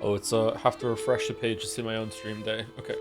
Oh, it's have to refresh the page to see my own stream day. Okay.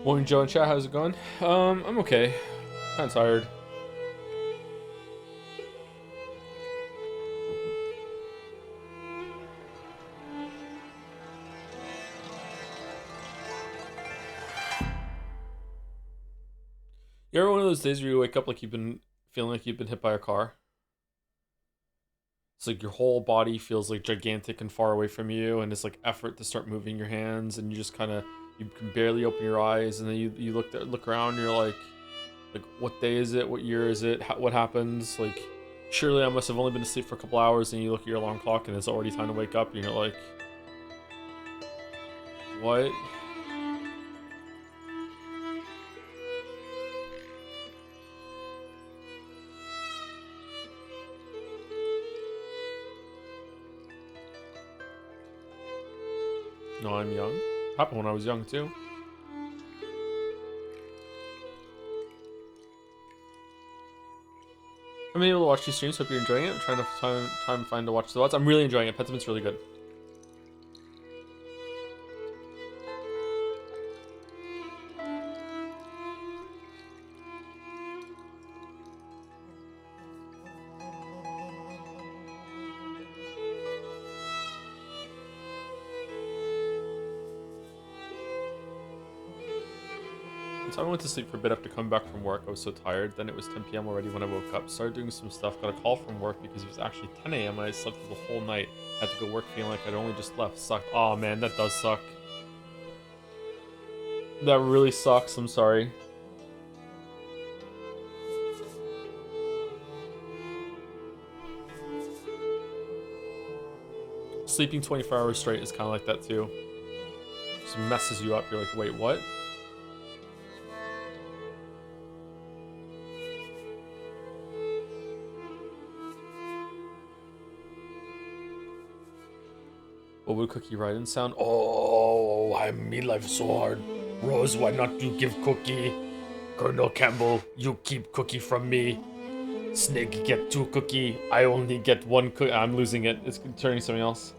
Morning, Joe and chat. How's it going? I'm okay. Kind of tired. You ever one of those days where you wake up like you've been feeling like you've been hit by a car? It's like your whole body feels like gigantic and far away from you, and it's like effort to start moving your hands, and you just kind of you can barely open your eyes, and then you look around, and you're like what day is it? What year is it? What happens? Like surely I must have only been asleep for a couple hours, and you look at your alarm clock, and it's already time to wake up, and you're like, what? No, I'm young. Happened when I was young too. I'm able to watch these streams. Hope you're enjoying it. I'm trying to find to watch the lots. I'm really enjoying it. Pentiment's really good. So I went to sleep for a bit after coming back from work. I was so tired. Then it was 10 p.m. already when I woke up. Started doing some stuff. Got a call from work because it was actually 10 a.m. and I slept through the whole night. Had to go work feeling like I'd only just left. Sucked. Oh man, that does suck. That really sucks. I'm sorry. Sleeping 24 hours straight is kind of like that too. Just messes you up. You're like, wait, what? What would Cookie Ride sound? Oh, I made life so hard. Rose, why not you give Cookie? Colonel Campbell, you keep Cookie from me. Snake get 2 Cookie. I only get 1 Cookie. I'm losing it. It's turning something else.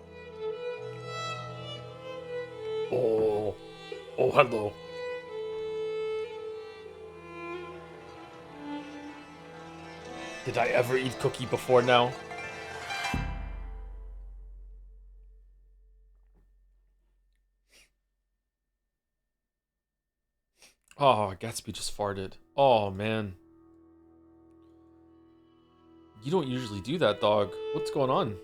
Oh, oh, hello. Did I ever eat Cookie before now? Oh, Gatsby just farted. Oh, man. You don't usually do that, dog. What's going on?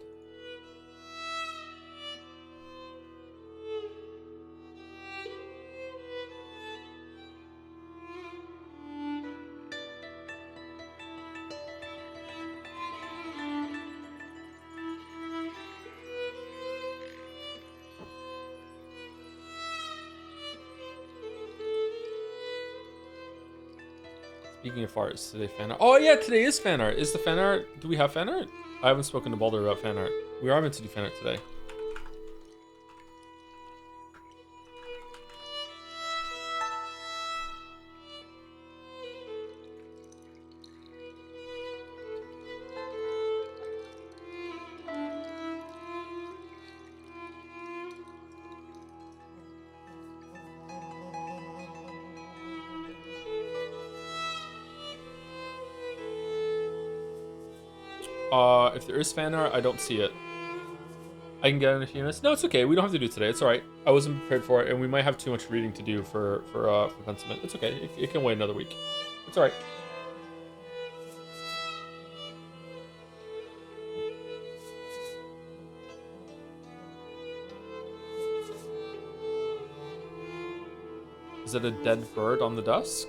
Speaking of farts, today fan art. Oh yeah, today is fan art. Is the fan art? Do we have fan art? I haven't spoken to Balder about fan art. We are meant to do fan art today. If there is fan art, I don't see it. I can get it in a few minutes. No, it's okay. We don't have to do it today. It's all right. I wasn't prepared for it, and we might have too much reading to do for Pentiment. It's okay. It can wait another week. It's all right. Is it a dead bird on the desk?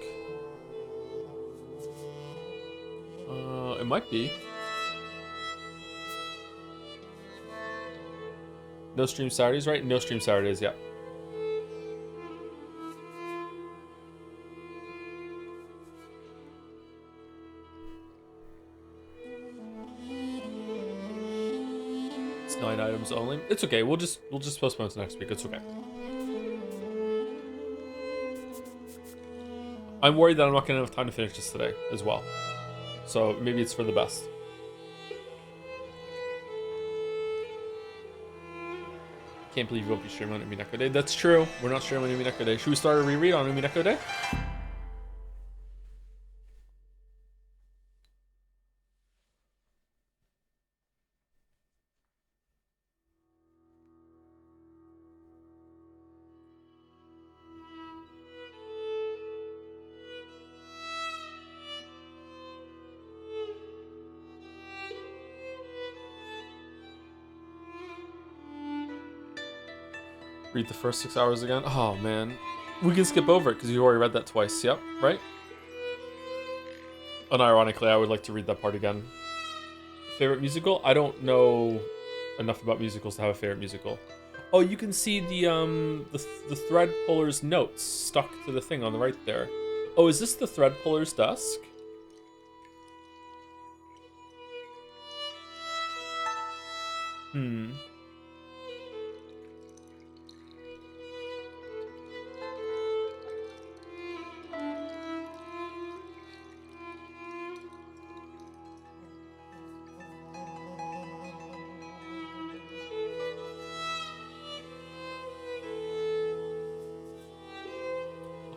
It might be. No stream Saturdays, right? No stream Saturdays, yeah. It's 9 items only. It's okay. We'll just postpone to next week. It's okay. I'm worried that I'm not gonna have time to finish this today as well. So maybe it's for the best. Can't believe you won't be streaming on Umineko Day. That's true. We're not streaming on Umineko Day. Should we start a reread on Umineko Day? Read the first 6 hours again. Oh, man. We can skip over it because you already read that twice. Yep, right? Unironically, I would like to read that part again. Favorite musical? I don't know enough about musicals to have a favorite musical. Oh, you can see the thread puller's notes stuck to the thing on the right there. Oh, is this the thread puller's desk? Hmm.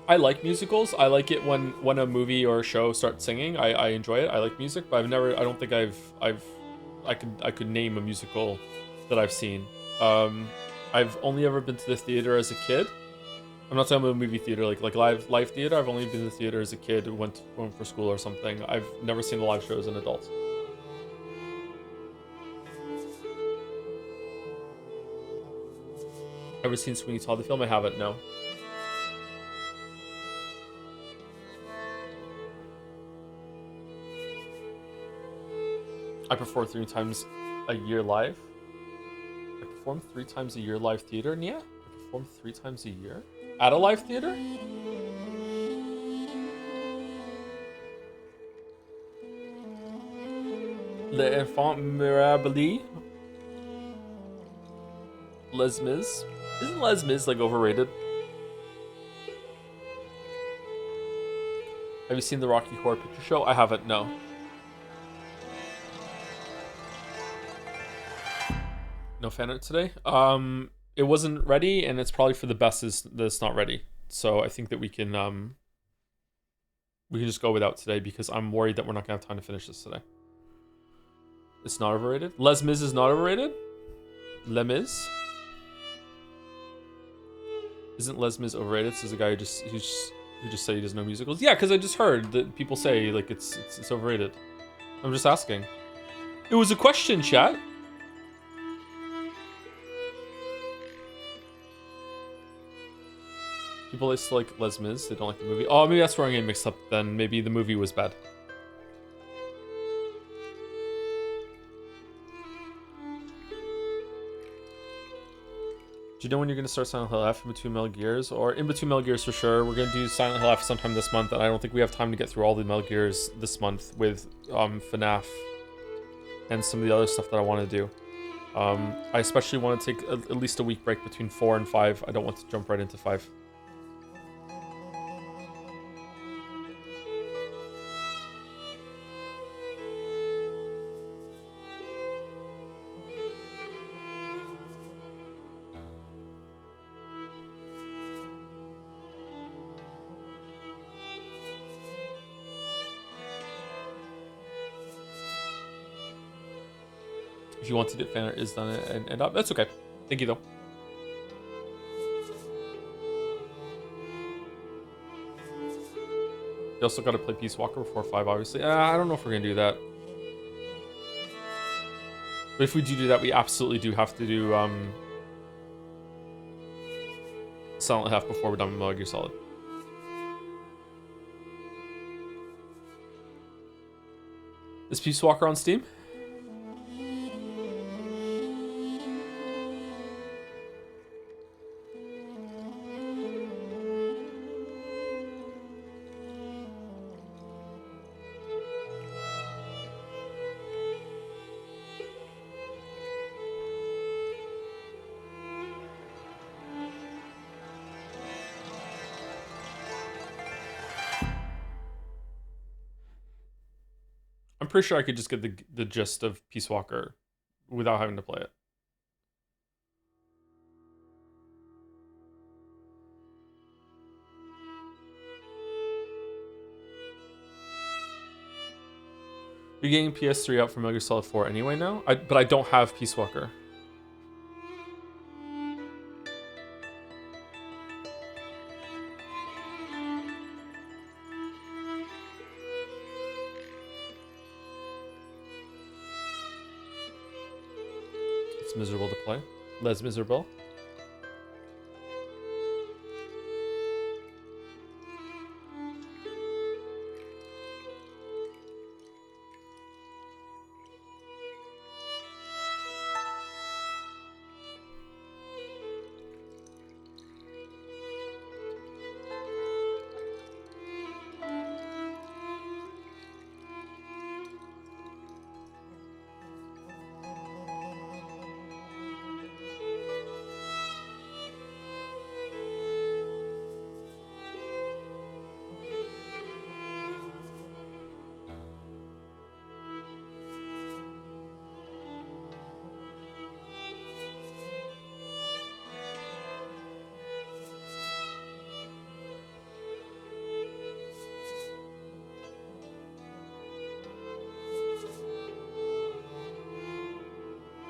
I like musicals. I like it when a movie or a show starts singing. I enjoy it. I like music, but I don't think I could name a musical that I've seen. I've only ever been to the theater as a kid. I'm not talking about movie theater, like live theater. I've only been to the theater as a kid, went for school or something. I've never seen a live show as an adult. Ever seen Sweeney Todd the film? I haven't, no. I perform 3 times a year live. I perform 3 times a year live theater. Yeah, I perform 3 times a year at a live theater. L'Enfant Mirabile. Les Mis. Isn't Les Mis like overrated? Have you seen the Rocky Horror Picture Show? I haven't. No. No fan art today. It wasn't ready, and it's probably for the best that it's not ready. So I think that we can just go without today because I'm worried that we're not gonna have time to finish this today. It's not overrated. Les Mis is not overrated. Les Mis. Isn't Les Mis overrated? Says a guy who just said he doesn't know musicals. Yeah, because I just heard that people say like it's overrated. I'm just asking. It was a question, chat. People used to like Les Mis. They don't like the movie. Oh, maybe that's where I'm getting mixed up. Then maybe the movie was bad. Do you know when you're gonna start Silent Hill F in between Metal Gears? Or in between Metal Gears for sure. We're gonna do Silent Hill F sometime this month, and I don't think we have time to get through all the Metal Gears this month with FNAF and some of the other stuff that I want to do. I especially want to take at least a week break between 4 and 5. I don't want to jump right into 5. If you wanted it, fan art is done and up. That's okay. Thank you, though. You also got to play Peace Walker before 5, obviously. I don't know if we're going to do that. But if we do that, we absolutely do have to do Silent Half before we're done with Metal Gear Solid. Is Peace Walker on Steam? I'm pretty sure I could just get the gist of Peace Walker without having to play it. You're getting PS3 out for Metal Gear Solid 4 anyway now? But I don't have Peace Walker. It's miserable to play. Les Miserable.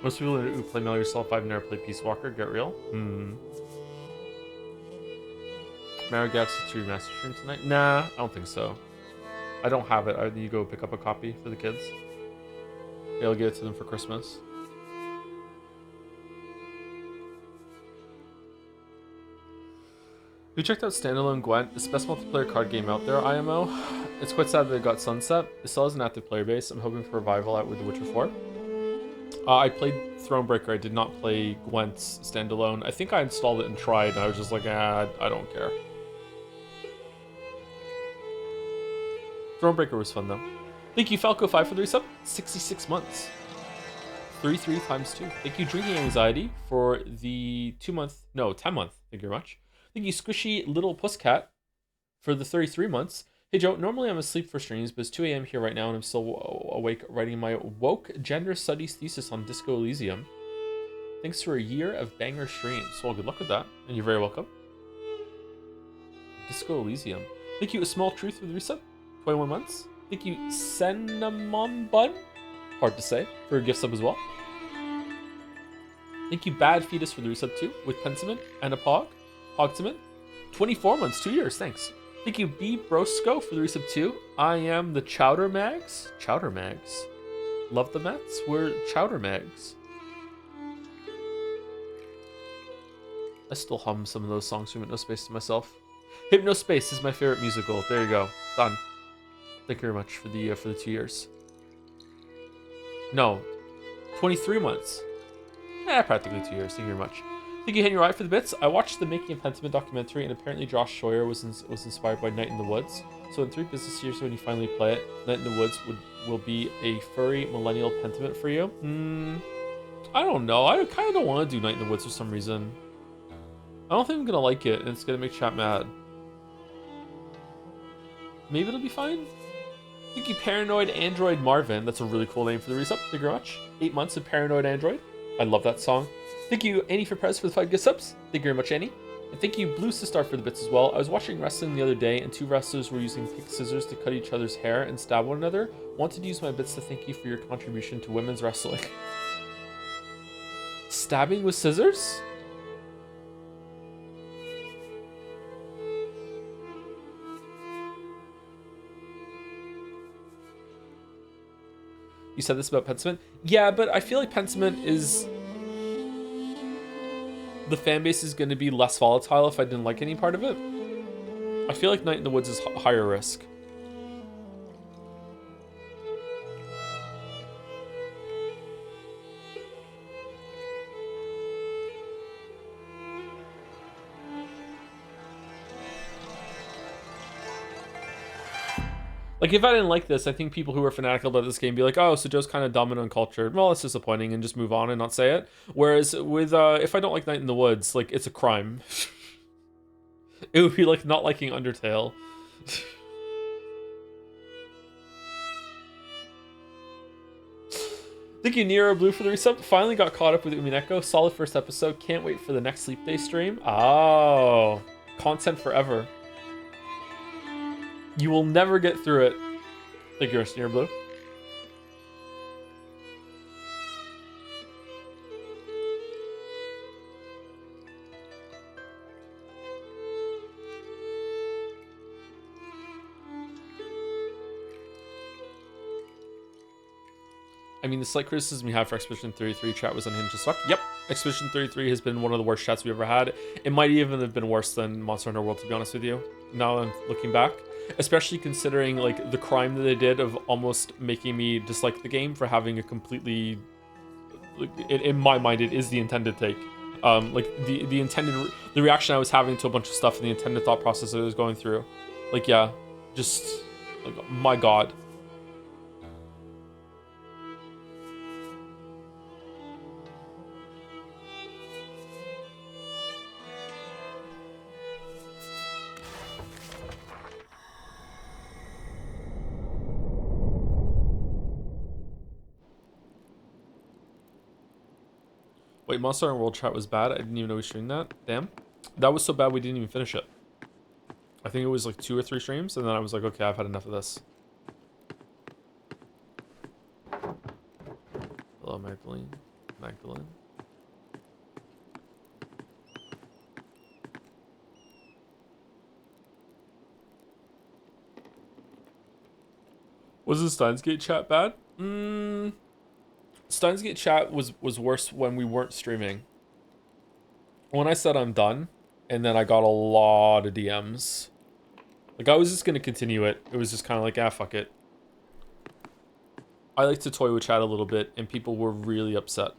Most people who play Metal Gear Solid 5 never play Peace Walker. Get real? Mario Galaxy 2 Remastered stream tonight? Nah, I don't think so. I don't have it. I need to go pick up a copy for the kids. Yeah, I'll give it to them for Christmas. We checked out Standalone Gwent. It's the best multiplayer card game out there, IMO. It's quite sad that it got sunset. It still has an active player base. I'm hoping for a revival out with The Witcher 4. I played Thronebreaker. I did not play Gwent's standalone. I think I installed it and tried, and I was just like, I don't care. Thronebreaker was fun, though. Thank you, Falco5 for the resub. 66 months. 33 times 2. Thank you, Drinking Anxiety, for the 10-month. Thank you very much. Thank you, Squishy Little Pusscat, for the 33 months. Hey Joe, normally I'm asleep for streams, but it's 2 a.m. here right now and I'm still awake writing my woke gender studies thesis on Disco Elysium. Thanks for a year of banger streams. Well, good luck with that, and you're very welcome. Disco Elysium. Thank you, A Small Truth for the resub, 21 months. Thank you, Cinnamon Bun, hard to say, for a gift sub as well. Thank you, Bad Fetus for the resub too, with Pentiment and a Pogtiment. 24 months, 2 years, thanks. Thank you, B Brosco for the resub too. I am the Chowder Mags. Chowder Mags. Love the Mets. We're Chowder Mags. I still hum some of those songs from Hypnospace to myself. Hypnospace is my favorite musical. There you go. Done. Thank you very much for the 2 years. No. 23 months. Practically 2 years. Thank you very much. Thank you, Henry Wright, for the bits. I watched the Making of Pentiment documentary, and apparently Josh Scheuer was inspired by Night in the Woods. So in 3 business years, when you finally play it, Night in the Woods will be a furry millennial Pentiment for you. I don't know. I kind of don't want to do Night in the Woods for some reason. I don't think I'm gonna like it, and it's gonna make chat mad. Maybe it'll be fine. Thank you, Paranoid Android Marvin. That's a really cool name for the resub. Thank you very much. 8 months of Paranoid Android. I love that song. Thank you, Annie for Prez, for the 5 gift subs. Thank you very much, Annie. And thank you, Blue Sistar, for the bits as well. I was watching wrestling the other day, and 2 wrestlers were using pick scissors to cut each other's hair and stab one another. Wanted to use my bits to thank you for your contribution to women's wrestling. Stabbing with scissors? You said this about Pentiment? Yeah, but I feel like Pentiment is... The fan base is going to be less volatile if I didn't like any part of it. I feel like Night in the Woods is higher risk. Like, if I didn't like this, I think people who are fanatical about this game be like, oh, so Joe's kind of dumb and uncultured. Well, it's disappointing, and just move on and not say it. Whereas with, if I don't like Night in the Woods, like, it's a crime. It would be like not liking Undertale. Thank you, Nero Blue, for the resub. Finally got caught up with Umineko. Solid first episode. Can't wait for the next Sleep Day stream. Oh, content forever. You will never get through it. Thank you, Nero Blue. I mean, the slight criticism we have for Expedition 33 chat was unhinged as fuck. Yep, Expedition 33 has been one of the worst chats we've ever had. It might even have been worse than Monster Hunter World, to be honest with you. Now I'm looking back, especially considering like the crime that they did of almost making me dislike the game for having a completely, in my mind, it is the intended take. Like the reaction I was having to a bunch of stuff and the intended thought process that I was going through. Like, yeah, just like, my God. Wait, Monster Hunter World chat was bad? I didn't even know we streamed that. Damn. That was so bad we didn't even finish it. I think it was like 2 or 3 streams, and then I was like, okay, I've had enough of this. Hello, Magdalene. Magdalene. Was the Steins Gate chat bad? Steins Gate chat was worse when we weren't streaming. When I said I'm done, and then I got a lot of DMs. Like, I was just gonna continue it. It was just kind of like, ah, fuck it. I like to toy with chat a little bit, and people were really upset.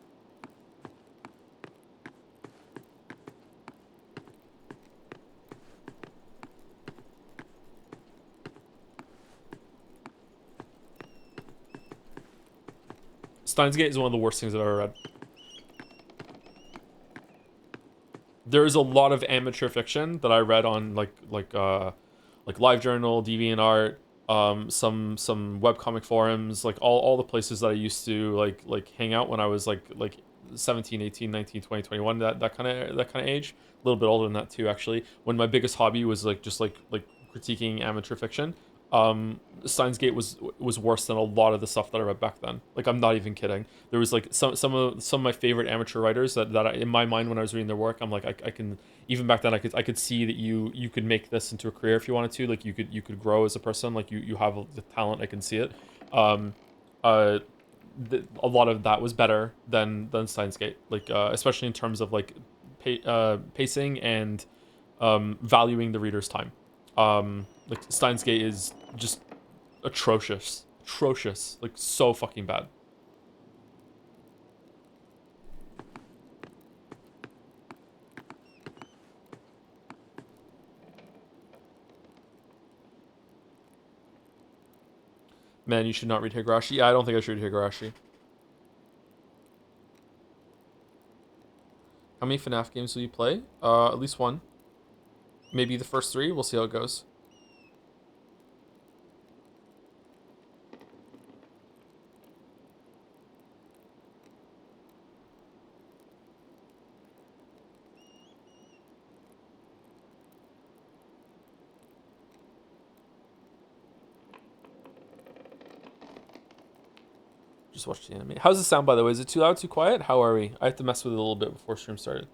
Steins Gate is one of the worst things I've ever read. There is a lot of amateur fiction that I read on like LiveJournal, DeviantArt, some webcomic forums, like all the places that I used to like hang out when I was like 17, 18, 19, 20, 21, that kind of age. A little bit older than that too, actually. When my biggest hobby was like just like critiquing amateur fiction. Steins Gate was worse than a lot of the stuff that I read back then. Like, I'm not even kidding. There was like some of my favorite amateur writers that I, in my mind when I was reading their work, I'm like, I can, even back then I could see that you could make this into a career if you wanted to. Like, you could grow as a person. Like, you have the talent. I can see it. A lot of that was better than Steins Gate. Like, especially in terms of like pacing and valuing the reader's time. Like, Steins Gate is just atrocious, like so fucking bad. Man, you should not read Higurashi. Yeah, I don't think I should read Higurashi. How many FNAF games will you play? At least one. Maybe the first 3. We'll see how it goes. Just watch the anime. How's the sound, by the way? Is it too loud, too quiet? How are we? I have to mess with it a little bit before stream started.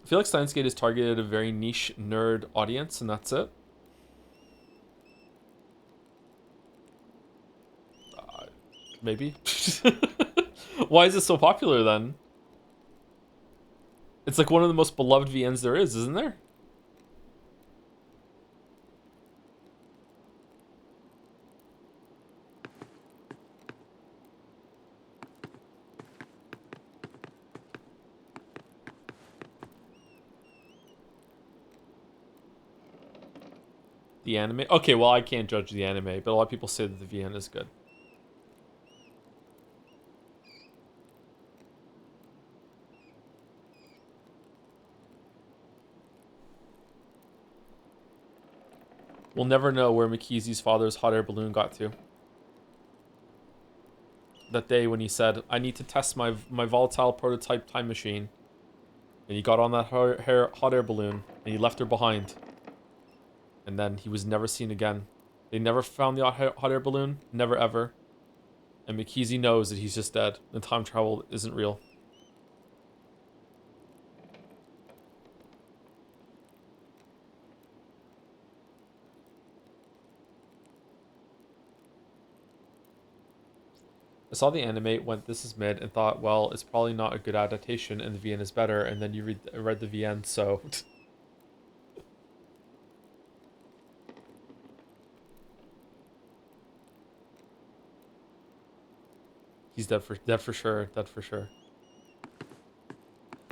I feel like Steins Gate is targeted at a very niche nerd audience, and that's it. Maybe. Why is it so popular then? It's like one of the most beloved VNs there is, isn't there? The anime? Okay, well, I can't judge the anime, but a lot of people say that the VN is good. We'll never know where Mikizi's father's hot air balloon got to. That day when he said, I need to test my volatile prototype time machine. And he got on that hot air balloon, and he left her behind. And then he was never seen again. They never found the hot air balloon. Never ever. And Mikizi knows that he's just dead. And time travel isn't real. I saw the anime, went this is mid, and thought, well, it's probably not a good adaptation, and the VN is better. And then you read the VN, so... He's dead for sure. Dead for sure.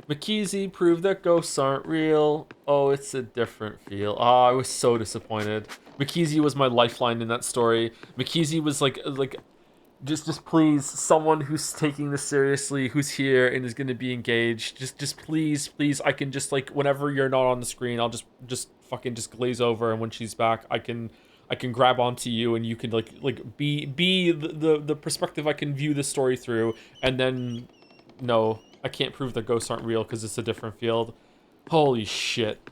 Mikizi proved that ghosts aren't real. Oh, it's a different feel. Oh, I was so disappointed. Mikizi was my lifeline in that story. Mikizi was like just please, someone who's taking this seriously, who's here and is gonna be engaged. Just please, I can just like whenever you're not on the screen, I'll just fucking just glaze over, and when she's back, I can grab onto you, and you can like be the perspective I can view the story through. And then no, I can't prove that ghosts aren't real because it's a different field. Holy shit.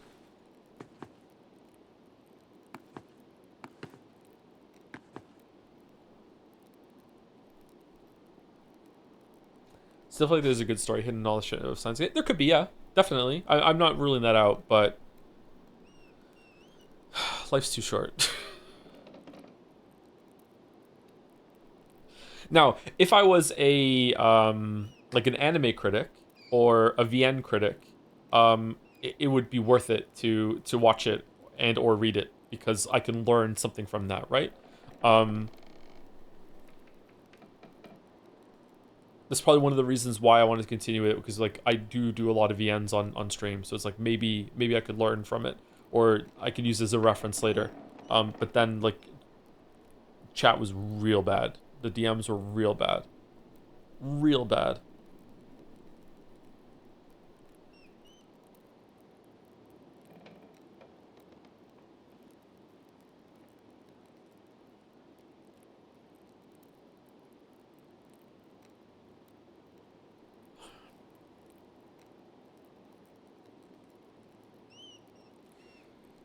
Still feel like there's a good story hidden in all the shit of Steins Gate. There could be, yeah, definitely. I'm not ruling that out, but life's too short. Now, if I was a like an anime critic or a VN critic, it would be worth it to watch it and or read it, because I can learn something from that, right? That's probably one of the reasons why I wanted to continue it, because like I do a lot of VNs on stream, so it's like maybe I could learn from it, or I could use it as a reference later. But then like chat was real bad. The DMs were real bad. Real bad.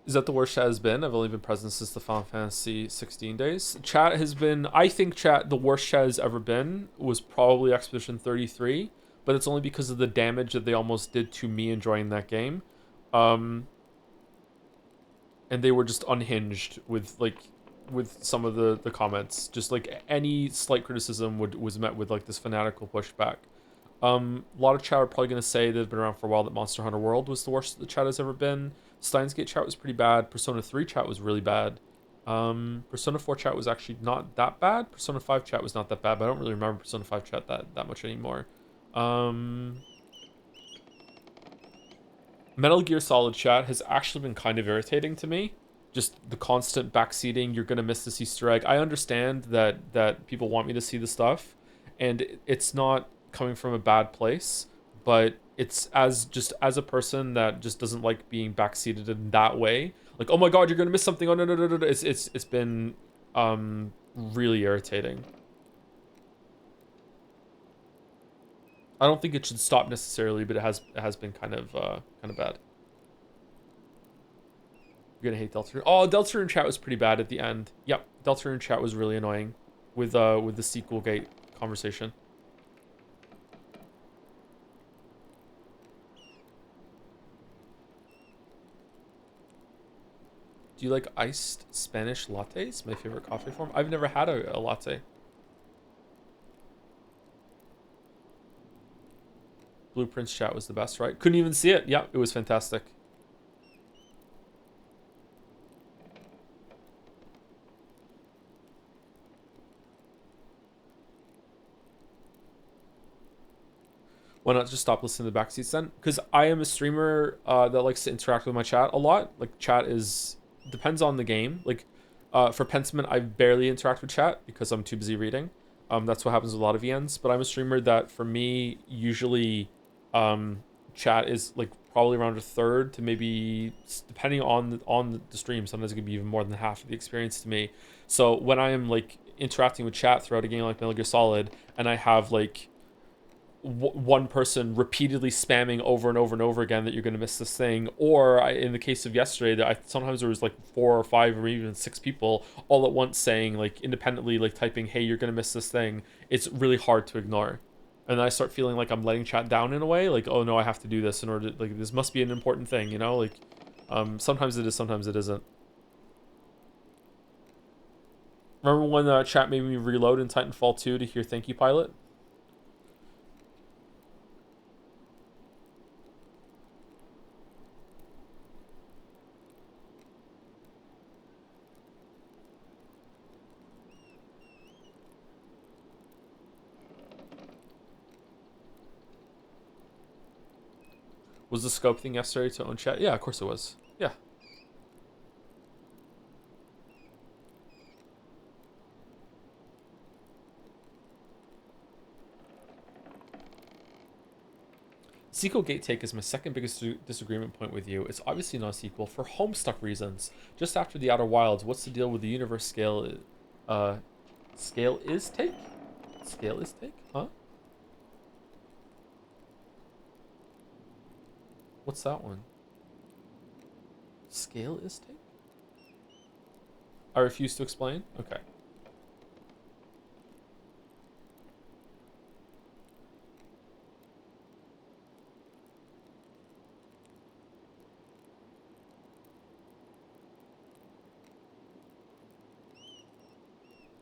Is that the worst chat has been? I've only been present since the Final Fantasy 16 days. Chat has been, I think the worst chat has ever been was probably Expedition 33, but it's only because of the damage that they almost did to me enjoying that game. And they were just unhinged with some of the comments. Just like any slight criticism was met with like this fanatical pushback. A lot of chat are probably going to say they've been around for a while that Monster Hunter World was the worst the chat has ever been. Steins Gate chat was pretty bad. Persona 3 chat was really bad. Persona 4 chat was actually not that bad. Persona 5 chat was not that bad, but I don't really remember Persona 5 chat that much anymore. Metal Gear Solid chat has actually been kind of irritating to me. Just the constant backseating, you're gonna miss this Easter egg. I understand that people want me to see the stuff, and it's not coming from a bad place, but it's as a person that just doesn't like being backseated in that way. Like, oh my god, you're gonna miss something. Oh no. It's been really irritating. I don't think it should stop necessarily, but it has been kind of bad. You're gonna hate Deltarune. Oh, Deltarune chat was pretty bad at the end. Yep, Deltarune chat was really annoying with the sequel gate conversation. Do you like iced Spanish lattes? My favorite coffee form. I've never had a latte. Blueprints chat was the best, right? Couldn't even see it. Yeah, it was fantastic. Why not just stop listening to the backseats then? Because I am a streamer that likes to interact with my chat a lot. Like, chat is... depends on the game. Like, for Pentiment, I barely interact with chat because I'm too busy reading. That's what happens with a lot of VNs. But I'm a streamer that, for me, usually chat is, like, probably around a third to maybe... depending on the stream, sometimes it can be even more than half of the experience to me. So, when I am, like, interacting with chat throughout a game like Metal Gear Solid, and I have, like... one person repeatedly spamming over and over and over again that you're going to miss this thing, or in the case of yesterday, that sometimes there was like 4 or 5 or even 6 people all at once saying, like, independently, like, typing, hey, you're going to miss this thing. It's really hard to ignore, and I start feeling like I'm letting chat down in a way, like, oh no, I have to do this in order to, like, this must be an important thing, you know, like, sometimes it is, sometimes it isn't. Remember when chat made me reload in Titanfall 2 to hear thank you pilot? Was the scope thing necessary to own chat? Yeah, of course it was. Yeah. Sequel gate take is my second biggest disagreement point with you. It's obviously not a sequel for Homestuck reasons. Just after the Outer Wilds, what's the deal with the universe scale? Scale is take? Scale is take? Huh? What's that one? Scale is take? I refuse to explain? Okay.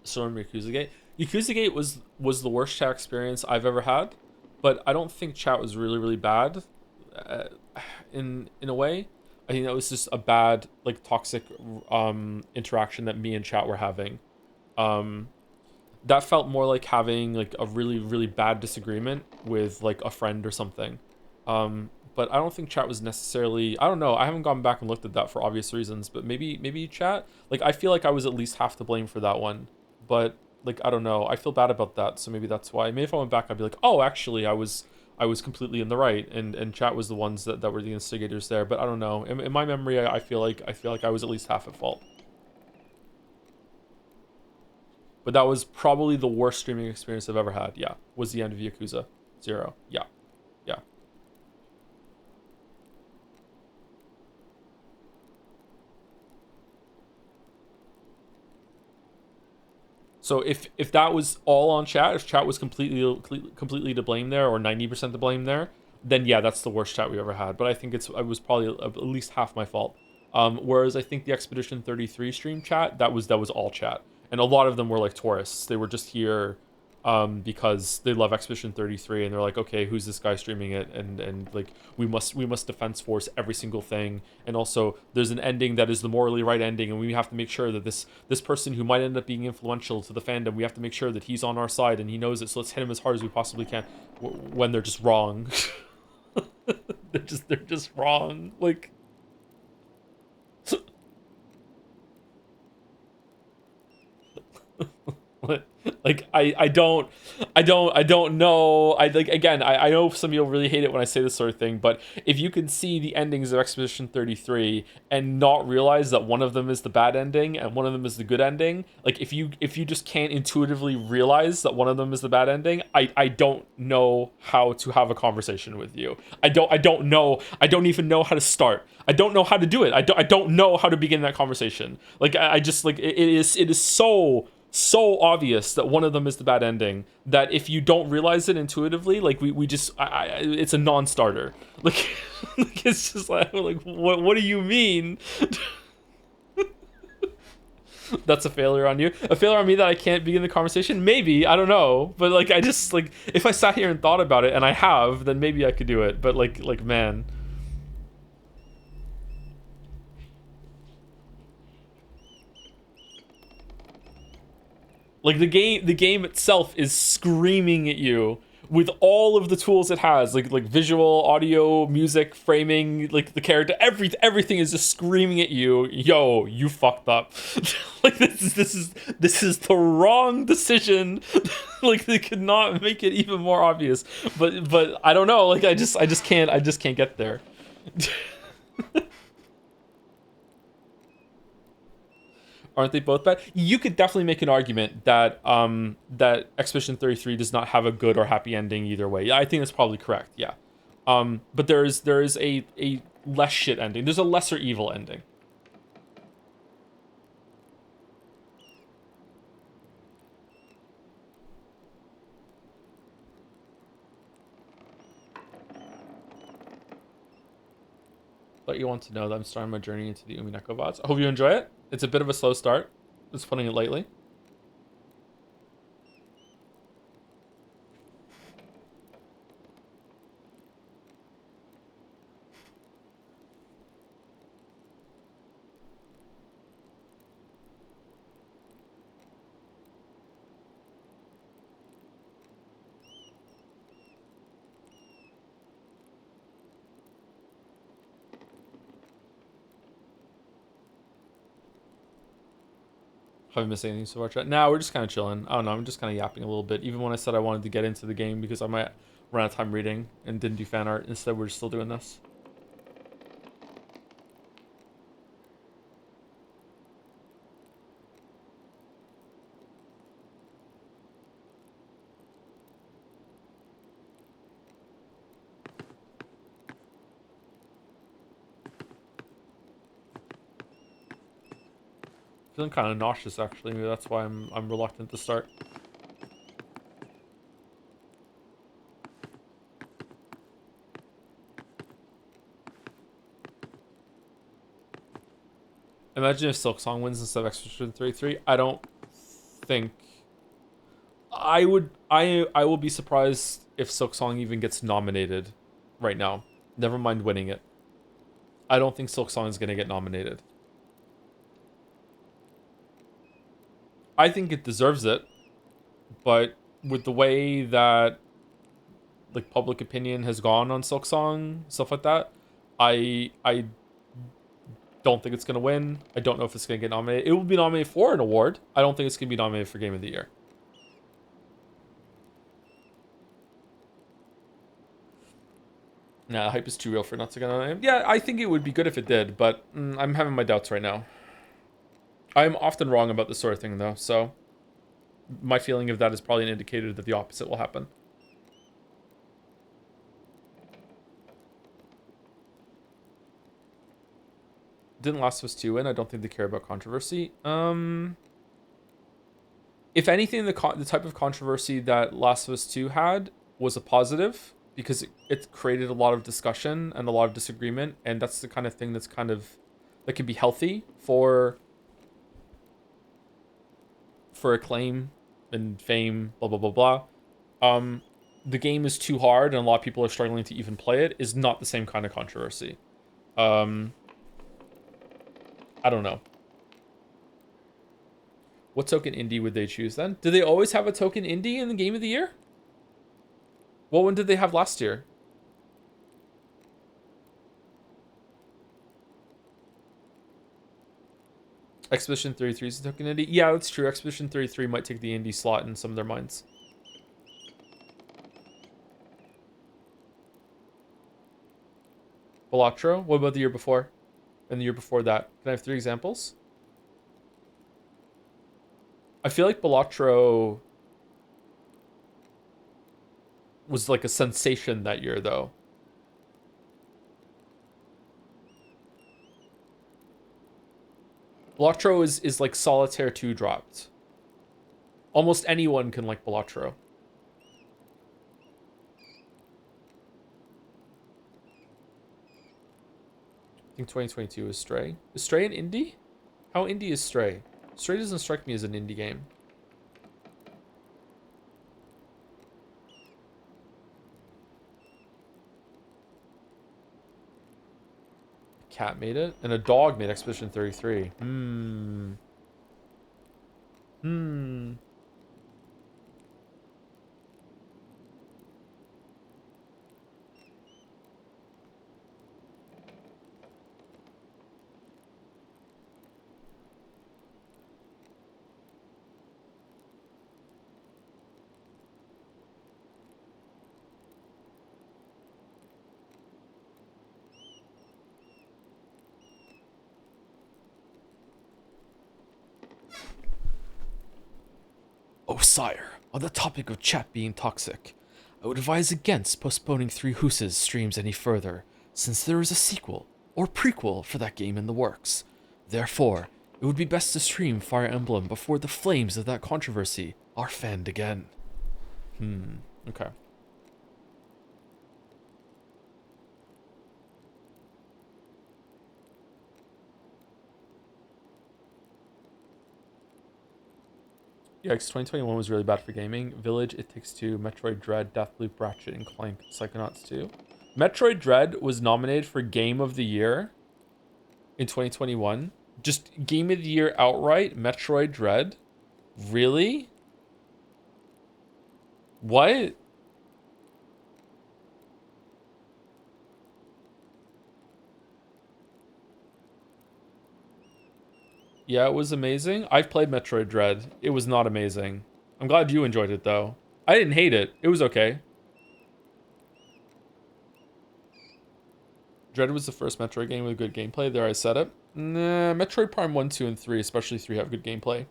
Storm Yakuza Gate. Yakuza Gate was the worst chat experience I've ever had, but I don't think chat was really bad. In a way, I think that was just a bad, like, toxic interaction that me and chat were having. That felt more like having, like, a really bad disagreement with, like, a friend or something. But I don't think chat was necessarily, I don't know, I haven't gone back and looked at that for obvious reasons, but maybe chat, like, I feel like I was at least half to blame for that one. But, like, I don't know, I feel bad about that, so maybe that's why. Maybe if I went back, I'd be like, oh, actually, I was completely in the right, and chat was the ones that were the instigators there. But I don't know, in my memory, I feel like I was at least half at fault. But that was probably the worst streaming experience I've ever had. Yeah, was the end of Yakuza 0. Yeah, yeah. So if that was all on chat, if chat was completely to blame there, or 90% to blame there, then yeah, that's the worst chat we ever had. But I think it was probably at least half my fault. Whereas I think the Expedition 33 stream chat, that was all chat, and a lot of them were like tourists. They were just here because they love Expedition 33, and they're like, okay, who's this guy streaming it? And like, we must defense force every single thing. And also, there's an ending that is the morally right ending, and we have to make sure that this person who might end up being influential to the fandom, we have to make sure that he's on our side and he knows it. So let's hit him as hard as we possibly can. When they're just wrong, they're just wrong. Like. Like I don't know. I like again. I know some people really hate it when I say this sort of thing, but if you can see the endings of Expedition 33 and not realize that one of them is the bad ending and one of them is the good ending, like if you just can't intuitively realize that one of them is the bad ending, I don't know how to have a conversation with you. I don't know. I don't even know how to start. I don't know how to do it. I don't know how to begin that conversation. Like I just like it is so obvious that one of them is the bad ending that if you don't realize it intuitively, like we just it's a non-starter. Like, like it's just like what do you mean? That's a failure on you. A failure on me that I can't begin the conversation. Maybe, I don't know, but like I just like if I sat here and thought about it, and I have, then maybe I could do it. But like man. Like the game itself is screaming at you with all of the tools it has, like visual, audio, music, framing, like the character, everything is just screaming at you. Yo, you fucked up. Like this is the wrong decision. Like they could not make it even more obvious. But I don't know. Like I just can't get there. Aren't they both bad? You could definitely make an argument that that Expedition 33 does not have a good or happy ending either way. Yeah, I think that's probably correct. Yeah. But there is a less shit ending. There's a lesser evil ending. But you want to know that I'm starting my journey into the Umineko VODs. I hope you enjoy it. It's a bit of a slow start. Just putting it lightly. Haven't missed anything so far. Now we're just kind of chilling. I don't know. I'm just kind of yapping a little bit. Even when I said I wanted to get into the game because I might run out of time reading and didn't do fan art. Instead, we're still doing this. Feeling kind of nauseous actually. Maybe that's why I'm reluctant to start. Imagine if Silk Song wins instead of Expedition 33. I don't think I will be surprised if Silk Song even gets nominated right now. Never mind winning it. I don't think Silk Song is going to get nominated. I think it deserves it, but with the way that like public opinion has gone on Silk Song, stuff like that, I don't think it's gonna win. I don't know if it's gonna get nominated. It will be nominated for an award. I don't think it's gonna be nominated for Game of the Year. Nah, hype is too real for not to get nominated. Yeah, I think it would be good if it did, but I'm having my doubts right now. I'm often wrong about this sort of thing though, so my feeling of that is probably an indicator that the opposite will happen. Didn't Last of Us 2 win? I don't think they care about controversy. If anything, the type of controversy that Last of Us 2 had was a positive because it created a lot of discussion and a lot of disagreement, and that's the kind of thing that can be healthy for acclaim and fame, blah blah blah blah. The game is too hard and a lot of people are struggling to even play it is not the same kind of controversy. I don't know. What token indie would they choose then? Do they always have a token indie in the Game of the Year? What one did they have last year? Expedition 33 is a token indie. Yeah, that's true. Expedition 33 might take the indie slot in some of their minds. Balatro? What about the year before? And the year before that? Can I have 3 examples? I feel like Balatro was like a sensation that year, though. Balatro is like Solitaire 2 dropped. Almost anyone can like Balatro. I think 2022 is Stray. Is Stray an indie? How indie is Stray? Stray doesn't strike me as an indie game. A cat made it, and a dog made Expedition 33. Oh, sire, on the topic of chat being toxic, I would advise against postponing Three Hooses streams any further, since there is a sequel, or prequel, for that game in the works. Therefore, it would be best to stream Fire Emblem before the flames of that controversy are fanned again. Okay. Yikes, 2021 was really bad for gaming. Village, It Takes Two, Metroid Dread, Deathloop, Ratchet and Clank, Psychonauts 2. Metroid Dread was nominated for Game of the Year in 2021. Just Game of the Year outright, Metroid Dread? Really? What? Yeah, it was amazing. I've played Metroid Dread. It was not amazing. I'm glad you enjoyed it, though. I didn't hate it. It was okay. Dread was the first Metroid game with good gameplay. There I said it. Nah, Metroid Prime 1, 2, and 3, especially 3, have good gameplay.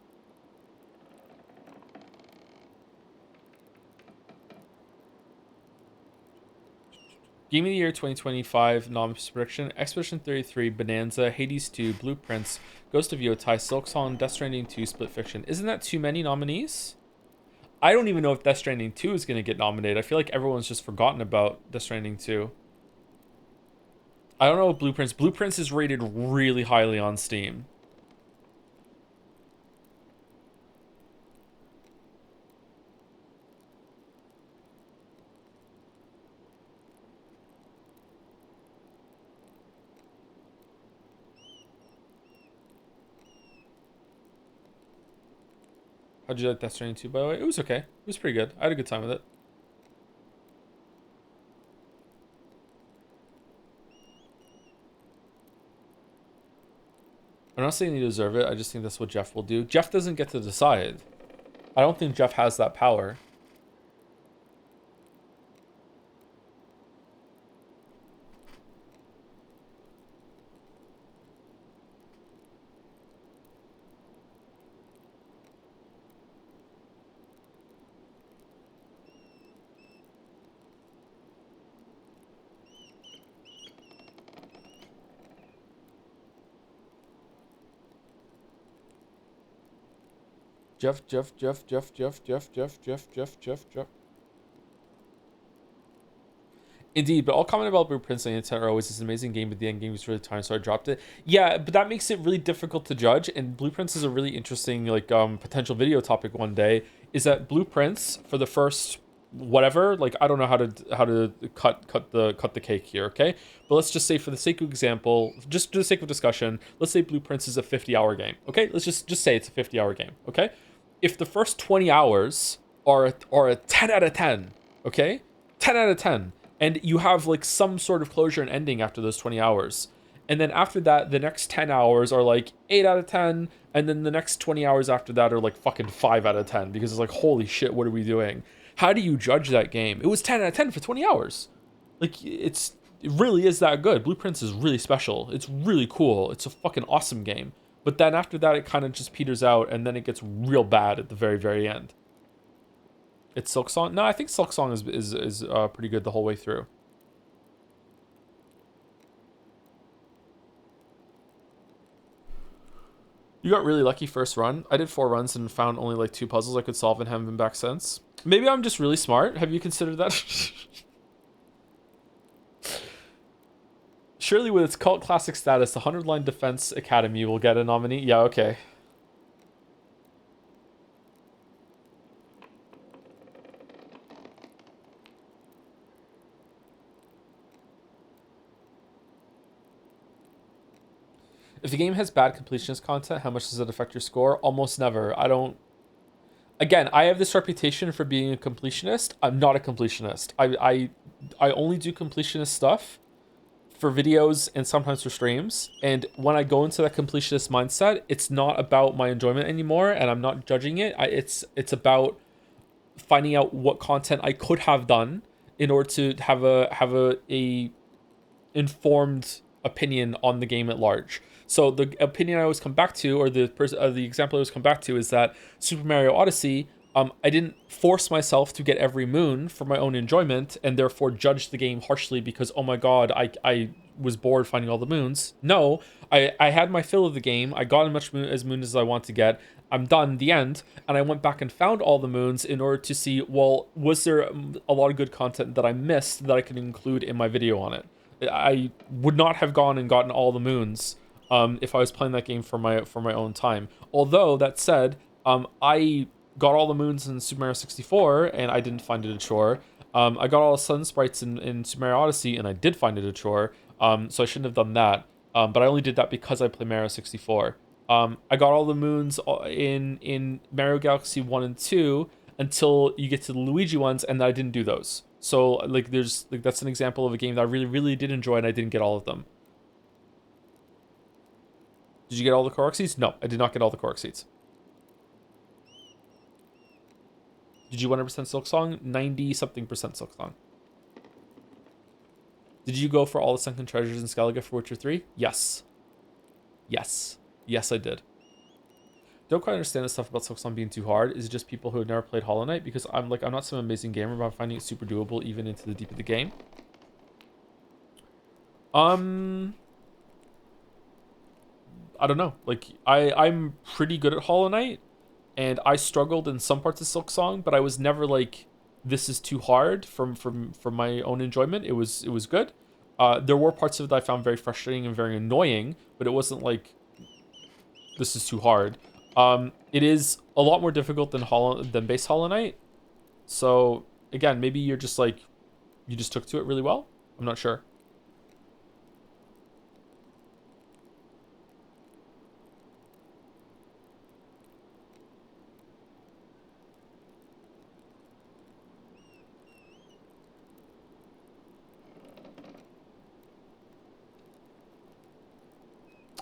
Game of the Year 2025 nominations prediction: Expedition 33, Bonanza, Hades 2, Blueprints, Ghost of Yotai, Silksong, Death Stranding 2, Split Fiction. Isn't that too many nominees? I don't even know if Death Stranding 2 is going to get nominated. I feel like everyone's just forgotten about Death Stranding 2. I don't know what Blueprints. Blueprints is rated really highly on Steam. How'd you like Death Stranding 2, by the way? It was okay. It was pretty good. I had a good time with it. I'm not saying you deserve it. I just think that's what Jeff will do. Jeff doesn't get to decide. I don't think Jeff has that power. Jeff. Indeed, but I'll comment about Blueprints and Intent are always this amazing game, but the end game was really timed, so I dropped it. Yeah, but that makes it really difficult to judge, and Blueprints is a really interesting, like, potential video topic one day, is that Blueprints, for the first whatever, like, I don't know how to cut the cake here, okay? But let's just say, for the sake of example, just for the sake of discussion, let's say Blueprints is a 50-hour game, okay? Let's just say it's a 50-hour game, okay? If the first 20 hours are a 10 out of 10, okay? 10 out of 10. And you have like some sort of closure and ending after those 20 hours. And then after that, the next 10 hours are like 8 out of 10. And then the next 20 hours after that are like fucking 5 out of 10. Because it's like, holy shit, what are we doing? How do you judge that game? It was 10 out of 10 for 20 hours. Like, it really is that good. Blueprints is really special. It's really cool. It's a fucking awesome game. But then after that, it kind of just peters out. And then it gets real bad at the very, very end. It's Silksong? No, I think Silksong is pretty good the whole way through. You got really lucky first run. I did 4 runs and found only like 2 puzzles I could solve and haven't been back since. Maybe I'm just really smart. Have you considered that? Surely with its cult classic status, the 100-line Defense Academy will get a nominee. Yeah, okay. If the game has bad completionist content, how much does it affect your score? Almost never. I don't... Again, I have this reputation for being a completionist. I'm not a completionist. I only do completionist stuff for videos and sometimes for streams. And when I go into that completionist mindset, it's not about my enjoyment anymore, and I'm not judging it. It's about finding out what content I could have done in order to have a informed opinion on the game at large. So the opinion I always come back to, or the example I always come back to, is that Super Mario Odyssey, I didn't force myself to get every moon for my own enjoyment and therefore judge the game harshly because, oh my god, I was bored finding all the moons. No, I had my fill of the game. I got as much moon as I want to get. I'm done, the end. And I went back and found all the moons in order to see, well, was there a lot of good content that I missed that I could include in my video on it? I would not have gone and gotten all the moons if I was playing that game for my own time. Although, that said, I got all the moons in Super Mario 64, and I didn't find it a chore. I got all the sun sprites in Super Mario Odyssey, and I did find it a chore. So I shouldn't have done that. But I only did that because I play Mario 64. I got all the moons in Mario Galaxy 1 and 2 until you get to the Luigi ones, and I didn't do those. So, like, that's an example of a game that I really, really did enjoy, and I didn't get all of them. Did you get all the Korok seeds? No, I did not get all the Korok seeds. Did you 100% Silksong? 90-something% Silksong. Did you go for all the sunken treasures in Skellige for Witcher 3? Yes. Yes. Yes, I did. Don't quite understand the stuff about Silksong being too hard. Is it just people who have never played Hollow Knight? Because I'm not some amazing gamer, but I'm finding it super doable even into the deep of the game. I don't know. Like, I'm pretty good at Hollow Knight, and I struggled in some parts of Silksong, but I was never like, this is too hard from my own enjoyment. It was good. There were parts of it that I found very frustrating and very annoying, but it wasn't like, this is too hard. It is a lot more difficult than base Hollow Knight. So again, maybe you're just like, you just took to it really well. I'm not sure.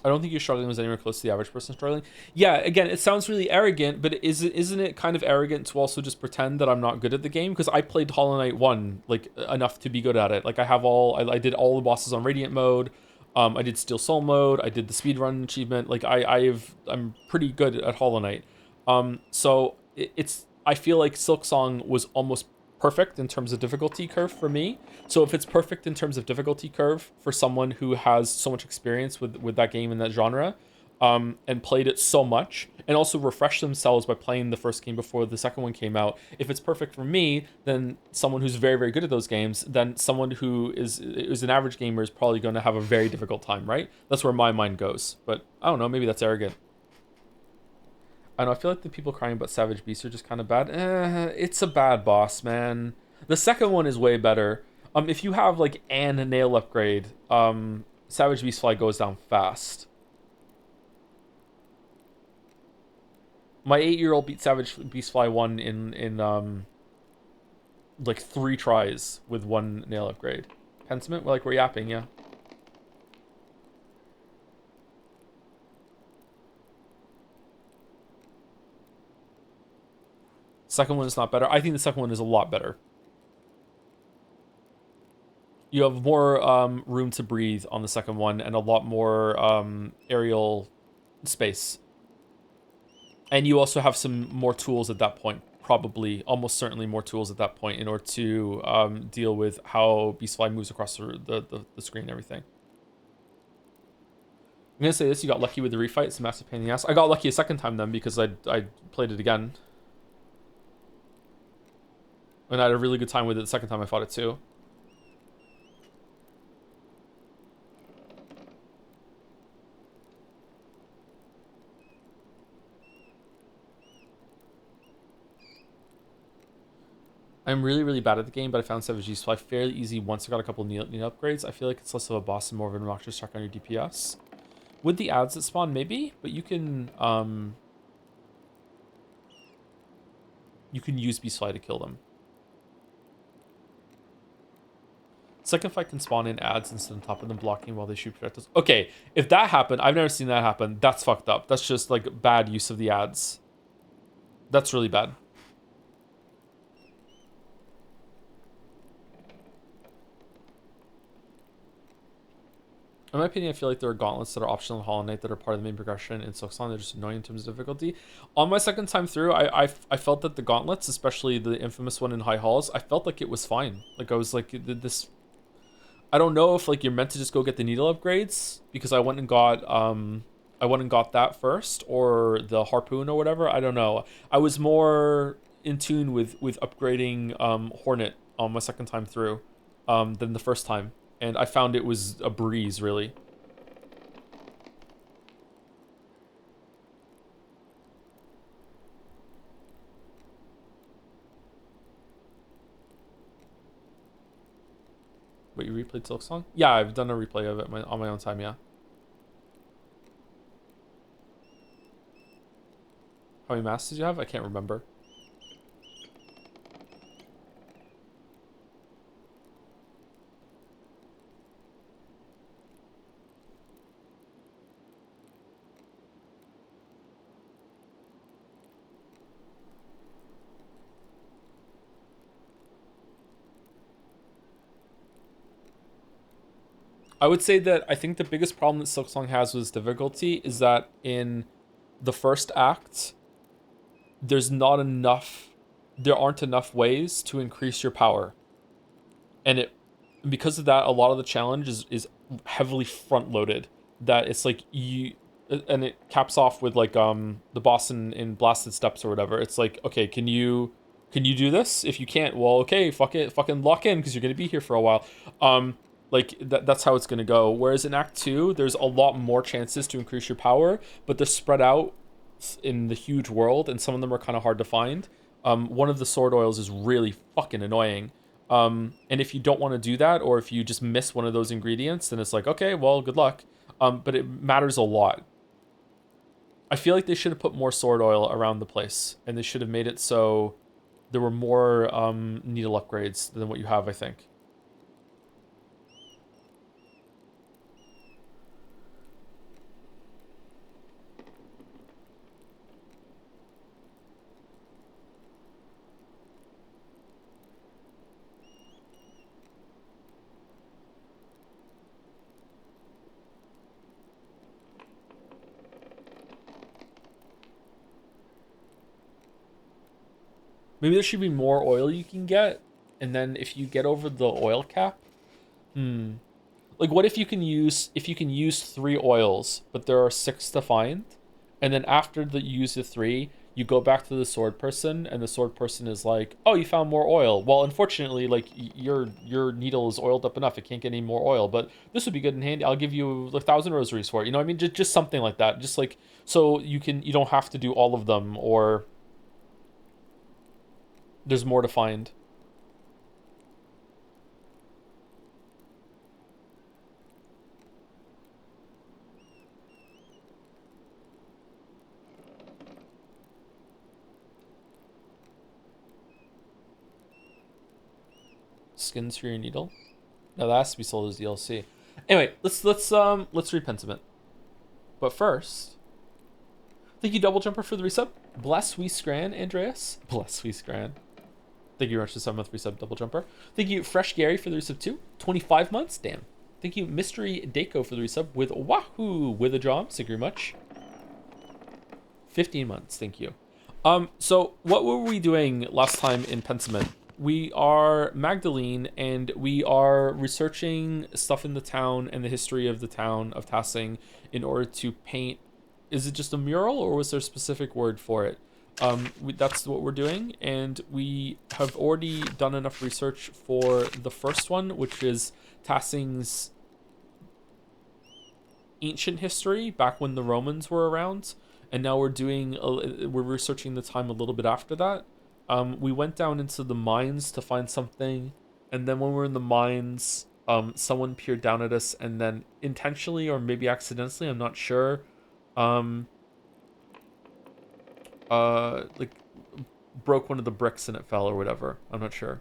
I don't think your struggling was anywhere close to the average person struggling. Yeah, again, it sounds really arrogant, but isn't it kind of arrogant to also just pretend that I'm not good at the game? Because I played Hollow Knight 1 like enough to be good at it. Like, I did all the bosses on Radiant mode. I did Steel Soul mode. I did the speedrun achievement. Like, I'm pretty good at Hollow Knight. So I feel like Silksong was almost perfect in terms of difficulty curve for me. So if it's perfect in terms of difficulty curve for someone who has so much experience with that game and that genre, and played it so much, and also refreshed themselves by playing the first game before the second one came out, if it's perfect for me, then someone who's very, very good at those games, then someone who is an average gamer is probably going to have a very difficult time, right? That's where my mind goes. But I don't know, maybe that's arrogant. I don't know, I feel like the people crying about Savage Beasts are just kind of bad. It's a bad boss, man. The second one is way better. If you have, like, an nail upgrade, Savage Beast Fly goes down fast. My 8-year-old beat Savage Beast Fly 1 in like 3 tries with 1 nail upgrade. Pentiment? Like, we're yapping, yeah. Second one is not better. I think the second one is a lot better. You have more room to breathe on the second one and a lot more aerial space. And you also have some more tools at that point. Probably, almost certainly more tools at that point in order to deal with how Beastfly moves across the screen and everything. I'm going to say this, you got lucky with the refight. It's a massive pain in the ass. I got lucky a second time then because I played it again. And I had a really good time with it the second time I fought it too. I'm really, really bad at the game, but I found Savage Beastfly fairly easy once I got a couple needle upgrades. I feel like it's less of a boss and more of an obnoxious track on your DPS. With the ads that spawn, maybe, but you can use Beastfly to kill them. Second fight can spawn in ads instead on top of them blocking while they shoot projectiles. Okay, if that happened, I've never seen that happen. That's fucked up. That's just like bad use of the ads. That's really bad. In my opinion, I feel like there are gauntlets that are optional in Hollow Knight that are part of the main progression in Silksong. They're just annoying in terms of difficulty. On my second time through, I felt that the gauntlets, especially the infamous one in High Halls, I felt like it was fine. Like I was like, this... I don't know if like you're meant to just go get the needle upgrades because I went and got that first, or the harpoon or whatever. I don't know. I was more in tune with upgrading Hornet on my second time through than the first time. And I found it was a breeze, really. Wait, you replayed Silksong? Yeah, I've done a replay of it on my own time, yeah. How many masks did you have? I can't remember. I would say that I think the biggest problem that Silksong has with difficulty is that in the first act, there aren't enough ways to increase your power. And because of that, a lot of the challenge is heavily front loaded. That it's like and it caps off with like the boss in Blasted Steps or whatever. It's like, okay, can you do this? If you can't, well, okay, fucking lock in because you're gonna be here for a while. Like that's how it's gonna go. Whereas in Act 2, there's a lot more chances to increase your power, but they're spread out in the huge world, and some of them are kind of hard to find. One of the sword oils is really fucking annoying. And if you don't want to do that, or if you just miss one of those ingredients, then it's like, okay, well, good luck. But it matters a lot. I feel like they should have put more sword oil around the place, and they should have made it so there were more needle upgrades than what you have, I think. Maybe there should be more oil you can get, and then if you get over the oil cap, like what if you can use 3 oils, but there are 6 to find, and then after you use the 3, you go back to the sword person, and the sword person is like, oh, you found more oil. Well, unfortunately, like your needle is oiled up enough; it can't get any more oil. But this would be good and handy. I'll give you 1,000 rosaries for it. You know what I mean? Just something like that. Just like so you don't have to do all of them, or there's more to find. Skins for your needle? No, that has to be sold as DLC. Anyway, let's read Pentiment. But first, thank you, Double Jumper, for the resub. Bless we Scran, Andreas. Bless we Scran. Thank you very much for the 7-month resub, Double Jumper. Thank you, Fresh Gary, for the resub too. 25 months, damn. Thank you, Mystery Dako, for the resub with Wahoo with a job. Thank you very much. 15 months, thank you. So what were we doing last time in Pentiment? We are Magdalene, and we are researching stuff in the town and the history of the town of Tassing in order to paint. Is it just a mural, or was there a specific word for it? That's what we're doing, and we have already done enough research for the first one, which is Tassing's ancient history back when the Romans were around, and now we're researching the time a little bit after that. We went down into the mines to find something, and then when we were in the mines, someone peered down at us, and then intentionally or maybe accidentally, I'm not sure, like broke one of the bricks and it fell or whatever. I'm not sure.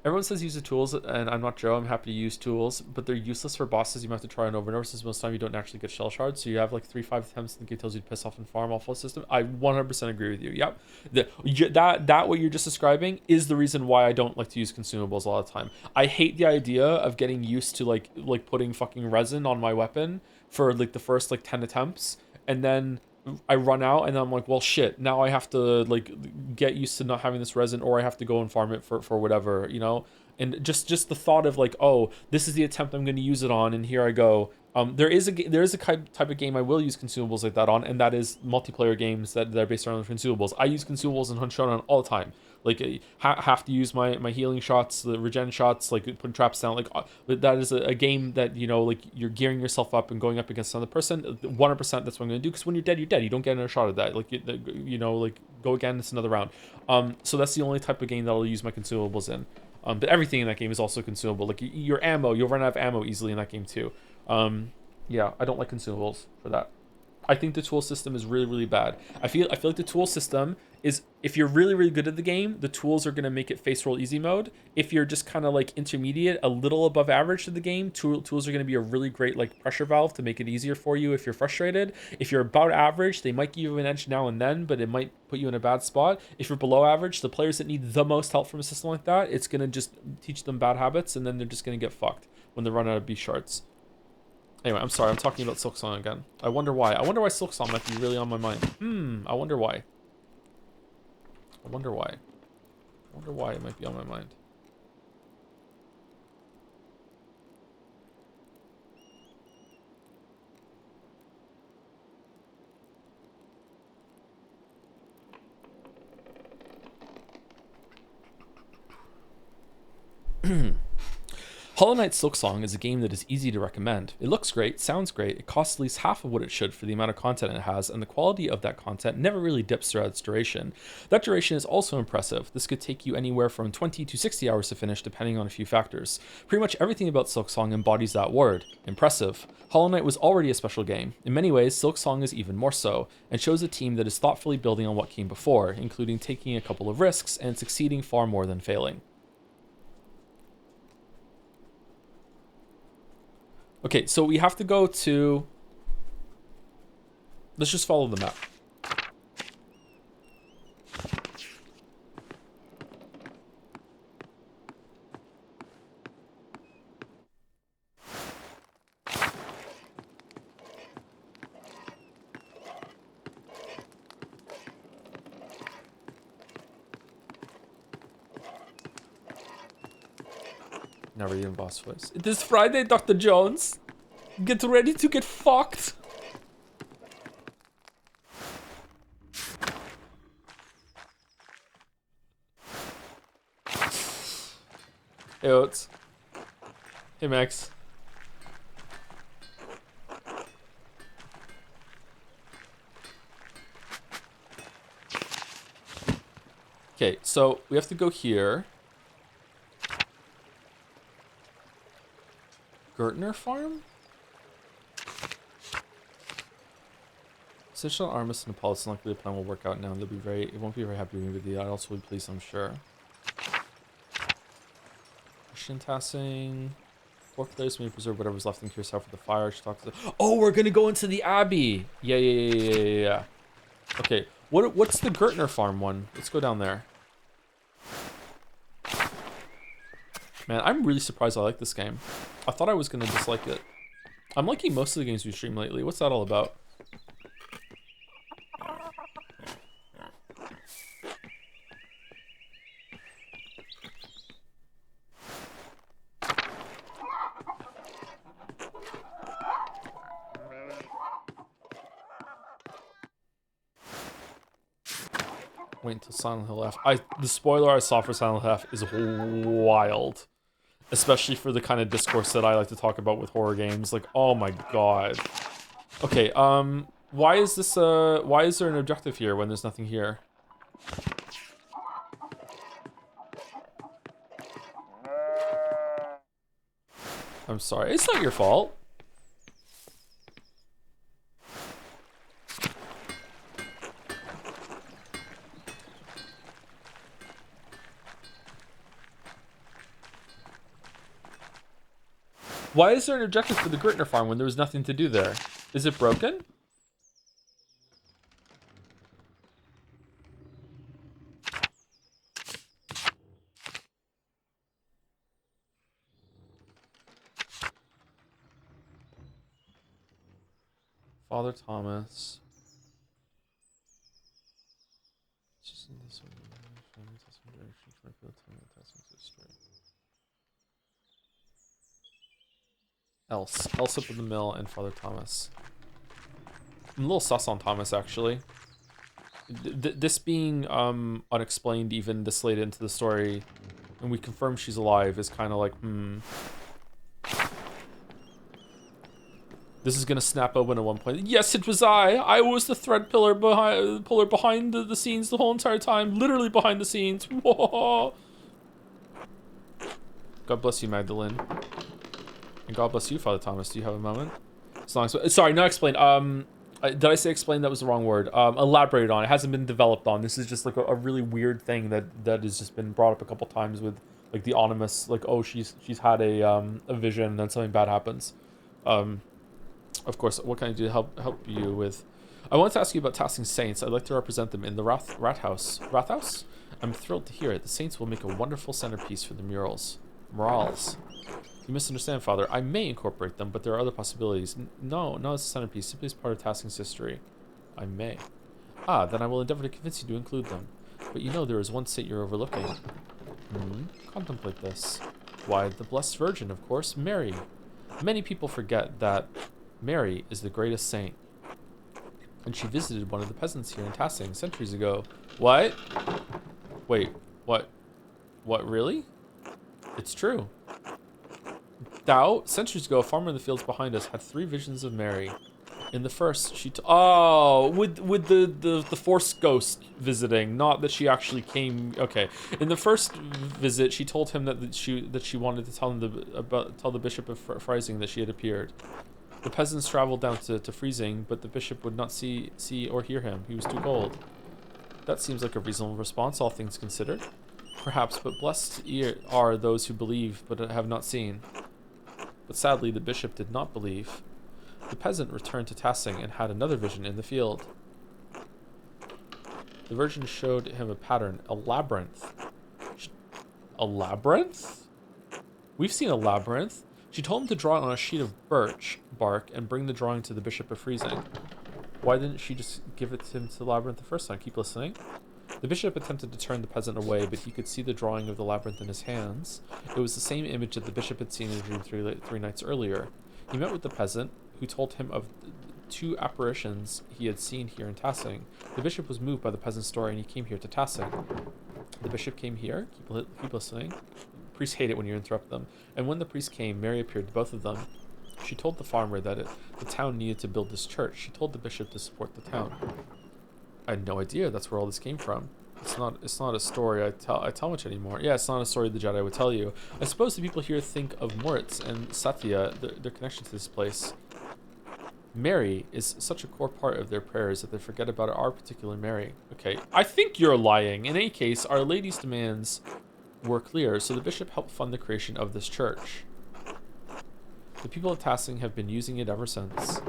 Everyone says use the tools, and I'm not Joe. I'm happy to use tools, but they're useless for bosses. You might have to try it over and over, since most of the time you don't actually get shell shards. So you have like 3-5 attempts, and the game tells you to piss off and farm off full system. I 100% agree with you. Yep. That what you're just describing is the reason why I don't like to use consumables a lot of the time. I hate the idea of getting used to like putting fucking resin on my weapon for like the first like 10 attempts, and then I run out, and I'm like, well, shit, now I have to like get used to not having this resin, or I have to go and farm it for whatever, you know. And just the thought of like, oh, this is the attempt I'm going to use it on, and here I go. There is a type of game I will use consumables like that on, and that is multiplayer games that are based around consumables. I use consumables in Hunshonen all the time. Like, have to use my healing shots, the regen shots, like putting traps down. Like, that is a game that, you know, like you're gearing yourself up and going up against another person. 100%, that's what I'm gonna do. Because when you're dead, you're dead. You don't get another shot at that. Like, you know, like go again. It's another round. So that's the only type of game that I'll use my consumables in. But everything in that game is also consumable. Like your ammo, you'll run out of ammo easily in that game too. Yeah, I don't like consumables for that. I think the tool system is really, really bad. I feel like the tool system is, if you're really, really good at the game, the tools are going to make it face roll easy mode. If you're just kind of like intermediate, a little above average to the game, tools are going to be a really great like pressure valve to make it easier for you if you're frustrated. If you're about average, they might give you an edge now and then, but it might put you in a bad spot. If you're below average, the players that need the most help from a system like that, it's going to just teach them bad habits, and then they're just going to get fucked when they run out of B shards. Anyway, I'm sorry, I'm talking about Silksong again. I wonder why. I wonder why Silksong might be really on my mind. I wonder why. I wonder why. I wonder why it might be on my mind. Hollow Knight Silksong is a game that is easy to recommend. It looks great, sounds great, it costs at least half of what it should for the amount of content it has, and the quality of that content never really dips throughout its duration. That duration is also impressive. This could take you anywhere from 20 to 60 hours to finish, depending on a few factors. Pretty much everything about Silksong embodies that word, impressive. Hollow Knight was already a special game. In many ways, Silksong is even more so, and shows a team that is thoughtfully building on what came before, including taking a couple of risks and succeeding far more than failing. Okay, so we have to go to... Let's just follow the map. Never even boss voice. It is Friday, Dr. Jones. Get ready to get fucked. Hey, Oats. Hey, Max. Okay, so we have to go here. Gertner Farm? Essential Armis and Apollo, likely the plan will work out now, and it won't be very happy with you. I also would please, I'm sure. Christian Tassing. 4 players may preserve whatever's left in Curacao for the fire. Oh, we're gonna go into the Abbey. Yeah. Okay. What's the Gertner farm one? Let's go down there. Man, I'm really surprised I like this game. I thought I was gonna dislike it. I'm liking most of the games we stream lately. What's that all about? Wait until Silent Hill F. The spoiler I saw for Silent Hill F is wild. Especially for the kind of discourse that I like to talk about with horror games. Like, oh my god. Okay, why is there an objective here when there's nothing here? I'm sorry, it's not your fault. Why is there an objective for the Gertner farm when there was nothing to do there? Is it broken? Father Thomas. Else up in the mill and Father Thomas. I'm a little sus on Thomas, actually. This being unexplained even this late into the story, and we confirm she's alive, is kind of like, This is gonna snap open at one point. Yes, it was I. I was the thread pillar behind the scenes the whole entire time. Literally behind the scenes. Whoa. God bless you, Magdalene. And God bless you, Father Thomas. Do you have a moment? Sorry, not explain. Did I say explain? That was the wrong word. Elaborate on. It hasn't been developed on. This is just like a really weird thing that has just been brought up a couple times with like the Anonymous. Like, oh, she's had a vision, and then something bad happens. Of course, what can I do to help you with? I want to ask you about tasking saints. I'd like to represent them in the Rathouse. Rathouse? I'm thrilled to hear it. The saints will make a wonderful centerpiece for the murals. You misunderstand, Father. I may incorporate them, but there are other possibilities. No, it's a centerpiece. Simply as part of tasking's history. I may. Ah, then I will endeavor to convince you to include them. But you know there is one saint you're overlooking. Contemplate this. Why, the Blessed Virgin, of course, Mary. Many people forget that Mary is the greatest saint. And she visited one of the peasants here in Tassing centuries ago. What? Wait, what? What, really? It's true. Centuries ago, a farmer in the fields behind us had 3 visions of Mary. In the first, she with the Force ghost visiting, not that she actually came. Okay, in the first visit, she told him that she wanted to tell the Bishop of Freising that she had appeared. The peasants traveled down to Freising, but the bishop would not see or hear him. He was too cold. That seems like a reasonable response, all things considered. Perhaps, but blessed are those who believe but have not seen. But sadly, the bishop did not believe. The peasant returned to Tassing and had another vision in the field. The Virgin showed him a pattern, a labyrinth. A labyrinth? We've seen a labyrinth. She told him to draw it on a sheet of birch bark and bring the drawing to the Bishop of Freising. Why didn't she just give it to him to the labyrinth the first time? Keep listening. The bishop attempted to turn the peasant away, but he could see the drawing of the labyrinth in his hands. It was the same image that the bishop had seen in a dream three nights earlier. He met with the peasant, who told him of 2 apparitions he had seen here in Tassing. The bishop was moved by the peasant's story, and he came here to Tassing. The bishop came here. Keep listening. Priests hate it when you interrupt them. And when the priest came, Mary appeared to both of them. She told the farmer that the town needed to build this church. She told the bishop to support the town. I had no idea that's where all this came from. It's not a story I tell much anymore. Yeah, it's not a story the Jedi would tell you. I suppose the people here think of Moritz and Satya, their connection to this place. Mary is such a core part of their prayers that they forget about our particular Mary. Okay, I think you're lying. In any case, Our Lady's demands were clear, so the bishop helped fund the creation of this church. The people of Tassing have been using it ever since.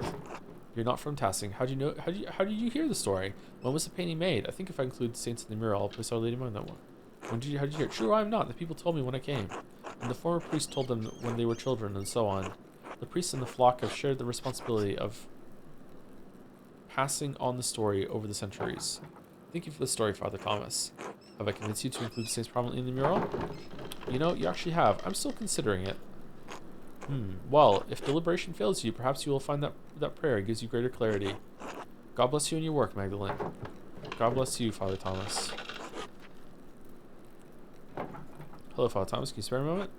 You're not from Tassing. How did you hear the story? When was the painting made? I think if I include saints in the mural, I'll place Our Lady among them. How did you hear it? True, I'm not. The people told me when I came. And the former priest told them when they were children, and so on. The priests and the flock have shared the responsibility of passing on the story over the centuries. Thank you for the story, Father Thomas. Have I convinced you to include the saints prominently in the mural? You know, you actually have. I'm still considering it. Well, if deliberation fails you, perhaps you will find that prayer gives you greater clarity. God bless you in your work, Magdalene. God bless you, Father Thomas. Hello, Father Thomas. Can you spare a moment?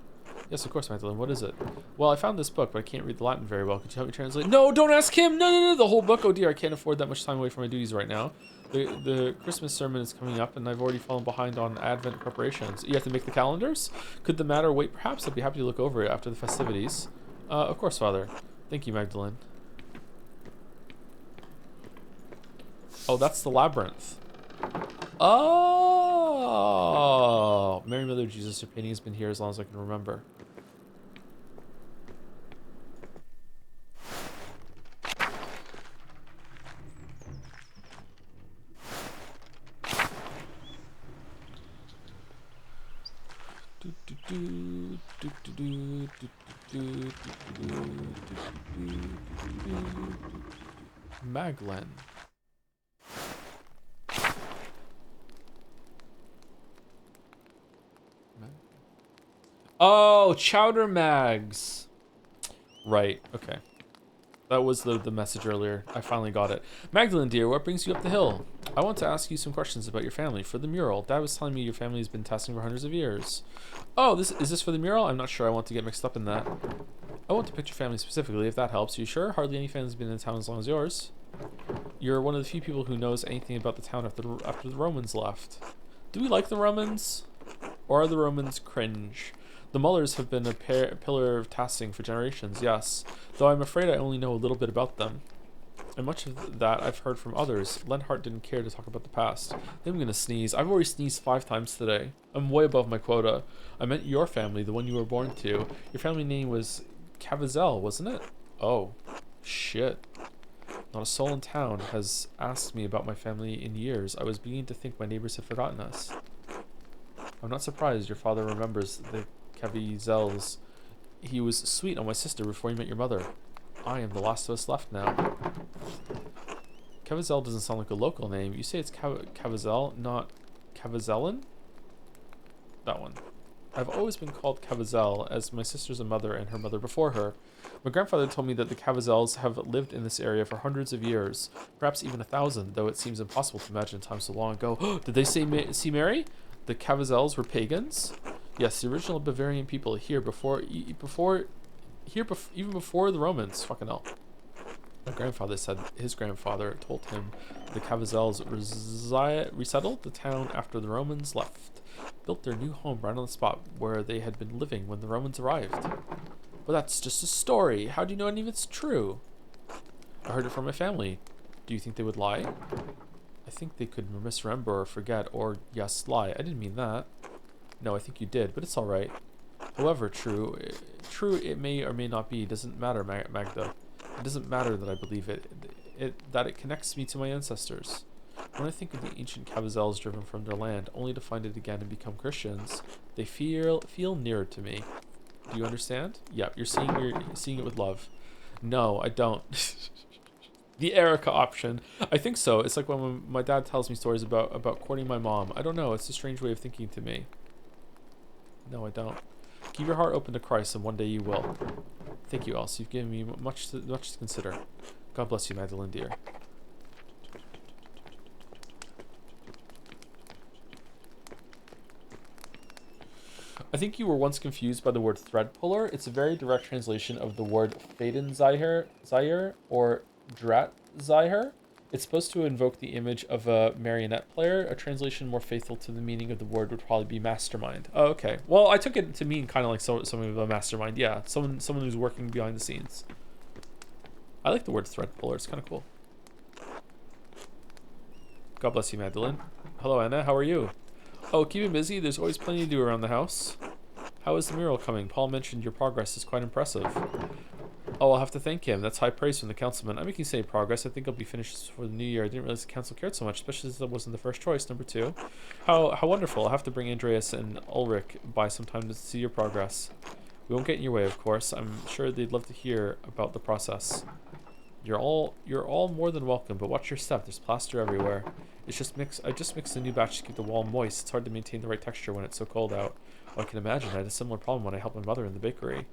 Yes, of course, Magdalene. What is it? Well, I found this book, but I can't read the Latin very well. Could you help me translate? No, don't ask him! No, the whole book! Oh dear, I can't afford that much time away from my duties right now. The Christmas sermon is coming up, and I've already fallen behind on Advent preparations. You have to make the calendars? Could the matter wait? Perhaps I'd be happy to look over it after the festivities. Of course, Father. Thank you, Magdalene. Oh, that's the labyrinth. Oh! Mary, Mother of Jesus, your painting has been here as long as I can remember. Maglen. Oh, chowder mags. Right, okay. That was the message earlier. I finally got it. Magdalene, dear, what brings you up the hill? I want to ask you some questions about your family for the mural. Dad was telling me your family has been testing for hundreds of years. Oh, is this for the mural? I'm not sure. I want to get mixed up in that. I want to pick your family specifically, if that helps. Are you sure? Hardly any family has been in town as long as yours. You're one of the few people who knows anything about the town after the Romans left. Do we like the Romans? Or are the Romans cringe? The Mullers have been a pillar of Tassing for generations, yes, though I'm afraid I only know a little bit about them. And much of that I've heard from others. Lenhart didn't care to talk about the past. Then I'm gonna sneeze. I've already sneezed 5 times today. I'm way above my quota. I meant your family, the one you were born to. Your family name was Cavazel, wasn't it? Oh, shit. Not a soul in town has asked me about my family in years. I was beginning to think my neighbors had forgotten us. I'm not surprised your father remembers the Cavazels. He was sweet on my sister before he met your mother. I am the last of us left now. Cavazel doesn't sound like a local name. You say it's Cavazel, not Cavazelin? That one. I've always been called Cavazel, as my sister's a mother and her mother before her. My grandfather told me that the Cavazels have lived in this area for hundreds of years, perhaps even 1,000, though it seems impossible to imagine time so long ago. Did they see Mary? The Cavazels were pagans? Yes, the original Bavarian people here even before the Romans. Fucking hell. My grandfather said his grandfather told him the Cavazels resettled the town after the Romans left, built their new home right on the spot where they had been living when the Romans arrived. But that's just a story. How do you know any of it's true? I heard it from my family. Do you think they would lie? I think they could misremember or forget or, yes, lie. I didn't mean that. No, I think you did, but it's all right. However, true it may or may not be. Doesn't matter, Magda. It doesn't matter that I believe that it connects me to my ancestors. When I think of the ancient Cavazels driven from their land, only to find it again and become Christians, they feel nearer to me. Do you understand? Yeah, you're seeing it with love. No, I don't. The Erica option. I think so. It's like when my dad tells me stories about courting my mom. I don't know. It's a strange way of thinking to me. No, I don't. Keep your heart open to Christ, and one day you will. Thank you, Elsie. You've given me much to consider. God bless you, Magdalene, dear. I think you were once confused by the word thread puller. It's a very direct translation of the word Fadenzyre or Dratzire. It's supposed to invoke the image of a marionette player. A translation more faithful to the meaning of the word would probably be mastermind. Oh, okay. Well, I took it to mean kind of like someone of a mastermind. Yeah, someone who's working behind the scenes. I like the word thread puller. It's kind of cool. God bless you, Magdalene. Hello, Anna. How are you? Oh, keep it busy. There's always plenty to do around the house. How is the mural coming? Paul mentioned your progress is quite impressive. Oh, I'll have to thank him. That's high praise from the councilman. I'm making steady progress. I think I'll be finished for the new year. I didn't realize the council cared so much, especially since that wasn't the first choice. Number 2. How wonderful. I'll have to bring Andreas and Ulrich by sometime to see your progress. We won't get in your way, of course. I'm sure they'd love to hear about the process. You're all more than welcome, but watch your step. There's plaster everywhere. I just mixed a new batch to keep the wall moist. It's hard to maintain the right texture when it's so cold out. Oh, I can imagine. I had a similar problem when I helped my mother in the bakery.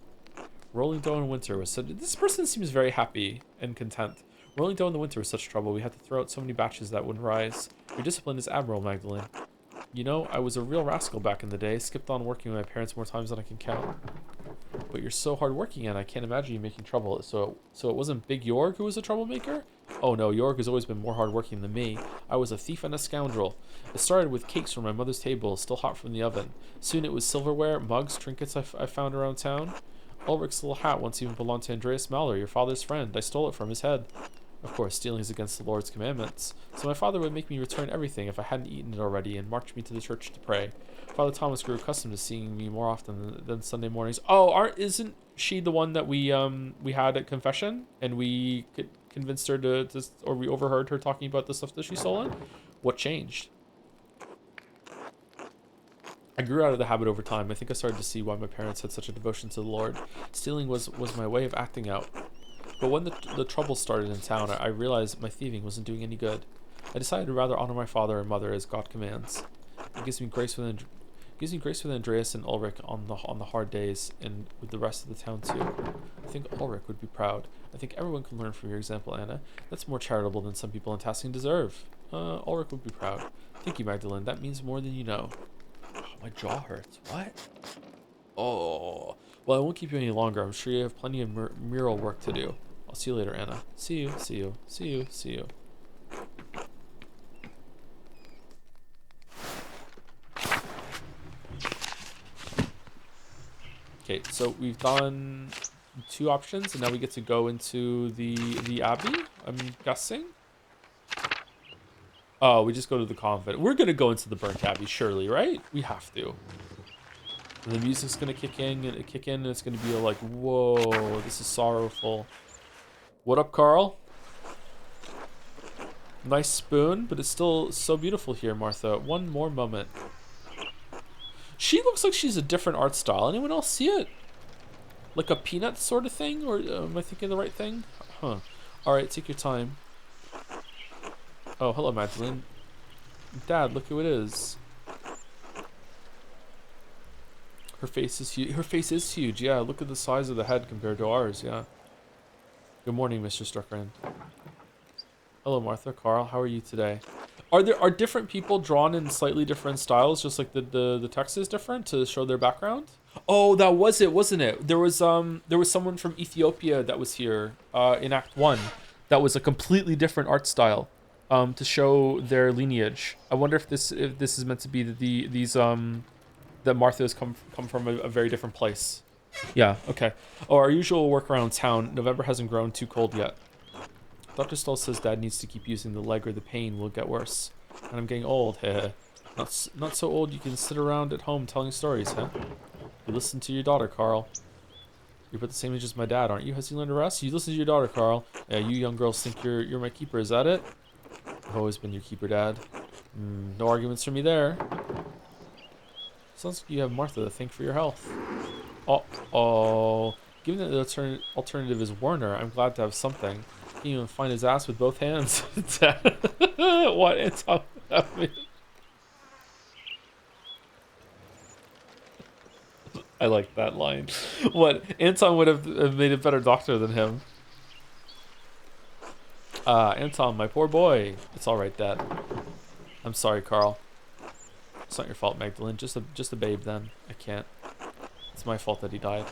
Rolling dough in winter was such... This person seems very happy and content. Rolling dough in the winter was such trouble. We had to throw out so many batches that wouldn't rise. Your discipline is admirable, Magdalene. You know, I was a real rascal back in the day. Skipped on working with my parents more times than I can count. But you're so hardworking, and I can't imagine you making trouble. So it wasn't Big Jorg who was a troublemaker? Oh no, Jorg has always been more hardworking than me. I was a thief and a scoundrel. It started with cakes from my mother's table, still hot from the oven. Soon it was silverware, mugs, trinkets I found around town. Ulrich's little hat once even belonged to Andreas Mahler, your father's friend. I stole it from his head. Of course, stealing is against the Lord's commandments. So my father would make me return everything if I hadn't eaten it already and march me to the church to pray. Father Thomas grew accustomed to seeing me more often than Sunday mornings. Oh, isn't she the one that we had at confession? And we convinced her or we overheard her talking about the stuff that she stolen? What changed? I grew out of the habit over time. I think I started to see why my parents had such a devotion to the Lord. Stealing was my way of acting out. But when the trouble started in town, I realized my thieving wasn't doing any good. I decided to rather honor my father and mother as God commands. It gives me grace with Andreas and Ulrich on the hard days, and with the rest of the town too. I think Ulrich would be proud. I think everyone can learn from your example, Anna. That's more charitable than some people in Tasking deserve. Ulrich would be proud. Thank you, Magdalene. That means more than you know. Oh, my jaw hurts. What? Oh. Well, I won't keep you any longer. I'm sure you have plenty of mural work to do. I'll see you later, Anna. See you, see you, see you, see you. Okay, so we've done 2 options, and now we get to go into the Abbey, I'm guessing. Oh, we just go to the convent. We're going to go into the burnt Abbey, surely, right? We have to. And the music's going to kick in, and it's going to be like, whoa, this is sorrowful. What up, Carl? Nice spoon, but it's still so beautiful here, Martha. One more moment. She looks like she's a different art style. Anyone else see it? Like a peanut sort of thing? Or am I thinking the right thing? Huh. Alright, take your time. Oh, hello, Magdalene. Dad, look who it is. Her face is huge. Her face is huge, yeah. Look at the size of the head compared to ours, yeah. Good morning, Mr. Struckran. Hello, Martha. Carl, how are you today? Are different people drawn in slightly different styles, just like the text is different to show their background? Oh, that was it, wasn't it? There was someone from Ethiopia that was here in Act 1 that was a completely different art style to show their lineage. I wonder if this is meant to be that Martha's come from a very different place. Yeah, okay. Oh, our usual work around town. November hasn't grown too cold yet. Dr. Stoll says Dad needs to keep using the leg or the pain will get worse. And I'm getting old, heh. Not so old you can sit around at home telling stories, huh? You listen to your daughter, Carl. You're about the same age as my dad, aren't you? Has he learned to rest? You listen to your daughter, Carl. Yeah, you young girls think you're my keeper, is that it? I've always been your keeper, Dad. No arguments from me there. Sounds like you have Martha to thank for your health. Oh. Given that the alternative is Werner, I'm glad to have something. Can't even find his ass with both hands. What? It's all I like that line. What? Anton would have made a better doctor than him. Anton, my poor boy. It's all right, Dad. I'm sorry, Carl. It's not your fault, Magdalene. Just a babe, then. I can't. It's my fault that he died.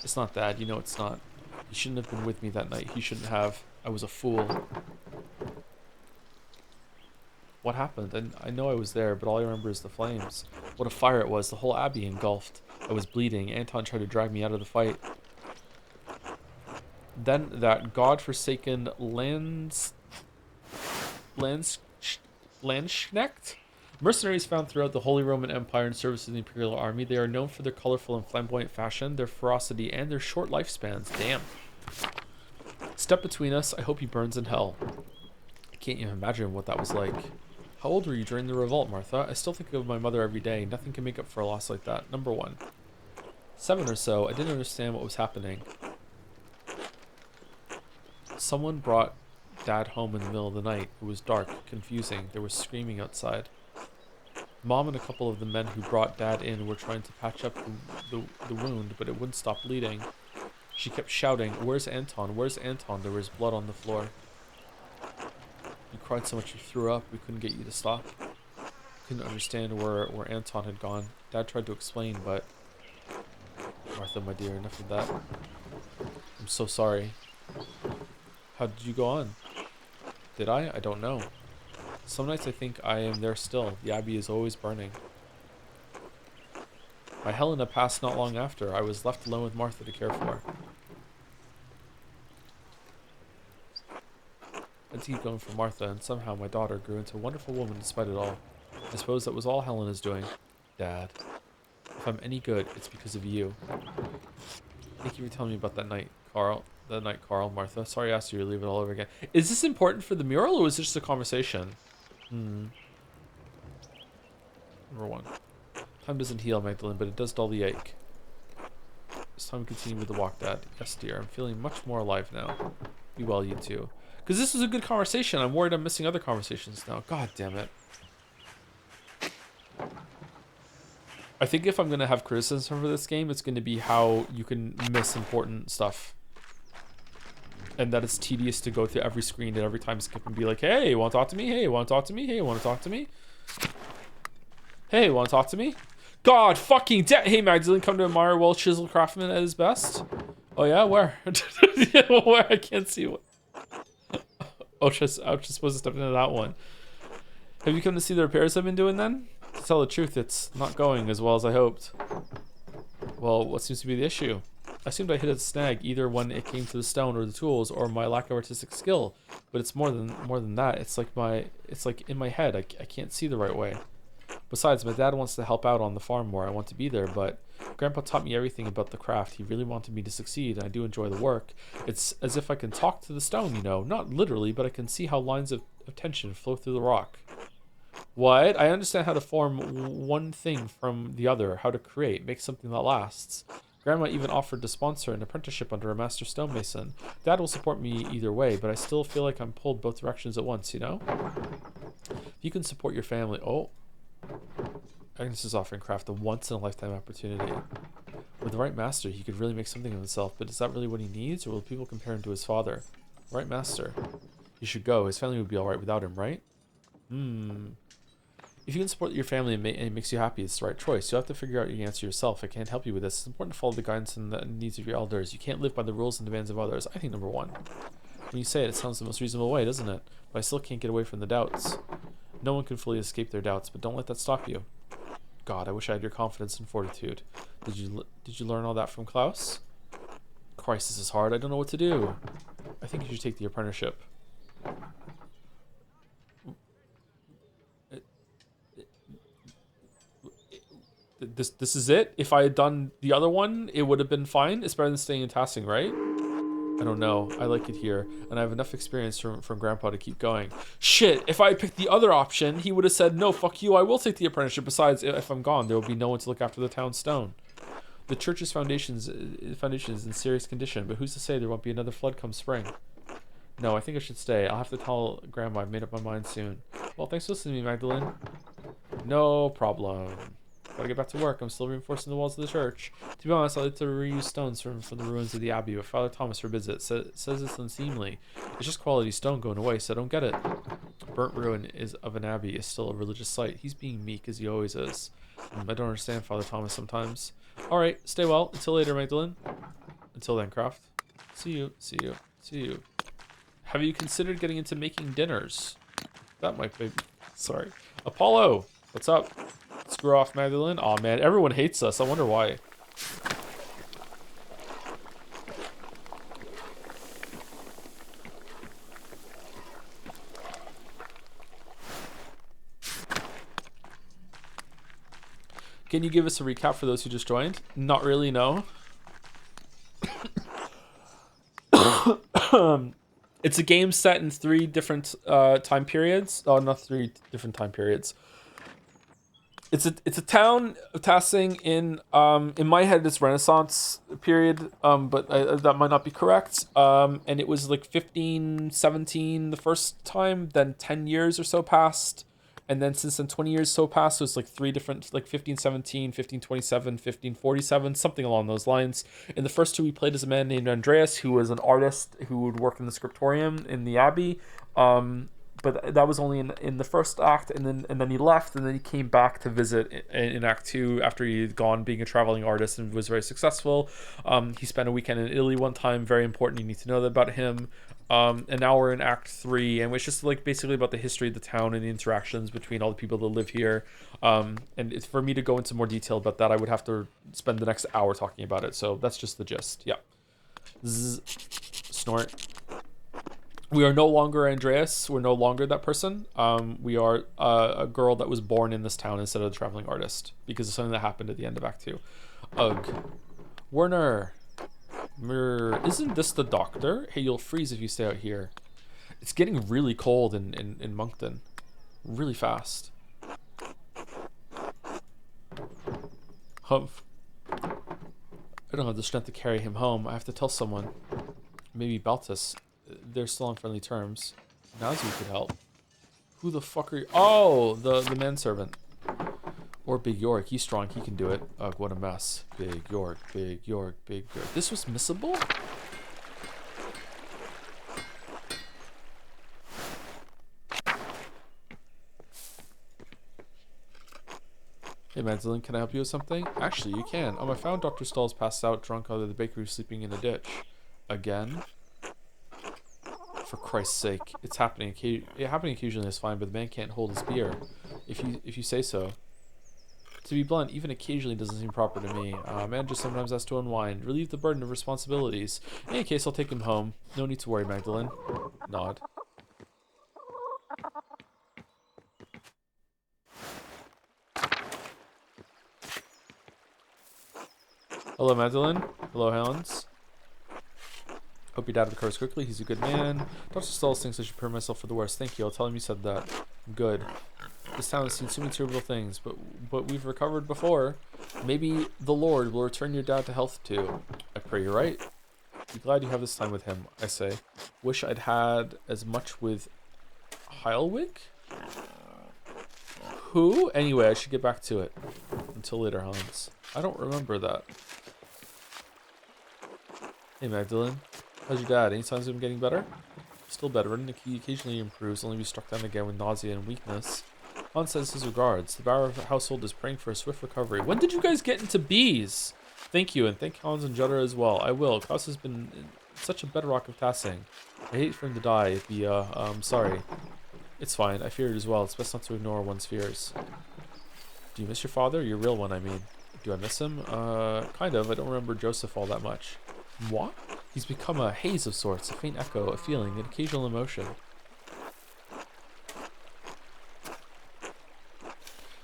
It's not, Dad. You know it's not. He shouldn't have been with me that night. He shouldn't have. I was a fool. What happened? And I know I was there, but all I remember is the flames. What a fire it was. The whole abbey engulfed. I was bleeding. Anton tried to drag me out of the fight. Then that god-forsaken Landsknecht? Mercenaries found throughout the Holy Roman Empire in service of the Imperial Army. They are known for their colorful and flamboyant fashion, their ferocity, and their short lifespans. Damn. Step between us. I hope he burns in hell. I can't even imagine what that was like. How old were you during the revolt, Martha? I still think of my mother every day. Nothing can make up for a loss like that. Number 1. 7 or so. I didn't understand what was happening. Someone brought Dad home in the middle of the night. It was dark, confusing. There was screaming outside. Mom and a couple of the men who brought Dad in were trying to patch up the wound, but it wouldn't stop bleeding. She kept shouting, "Where's Anton? Where's Anton?" There was blood on the floor. You cried so much you threw up. We couldn't get you to stop. Couldn't understand where Anton had gone. Dad tried to explain, but... Martha, my dear, enough of that. I'm so sorry. How did you go on? Did I? I don't know. Some nights I think I am there still. The abbey is always burning. My Helena passed not long after. I was left alone with Martha to care for. I had to keep going for Martha, and somehow my daughter grew into a wonderful woman despite it all. I suppose that was all Helena's doing. Dad. If I'm any good, it's because of you. Thank you for telling me about that night, Carl. Martha. Sorry I asked you to leave it all over again. Is this important for the mural, or is this just a conversation? Number 1. Time doesn't heal, Magdalene, but it does dull the ache. It's time to continue with the walk, Dad. Yes, dear. I'm feeling much more alive now. Be well, you too. Because this was a good conversation. I'm worried I'm missing other conversations now. God damn it. I think if I'm going to have criticism for this game, it's going to be how you can miss important stuff. And that it's tedious to go through every screen and every time skip and be like, hey, you want to talk to me? Hey, you want to talk to me? Hey, you want to talk to me? Hey, you want to talk to me? God fucking hey, Magdalene, come to admire well chiseled craftsman at his best. Oh yeah, where? Where? I can't see what. I was just supposed to step into that one. Have you come to see the repairs I've been doing then? To tell the truth, it's not going as well as I hoped. Well, what seems to be the issue? I assumed I hit a snag either when it came to the stone or the tools or my lack of artistic skill, but it's more than that. It's like in my head. I can't see the right way. Besides, my dad wants to help out on the farm more. I want to be there, but Grandpa taught me everything about the craft. He really wanted me to succeed, and I do enjoy the work. It's as if I can talk to the stone, you know. Not literally, but I can see how lines of tension flow through the rock. What? I understand how to form one thing from the other, how to create, make something that lasts. Grandma even offered to sponsor an apprenticeship under a master stonemason. Dad will support me either way, but I still feel like I'm pulled both directions at once, you know? If you can support your family... Oh. Agnes is offering craft a once-in-a-lifetime opportunity. With the right master, he could really make something of himself, but is that really what he needs, or will people compare him to his father? Right master. He should go. His family would be alright without him, right? If you can support your family and it makes you happy, it's the right choice. You'll have to figure out your answer yourself. I can't help you with this. It's important to follow the guidance and the needs of your elders. You can't live by the rules and demands of others. I think number 1. When you say it, it sounds the most reasonable way, doesn't it? But I still can't get away from the doubts. No one can fully escape their doubts, but don't let that stop you. God, I wish I had your confidence and fortitude. Did you learn all that from Klaus? Christ, this is hard. I don't know what to do. I think you should take the apprenticeship. This is it? If I had done the other one, it would have been fine. It's better than staying in Tassing, right? I don't know. I like it here, and I have enough experience from Grandpa to keep going. Shit, if I had picked the other option, he would have said, no, fuck you, I will take the apprenticeship. Besides, if I'm gone, there will be no one to look after the town stone. The church's foundation is in serious condition, but who's to say there won't be another flood come spring? No, I think I should stay. I'll have to tell Grandma I've made up my mind soon. Well, thanks for listening to me, Magdalene. No problem. Gotta get back to work. I'm still reinforcing the walls of the church. To be honest, I like to reuse stones from the ruins of the abbey, but Father Thomas forbids it. Says it's unseemly. It's just quality stone going away, so I don't get it. Burnt ruin of an abbey is still a religious site. He's being meek, as he always is. I don't understand Father Thomas sometimes. Alright, stay well. Until later, Magdalene. Until then, Croft. See you. See you. See you. Have you considered getting into making dinners? That might be... Sorry. Apollo! What's up? Screw off, Magdalene. Aw, man, everyone hates us. I wonder why. Can you give us a recap for those who just joined? Not really, no. It's a game set in 3 different time periods. Oh, not 3 different time periods. It's a town of Tassing in my head it's Renaissance period, but that might not be correct. And it was like 1517 the first time, then 10 years or so passed, and then since then 20 years so passed. So it's like 3 different, like 1517, 1527, 1547, something along those lines. In the first 2, we played as a man named Andreas, who was an artist who would work in the scriptorium in the abbey. But that was only in the first act, and then he left, and then he came back to visit in Act 2 after he'd gone being a traveling artist and was very successful. He spent a weekend in Italy one time, very important. You need to know that about him. And now we're in Act 3, and it's just like basically about the history of the town and the interactions between all the people that live here. And it's, for me to go into more detail about that, I would have to spend the next hour talking about it. So that's just the gist. Yeah. Zzz. Snort. We are no longer Andreas. We're no longer that person. We are a girl that was born in this town instead of a traveling artist, because of something that happened at the end of Act 2. Ugh. Werner. Isn't this the doctor? Hey, you'll freeze if you stay out here. It's getting really cold in Moncton. Really fast. Humph. I don't have the strength to carry him home. I have to tell someone. Maybe Baltus. They're still on friendly terms. Nazi could help. Who the fuck are you? Oh, the manservant. Or Big York. He's strong. He can do it. Ugh, what a mess. Big York, Big York, Big York. This was missable? Hey, Magdalene, can I help you with something? Actually, you can. I found Dr. Stahl's passed out, drunk out of the bakery, sleeping in a ditch. Again? For Christ's sake, it's happening. Happening occasionally is fine, but the man can't hold his beer. If you say so. To be blunt, even occasionally doesn't seem proper to me. Man just sometimes has to unwind, relieve the burden of responsibilities. In any case, I'll take him home. No need to worry, Magdalene. Nod. Hello, Magdalene. Hello, Helens. Hope your dad recovers quickly. He's a good man. Dr. Stulls thinks I should prepare myself for the worst. Thank you. I'll tell him you said that. Good. This town has seen so many terrible things, but we've recovered before. Maybe the Lord will return your dad to health too. I pray you're right. Be glad you have this time with him, I say. Wish I'd had as much with Heilwig? Who? Anyway, I should get back to it. Until later, Hans. I don't remember that. Hey, Magdalene. How's your dad? Any signs of him getting better? Still bedridden. He occasionally improves, only be struck down again with nausea and weakness. Hans says his regards. The Bauer household is praying for a swift recovery. When did you guys get into bees? Thank you, and thank Hans and Joedle as well. I will. Klaus has been such a bedrock of Tassing. I hate for him to die. It'd be, sorry. It's fine. I fear it as well. It's best not to ignore one's fears. Do you miss your father? Your real one, I mean. Do I miss him? Kind of. I don't remember Joseph all that much. What? He's become a haze of sorts, a faint echo, a feeling, an occasional emotion.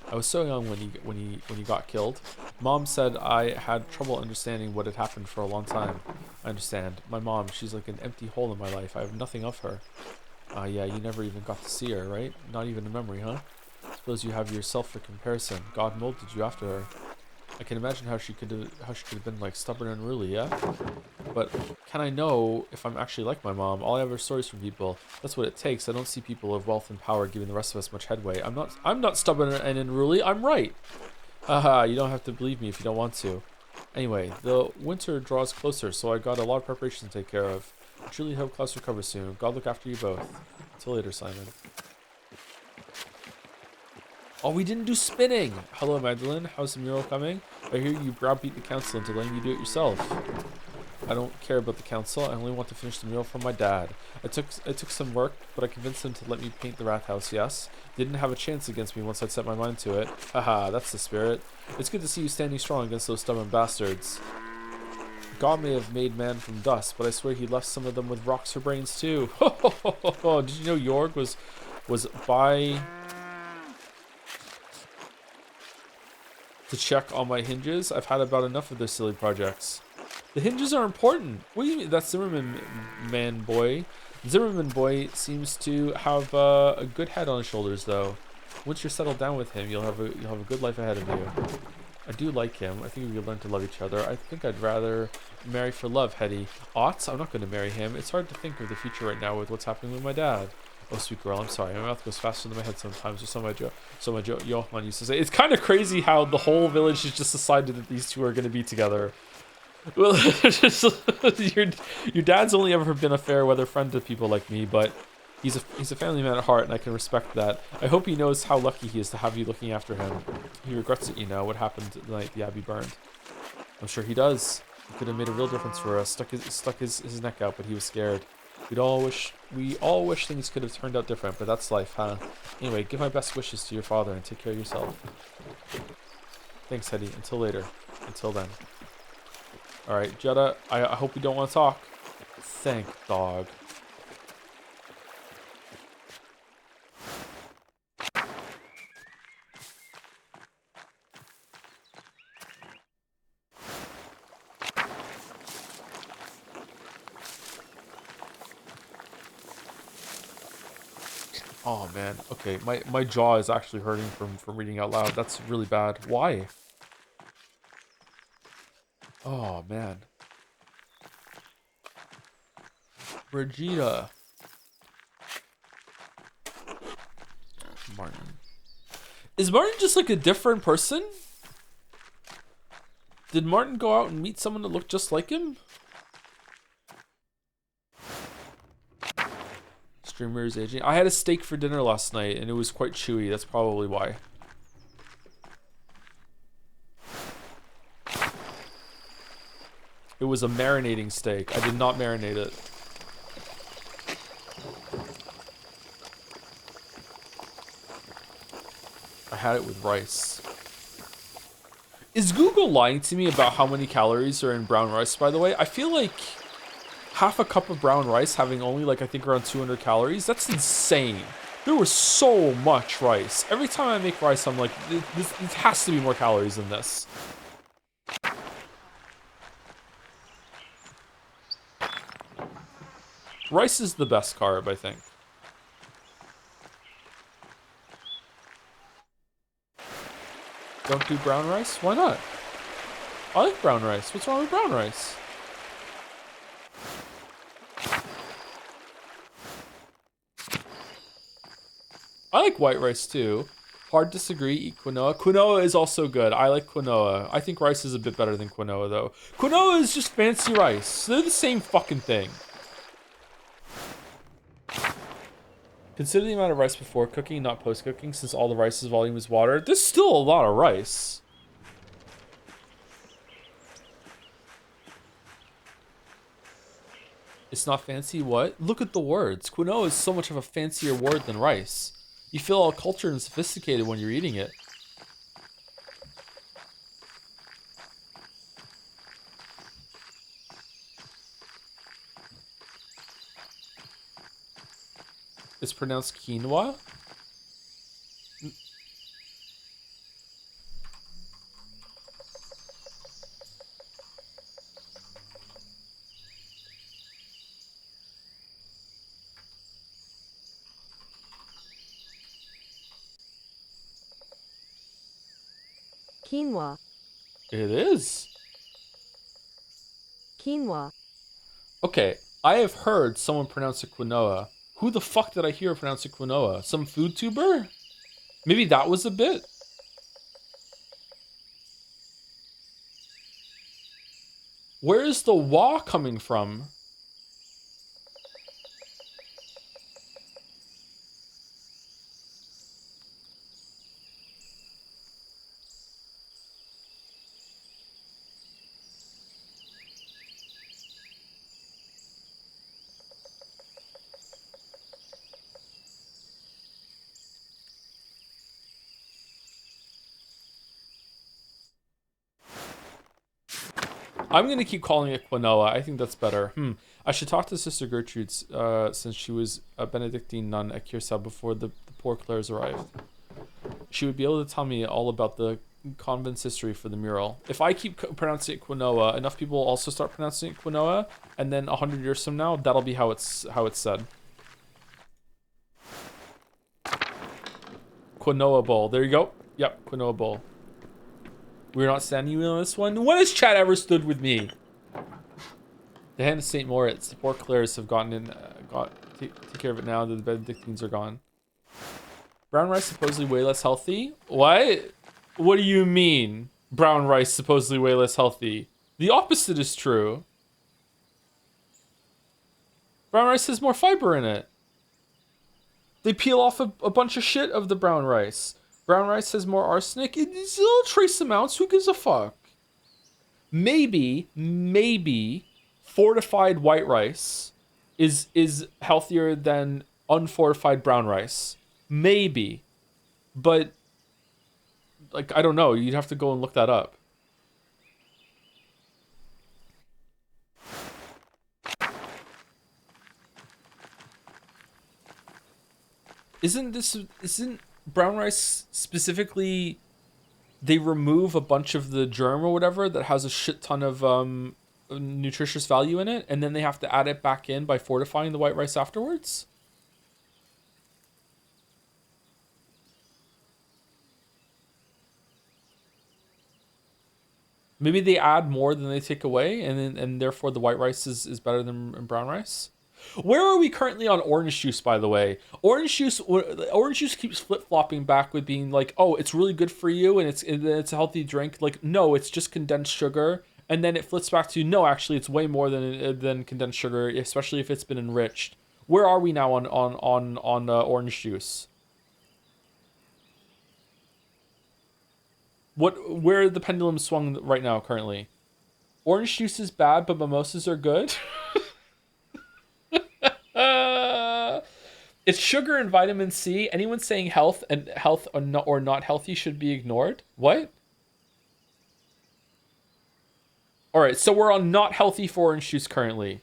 I was so young when he got killed. Mom said I had trouble understanding what had happened for a long time. I understand. My mom, she's like an empty hole in my life. I have nothing of her. Yeah, you never even got to see her, right? Not even a memory, huh? Suppose you have yourself for comparison. God molded you after her. I can imagine how she could have been like stubborn and unruly, yeah? But can I know if I'm actually like my mom? All I have are stories from people. That's what it takes. I don't see people of wealth and power giving the rest of us much headway. I'm not stubborn and unruly. I'm right. Haha, you don't have to believe me if you don't want to. Anyway, the winter draws closer, so I got a lot of preparation to take care of. I truly hope Klaus recovers soon. God look after you both. Until later, Simon. Oh, we didn't do spinning! Hello, Magdalene. How's the mural coming? I hear you browbeat the council into letting you do it yourself. I don't care about the council. I only want to finish the mural for my dad. It took some work, but I convinced him to let me paint the rat house, yes? Didn't have a chance against me once I'd set my mind to it. Haha, that's the spirit. It's good to see you standing strong against those stubborn bastards. God may have made man from dust, but I swear he left some of them with rocks for brains too. Did you know Jorg was by... to check all my hinges? I've had about enough of their silly projects. The hinges are important. What do you mean? That Zimmerman boy. Zimmerman boy seems to have a good head on his shoulders, though. Once you're settled down with him, you'll have a good life ahead of you. I do like him. I think we could learn to love each other. I think I'd rather marry for love, Hetty. Oughts? I'm not going to marry him. It's hard to think of the future right now with what's happening with my dad. Oh, sweet girl, I'm sorry. My mouth goes faster than my head sometimes, or so my Johan used to say. It's kind of crazy how the whole village has just decided that these two are going to be together. Well, your dad's only ever been a fair weather friend to people like me, but he's a family man at heart, and I can respect that. I hope he knows how lucky he is to have you looking after him. He regrets it, you know, what happened the night the abbey burned. I'm sure he does. He could have made a real difference for us. Stuck his neck out, but he was scared. We all wish things could have turned out different, but that's life, huh? Anyway, give my best wishes to your father and take care of yourself. Thanks, Hetty. Until later. Until then. Alright, Joedle, I hope you don't want to talk. Thank dog. Oh man, okay, my jaw is actually hurting from reading out loud. That's really bad. Why? Oh man. Brigida. Martin. Is Martin just like a different person? Did Martin go out and meet someone that looked just like him? Streamer is aging. I had a steak for dinner last night and it was quite chewy. That's probably why. It was a marinating steak. I did not marinate it. I had it with rice. Is Google lying to me about how many calories are in brown rice, by the way? I feel like half a cup of brown rice having only like I think around 200 calories. That's insane. There was so much rice. Every time I make rice, I'm like, it has to be more calories than this. Rice is the best carb, I think. Don't do brown rice? Why not? I like brown rice. What's wrong with brown rice? I like white rice too. Hard disagree. Eat quinoa. Quinoa is also good. I like quinoa. I think rice is a bit better than quinoa though. Quinoa is just fancy rice. They're the same fucking thing. Consider the amount of rice before cooking, not post-cooking, since all the rice's volume is water. There's still a lot of rice. It's not fancy, what? Look at the words. Quinoa is so much of a fancier word than rice. You feel all cultured and sophisticated when you're eating it. It's pronounced quinoa? Quinoa. It is. Quinoa. Okay, I have heard someone pronounce it quinoa. Who the fuck did I hear pronounce it quinoa? Some food tuber? Maybe that was a bit? Where is the wa coming from? I'm gonna keep calling it quinoa. I think that's better. I should talk to Sister Gertrude since she was a Benedictine nun at Kiersau before the poor Clares arrived. She would be able to tell me all about the Convent's history for the mural. If I keep pronouncing it quinoa, enough people will also start pronouncing it quinoa, and then 100 years from now, that'll be how it's said. Quinoa bowl. There you go. Yep, quinoa bowl. We're not standing you on this one. When has chat ever stood with me? The hand of St. Moritz. The poor Clares have gotten in. Take care of it now that the Benedictines are gone. Brown rice supposedly way less healthy. What? What do you mean? Brown rice supposedly way less healthy. The opposite is true. Brown rice has more fiber in it. They peel off a bunch of shit of the brown rice. Brown rice has more arsenic. It's little trace amounts. Who gives a fuck? Maybe fortified white rice is healthier than unfortified brown rice. Maybe. But, like, I don't know. You'd have to go and look that up. Isn't brown rice specifically, they remove a bunch of the germ or whatever that has a shit ton of nutritious value in it, and then they have to add it back in by fortifying the white rice afterwards? Maybe they add more than they take away, and therefore the white rice is better than brown rice. Where are we currently on orange juice, by the way? Orange juice keeps flip-flopping back with being like, oh, it's really good for you and it's a healthy drink. Like, no, it's just condensed sugar. And then it flips back to, no, actually, it's way more than condensed sugar, especially if it's been enriched. Where are we now on orange juice? Where the pendulum swung right now currently? Orange juice is bad, but mimosas are good. It's sugar and vitamin C. Anyone saying health or not healthy should be ignored. What? All right, so we're on not healthy for orange juice currently.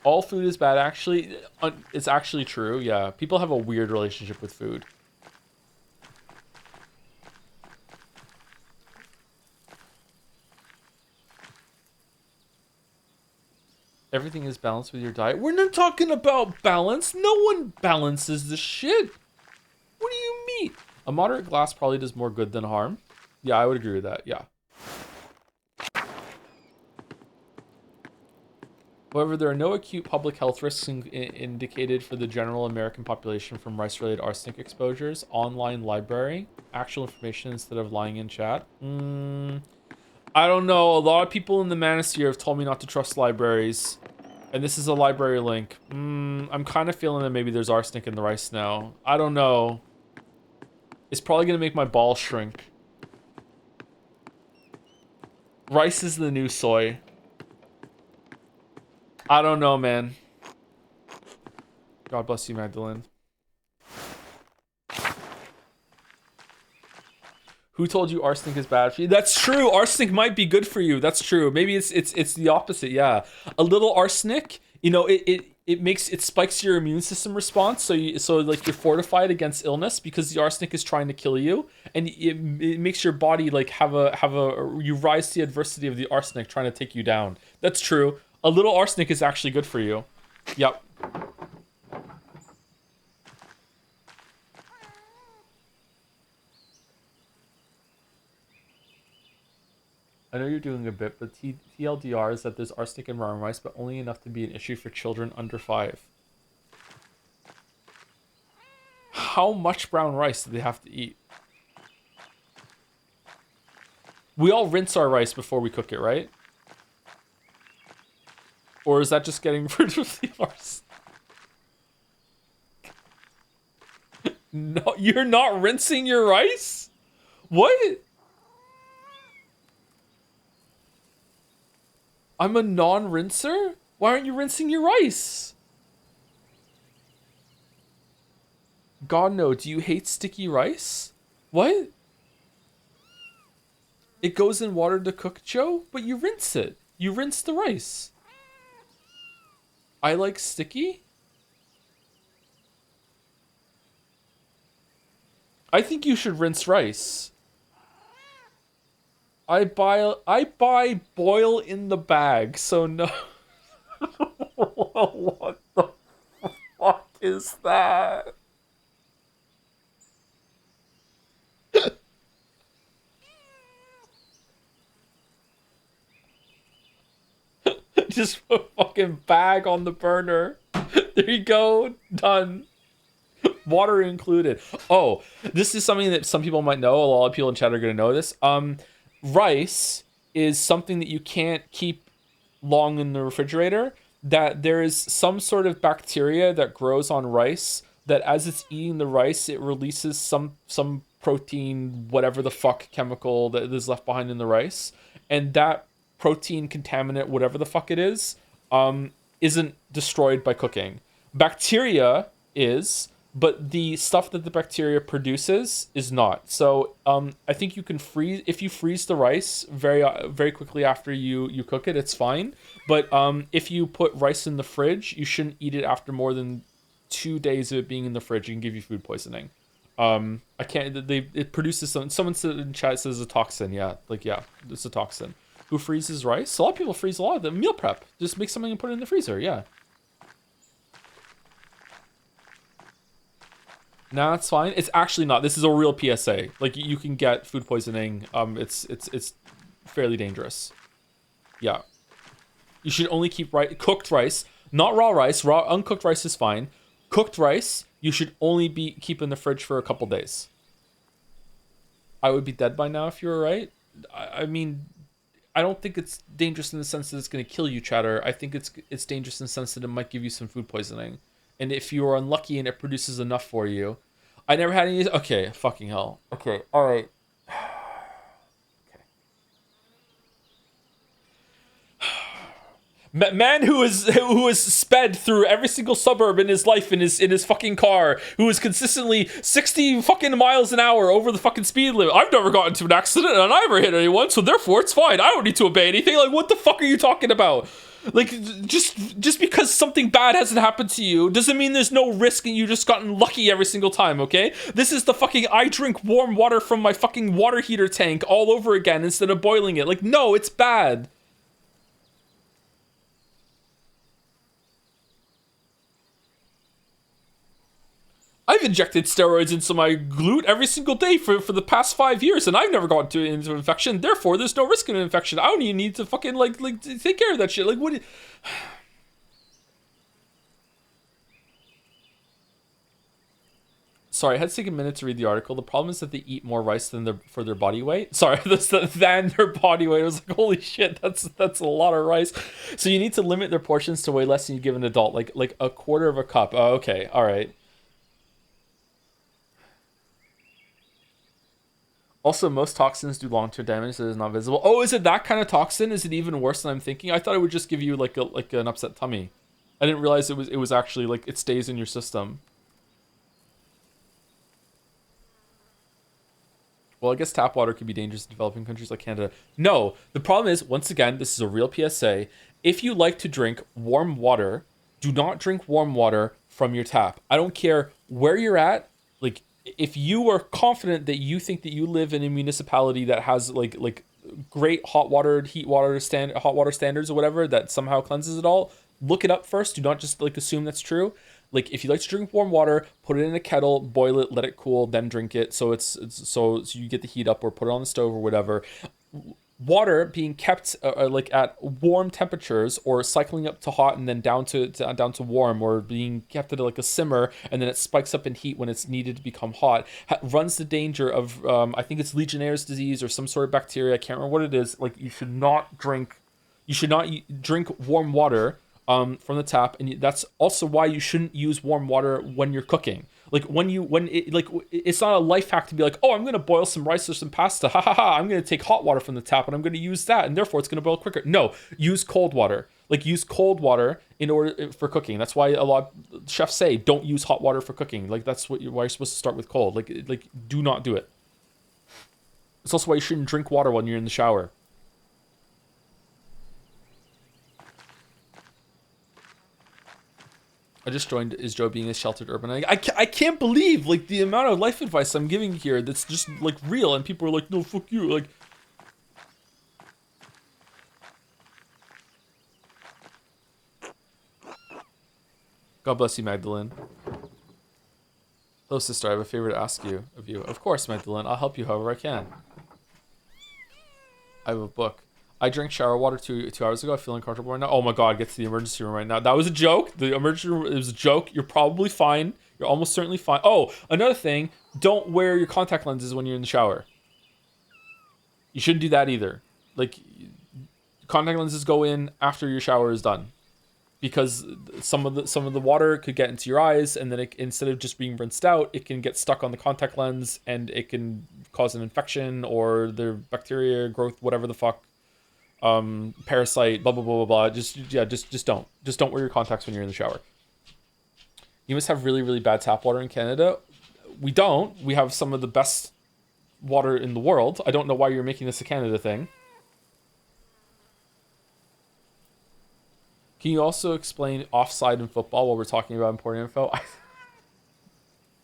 All food is bad. Actually, it's actually true. Yeah, people have a weird relationship with food. Everything is balanced with your diet. We're not talking about balance. No one balances the shit. What do you mean? A moderate glass probably does more good than harm. Yeah, I would agree with that. Yeah. However, there are no acute public health risks indicated for the general American population from rice-related arsenic exposures. Online library. Actual information instead of lying in chat. I don't know. A lot of people in the Manosphere have told me not to trust libraries. And this is a library link. I'm kind of feeling that maybe there's arsenic in the rice now. I don't know. It's probably going to make my balls shrink. Rice is the new soy. I don't know, man. God bless you, Magdalene. Who told you arsenic is bad for you? That's true. Arsenic might be good for you. That's true. Maybe it's the opposite. Yeah, a little arsenic, you know, it spikes your immune system response. So like you're fortified against illness because the arsenic is trying to kill you, and it makes your body like you rise to the adversity of the arsenic trying to take you down. That's true. A little arsenic is actually good for you. Yep. I know you're doing a bit, but TLDR is that there's arsenic in brown rice, but only enough to be an issue for children under 5. How much brown rice do they have to eat? We all rinse our rice before we cook it, right? Or is that just getting rid of the arsenic? No, you're not rinsing your rice? What? I'm a non-rinser? Why aren't you rinsing your rice? God, no. Do you hate sticky rice? What? It goes in water to cook, Joe? But you rinse it. You rinse the rice. I like sticky. I think you should rinse rice. I buy boil in the bag, so no. What the fuck is that? Just put a fucking bag on the burner. There you go. Done. Water included. Oh, this is something that some people might know. A lot of people in chat are going to know this. Rice is something that you can't keep long in the refrigerator. That there is some sort of bacteria that grows on rice that as it's eating the rice, it releases some protein, whatever the fuck chemical that is left behind in the rice. And that protein contaminant, whatever the fuck it is, isn't destroyed by cooking. Bacteria is, but the stuff that the bacteria produces is not. So I think you can freeze, if you freeze the rice very quickly after you cook it, it's fine. But if you put rice in the fridge, you shouldn't eat it after more than 2 days of it being in the fridge. It can give you food poisoning. I can't. It produces some. Someone said in chat says a toxin. Yeah, it's a toxin. Who freezes rice? A lot of people freeze a lot of them. Meal prep. Just make something and put it in the freezer. Yeah. No, it's fine. It's actually not. This is a real PSA. Like you can get food poisoning. It's fairly dangerous. Yeah. You should only keep cooked rice, not raw rice. Raw uncooked rice is fine. Cooked rice, you should only keep in the fridge for a couple days. I would be dead by now if you were right. I mean, I don't think it's dangerous in the sense that it's going to kill you, chatter. I think it's dangerous in the sense that it might give you some food poisoning. And if you are unlucky and it produces enough for you. I never had any. Okay, fucking hell. Okay, all right. Man who is sped through every single suburb in his life in his fucking car, who is consistently 60 fucking miles an hour over the fucking speed limit. I've never gotten into an accident and I never hit anyone, so therefore it's fine. I don't need to obey anything. Like, what the fuck are you talking about? Like, just because something bad hasn't happened to you doesn't mean there's no risk and you just gotten lucky every single time, okay? This is the fucking I drink warm water from my fucking water heater tank all over again instead of boiling it. Like, no, it's bad. I've injected steroids into my glute every single day for the past 5 years, and I've never gotten into an infection. Therefore, there's no risk of an infection. I don't even need to fucking like take care of that shit. Like, what? Sorry, I had to take a minute to read the article. The problem is that they eat more rice than for their body weight. Sorry, than their body weight. I was like, holy shit, that's a lot of rice. So you need to limit their portions to way less than you give an adult, like a quarter of a cup. Oh, okay, all right. Also, most toxins do long-term damage that is not visible. Oh, is it that kind of toxin? Is it even worse than I'm thinking? I thought it would just give you like an upset tummy. I didn't realize it was actually like it stays in your system. Well, I guess tap water could be dangerous in developing countries like Canada. No, the problem is, once again, this is a real PSA. If you like to drink warm water, do not drink warm water from your tap. I don't care where you're at. Like, if you are confident that you think that you live in a municipality that has like great hot water standards or whatever that somehow cleanses it all, look it up first. Do not just like assume that's true. Like, if you like to drink warm water, put it in a kettle, boil it, let it cool, then drink it. So so you get the heat up, or put it on the stove or whatever. Water being kept like at warm temperatures, or cycling up to hot and then down to warm, or being kept at like a simmer and then it spikes up in heat when it's needed to become hot, runs the danger of I think it's Legionnaire's disease or some sort of bacteria. I can't remember what it is. Like, you should not drink warm water from the tap, and that's also why you shouldn't use warm water when you're cooking. Like, it's not a life hack to be like, oh, I'm going to boil some rice or some pasta. Ha ha ha. I'm going to take hot water from the tap and I'm going to use that, and therefore it's going to boil quicker. No, use cold water. Like, use cold water in order for cooking. That's why a lot of chefs say don't use hot water for cooking. Like, that's why you're supposed to start with cold. Like do not do it. It's also why you shouldn't drink water when you're in the shower. just joined. Is Joe being a sheltered urban? I can't believe like the amount of life advice I'm giving here that's just like real, and people are like, no, fuck you. Like, God bless you, Magdalene. Hello, sister. I have a favor to ask you of you. Of course, Magdalene. I'll help you however I can. I have a book. I drank shower water two hours ago. I feel uncomfortable right now. Oh my God, get to the emergency room right now. That was a joke. The emergency room, it was a joke. You're probably fine. You're almost certainly fine. Oh, another thing. Don't wear your contact lenses when you're in the shower. You shouldn't do that either. Like, contact lenses go in after your shower is done. Because some of the water could get into your eyes, and then instead of just being rinsed out, it can get stuck on the contact lens, and it can cause an infection or the bacteria growth, whatever the fuck, parasite, blah blah blah blah blah. Just don't wear your contacts when you're in the shower. You must have really bad tap water in Canada. We don't. We have some of the best water in the world. I don't know why you're making this a Canada thing. Can you also explain offside in football while we're talking about important info?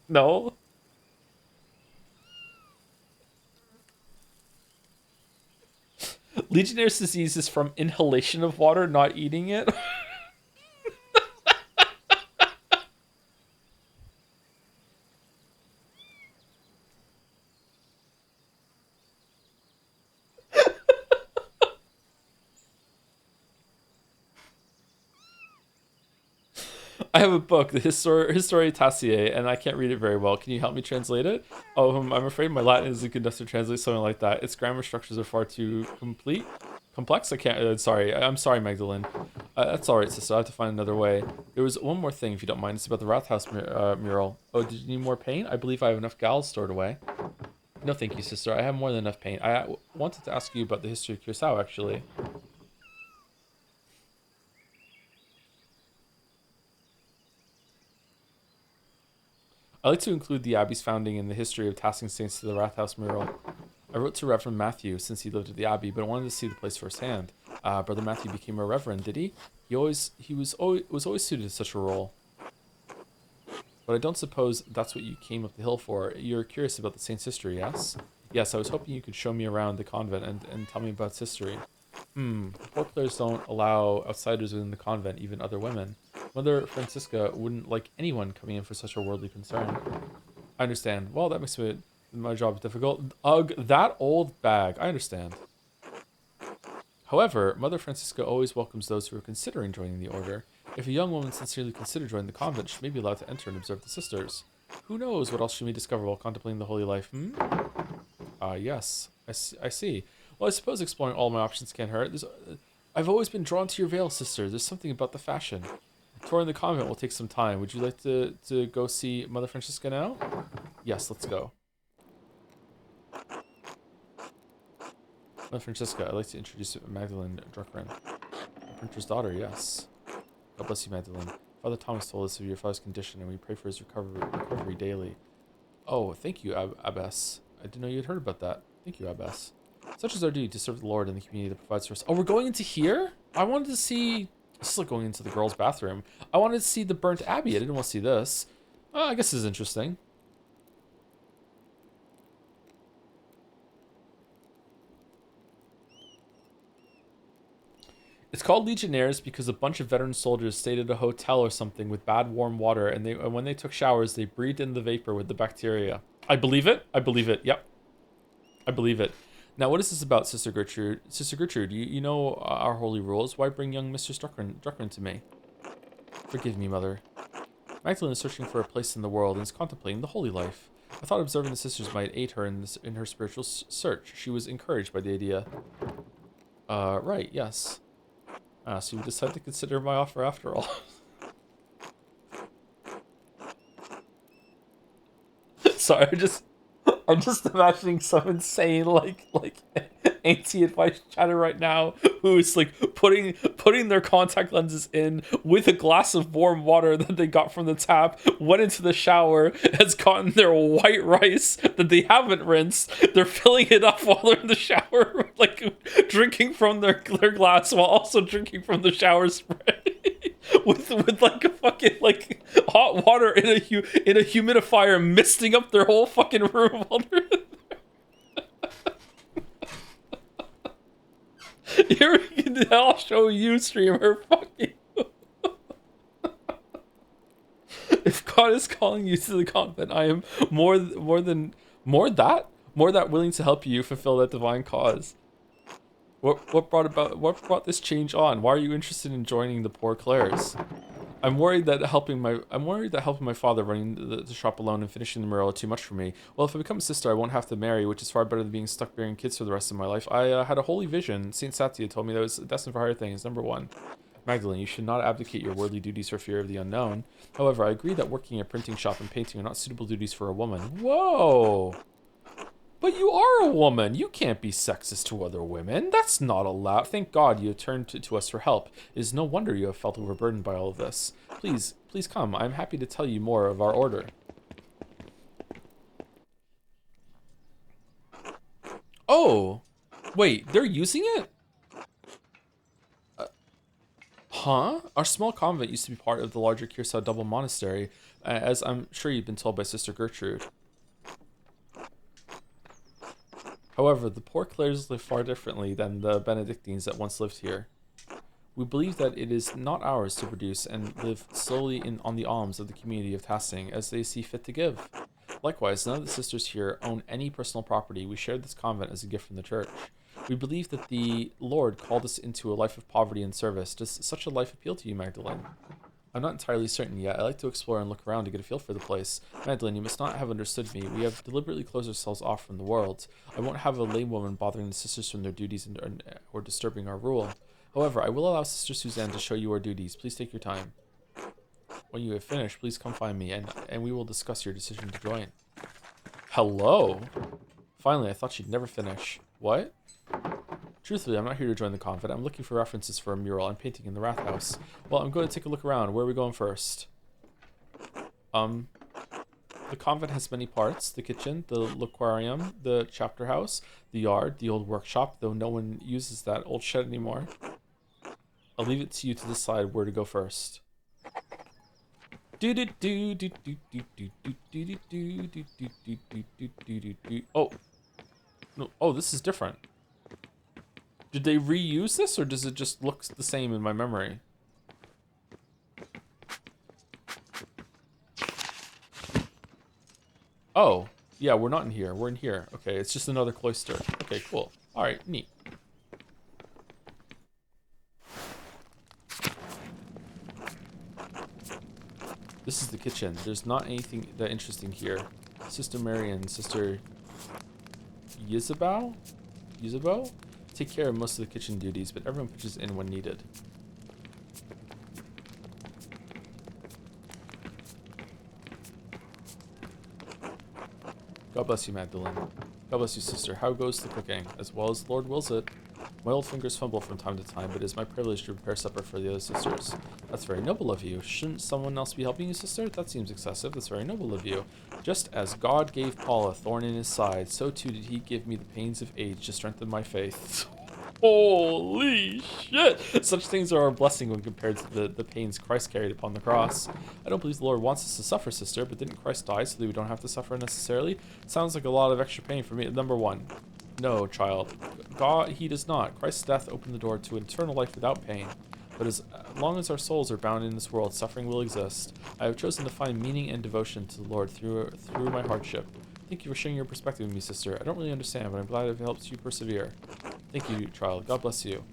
No. Legionnaire's disease is from inhalation of water, not eating it. I have a book, the Historia Taciae, and I can't read it very well. Can you help me translate it? Oh, I'm afraid my Latin isn't good enough to translate something like that. Its grammar structures are far too complex. I can't. Sorry. I'm sorry, Magdalene. That's all right, sister. I have to find another way. There was one more thing, if you don't mind. It's about the Rathaus mural. Oh, did you need more paint? I believe I have enough gals stored away. No, thank you, sister. I have more than enough paint. I wanted to ask you about the history of Curacao, actually. I like to include the Abbey's founding in the history of tasking saints to the Rathaus mural. I wrote to Reverend Matthew since he lived at the Abbey, but I wanted to see the place firsthand. Brother Matthew became a reverend, did he? He was always suited to such a role. But I don't suppose that's what you came up the hill for. You're curious about the saint's history, yes? Yes, I was hoping you could show me around the convent and tell me about its history. Court players don't allow outsiders within the convent, even other women. Mother Francisca wouldn't like anyone coming in for such a worldly concern. I understand. Well, that makes my job difficult. Ugh, that old bag. I understand. However, Mother Francisca always welcomes those who are considering joining the order. If a young woman sincerely considers joining the convent, she may be allowed to enter and observe the sisters. Who knows what else she may discover while contemplating the holy life, yes. I see. Well, I suppose exploring all my options can't hurt. I've always been drawn to your veil, sister. There's something about the fashion. Touring the convent will take some time. Would you like to go see Mother Francisca now? Yes, let's go. Mother Francisca, I'd like to introduce Magdalene Druckren. The printer's daughter, yes. God bless you, Magdalene. Father Thomas told us of your father's condition, and we pray for his recovery daily. Oh, thank you, Abbess. I didn't know you had heard about that. Thank you, Abbess. Such is our duty to serve the Lord and the community that provides for us. Oh, we're going into here? I wanted to see... This is like going into the girls' bathroom. I wanted to see the burnt abbey. I didn't want to see this. I guess this is interesting. It's called Legionnaires because a bunch of veteran soldiers stayed at a hotel or something with bad warm water, and when they took showers, they breathed in the vapor with the bacteria. I believe it. I believe it. Yep. I believe it. Now, what is this about, Sister Gertrude? Sister Gertrude, you know our holy rules. Why bring young Mr. Druckren to me? Forgive me, Mother. Magdalene is searching for a place in the world and is contemplating the holy life. I thought observing the sisters might aid her in her spiritual search. She was encouraged by the idea. Right, yes. So you decided to consider my offer after all. Sorry, I'm just imagining some insane like anti-advice chatter right now who's like putting their contact lenses in with a glass of warm water that they got from the tap, went into the shower, has gotten their white rice that they haven't rinsed. They're filling it up while they're in the shower, like drinking from their glass while also drinking from the shower spray. with like a fucking like hot water in a humidifier misting up their whole fucking room while they're in there. Here we can, I'll show you streamer fucking. If God is calling you to the convent, I am more that willing to help you fulfill that divine cause. What brought this change on? Why are you interested in joining the Poor Clares? I'm worried that helping my father running the shop alone and finishing the mural are too much for me. Well, if I become a sister, I won't have to marry, which is far better than being stuck bearing kids for the rest of my life. I had a holy vision. Saint Satya told me that I was destined for higher things. Number 1. Magdalene, you should not abdicate your worldly duties for fear of the unknown. However, I agree that working in a printing shop and painting are not suitable duties for a woman. Whoa! But you are a woman. You can't be sexist to other women. That's not allowed. Thank God you have turned to us for help. It is no wonder you have felt overburdened by all of this. Please come. I'm happy to tell you more of our order. Oh! Wait, they're using it? Huh? Our small convent used to be part of the larger Kirsau double monastery, as I'm sure you've been told by Sister Gertrude. However, the Poor Clares live far differently than the Benedictines that once lived here. We believe that it is not ours to produce and live solely on the alms of the community of Tassing as they see fit to give. Likewise, none of the sisters here own any personal property. We shared this convent as a gift from the church. We believe that the Lord called us into a life of poverty and service. Does such a life appeal to you, Magdalene? I'm not entirely certain yet. I like to explore and look around to get a feel for the place. Magdalene, you must not have understood me. We have deliberately closed ourselves off from the world. I won't have a lame woman bothering the sisters from their duties or disturbing our rule. However, I will allow Sister Suzanne to show you our duties. Please take your time. When you have finished, please come find me, and we will discuss your decision to join. Hello? Finally, I thought she'd never finish. What? Truthfully, I'm not here to join the convent. I'm looking for references for a mural I'm painting in the Wrath House. Well, I'm going to take a look around. Where are we going first? The convent has many parts. The kitchen, the aquarium, the chapter house, the yard, the old workshop, though no one uses that old shed anymore. I'll leave it to you to decide where to go first. Oh. No. Oh, this is different. Did they reuse this, or does it just look the same in my memory? Oh, yeah, we're not in here. We're in here. Okay, it's just another cloister. Okay, cool. All right, neat. This is the kitchen. There's not anything that interesting here. Sister Mary and Sister Yisabel? Take care of most of the kitchen duties, but everyone pitches in when needed. God bless you, Magdalene. God bless you, sister. How goes the cooking? As well as the Lord wills it. My old fingers fumble from time to time, but it is my privilege to prepare supper for the other sisters. That's very noble of you. Shouldn't someone else be helping you, sister? That seems excessive. That's very noble of you. Just as God gave Paul a thorn in his side, so too did he give me the pains of age to strengthen my faith. Holy shit! Such things are a blessing when compared to the pains Christ carried upon the cross. I don't believe the Lord wants us to suffer, sister, but didn't Christ die so that we don't have to suffer necessarily? Sounds like a lot of extra pain for me. Number 1. No, child. God, he does not. Christ's death opened the door to eternal life without pain. But as long as our souls are bound in this world, suffering will exist. I have chosen to find meaning and devotion to the Lord through my hardship. Thank you for sharing your perspective with me, sister. I don't really understand, but I'm glad it helps you persevere. Thank you, child. God bless you.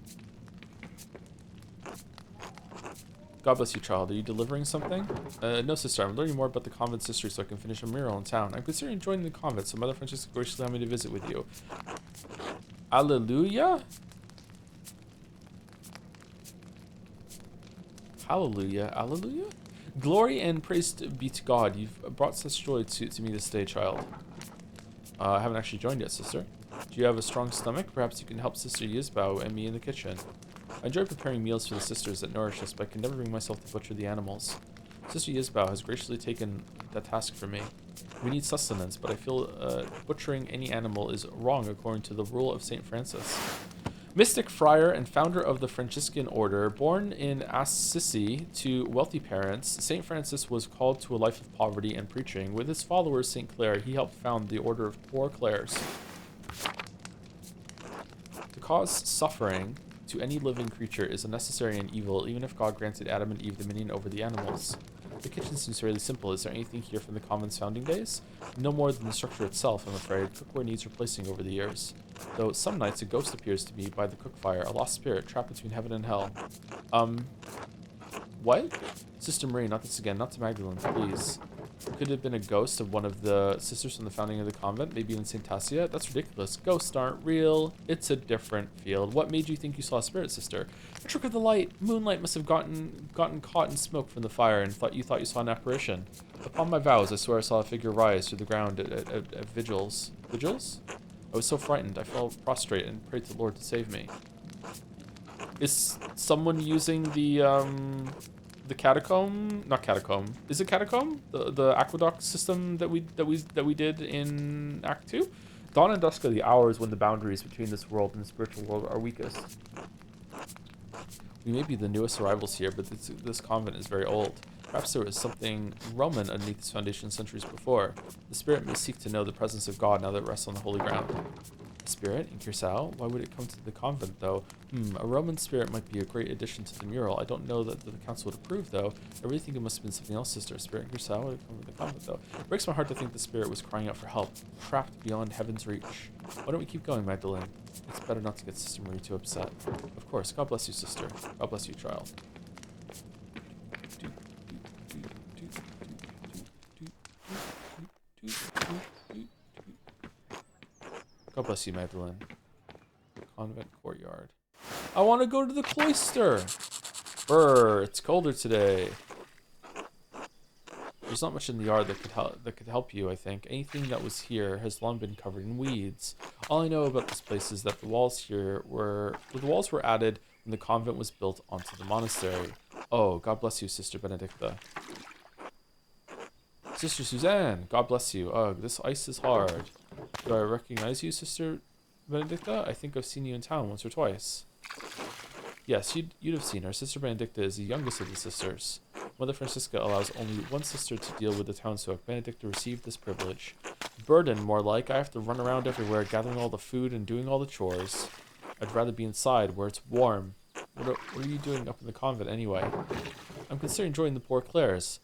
God bless you, child. Are you delivering something? No, sister. I'm learning more about the convent's history so I can finish a mural in town. I'm considering joining the convent, so Mother Francisca graciously allowed me to visit with you. Alleluia? Hallelujah. Alleluia? Glory and praise be to God. You've brought such joy to me this day, child. I haven't actually joined yet, sister. Do you have a strong stomach? Perhaps you can help Sister Yisbao and me in the kitchen. I enjoy preparing meals for the sisters that nourish us, but I can never bring myself to butcher the animals. Sister Yisbao has graciously taken that task for me. We need sustenance, but I feel butchering any animal is wrong according to the rule of St. Francis. Mystic friar and founder of the Franciscan order, born in Assisi to wealthy parents, St. Francis was called to a life of poverty and preaching. With his followers, St. Clare, he helped found the Order of Poor Clares. To cause suffering to any living creature is a necessary and evil, even if God granted Adam and Eve dominion over the animals. The kitchen seems fairly simple. Is there anything here from the convent's founding days? No more than the structure itself, I'm afraid. Cookware needs replacing over the years. Though some nights a ghost appears to me by the cook fire, a lost spirit trapped between heaven and hell. What? Sister Marie, not this again. Not to Magdalene, please. Could it have been a ghost of one of the sisters from the founding of the convent? Maybe in St. Tassia? That's ridiculous. Ghosts aren't real. It's a different field. What made you think you saw a spirit, sister? A trick of the light. Moonlight must have gotten caught in smoke from the fire and you thought you saw an apparition. Upon my vows, I swear I saw a figure rise through the ground at vigils. Vigils? I was so frightened. I fell prostrate and prayed to the Lord to save me. Is someone using the catacomb? Not catacomb. Is it catacomb? The aqueduct system that we did in Act 2? Dawn and dusk are the hours when the boundaries between this world and the spiritual world are weakest. We may be the newest arrivals here, but this convent is very old. Perhaps there was something Roman underneath its foundation centuries before. The spirit may seek to know the presence of God now that it rests on the holy ground. A spirit in Curacao? Why would it come to the convent, though? A Roman spirit might be a great addition to the mural. I don't know that the council would approve, though. I really think it must have been something else, sister. A spirit in Curacao would have come to the convent, though. It breaks my heart to think the spirit was crying out for help, trapped beyond heaven's reach. Why don't we keep going, Magdalene? It's better not to get Sister Marie too upset. Of course. God bless you, sister. God bless you, child. God bless you, Magdalene. Convent courtyard. I want to go to the cloister. Brr, it's colder today. There's not much in the yard that could help you, I think. Anything that was here has long been covered in weeds. All I know about this place is that the walls were added when the convent was built onto the monastery. Oh, God bless you, Sister Benedicta. Sister Suzanne, God bless you. Ugh, this ice is hard. Do I recognize you, Sister Benedicta? I think I've seen you in town once or twice. Yes, you'd have seen her. Sister Benedicta is the youngest of the sisters. Mother Francisca allows only one sister to deal with the townsfolk. Benedicta received this privilege. Burden, more like. I have to run around everywhere, gathering all the food and doing all the chores. I'd rather be inside, where it's warm. What are you doing up in the convent, anyway? I'm considering joining the Poor Clares.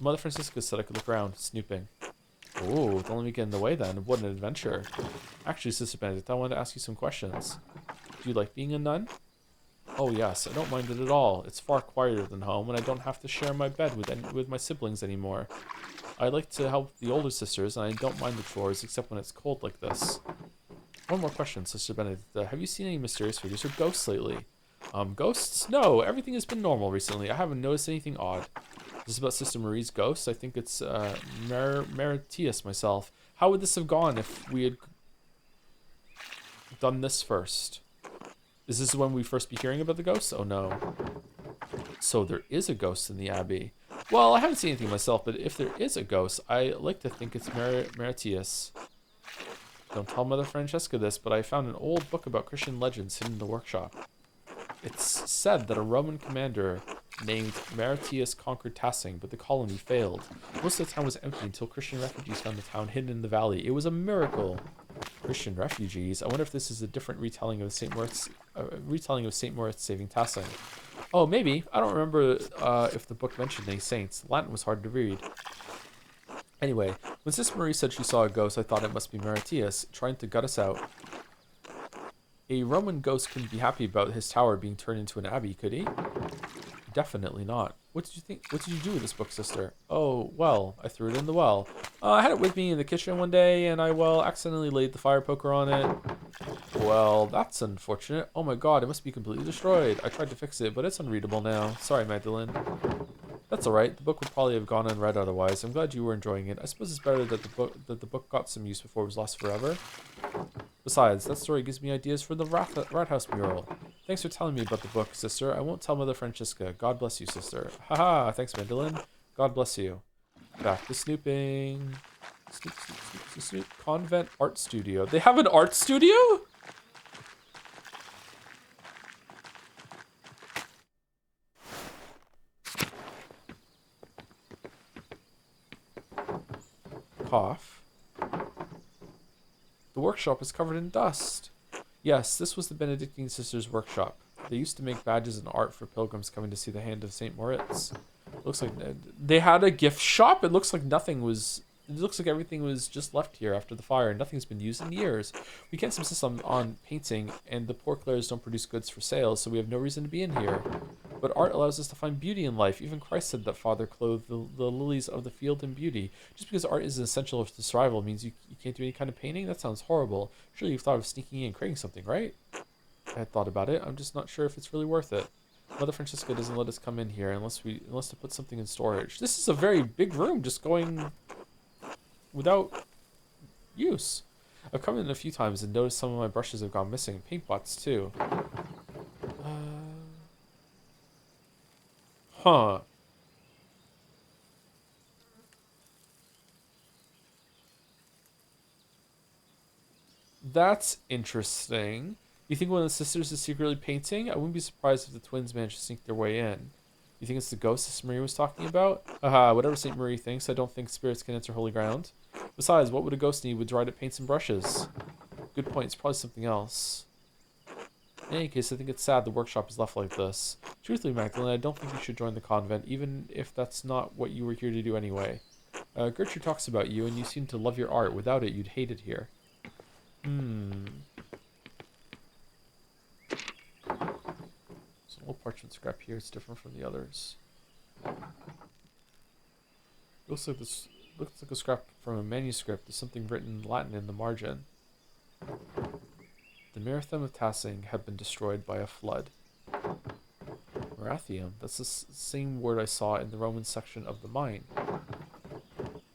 Mother Francisca said I could look around, snooping. Oh, don't let me get in the way then. What an adventure. Actually, Sister Benedict, I wanted to ask you some questions. Do you like being a nun? Oh yes, I don't mind it at all. It's far quieter than home, and I don't have to share my bed with my siblings anymore. I like to help the older sisters, and I don't mind the chores, except when it's cold like this. One more question, Sister Benedict. Have you seen any mysterious figures or ghosts lately? Ghosts? No, everything has been normal recently. I haven't noticed anything odd. This is about Sister Marie's ghost. I think it's Maritius myself. How would this have gone if we had done this first? Is this when we first be hearing about the ghosts? Oh no. So there is a ghost in the abbey. Well, I haven't seen anything myself, but if there is a ghost, I like to think it's Maritius. Don't tell Mother Francesca this, but I found an old book about Christian legends hidden in the workshop. It's said that a Roman commander named Maritius conquered Tassing, but the colony failed. Most of the town was empty until Christian refugees found the town hidden in the valley. It was a miracle. Christian refugees? I wonder if this is a different retelling of St. Moritz saving Tassing. Oh, maybe. I don't remember if the book mentioned any saints. Latin was hard to read. Anyway, when Sister Marie said she saw a ghost, I thought it must be Maritius, trying to gut us out. A Roman ghost couldn't be happy about his tower being turned into an abbey, could he? Definitely not. What did you think? What did you do with this book, sister? Oh, well, I threw it in the well. I had it with me in the kitchen one day, and I, accidentally laid the fire poker on it. Well, that's unfortunate. Oh my god, it must be completely destroyed. I tried to fix it, but it's unreadable now. Sorry, Magdalene. That's alright. The book would probably have gone unread otherwise. I'm glad you were enjoying it. I suppose it's better that the book got some use before it was lost forever. Besides, that story gives me ideas for the Rat House mural. Thanks for telling me about the book, sister. I won't tell Mother Francisca. God bless you, sister. Haha, thanks, Magdalene. God bless you. Back to snooping. Snoop, snoop, snoop, snoop, snoop. Convent art studio. They have an art studio? workshop is covered in dust. Yes, this was the Benedictine sisters' workshop. They used to make badges and art for pilgrims coming to see the hand of St. Moritz. Looks like they had a gift shop. It looks like nothing was... It looks like everything was just left here after the fire, and nothing's been used in years. We can't subsist on painting, and the poor Clares don't produce goods for sale, so we have no reason to be in here. But art allows us to find beauty in life. Even Christ said that Father clothed the lilies of the field in beauty. Just because art is essential to survival means you can't do any kind of painting? That sounds horrible. Surely you've thought of sneaking in and creating something, right? I had thought about it. I'm just not sure if it's really worth it. Mother Francisca doesn't let us come in here unless to put something in storage. This is a very big room, just going without use. I've come in a few times and noticed some of my brushes have gone missing. Paint pots too. Huh. That's interesting. You think one of the sisters is secretly painting? I wouldn't be surprised if the twins managed to sneak their way in. You think it's the ghost Sister Marie was talking about? Whatever St. Marie thinks, I don't think spirits can enter holy ground. Besides, what would a ghost need with dried-up paints and brushes? Good point, it's probably something else. In any case, I think it's sad the workshop is left like this. Truthfully, Magdalene, I don't think you should join the convent, even if that's not what you were here to do anyway. Gertrude talks about you, and you seem to love your art. Without it, you'd hate it here. There's a little parchment scrap here. It's different from the others. Looks like a scrap from a manuscript. There's something written in Latin in the margin. The Marathon of Tassing had been destroyed by a flood. Marathium. That's the same word I saw in the Roman section of the mine.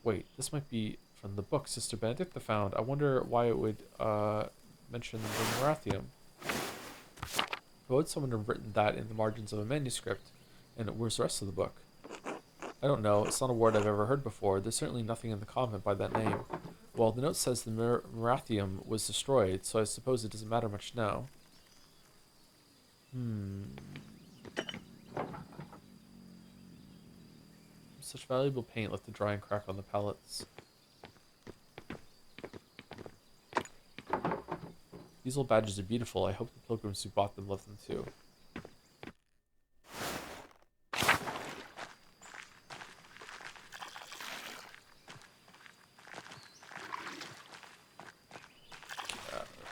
Wait, this might be from the book Sister Benedicta found. I wonder why it would mention the Marathium. Why would someone have written that in the margins of a manuscript? And where's the rest of the book? I don't know. It's not a word I've ever heard before. There's certainly nothing in the convent by that name. Well, the note says the Marathium was destroyed, so I suppose it doesn't matter much now. Such valuable paint left to dry and crack on the pallets. These old badges are beautiful. I hope the pilgrims who bought them love them too.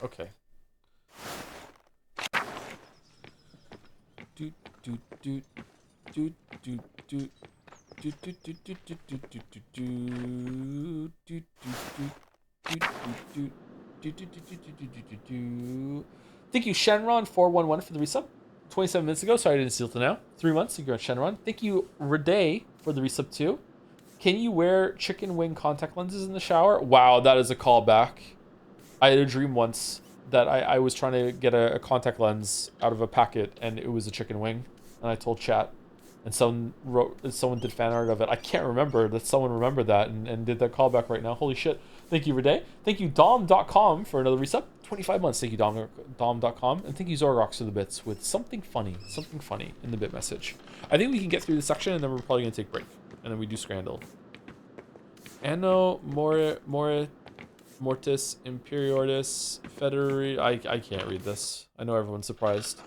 Okay. Thank you, Shenron411 for the resub. 27 minutes ago. Sorry I didn't see it till now. 3 months. Thank you, Shenron. Thank you, Raday, for the resub too. Can you wear chicken wing contact lenses in the shower? Wow, that is a callback. I had a dream once that I was trying to get a contact lens out of a packet, and it was a chicken wing. And I told chat, and someone did fan art of it. I can't remember that someone remembered that and did that callback right now. Holy shit. Thank you, Raday. Thank you, Dom.com, for another resub. 25 months. Thank you, Dom.com. And thank you, Zorrox, for the bits with something funny in the bit message. I think we can get through this section, and then we're probably going to take a break. And then we do Scrandle. Anno Mortis Imperiortis Federi. I can't read this. I know everyone's surprised.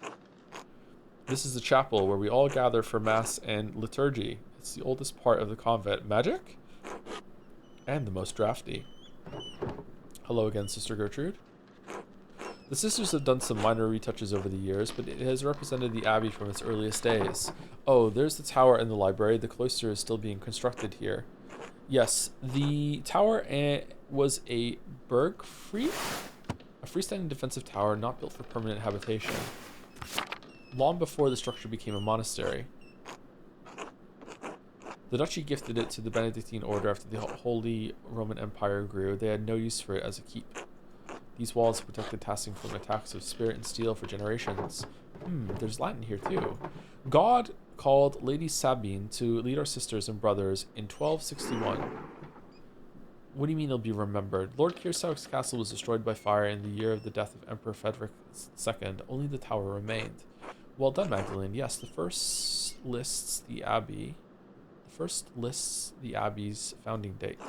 This is the chapel where we all gather for mass and liturgy. It's the oldest part of the convent. Magic? And the most drafty. Hello again, Sister Gertrude. The sisters have done some minor retouches over the years, but it has represented the abbey from its earliest days. Oh, there's the tower and the library. The cloister is still being constructed here. Yes, the tower was a Burgfried, a freestanding defensive tower not built for permanent habitation. Long before the structure became a monastery. The duchy gifted it to the Benedictine order after the Holy Roman Empire grew. They had no use for it as a keep. These walls protected Tassing from attacks of spirit and steel for generations. There's Latin here too. God called Lady Sabine to lead our sisters and brothers in 1261. What do you mean they'll be remembered? Lord Kiersau's castle was destroyed by fire in the year of the death of Emperor Frederick II. Only the tower remained. Well done, Magdalene. Yes, the first lists the abbey's founding date.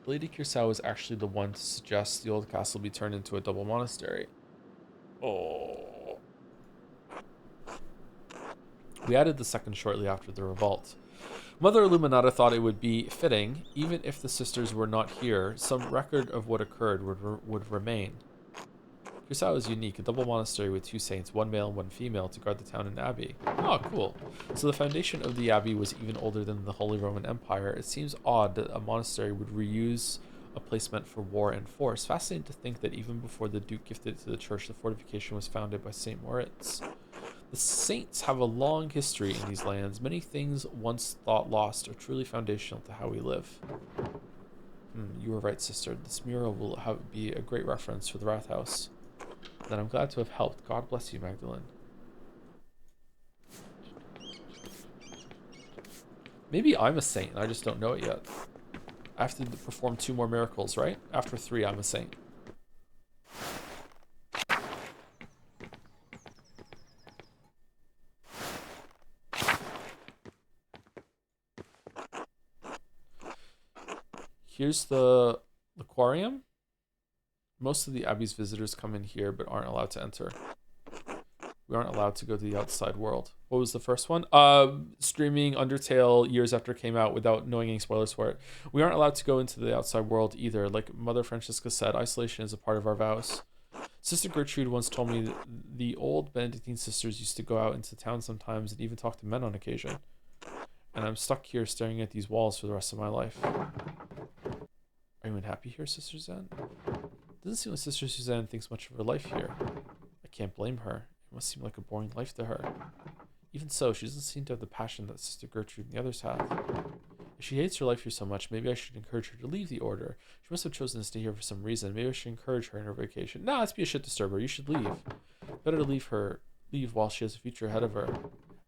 Lady Kirsau was actually the one to suggest the old castle be turned into a double monastery. Oh. We added the second shortly after the revolt. Mother Illuminata thought it would be fitting, even if the sisters were not here, some record of what occurred would remain. Kirsau is unique, a double monastery with 2 saints, 1 male and 1 female, to guard the town and abbey. Oh, cool. So the foundation of the abbey was even older than the Holy Roman Empire. It seems odd that a monastery would reuse a place meant for war and force. Fascinating to think that even before the Duke gifted it to the church, the fortification was founded by St. Moritz. The saints have a long history in these lands. Many things once thought lost are truly foundational to how we live. You were right, sister. This mural will be a great reference for the Rathaus. Then I'm glad to have helped. God bless you, Magdalene. Maybe I'm a saint and I just don't know it yet. I have to perform 2 more miracles, right? After 3, I'm a saint. Here's the aquarium. Most of the Abbey's visitors come in here but aren't allowed to enter. We aren't allowed to go to the outside world. What was the first one? Streaming Undertale years after it came out without knowing any spoilers for it. We aren't allowed to go into the outside world either. Like Mother Francisca said, isolation is a part of our vows. Sister Gertrude once told me that the old Benedictine sisters used to go out into town sometimes and even talk to men on occasion. And I'm stuck here staring at these walls for the rest of my life. Are you unhappy here, Sister Zen? Doesn't seem like Sister Suzanne thinks much of her life here. I can't blame her. It must seem like a boring life to her. Even so, she doesn't seem to have the passion that Sister Gertrude and the others have. If she hates her life here so much, maybe I should encourage her to leave the order. She must have chosen to stay here for some reason. Maybe I should encourage her in her vacation. Nah, let's be a shit disturber. You should leave. Better to leave while she has a future ahead of her.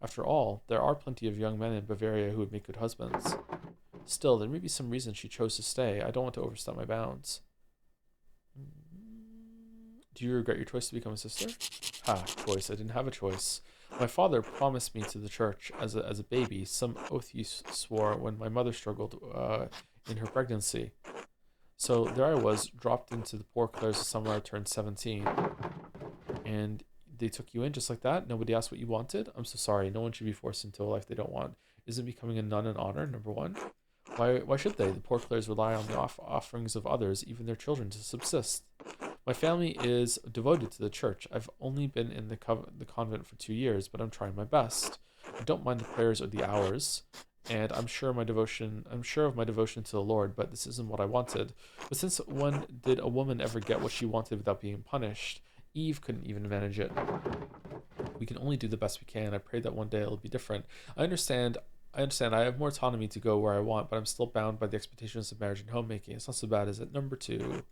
After all, there are plenty of young men in Bavaria who would make good husbands. Still, there may be some reason she chose to stay. I don't want to overstep my bounds. Do you regret your choice to become a sister? Choice. I didn't have a choice. My father promised me to the church as a baby, some oath he swore when my mother struggled in her pregnancy. So there I was, dropped into the poor Clares the summer I turned 17. And they took you in just like that? Nobody asked what you wanted? I'm so sorry. No one should be forced into a life they don't want. Isn't becoming a nun an honor, number one? Why should they? The poor Clares rely on the offerings of others, even their children, to subsist. My family is devoted to the church. I've only been in the convent for 2 years, but I'm trying my best. I don't mind the prayers or the hours, and I'm sure of my devotion to the Lord, but this isn't what I wanted. But since when did a woman ever get what she wanted without being punished? Eve couldn't even manage it. We can only do the best we can. I pray that one day it'll be different. I understand I have more autonomy to go where I want, but I'm still bound by the expectations of marriage and homemaking. It's not so bad, is it? Number 2,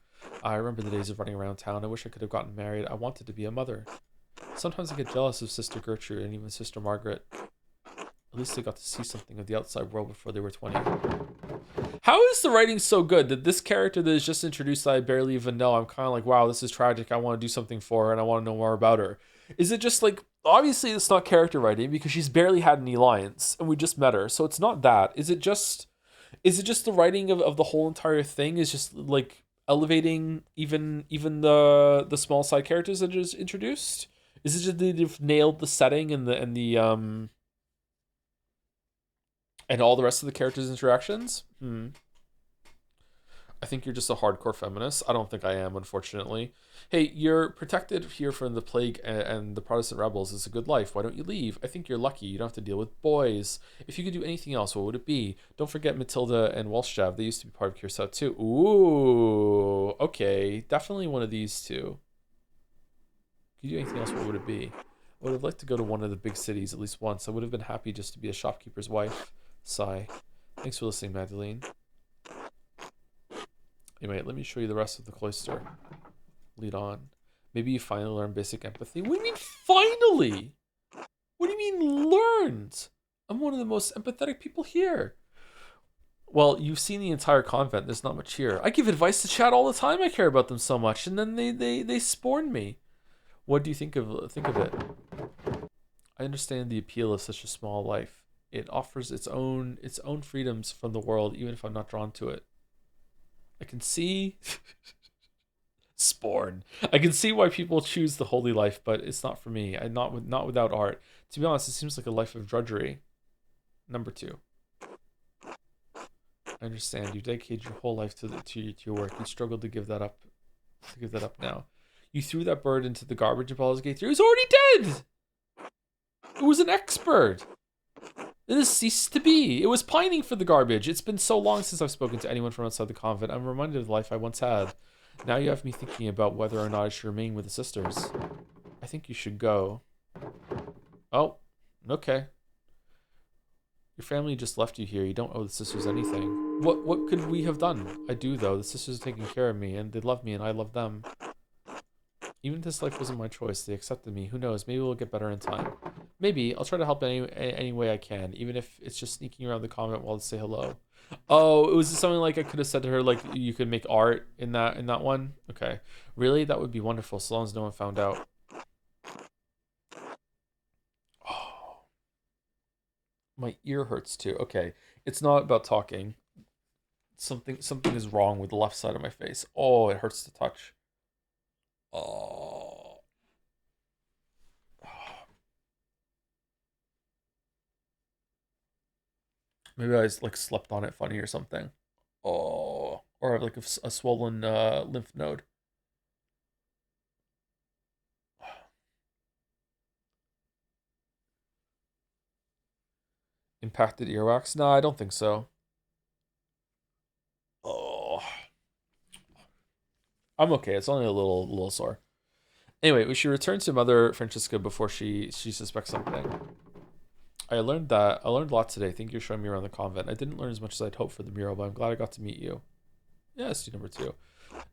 I remember the days of running around town. I wish I could have gotten married. I wanted to be a mother. Sometimes I get jealous of Sister Gertrude and even Sister Margaret. At least they got to see something of the outside world before they were 20. How is the writing so good that this character that is just introduced that I barely even know, I'm kind of like, wow, this is tragic. I want to do something for her and I want to know more about her. Is it just like, obviously it's not character writing because she's barely had any lines and we just met her. So it's not that. Is it just the writing of the whole entire thing is just like elevating even the small side characters that are just introduced? Is it just they've nailed the setting and the and all the rest of the characters' interactions? I think you're just a hardcore feminist. I don't think I am, unfortunately. Hey, you're protected here from the plague and the Protestant rebels. It's a good life. Why don't you leave? I think you're lucky. You don't have to deal with boys. If you could do anything else, what would it be? Don't forget Matilda and Walshjav. They used to be part of Kirsau too. Ooh, okay. Definitely one of these two. If you do anything else, what would it be? I would have liked to go to one of the big cities at least once. I would have been happy just to be a shopkeeper's wife. Sigh. Thanks for listening, Magdalene. Anyway, let me show you the rest of the cloister. Lead on. Maybe you finally learn basic empathy. What do you mean finally? What do you mean learned? I'm one of the most empathetic people here. Well, you've seen the entire convent. There's not much here. I give advice to chat all the time. I care about them so much, and then they sporn me. What do you think of it? I understand the appeal of such a small life. It offers its own freedoms from the world, even if I'm not drawn to it. I can see Sporn. I can see why people choose the holy life, but it's not for me. Not without art. To be honest, it seems like a life of drudgery. Number 2. I understand. You dedicated your whole life to your work. You struggled to give that up. Now. You threw that bird into the garbage and Baldur's Gate 3. It was already dead. It was an expert. It has ceased to be. It was pining for the garbage. It's been so long since I've spoken to anyone from outside the convent. I'm reminded of the life I once had. Now you have me thinking about whether or not I should remain with the sisters. I think you should go. Oh, okay. Your family just left you here. You don't owe the sisters anything. What could we have done? I do, though. The sisters are taking care of me, and they love me, and I love them. Even if this life wasn't my choice, they accepted me. Who knows? Maybe we'll get better in time. Maybe. I'll try to help any way I can, even if it's just sneaking around the convent while to say hello. Oh, it was something like I could have said to her, like, you could make art in that one? Okay. Really? That would be wonderful, so long as no one found out. Oh. My ear hurts, too. Okay. It's not about talking. Something is wrong with the left side of my face. Oh, it hurts to touch. Oh. Maybe I like slept on it funny or something. Oh. Or I have like a swollen lymph node. Impacted earwax? No, I don't think so. Oh. I'm okay. It's only a little sore. Anyway, we should return to Mother Francisca before she suspects something. I learned a lot today. Thank you for showing me around the convent. I didn't learn as much as I'd hoped for the mural, but I'm glad I got to meet you. Yes, number 2.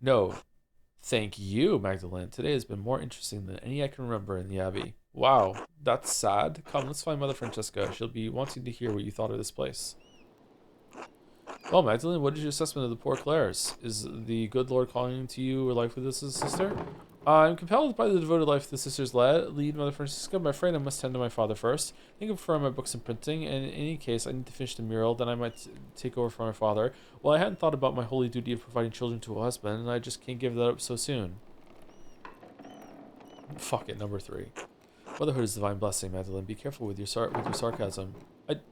No, thank you, Magdalene. Today has been more interesting than any I can remember in the Abbey. Wow, that's sad. Come, let's find Mother Francisca. She'll be wanting to hear what you thought of this place. Well, Magdalene, what is your assessment of the poor Clares? Is the good Lord calling to you or life with this sister? I'm compelled by the devoted life the sisters lead Mother Francisca. I'm afraid I must tend to my father first. I think of my books and printing, and in any case, I need to finish the mural, then I might take over for my father. Well, I hadn't thought about my holy duty of providing children to a husband, and I just can't give that up so soon. Fuck it, number 3. Motherhood is divine blessing, Magdalene. Be careful with your sarcasm. It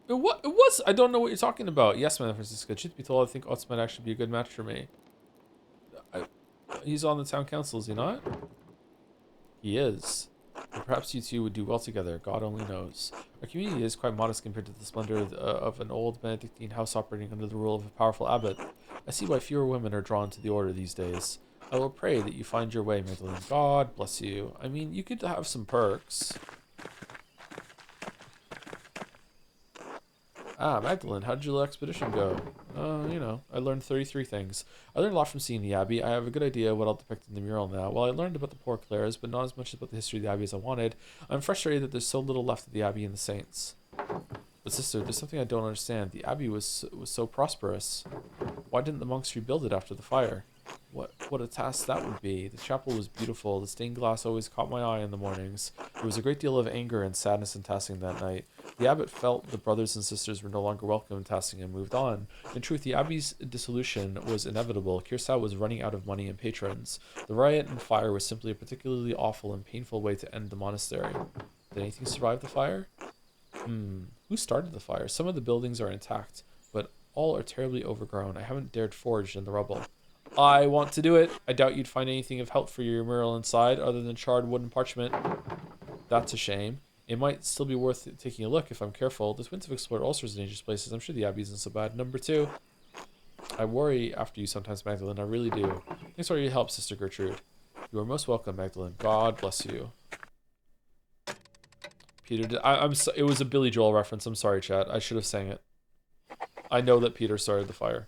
was. I don't know what you're talking about. Yes, Mother Francisca. Truth be told, I think Ots might actually be a good match for me. He's on the town council, is he not? He is. And perhaps you two would do well together. God only knows. Our community is quite modest compared to the splendor of an old Benedictine house operating under the rule of a powerful abbot. I see why fewer women are drawn to the order these days. I will pray that you find your way, Magdalene. God bless you. I mean, you could have some perks. Ah, Magdalene, how did your little expedition go? I learned 33 things. I learned a lot from seeing the Abbey. I have a good idea of what I'll depict in the mural now. Well, I learned about the poor Clares, but not as much about the history of the Abbey as I wanted. I'm frustrated that there's so little left of the Abbey and the saints. But sister, there's something I don't understand. The Abbey was so prosperous. Why didn't the monks rebuild it after the fire? What a task that would be. The chapel was beautiful. The stained glass always caught my eye in the mornings. There was a great deal of anger and sadness in Tassing that night. The abbot felt the brothers and sisters were no longer welcome in Tassing and moved on. In truth, the abbey's dissolution was inevitable. Kiersau was running out of money and patrons. The riot and fire was simply a particularly awful and painful way to end the monastery. Did anything survive the fire? Who started the fire? Some of the buildings are intact, but all are terribly overgrown. I haven't dared forge in the rubble. I want to do it. I doubt you'd find anything of help for your mural inside other than charred wood and parchment. That's a shame. It might still be worth taking a look if I'm careful. The twins have explored all sorts of dangerous places. I'm sure the Abbey isn't so bad. Number 2. I worry after you sometimes, Magdalene. I really do. Thanks for your help, Sister Gertrude. You are most welcome, Magdalene. God bless you. Peter, it was a Billy Joel reference. I'm sorry, chat. I should have sang it. I know that Peter started the fire.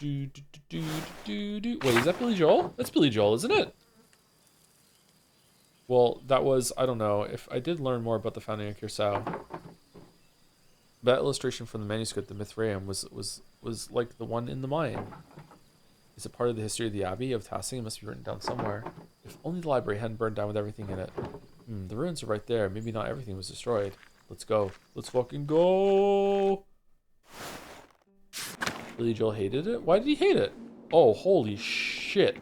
Wait, is that Billy Joel? That's Billy Joel, isn't it? Well, that was, I don't know, if I did learn more about the founding of Kiersau. That illustration from the manuscript, the Mithraeum, was like the one in the mine. Is it part of the history of the Abbey of Tassing? It must be written down somewhere. If only the library hadn't burned down with everything in it. The ruins are right there. Maybe not everything was destroyed. Let's go. Let's fucking go. Billy Joel hated it? Why did he hate it? Oh, holy shit.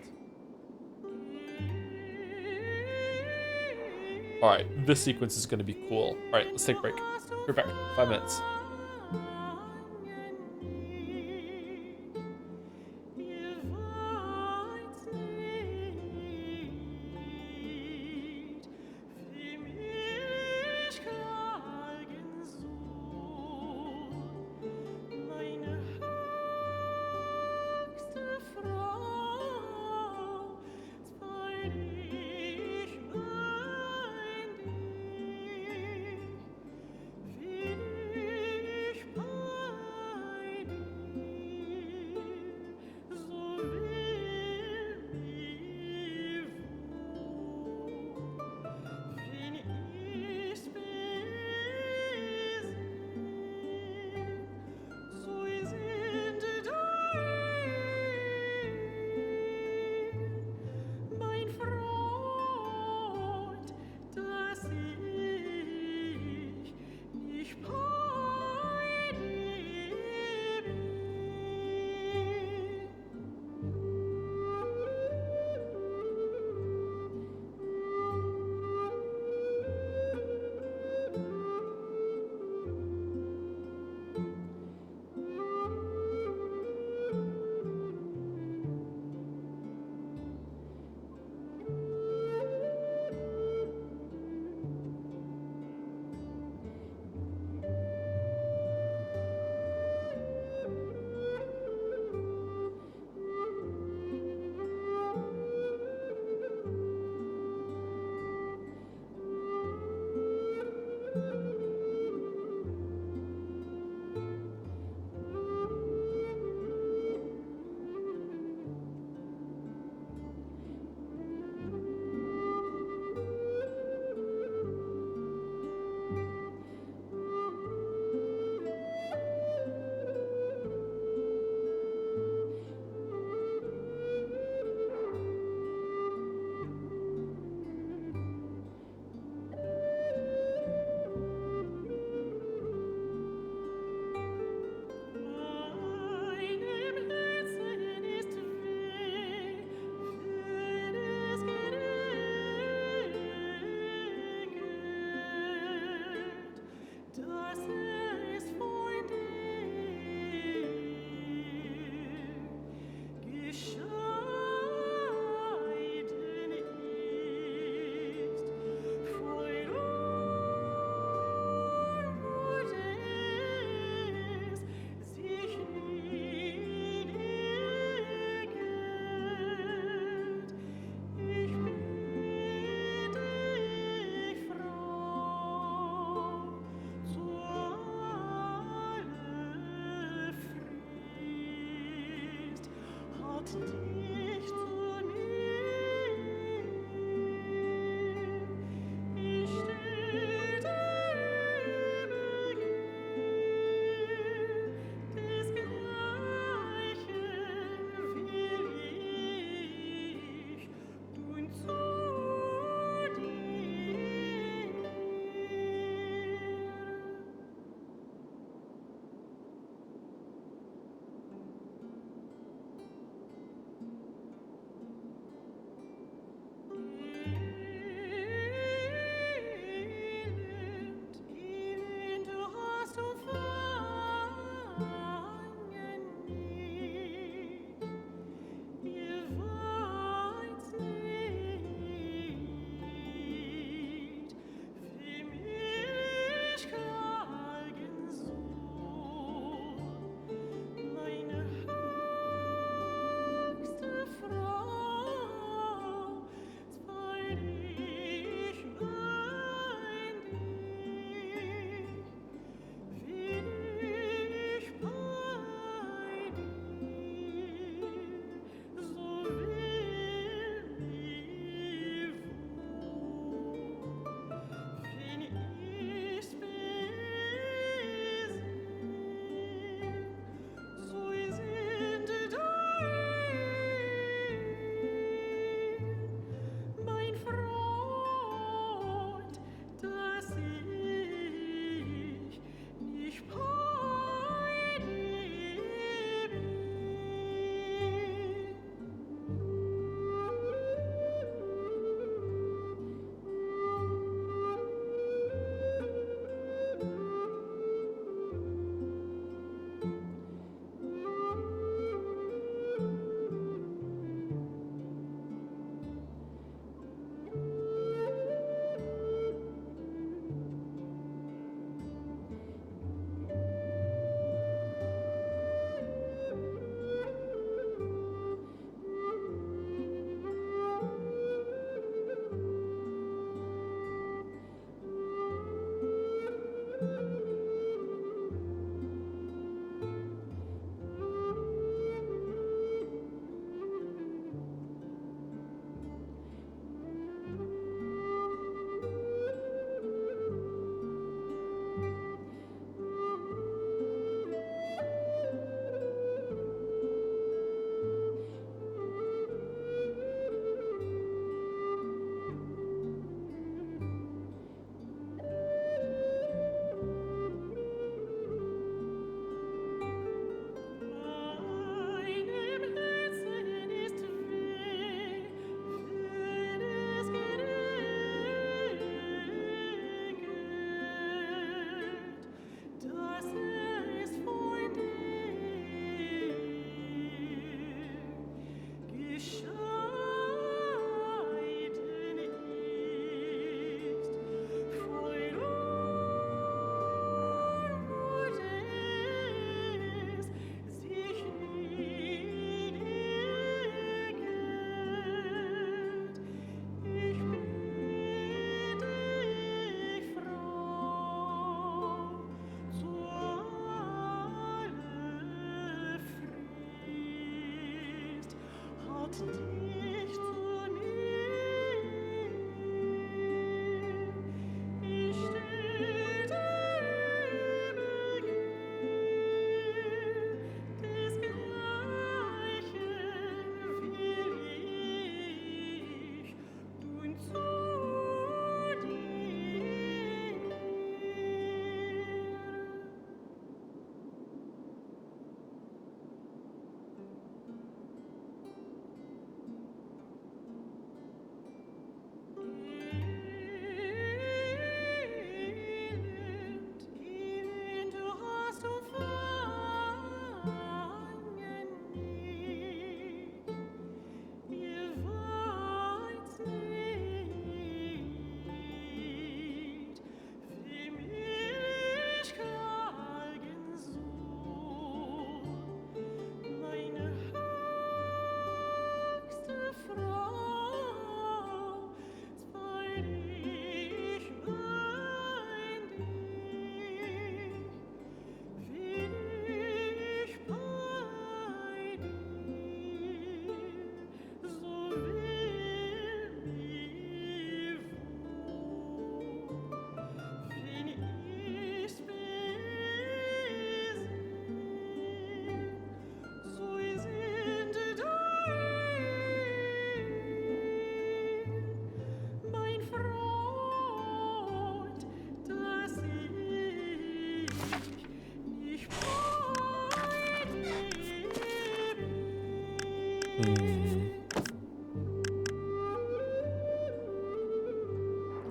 Alright, this sequence is gonna be cool. Alright, let's take a break. We're back. 5 minutes.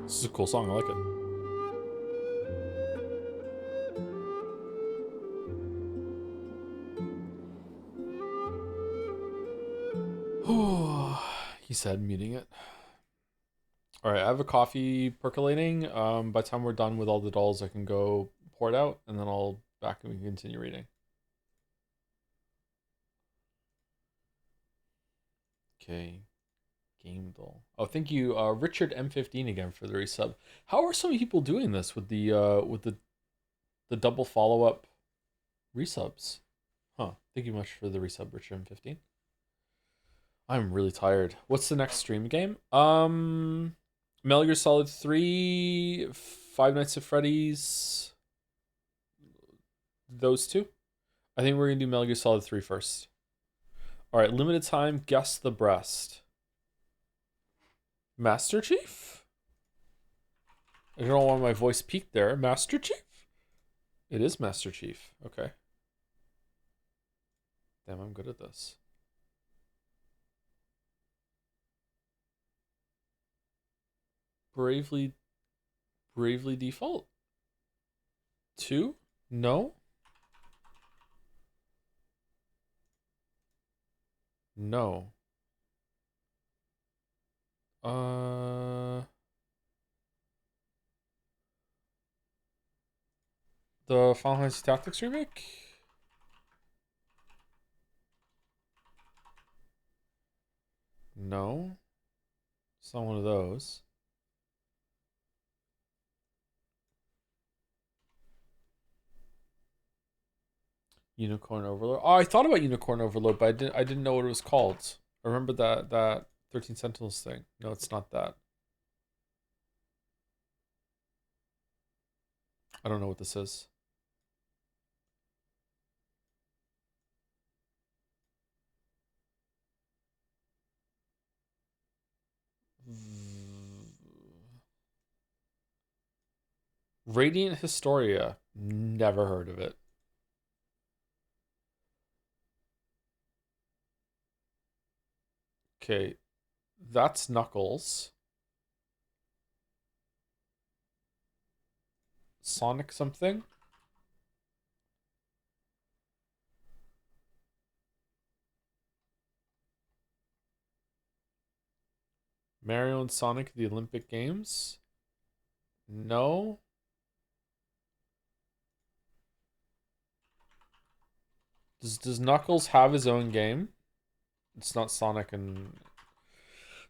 This is a cool song. I like it. He said, muting it. All right, I have a coffee percolating. By the time we're done with all the dolls, I can go pour it out, and then I'll back and we can continue reading. Okay, Gamedle. Oh, thank you, Richard M15 again for the resub. How are so many people doing this with the double follow up resubs? Huh? Thank you much for the resub, Richard M15. I'm really tired. What's the next stream game? Metal Gear Solid 3, Five Nights at Freddy's. Those two. I think we're gonna do Metal Gear Solid 3 first. All right, limited time. Guess the breast. Master Chief? I don't know why my voice peaked there. Master Chief? It is Master Chief. Okay. Damn, I'm good at this. Bravely Default? 2? No? No. The Final Fantasy Tactics remake? No. It's not one of those. Unicorn Overload. Oh, I thought about Unicorn Overload, but I didn't know what it was called. I remember that 13 Sentinels thing. No, it's not that. I don't know what this is. Radiant Historia. Never heard of it. Okay, that's Knuckles. Sonic something? Mario and Sonic at the Olympic Games? No. Does Knuckles have his own game? It's not Sonic and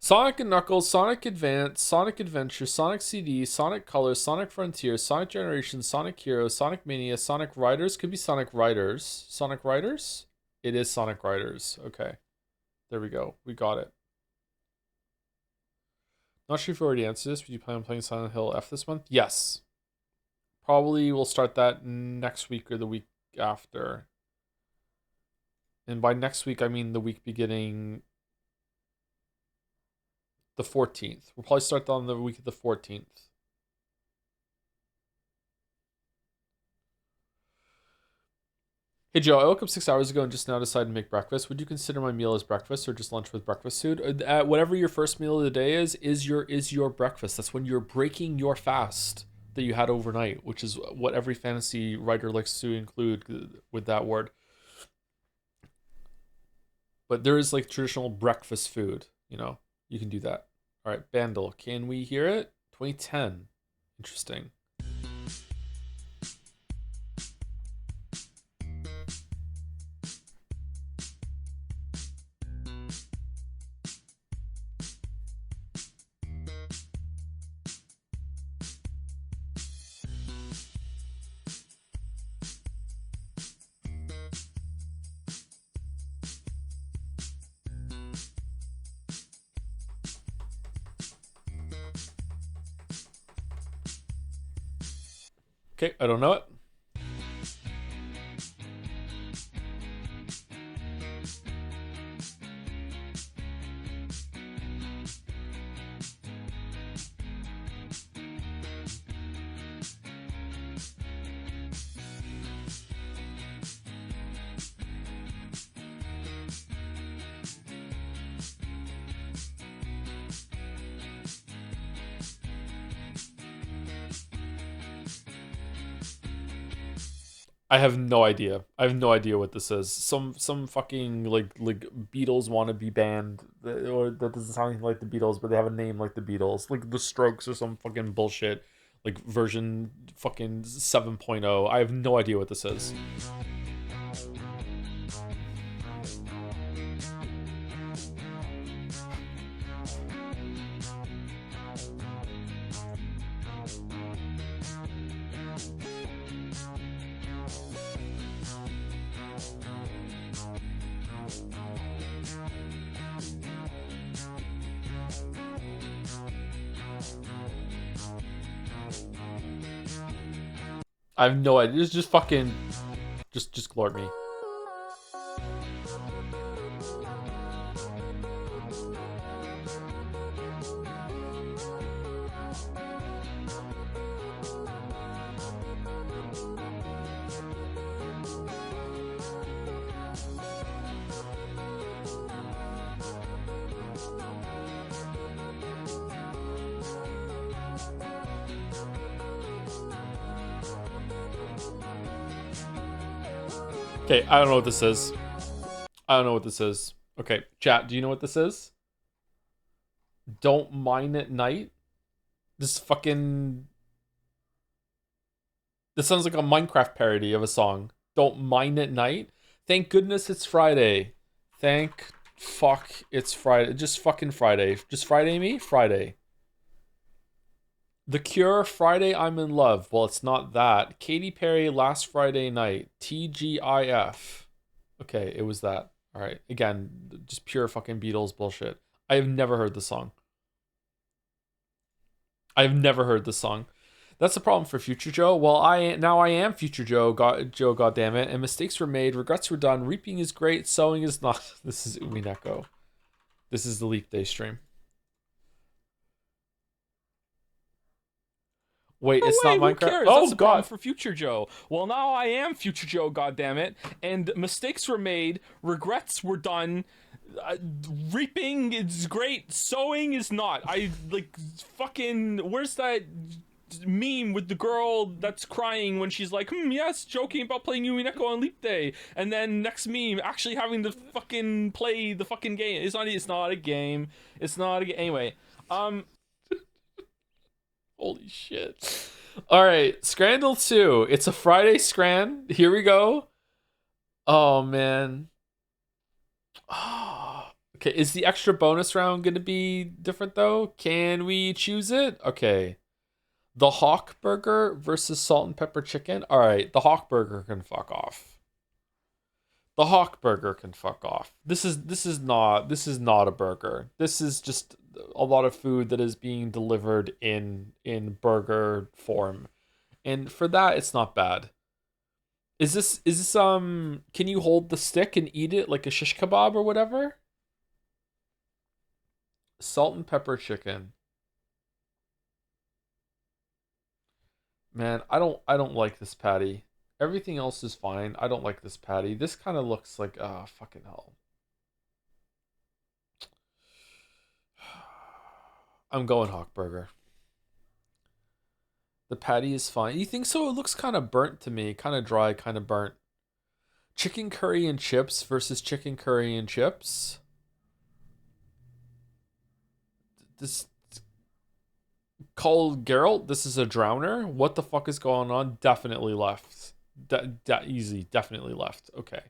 Knuckles, Sonic Advance, Sonic Adventure, Sonic CD, Sonic Colors, Sonic Frontier, Sonic Generations, Sonic Heroes, Sonic Mania, Sonic Riders. Could be Sonic Riders. Sonic Riders? It is Sonic Riders. Okay. There we go. We got it. Not sure if you already answered this, but you plan on playing Silent Hill F this month? Yes. Probably we'll start that next week or the week after. And by next week, I mean the week beginning the 14th. We'll probably start on the week of the 14th. Hey Joe, I woke up 6 hours ago and just now decided to make breakfast. Would you consider my meal as breakfast or just lunch with breakfast food? Whatever your first meal of the day is your breakfast. That's when you're breaking your fast that you had overnight, which is what every fantasy writer likes to include with that word. But there is like traditional breakfast food, you can do that. All right, Bandle, can we hear it? 2010. Interesting. Okay, I don't know it. I have no idea. I have no idea what this is. Some fucking like Beatles wannabe band, or that doesn't sound anything like the Beatles, but they have a name like the Beatles, like the Strokes or some fucking bullshit, like version fucking 7.0. I have no idea what this is. I have no idea. Just fucking, just glort me. Okay, I don't know what this is. I don't know what this is. Okay, chat, do you know what this is? Don't Mine at Night? This fucking... This sounds like a Minecraft parody of a song. Don't Mine at Night? Thank goodness it's Friday. Thank fuck it's Friday. Just fucking Friday. Just Friday me? Friday. The Cure, Friday I'm in Love. Well, it's not that. Katy Perry, Last Friday Night. TGIF. Okay, it was that. All right. Again, just pure fucking Beatles bullshit. I have never heard the song. I've never heard the song. That's the problem for Future Joe. Well, I am Future Joe. Joe, goddammit. And mistakes were made. Regrets were done. Reaping is great. Sowing is not. This is Umineko. This is the Leap Day stream. Wait, it's not Minecraft. Who cares? Oh, That's the God. problem for Future Joe. Well, now I am Future Joe, goddammit. And mistakes were made, regrets were done. Reaping is great, sowing is not. I like fucking. Where's that meme with the girl that's crying when she's like, yes, joking about playing Umineko on Leap Day, and then next meme actually having to fucking play the fucking game. It's not a game. It's not a game. Anyway, Holy shit. All right, Scrandle 2. It's a Friday Scran. Here we go. Oh, man. Oh. Okay, is the extra bonus round going to be different, though? Can we choose it? Okay. The Hawk Burger versus Salt and Pepper Chicken. All right, the Hawk Burger can fuck off. The Hawk Burger can fuck off. This is not a burger. This is just a lot of food that is being delivered in burger form. And for that it's not bad. Is this can you hold the stick and eat it like a shish kebab or whatever? Salt and pepper chicken. Man, I don't like this patty. Everything else is fine. I don't like this patty. This kind of looks like fucking hell. I'm going Hawk Burger. The patty is fine. You think so? It looks kind of burnt to me, kind of dry, kind of burnt. Chicken curry and chips versus chicken curry and chips. This called Geralt. This is a drowner. What the fuck is going on? Definitely left. Easy. Definitely left. Okay.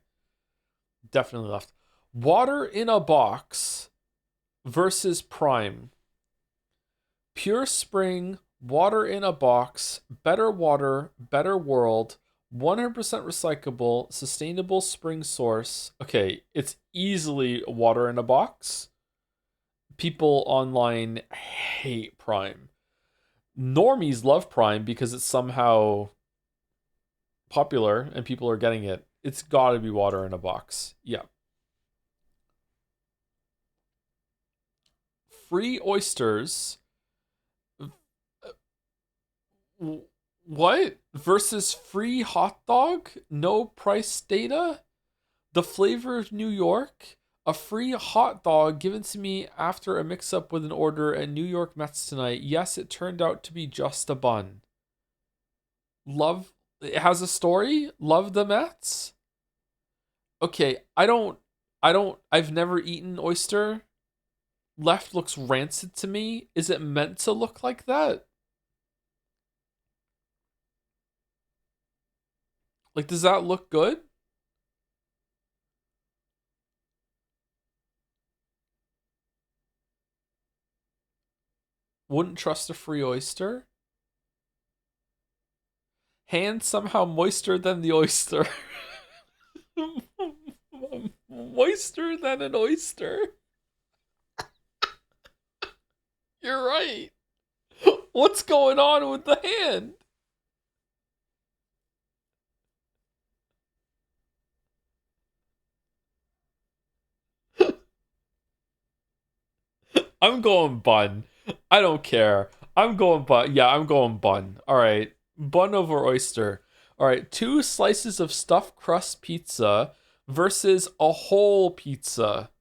Definitely left. Water in a box versus Prime. Pure spring, water in a box, better water, better world, 100% recyclable, sustainable spring source. Okay, it's easily water in a box. People online hate Prime. Normies love Prime because it's somehow popular and people are getting it. It's gotta be water in a box. Yeah. Free oysters. What? Versus free hot dog? No price data? The flavor of New York? A free hot dog given to me after a mix up with an order at New York Mets tonight. Yes, it turned out to be just a bun. Love. It has a story? Love the Mets? Okay, I've never eaten oyster. Left looks rancid to me. Is it meant to look like that? Like, does that look good? Wouldn't trust a free oyster. Hand somehow moister than the oyster. Moister than an oyster. You're right. What's going on with the hand? I'm going bun. I don't care. I'm going bun. Yeah, I'm going bun. All right. Bun over oyster. All right. 2 slices of stuffed crust pizza versus a whole pizza.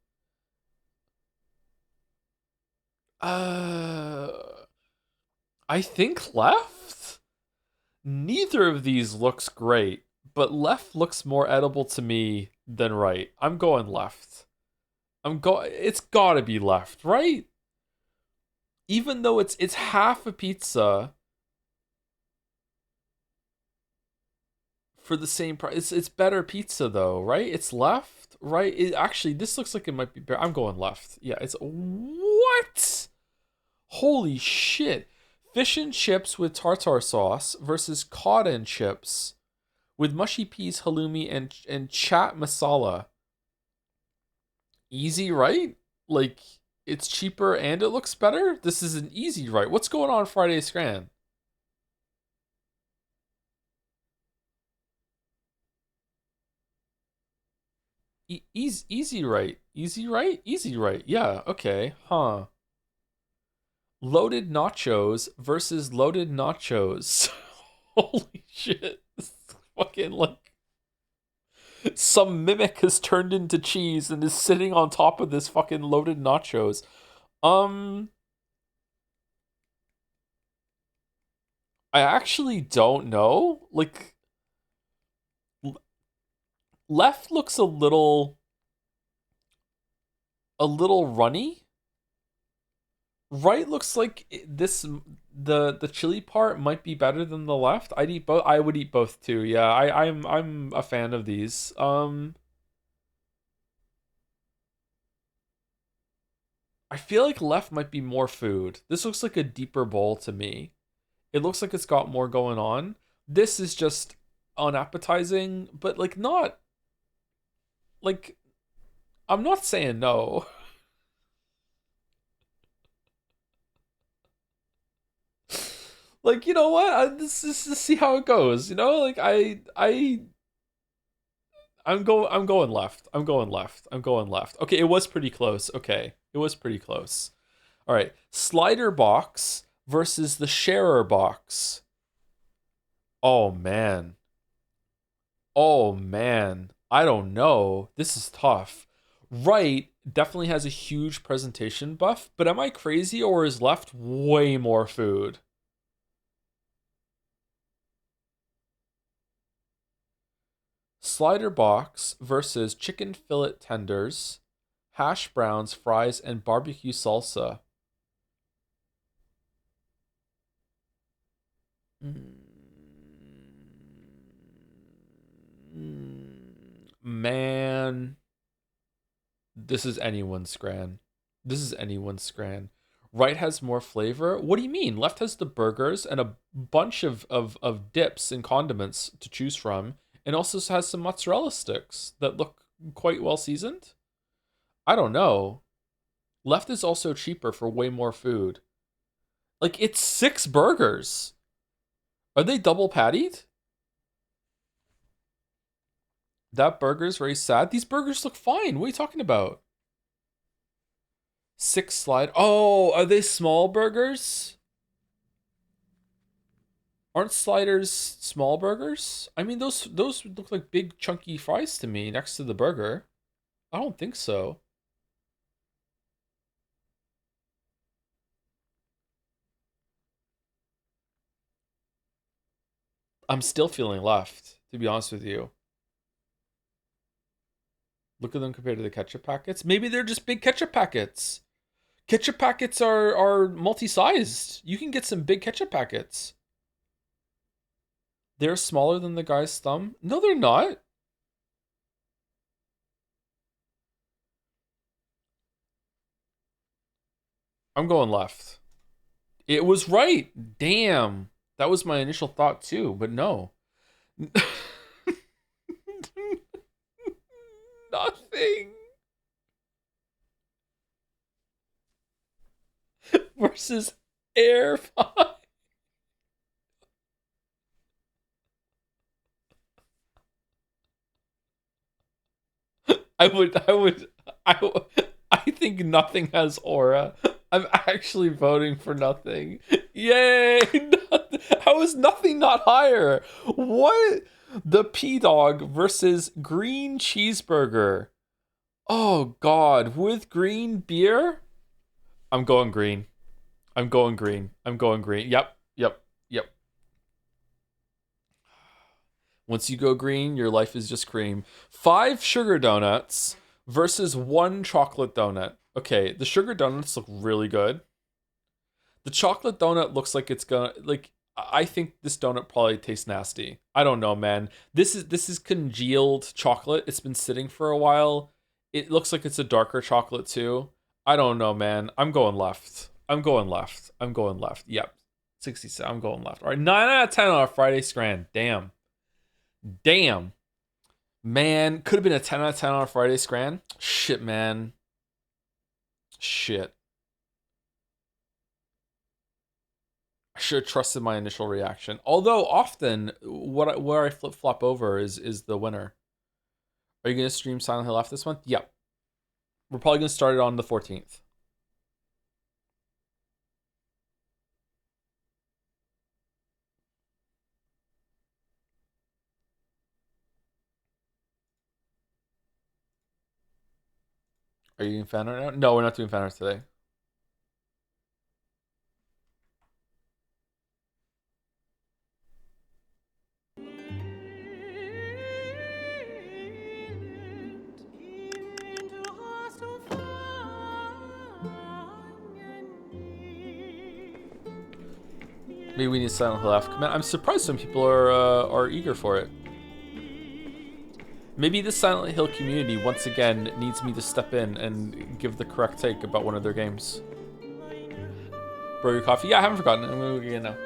Uh, I think left? Neither of these looks great, but left looks more edible to me than right. I'm going left. It's got to be left, right? Even though it's half a pizza for the same price. It's better pizza though, right? It's left, right? Actually, this looks like it might be better. I'm going left. Yeah, it's what? Holy shit. Fish and chips with tartar sauce versus cod and chips with mushy peas, halloumi, and chat masala. Easy, right? Like, it's cheaper and it looks better? This is an easy, right? What's going on Friday Scran? Easy, right? Easy, right? Easy, right? Yeah, okay. Huh. Loaded nachos versus loaded nachos. Holy shit. This is fucking like some mimic has turned into cheese and is sitting on top of this fucking loaded nachos. Um, I actually don't know. Like, left looks a little runny. Right looks like this the chili part might be better than the left. I'd eat both. I would eat both too. Yeah, I'm a fan of these. I feel like left might be more food. This looks like a deeper bowl to me. It looks like it's got more going on. This is just unappetizing, but like not like, I'm not saying no. Like, you know what? This is to see how it goes. You know, like I'm going left. I'm going left. I'm going left. Okay, it was pretty close. Okay, it was pretty close. All right, slider box versus the sharer box. Oh man. Oh man. I don't know. This is tough. Right definitely has a huge presentation buff, but am I crazy or is left way more food? Slider box versus chicken fillet tenders, hash browns, fries, and barbecue salsa. Man, this is anyone's scran. This is anyone's scran. Right has more flavor. What do you mean? Left has the burgers and a bunch of dips and condiments to choose from, and also has some mozzarella sticks that look quite well seasoned. I don't know. Left is also cheaper for way more food. Like, it's 6 burgers. Are they double pattied? That burger's very sad. These burgers look fine. What are you talking about? 6 slide. Oh, are they small burgers? Aren't sliders small burgers? I mean, those look like big chunky fries to me next to the burger. I don't think so. I'm still feeling left, to be honest with you. Look at them compared to the ketchup packets. Maybe they're just big ketchup packets. Ketchup packets are multi-sized. You can get some big ketchup packets. They're smaller than the guy's thumb? No, they're not. I'm going left. It was right. Damn. That was my initial thought too, but no. Nothing. Versus air pie. I think nothing has aura. I'm actually voting for nothing. Yay! How is nothing not higher? What? The P-Dog versus green cheeseburger. Oh God, with green beer? I'm going green. I'm going green. I'm going green. Yep. Once you go green, your life is just cream. 5 sugar donuts versus 1 chocolate donut. Okay, the sugar donuts look really good. The chocolate donut looks like it's gonna I think this donut probably tastes nasty. I don't know, man. This is congealed chocolate. It's been sitting for a while. It looks like it's a darker chocolate too. I don't know, man. I'm going left. I'm going left. I'm going left. Yep. 67. I'm going left. All right, 9 out of 10 on a Friday Scran. Damn. Damn. Man, could have been a 10 out of 10 on a Friday Scran. Shit, man. Shit. I should have trusted my initial reaction. Although often, where I flip flop over is the winner. Are you gonna stream Silent Hill after this month? Yep. We're probably gonna start it on the 14th. Are you doing fan art now? No, we're not doing fan art today. Maybe we need Silent Hill after. Man, I'm surprised some people are eager for it. Maybe the Silent Hill community once again needs me to step in and give the correct take about one of their games. Bro, your coffee? Yeah, I haven't forgotten. I'm gonna go get it now.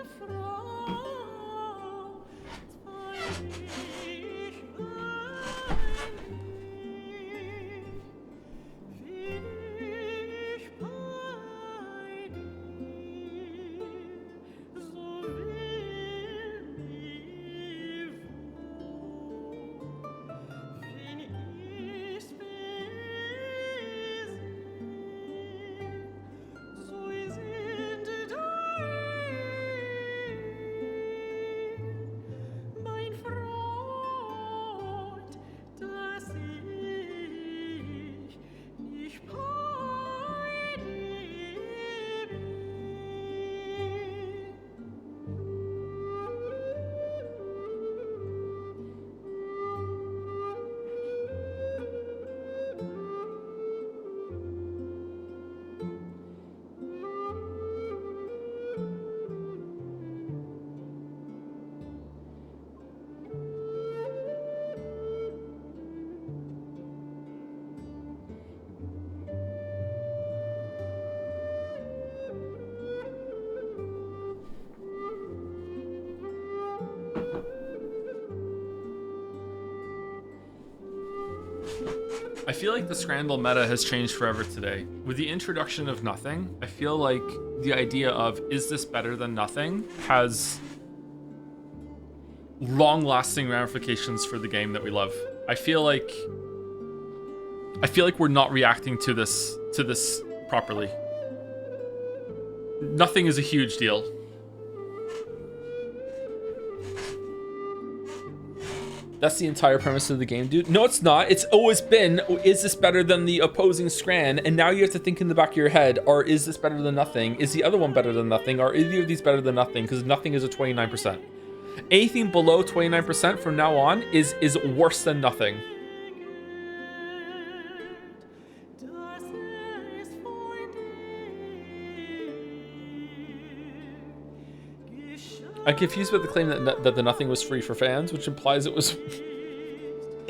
I feel like the Scrandle meta has changed forever today. With the introduction of nothing, I feel like the idea of is this better than nothing has long-lasting ramifications for the game that we love. I feel like we're not reacting to this properly. Nothing is a huge deal. That's the entire premise of the game, dude. No, it's not. It's always been, is this better than the opposing Scran? And now you have to think in the back of your head, or is this better than nothing? Is the other one better than nothing? Or is either of these better than nothing? Because nothing is a 29%. Anything below 29% from now on is worse than nothing. I'm confused about the claim that the nothing was free for fans, which implies it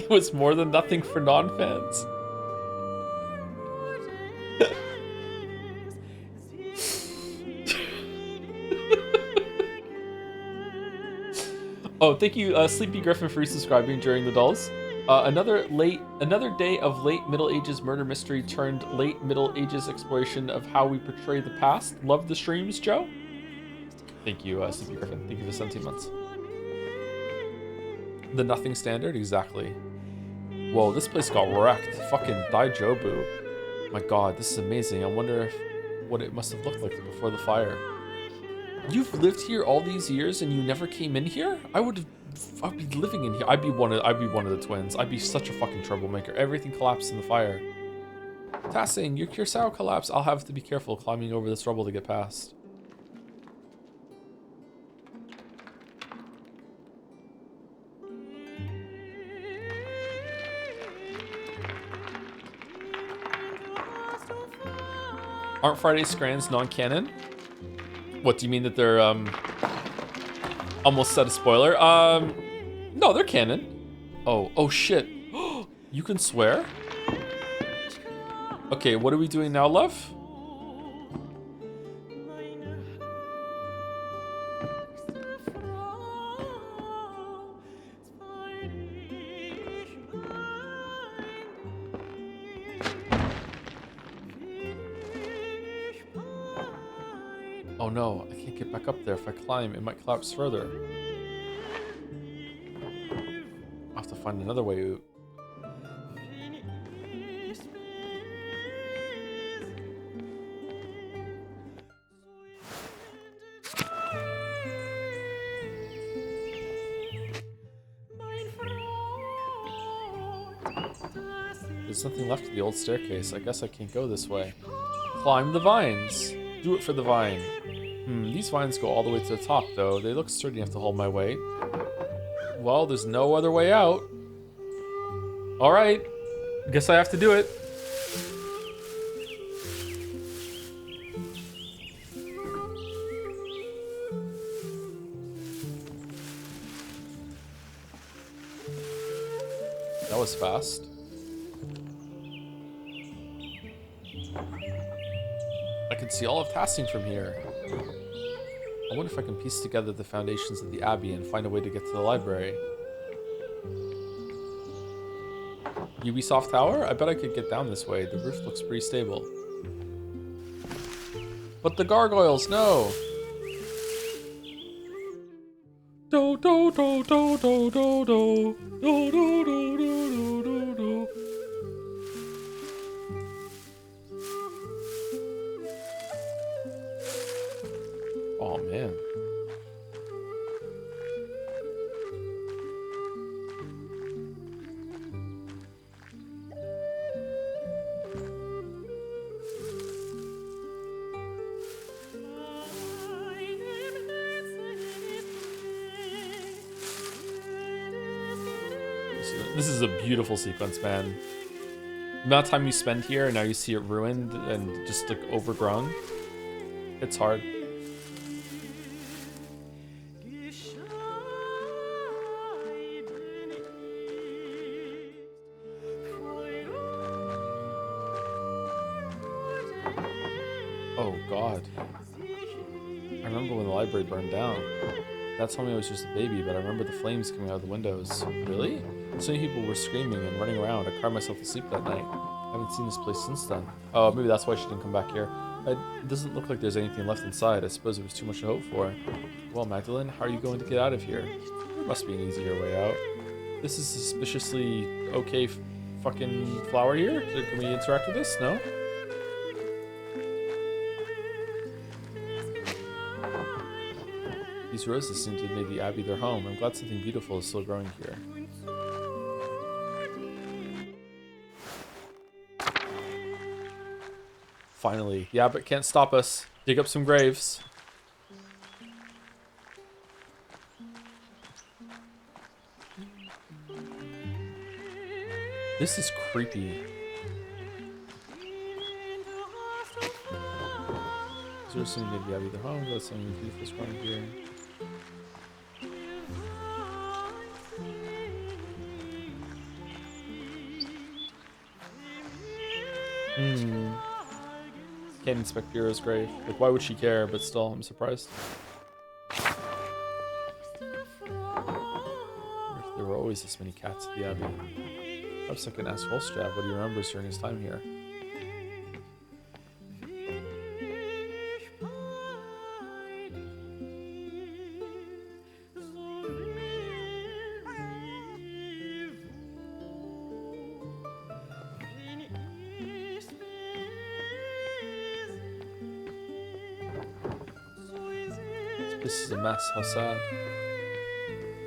was more than nothing for non-fans. Oh, thank you, Sleepy Griffin, for resubscribing during the dulls. Another day of late Middle Ages murder mystery turned late Middle Ages exploration of how we portray the past. Love the streams, Joe. Thank you, Sleepy Griffin. Thank you for 17 months. The nothing standard? Exactly. Whoa, this place got wrecked. Fucking Daijobu. My god, this is amazing. I wonder what it must have looked like before the fire. You've lived here all these years and you never came in here? I'd be living in here. I'd be one of the twins. I'd be such a fucking troublemaker. Everything collapsed in the fire. Tassing, your Curacao collapsed. I'll have to be careful climbing over this rubble to get past. Aren't Friday Scrans non-canon? What, do you mean that they're, almost said a spoiler? No, they're canon. Oh shit. You can swear? Okay, what are we doing now, love? Oh no, I can't get back up there. If I climb, it might collapse further. I'll have to find another way out. There's nothing left of the old staircase. I guess I can't go this way. Climb the vines. Do it for the vine. These vines go all the way to the top, though. They look sturdy enough to hold my weight. Well, there's no other way out. Alright. Guess I have to do it. That was fast. I can see all of Tassing from here. I wonder if I can piece together the foundations of the Abbey and find a way to get to the library. Ubisoft Tower? I bet I could get down this way. The roof looks pretty stable. But the gargoyles, no! Do do do do do do do do do do do do do. Oh man. This is a beautiful sequence, man. The amount of time you spend here and now you see it ruined and just like overgrown. It's hard. Oh god. I remember when the library burned down. That told me I was just a baby, but I remember the flames coming out of the windows. Really? So many people were screaming and running around. I cried myself to sleep that night. I haven't seen this place since then. Oh, maybe that's why she didn't come back here. It doesn't look like there's anything left inside. I suppose it was too much to hope for. Well, Magdalene, how are you going to get out of here? There must be an easier way out. This is suspiciously okay fucking flower here? Can we interact with this? No? These roses seem to have made the abbey their home. I'm glad something beautiful is still growing here. Finally. The abbot can't stop us. Dig up some graves. This is creepy. Is there something maybe I'll be their home? Got something beautiful growing here. Can't inspect Bureau's grave. Like, why would she care? But still, I'm surprised. There were always this many cats at the abbey. Perhaps I can ask Volstrab what he remembers during his time here. This is a mess. How sad.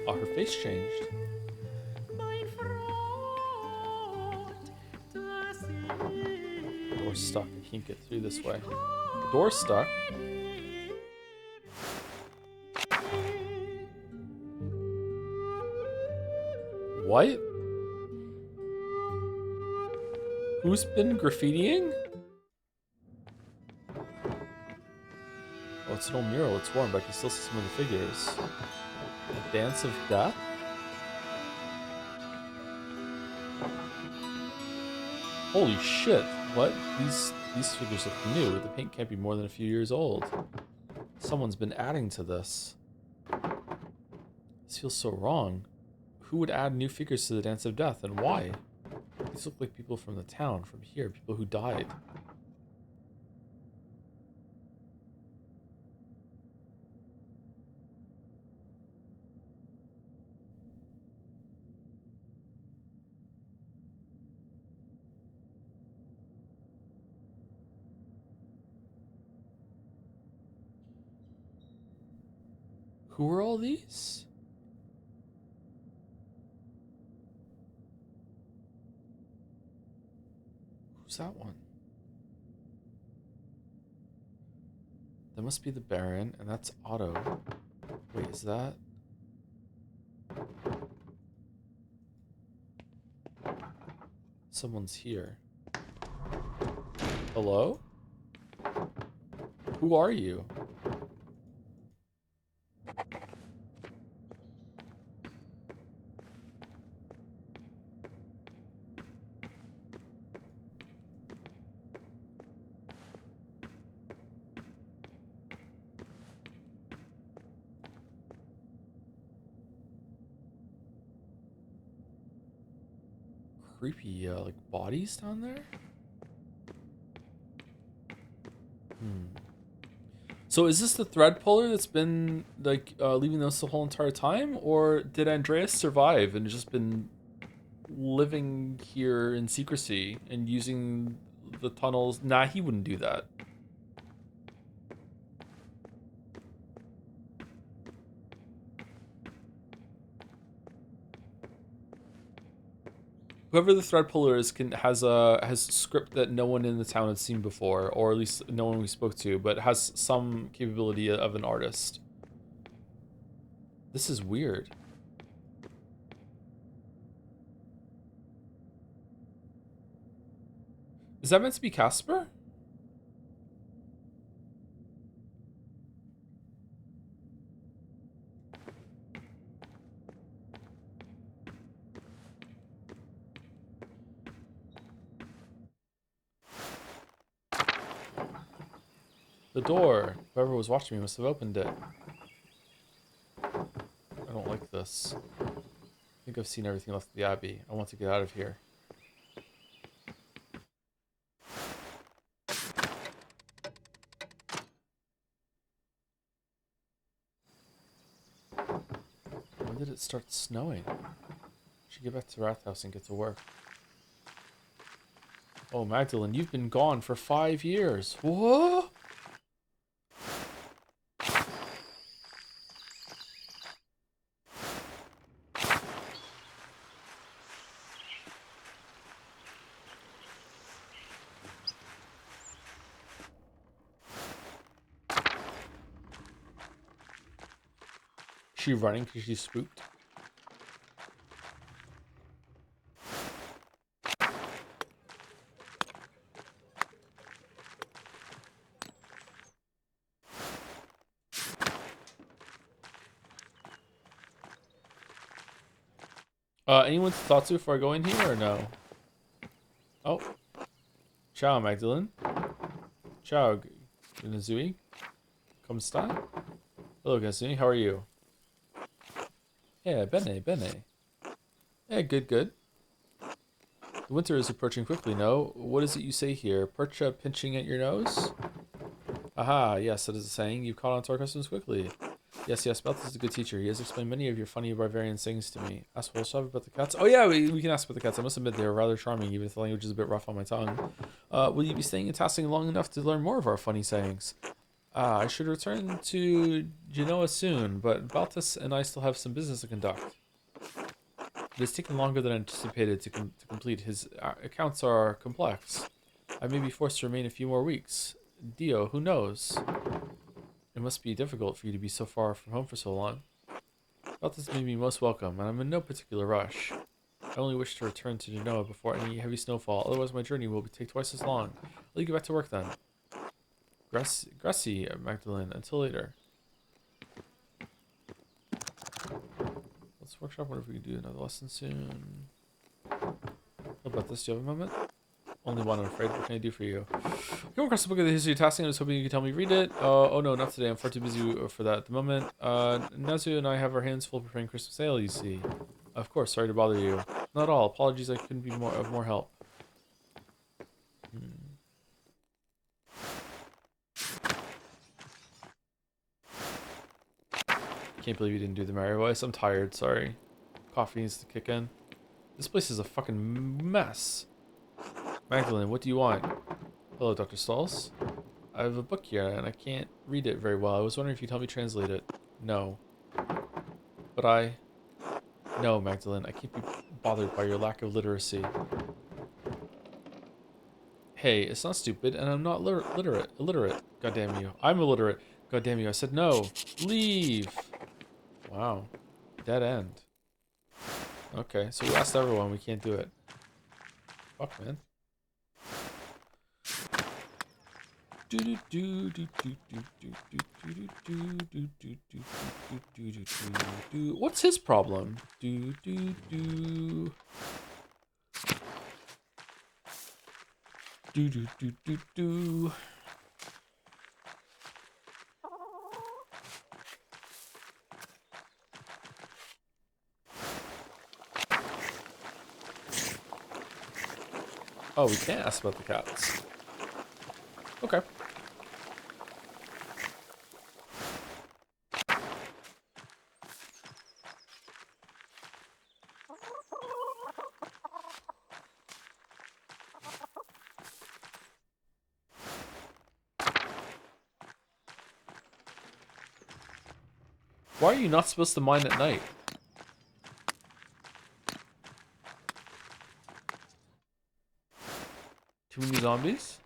Oh, her face changed. Door's stuck. I can't get through this way. The door's stuck. What? Who's been graffitiing? Oh, it's an old mural. It's worn, but I can still see some of the figures. A dance of death? Holy shit. What? These figures look new. The paint can't be more than a few years old. Someone's been adding to this. This feels so wrong. Who would add new figures to the Dance of Death, and why? These look like people from the town, from here, people who died. Who are all these? Who's that one? That must be the Baron, and that's Otto. Wait, is that? Someone's here. Hello? Who are you? Creepy, like bodies down there? So is this the thread puller that's been like leaving us the whole entire time, or did Andreas survive and just been living here in secrecy and using the tunnels? Nah, he wouldn't do that. Whoever the thread puller is has a script that no one in the town had seen before, or at least no one we spoke to, but has some capability of an artist. This is weird. Is that meant to be Casper? The door. Whoever was watching me must have opened it. I don't like this. I think I've seen everything left of the Abbey. I want to get out of here. When did it start snowing? I should get back to Rathouse and get to work. Oh, Magdalene, you've been gone for 5 years. What? She running because she's spooked? Anyone's thoughts before I go in here or no? Oh. Ciao, Magdalene. Ciao, Gazui. Come sta? Hello, Gazui. How are you? Yeah, bene. Yeah, good. The winter is approaching quickly, no? What is it you say here? Percha pinching at your nose? Aha, yes, that is a saying. You've caught on to our customs quickly. Yes, Balthus is a good teacher. He has explained many of your funny barbarian sayings to me. Ask Wolfshop about the cats. Oh yeah, we can ask about the cats. I must admit they are rather charming, even if the language is a bit rough on my tongue. Will you be staying in Tassing long enough to learn more of our funny sayings? I should return to Genoa soon, but Balthus and I still have some business to conduct. It has taken longer than anticipated to complete. His accounts are complex. I may be forced to remain a few more weeks. Dio, who knows? It must be difficult for you to be so far from home for so long. Balthus made me most welcome, and I'm in no particular rush. I only wish to return to Genoa before any heavy snowfall, otherwise my journey will take twice as long. I'll get back to work then. Gracie, Magdalene, until later. Let's workshop what if we can do another lesson soon. How about this? Do you have a moment? Only one, I'm afraid. What can I do for you? I came across the book of the history of Tassing. I was hoping you could help me read it. Oh no, not today. I'm far too busy for that at the moment. Nazu and I have our hands full preparing Christmas ale, you see. Of course, sorry to bother you. Not at all. Apologies, I couldn't be of more help. Can't believe you didn't do the Mary voice. I'm tired, sorry. Coffee needs to kick in. This place is a fucking mess. Magdalene, what do you want? Hello, Dr. Stalls. I have a book here, and I can't read it very well. I was wondering if you'd help me translate it. No. But No, Magdalene, I can't be bothered by your lack of literacy. Hey, it's not stupid, and I'm not illiterate. God damn you. I'm illiterate. God damn you. I said no. Leave. Wow. Dead end. Okay, so we asked everyone. We can't do it. Fuck, man. What's his problem? Oh, we can't ask about the cats. Okay. Why are you not supposed to mine at night? Too many zombies?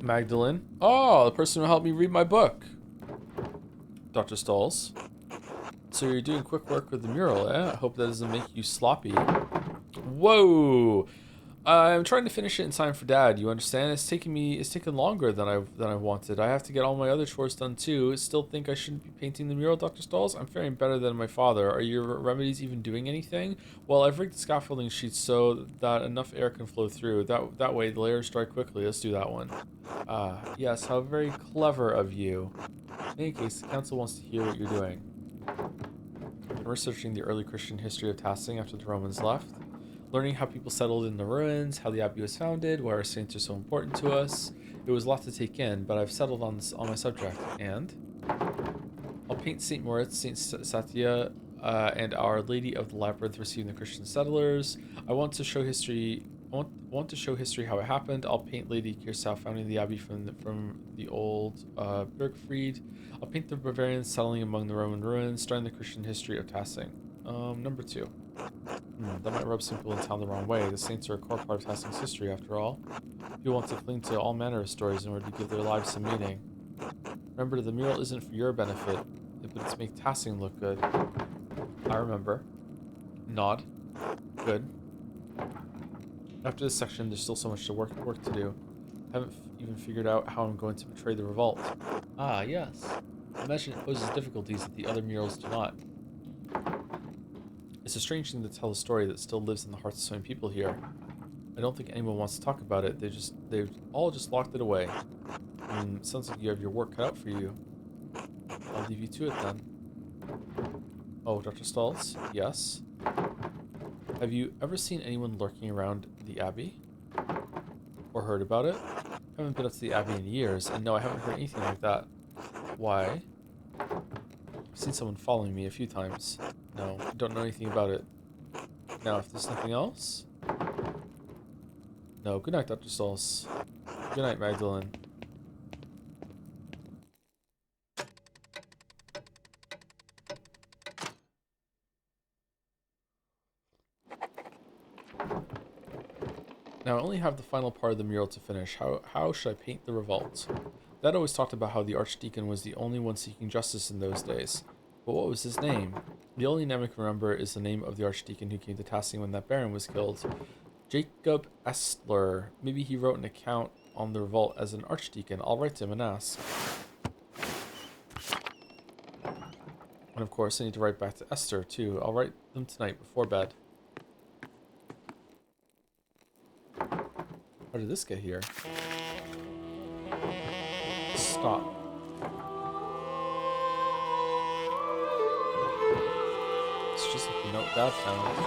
Magdalene. Oh, the person who helped me read my book. Dr. Stalls. So you're doing quick work with the mural, eh? I hope that doesn't make you sloppy. Whoa! I'm trying to finish it in time for Dad. You understand? It's taking longer than I wanted. I have to get all my other chores done too. Still think I shouldn't be painting the mural, Dr. Stalls? I'm faring better than my father. Are your remedies even doing anything? Well, I've rigged the scaffolding sheets so that enough air can flow through. That way the layers dry quickly. Let's do that one. Yes, how very clever of you. In any case, the council wants to hear what you're doing. I've been researching the early Christian history of Tassing after the Romans left. Learning how people settled in the ruins, how the abbey was founded, why our saints are so important to us. It was a lot to take in, but I've settled on my subject. And I'll paint St. Moritz, St. Satya, and Our Lady of the Labyrinth receiving the Christian settlers. I want to show history. I want to show history how it happened. I'll paint Lady Kirsau founding the abbey from the old Bergfried. I'll paint the Bavarians settling among the Roman ruins, starting the Christian history of Tassing. Number 2. That might rub some people in town the wrong way. The saints are a core part of Tassing's history, after all. People want to cling to all manner of stories in order to give their lives some meaning. Remember, the mural isn't for your benefit, but it's to make Tassing look good. I remember. Nod. Good. After this section, there's still so much work to do. I haven't even figured out how I'm going to portray the revolt. Ah, yes. I imagine it poses difficulties that the other murals do not. It's a strange thing to tell a story that still lives in the hearts of so many people here. I don't think anyone wants to talk about it. They've all just locked it away. It sounds like you have your work cut out for you. I'll leave you to it then. Oh, Dr. Stalls? Yes? Have you ever seen anyone lurking around the Abbey? Or heard about it? I haven't been up to the Abbey in years, and no, I haven't heard anything like that. Why? I've seen someone following me a few times. No, I don't know anything about it. Now, if there's nothing else... No, good night, Dr. Stalls. Good night, Magdalene. Now I only have the final part of the mural to finish. How should I paint the revolt? Dad always talked about how the Archdeacon was the only one seeking justice in those days. But what was his name? The only name I can remember is the name of the Archdeacon who came to Tassing when that Baron was killed. Jacob Estler. Maybe he wrote an account on the revolt as an Archdeacon. I'll write to him and ask. And of course I need to write back to Esther too. I'll write them tonight before bed. How did this get here? Stop. It's just like the note Dad found.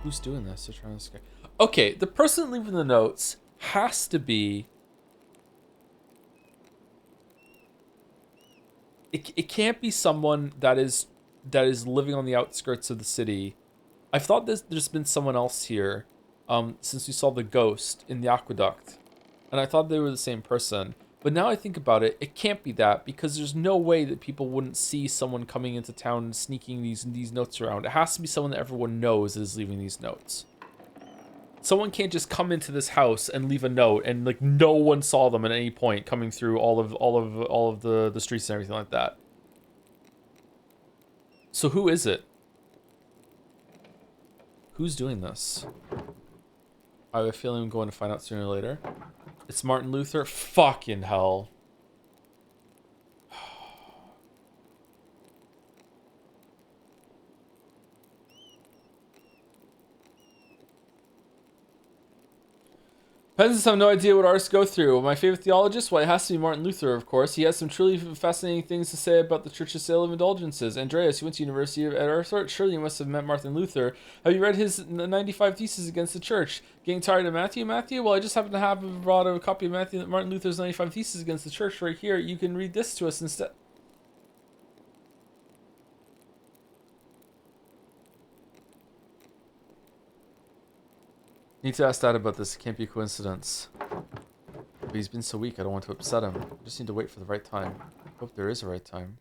Who's doing this? They're trying to scare. Okay, the person leaving the notes has to be. It can't be someone that is living on the outskirts of the city. I've thought there's been someone else here. Since we saw the ghost in the aqueduct. And I thought they were the same person. But now I think about it, it can't be that, because there's no way that people wouldn't see someone coming into town and sneaking these notes around. It has to be someone that everyone knows is leaving these notes. Someone can't just come into this house and leave a note and like no one saw them at any point coming through all of the streets and everything like that. So who is it? Who's doing this? I have a feeling I'm going to find out sooner or later. It's Martin Luther? Fucking hell. Peasants have no idea what artists go through. My favorite theologist? Well, it has to be Martin Luther, of course. He has some truly fascinating things to say about the Church's sale of indulgences. Andreas, you went to University at Erfurt. Surely you must have met Martin Luther. Have you read his 95 Theses against the Church? Getting tired of Matthew? Well, I just happen to have brought a copy of Martin Luther's 95 Theses against the Church right here. You can read this to us instead. Need to ask Dad about this. It can't be a coincidence. But he's been so weak, I don't want to upset him. I just need to wait for the right time. Hope there is a right time.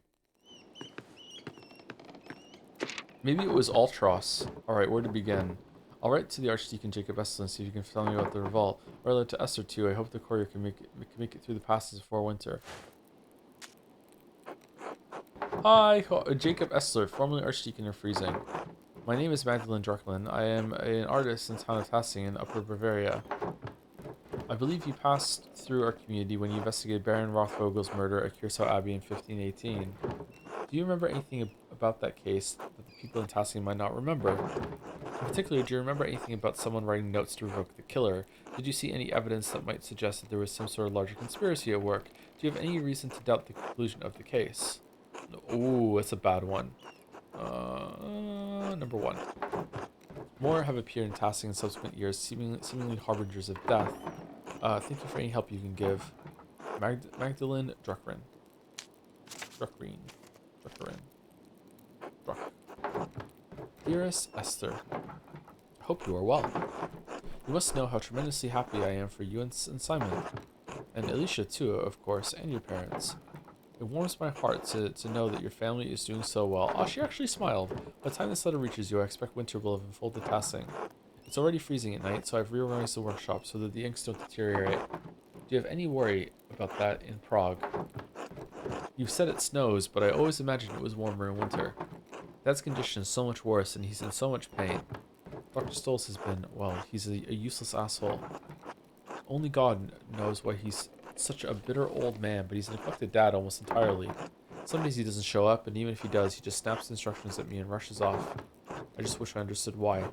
Maybe it was Ultros. Alright, where to begin? I'll write to the Archdeacon Jacob Estlin, see if you can tell me about the revolt. Or I'll write to Esther too. I hope the courier can make it through the passes before winter. Hi, Jacob Essler, formerly Archdeacon of Freezing. My name is Magdalene Drucklin. I am an artist in the town of Tassing in Upper Bavaria. I believe you passed through our community when you investigated Baron Rothvogel's murder at Kersau Abbey in 1518. Do you remember anything about that case that the people in Tassing might not remember? In particular, do you remember anything about someone writing notes to provoke the killer? Did you see any evidence that might suggest that there was some sort of larger conspiracy at work? Do you have any reason to doubt the conclusion of the case? Ooh, it's a bad one. Number 1. More have appeared in Tassing in subsequent years, seemingly harbingers of death. Thank you for any help you can give. Magdalene Druckrin. Druckrin. Druck. Dearest Esther, I hope you are well. You must know how tremendously happy I am for you and Simon. And Alicia too, of course, and your parents. It warms my heart to know that your family is doing so well. Oh, she actually smiled. By the time this letter reaches you, I expect winter will have enfolded Tassing. It's already freezing at night, so I've reorganized the workshop so that the inks don't deteriorate. Do you have any worry about that in Prague? You've said it snows, but I always imagined it was warmer in winter. Dad's condition is so much worse, and he's in so much pain. Dr. Stolz has been, well, he's a useless asshole. Only God knows why he's such a bitter old man, but he's neglected Dad almost entirely. Some days he doesn't show up, and even if he does, he just snaps instructions at me and rushes off. I just wish I understood why.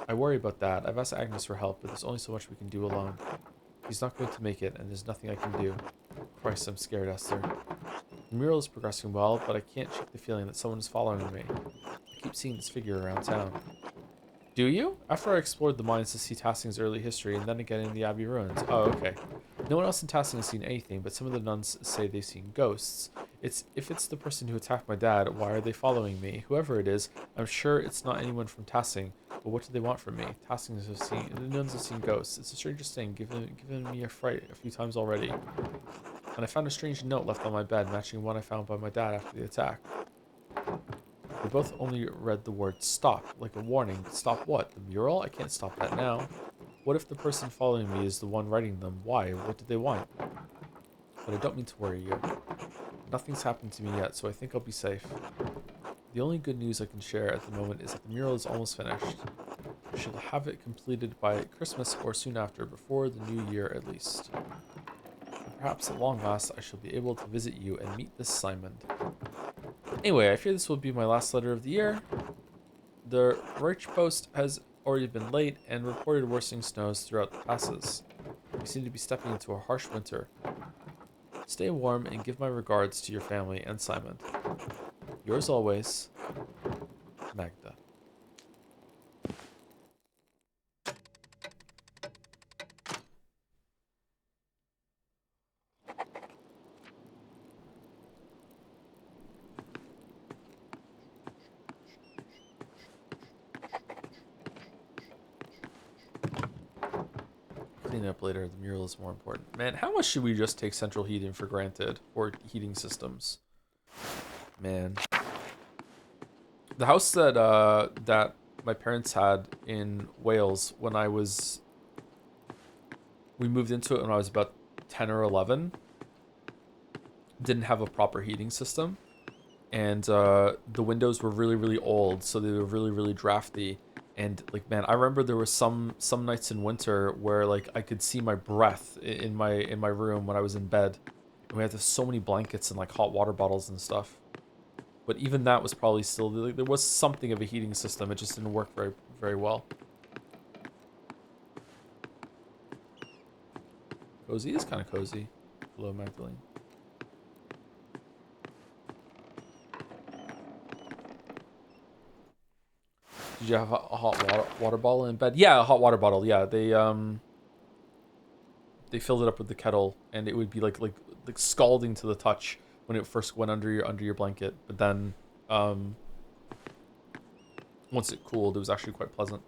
I worry about that. I've asked Agnes for help, but there's only so much we can do alone. He's not going to make it, and there's nothing I can do. Christ, I'm scared, Esther. The mural is progressing well, but I can't shake the feeling that someone is following me. I keep seeing this figure around town. Do you? After I explored the mines to see Tassing's early history, and then again in the Abbey ruins. Oh, okay. No one else in Tassing has seen anything, but some of the nuns say they've seen ghosts. If it's the person who attacked my dad, why are they following me? Whoever it is, I'm sure it's not anyone from Tassing. But what do they want from me? The nuns have seen ghosts. It's the strangest thing, given me a fright a few times already. And I found a strange note left on my bed, matching one I found by my dad after the attack. We both only read the word stop, like a warning. Stop what? The mural? I can't stop that now. What if the person following me is the one writing them? Why? What do they want? But I don't mean to worry you. Nothing's happened to me yet, so I think I'll be safe. The only good news I can share at the moment is that the mural is almost finished. I should have it completed by Christmas or soon after, before the new year at least. And perhaps at long last I shall be able to visit you and meet this Simon. Anyway, I fear this will be my last letter of the year. The Reich Post has already been late and reported worsening snows throughout the passes. We seem to be stepping into a harsh winter. Stay warm and give my regards to your family and Simon. Yours always, Magda. Clean up later, the mural is more important. Man, how much should we just take central heating for granted? Or heating systems? Man. The house that my parents had in Wales when we moved into it when I was about 10 or 11, didn't have a proper heating system. And the windows were really, really old, so they were really, really drafty. And like, man, I remember there were some nights in winter where like I could see my breath in my room when I was in bed. And we had so many blankets and like hot water bottles and stuff. But even that was probably still, there was something of a heating system. It just didn't work very, very well. Cozy is kind of cozy. Hello, Magdalene. Did you have a hot water bottle in bed? Yeah, a hot water bottle. Yeah, they filled it up with the kettle, and it would be like scalding to the touch when it first went under your blanket. But then, once it cooled, it was actually quite pleasant.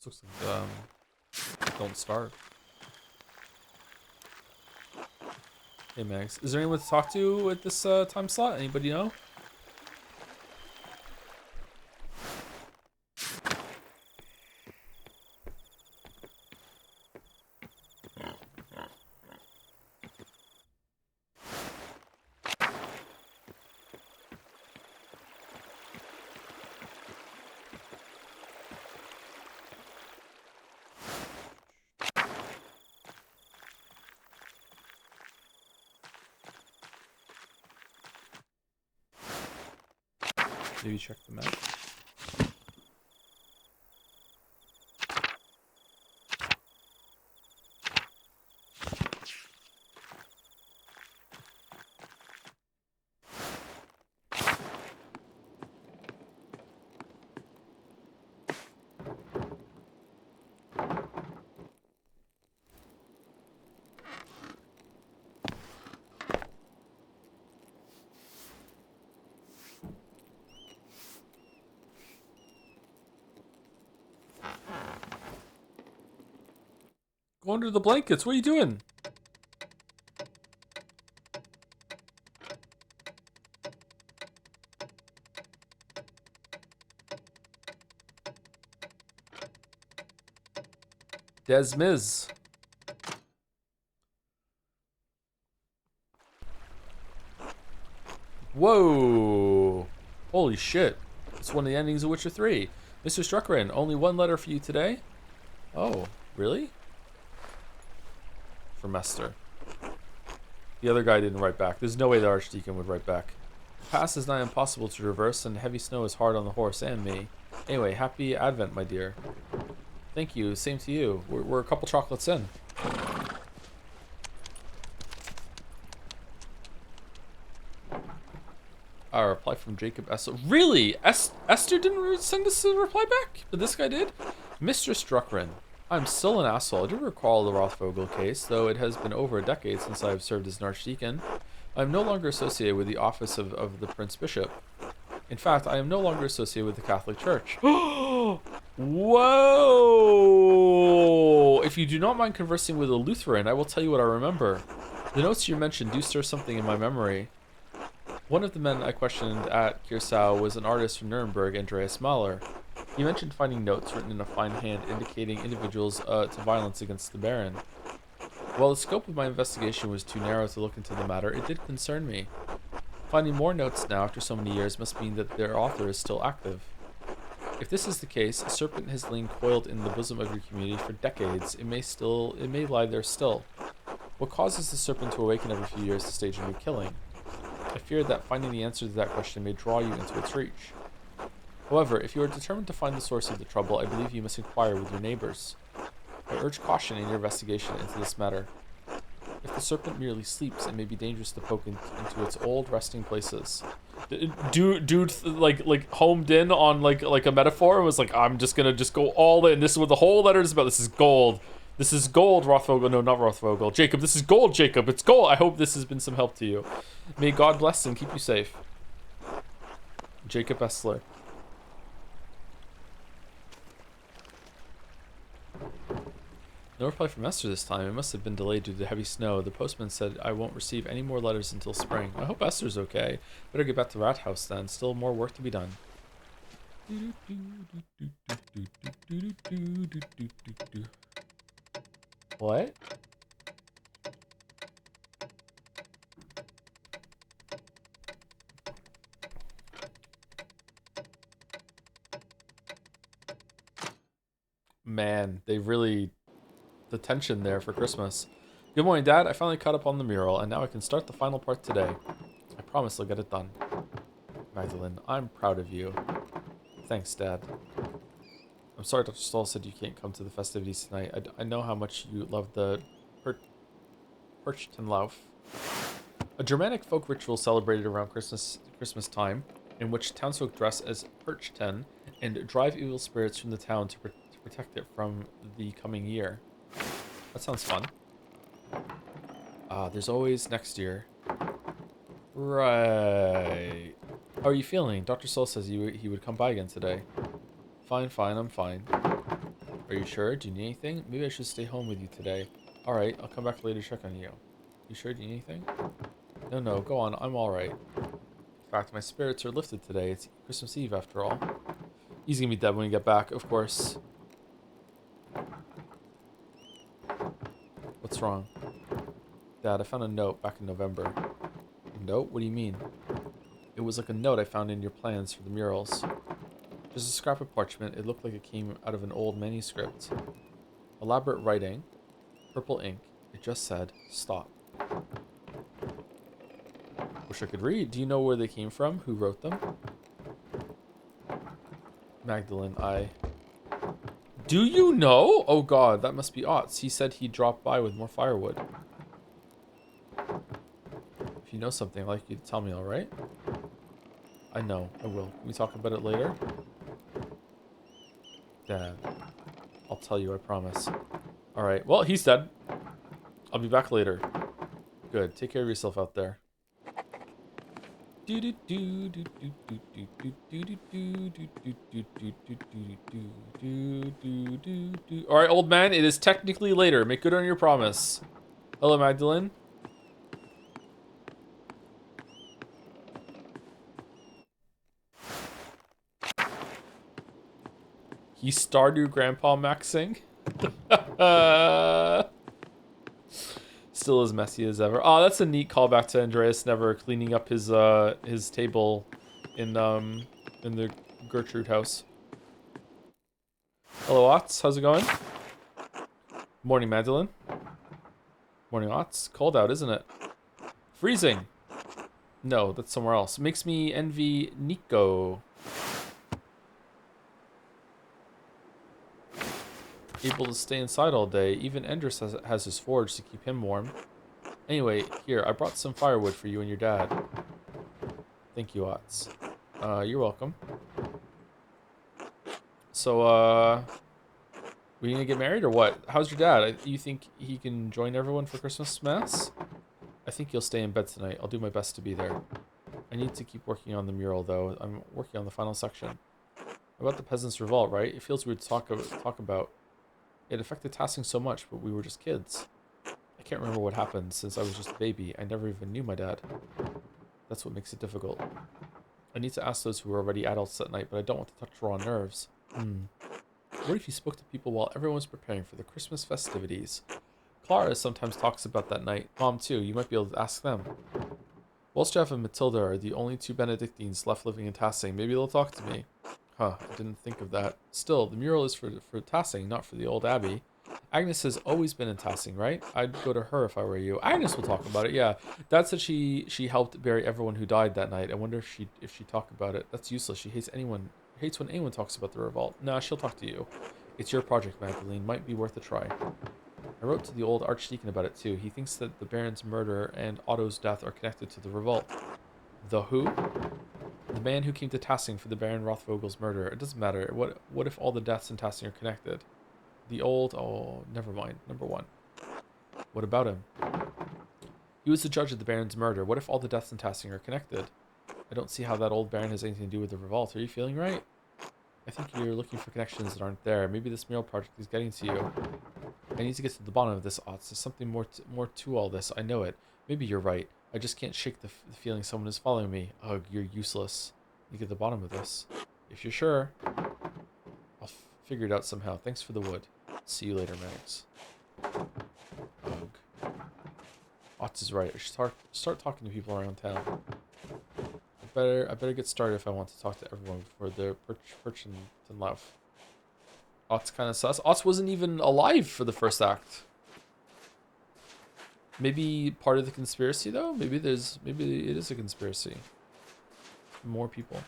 This looks like Don't Starve. Hey Max, is there anyone to talk to at this time slot? Anybody know? Maybe check the map. Go under the blankets. What are you doing? Des Miz. Whoa. Holy shit. It's one of the endings of Witcher 3. Mr. Struckran, only one letter for you today? Oh, really? From Esther. The other guy didn't write back. There's no way the Archdeacon would write back. The pass is nigh impossible to reverse, and heavy snow is hard on the horse and me. Anyway, happy Advent, my dear. Thank you. Same to you. We're a couple chocolates in. A reply from Jacob Esther. Really? Esther didn't send us a reply back? But this guy did? Mr. Struckran. I'm still an asshole. I do recall the Rothvogel case, though it has been over a decade since I have served as an archdeacon. I am no longer associated with the office of the Prince Bishop. In fact, I am no longer associated with the Catholic Church. Whoa! If you do not mind conversing with a Lutheran, I will tell you what I remember. The notes you mentioned do stir something in my memory. One of the men I questioned at Kirsau was an artist from Nuremberg, Andreas Mahler. He mentioned finding notes written in a fine hand indicating individuals to violence against the Baron. While the scope of my investigation was too narrow to look into the matter, it did concern me. Finding more notes now after so many years must mean that their author is still active. If this is the case, a serpent has lain coiled in the bosom of your community for decades. It may lie there still. What causes the serpent to awaken every few years to stage a new killing? I fear that finding the answer to that question may draw you into its reach. However, if you are determined to find the source of the trouble, I believe you must inquire with your neighbors. I urge caution in your investigation into this matter. If the serpent merely sleeps, it may be dangerous to poke into its old resting places. Dude, like homed in on like a metaphor and was like, I'm just gonna go all in. This is what the whole letter is about. This is gold. This is gold, Rothvogel. No, not Rothvogel. Jacob, this is gold, Jacob. It's gold. I hope this has been some help to you. May God bless and keep you safe. Jacob Essler. No reply from Esther this time. It must have been delayed due to heavy snow. The postman said I won't receive any more letters until spring. I hope Esther's okay. Better get back to Rathouse then. Still more work to be done. What? Man, they really... the tension there for Christmas. Good morning, Dad. I finally caught up on the mural, and now I can start the final part today. I promise I'll get it done. Magdalene, I'm proud of you. Thanks, Dad. I'm sorry Dr. Stoll said you can't come to the festivities tonight. I know how much you love the Perchtenlauf, a Germanic folk ritual celebrated around Christmas time, in which townsfolk dress as Perchten and drive evil spirits from the town to protect it from the coming year. That sounds fun. There's always next year. Right. How are you feeling? Dr. Stoll says he would come by again today. Fine, I'm fine. Are you sure? Do you need anything? Maybe I should stay home with you today. Alright, I'll come back later to check on you. You sure? Do you need anything? No, go on. I'm alright. In fact, my spirits are lifted today. It's Christmas Eve after all. He's gonna be dead when we get back, of course. What's wrong? Dad, I found a note back in November. A note? What do you mean? It was like a note I found in your plans for the murals. Just a scrap of parchment. It looked like it came out of an old manuscript. Elaborate writing. Purple ink. It just said, stop. Wish I could read. Do you know where they came from? Who wrote them? Magdalene, Do you know? Oh god, that must be Otz. He said he'd drop by with more firewood. If you know something, I'd like you to tell me, alright? I know, I will. Can we talk about it later? Dad. I'll tell you, I promise. Alright, well, he's dead. I'll be back later. Good, take care of yourself out there. Alright, old man, it is technically later. Make good on your promise. Hello, Magdalene. He started Grandpa maxing. Still as messy as ever. Oh, that's a neat callback to Andreas Never cleaning up his table in the Gertrude house. Hello, Otz. How's it going? Morning, Magdalene. Morning, Otz. Cold out, isn't it? Freezing. No, that's somewhere else. Makes me envy Nico. Able to stay inside all day. Even Endris has his forge to keep him warm. Anyway, here, I brought some firewood for you and your dad. Thank you, Otz. You're welcome. So, we gonna get married or what? How's your dad? You think he can join everyone for Christmas Mass? I think he'll stay in bed tonight. I'll do my best to be there. I need to keep working on the mural, though. I'm working on the final section. About the Peasants' Revolt, right? It feels weird to talk about. It affected Tassing so much, but we were just kids. I can't remember what happened since I was just a baby. I never even knew my dad. That's what makes it difficult. I need to ask those who are already adults that night, but I don't want to touch raw nerves. What if you spoke to people while everyone was preparing for the Christmas festivities? Clara sometimes talks about that night. Mom, too. You might be able to ask them. Wolfstraff and Matilda are the only two Benedictines left living in Tassing. Maybe they'll talk to me. Huh, I didn't think of that. Still, the mural is for Tassing, not for the old abbey. Agnes has always been in Tassing, right? I'd go to her if I were you. Agnes will talk about it, yeah. Dad said she helped bury everyone who died that night. I wonder if she'd talk about it. That's useless. She hates when anyone talks about the revolt. Nah, she'll talk to you. It's your project, Magdalene. Might be worth a try. I wrote to the old archdeacon about it too. He thinks that the Baron's murder and Otto's death are connected to the revolt. The who? The man who came to Tassing for the Baron Rothvogel's murder. It doesn't matter. What if all the deaths in Tassing are connected? The old... Oh, never mind. Number 1. What about him? He was the judge of the Baron's murder. What if all the deaths in Tassing are connected? I don't see how that old Baron has anything to do with the revolt. Are you feeling right? I think you're looking for connections that aren't there. Maybe this mural project is getting to you. I need to get to the bottom of this, Otz. There's something more to all this. I know it. Maybe you're right. I just can't shake the feeling someone is following me. Ugh, you're useless. You get the bottom of this. If you're sure, I'll figure it out somehow. Thanks for the wood. See you later, Max. Ugh. Otz is right. I should start talking to people around town. I better get started if I want to talk to everyone before they're perched and left. Otz kind of sus. Otz wasn't even alive for the first act. Maybe part of the conspiracy though? Maybe it is a conspiracy. More people.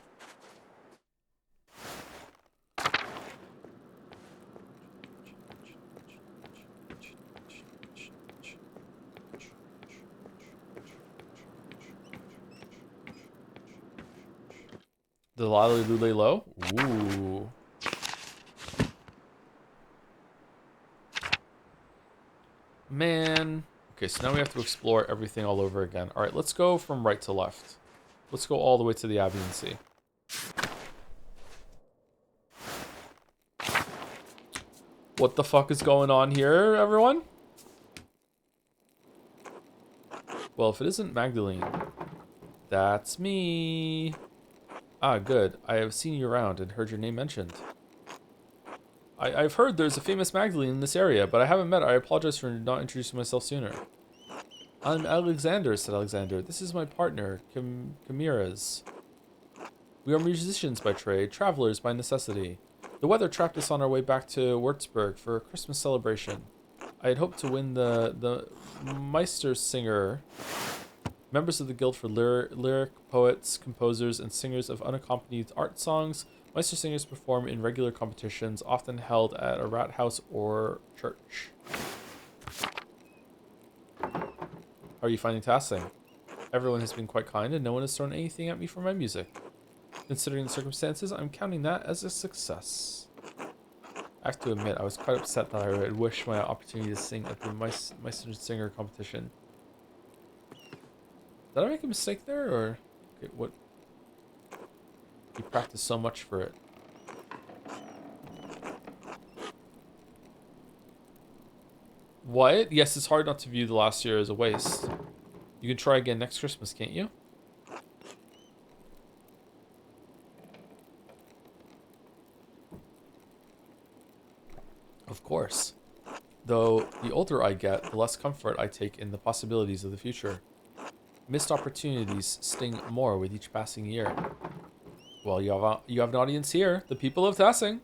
The Lale Lule Low? Ooh. Man. Okay, so now we have to explore everything all over again. Alright, let's go from right to left. Let's go all the way to the Abbey and see. What the fuck is going on here, everyone? Well, if it isn't Magdalene, that's me. Ah, good. I have seen you around and heard your name mentioned. I've heard there's a famous Magdalene in this area, but I haven't met her. I apologize for not introducing myself sooner. I'm Alexander, said Alexander. This is my partner, Chimera's. We are musicians by trade, travelers by necessity. The weather tracked us on our way back to Würzburg for a Christmas celebration. I had hoped to win the Meistersinger, members of the Guild for Lyric Poets, Composers, and Singers of Unaccompanied Art Songs. Meister singers perform in regular competitions, often held at a rat house or church. How are you finding tasking? Everyone has been quite kind and no one has thrown anything at me for my music. Considering the circumstances, I'm counting that as a success. I have to admit, I was quite upset that I had wished my opportunity to sing at the Meister Singer competition. Did I make a mistake there, or... Okay, what? You practiced so much for it. What? Yes, it's hard not to view the last year as a waste. You can try again next Christmas, can't you? Of course. Though, the older I get, the less comfort I take in the possibilities of the future. Missed opportunities sting more with each passing year. Well, you have an audience here, the people of Tassing.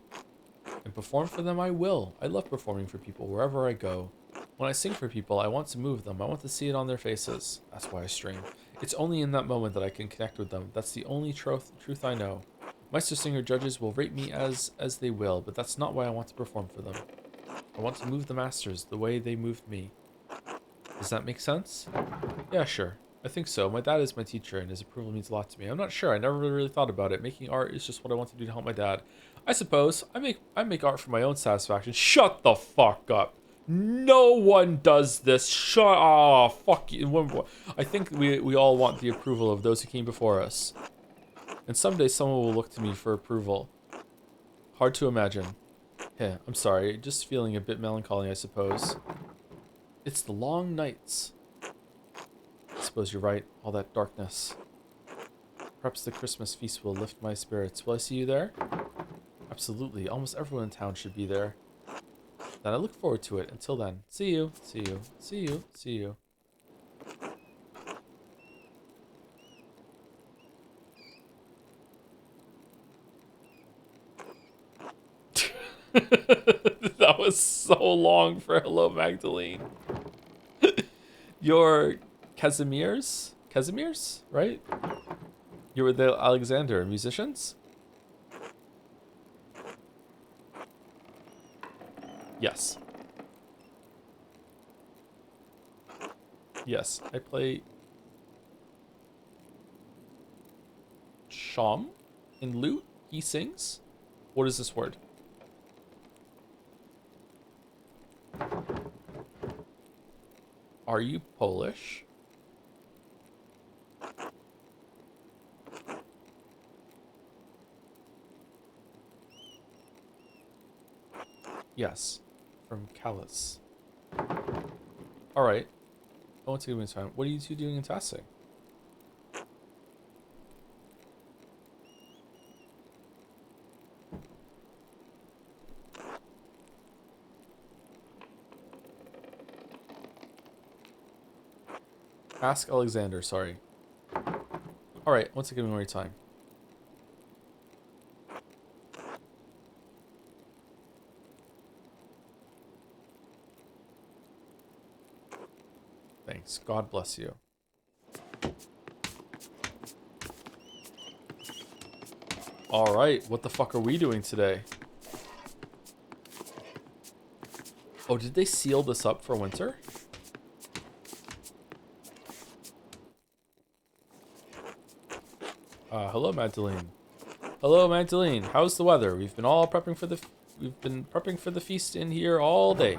And perform for them I will. I love performing for people wherever I go. When I sing for people, I want to move them. I want to see it on their faces. That's why I stream. It's only in that moment that I can connect with them. That's the only truth I know. Meister Singer judges will rate me as they will, but that's not why I want to perform for them. I want to move the masters the way they moved me. Does that make sense? Yeah, sure. I think so. My dad is my teacher, and his approval means a lot to me. I'm not sure. I never really thought about it. Making art is just what I want to do to help my dad. I suppose I make art for my own satisfaction. Shut the fuck up. No one does this. Shut up. Fuck you. I think we all want the approval of those who came before us. And someday someone will look to me for approval. Hard to imagine. Yeah, I'm sorry. Just feeling a bit melancholy, I suppose. It's the long nights. I suppose you're right. All that darkness. Perhaps the Christmas feast will lift my spirits. Will I see you there? Absolutely. Almost everyone in town should be there. Then I look forward to it. Until then, see you, see you, see you, see you. That was so long for Hello Magdalene. You're Casimir's? Casimir's, right? You were the Alexander musicians? Yes. Yes, I play Sham in lute. He sings. What is this word? Are you Polish? Yes, from Callus. Alright. I want to give me time. What are you two doing in Tassing? Ask Alexander, sorry. Alright, once again, more time. Thanks. God bless you. Alright, what the fuck are we doing today? Oh, did they seal this up for winter? Hello, Magdalene. Hello, Magdalene. How's the weather? We've been prepping for the feast in here all day.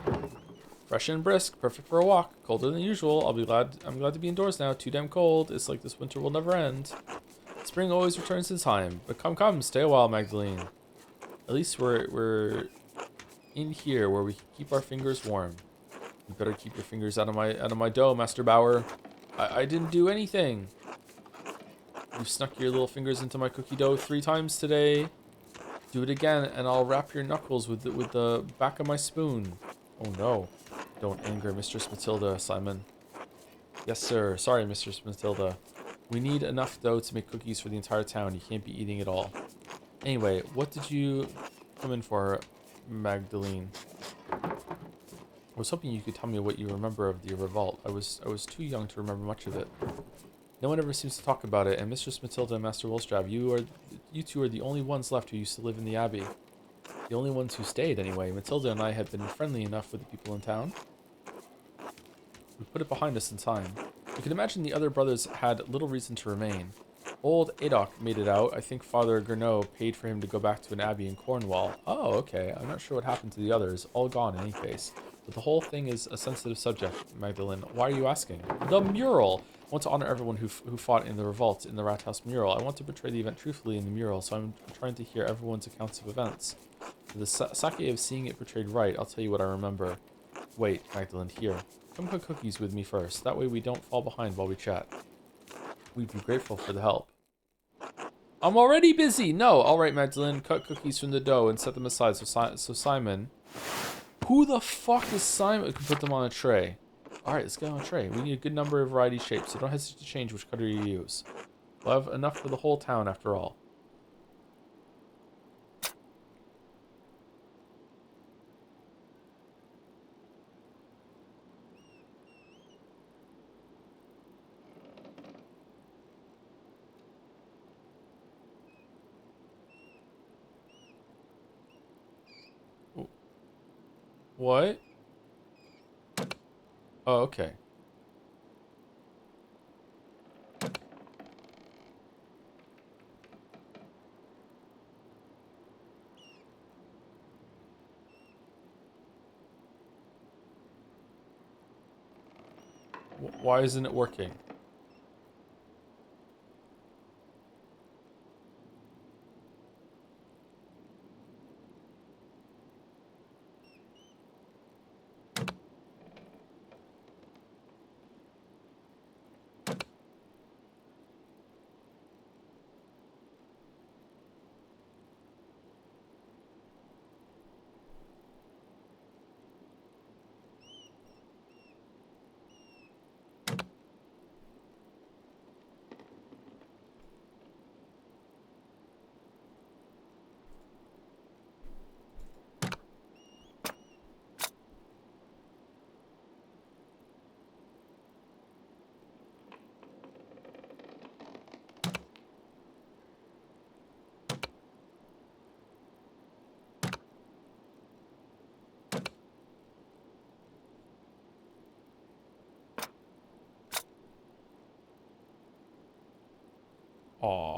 Fresh and brisk, perfect for a walk. Colder than usual. I'm glad to be indoors now. Too damn cold. It's like this winter will never end. Spring always returns in time. But come, stay a while, Magdalene. At least we're in here where we can keep our fingers warm. You better keep your fingers out of my dough, Master Bauer. I didn't do anything. You've snuck your little fingers into my cookie dough 3 times today. Do it again, and I'll wrap your knuckles with the back of my spoon. Oh no. Don't anger Mistress Matilda, Simon. Yes, sir. Sorry, Mistress Matilda. We need enough dough to make cookies for the entire town. You can't be eating it all. Anyway, what did you come in for, Magdalene? I was hoping you could tell me what you remember of the revolt. I was too young to remember much of it. No one ever seems to talk about it, and Mistress Matilda and Master Wolfstrap, you two are the only ones left who used to live in the Abbey. The only ones who stayed, anyway. Matilda and I have been friendly enough with the people in town. We put it behind us in time. You can imagine the other brothers had little reason to remain. Old Adok made it out. I think Father Gurneau paid for him to go back to an abbey in Cornwall. Oh, okay. I'm not sure what happened to the others. All gone in any case. But the whole thing is a sensitive subject, Magdalene. Why are you asking? The mural! I want to honor everyone who fought in the revolt in the Rathouse mural. I want to portray the event truthfully in the mural, so I'm trying to hear everyone's accounts of events. For the sake of seeing it portrayed right, I'll tell you what I remember. Wait, Magdalene, here. Come cook cookies with me first. That way we don't fall behind while we chat. We'd be grateful for the help. I'm already busy! No! Alright, Magdalene, cut cookies from the dough and set them aside so Simon... Who the fuck is Simon? We can put them on a tray. Alright, let's get on a tray. We need a good number of variety shapes, so don't hesitate to change which cutter you use. We'll have enough for the whole town after all. What? Oh, okay. Why isn't it working? Aw.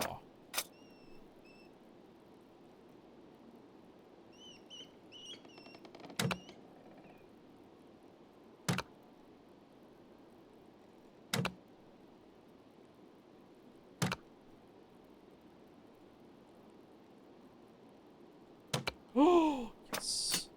Oh, yes.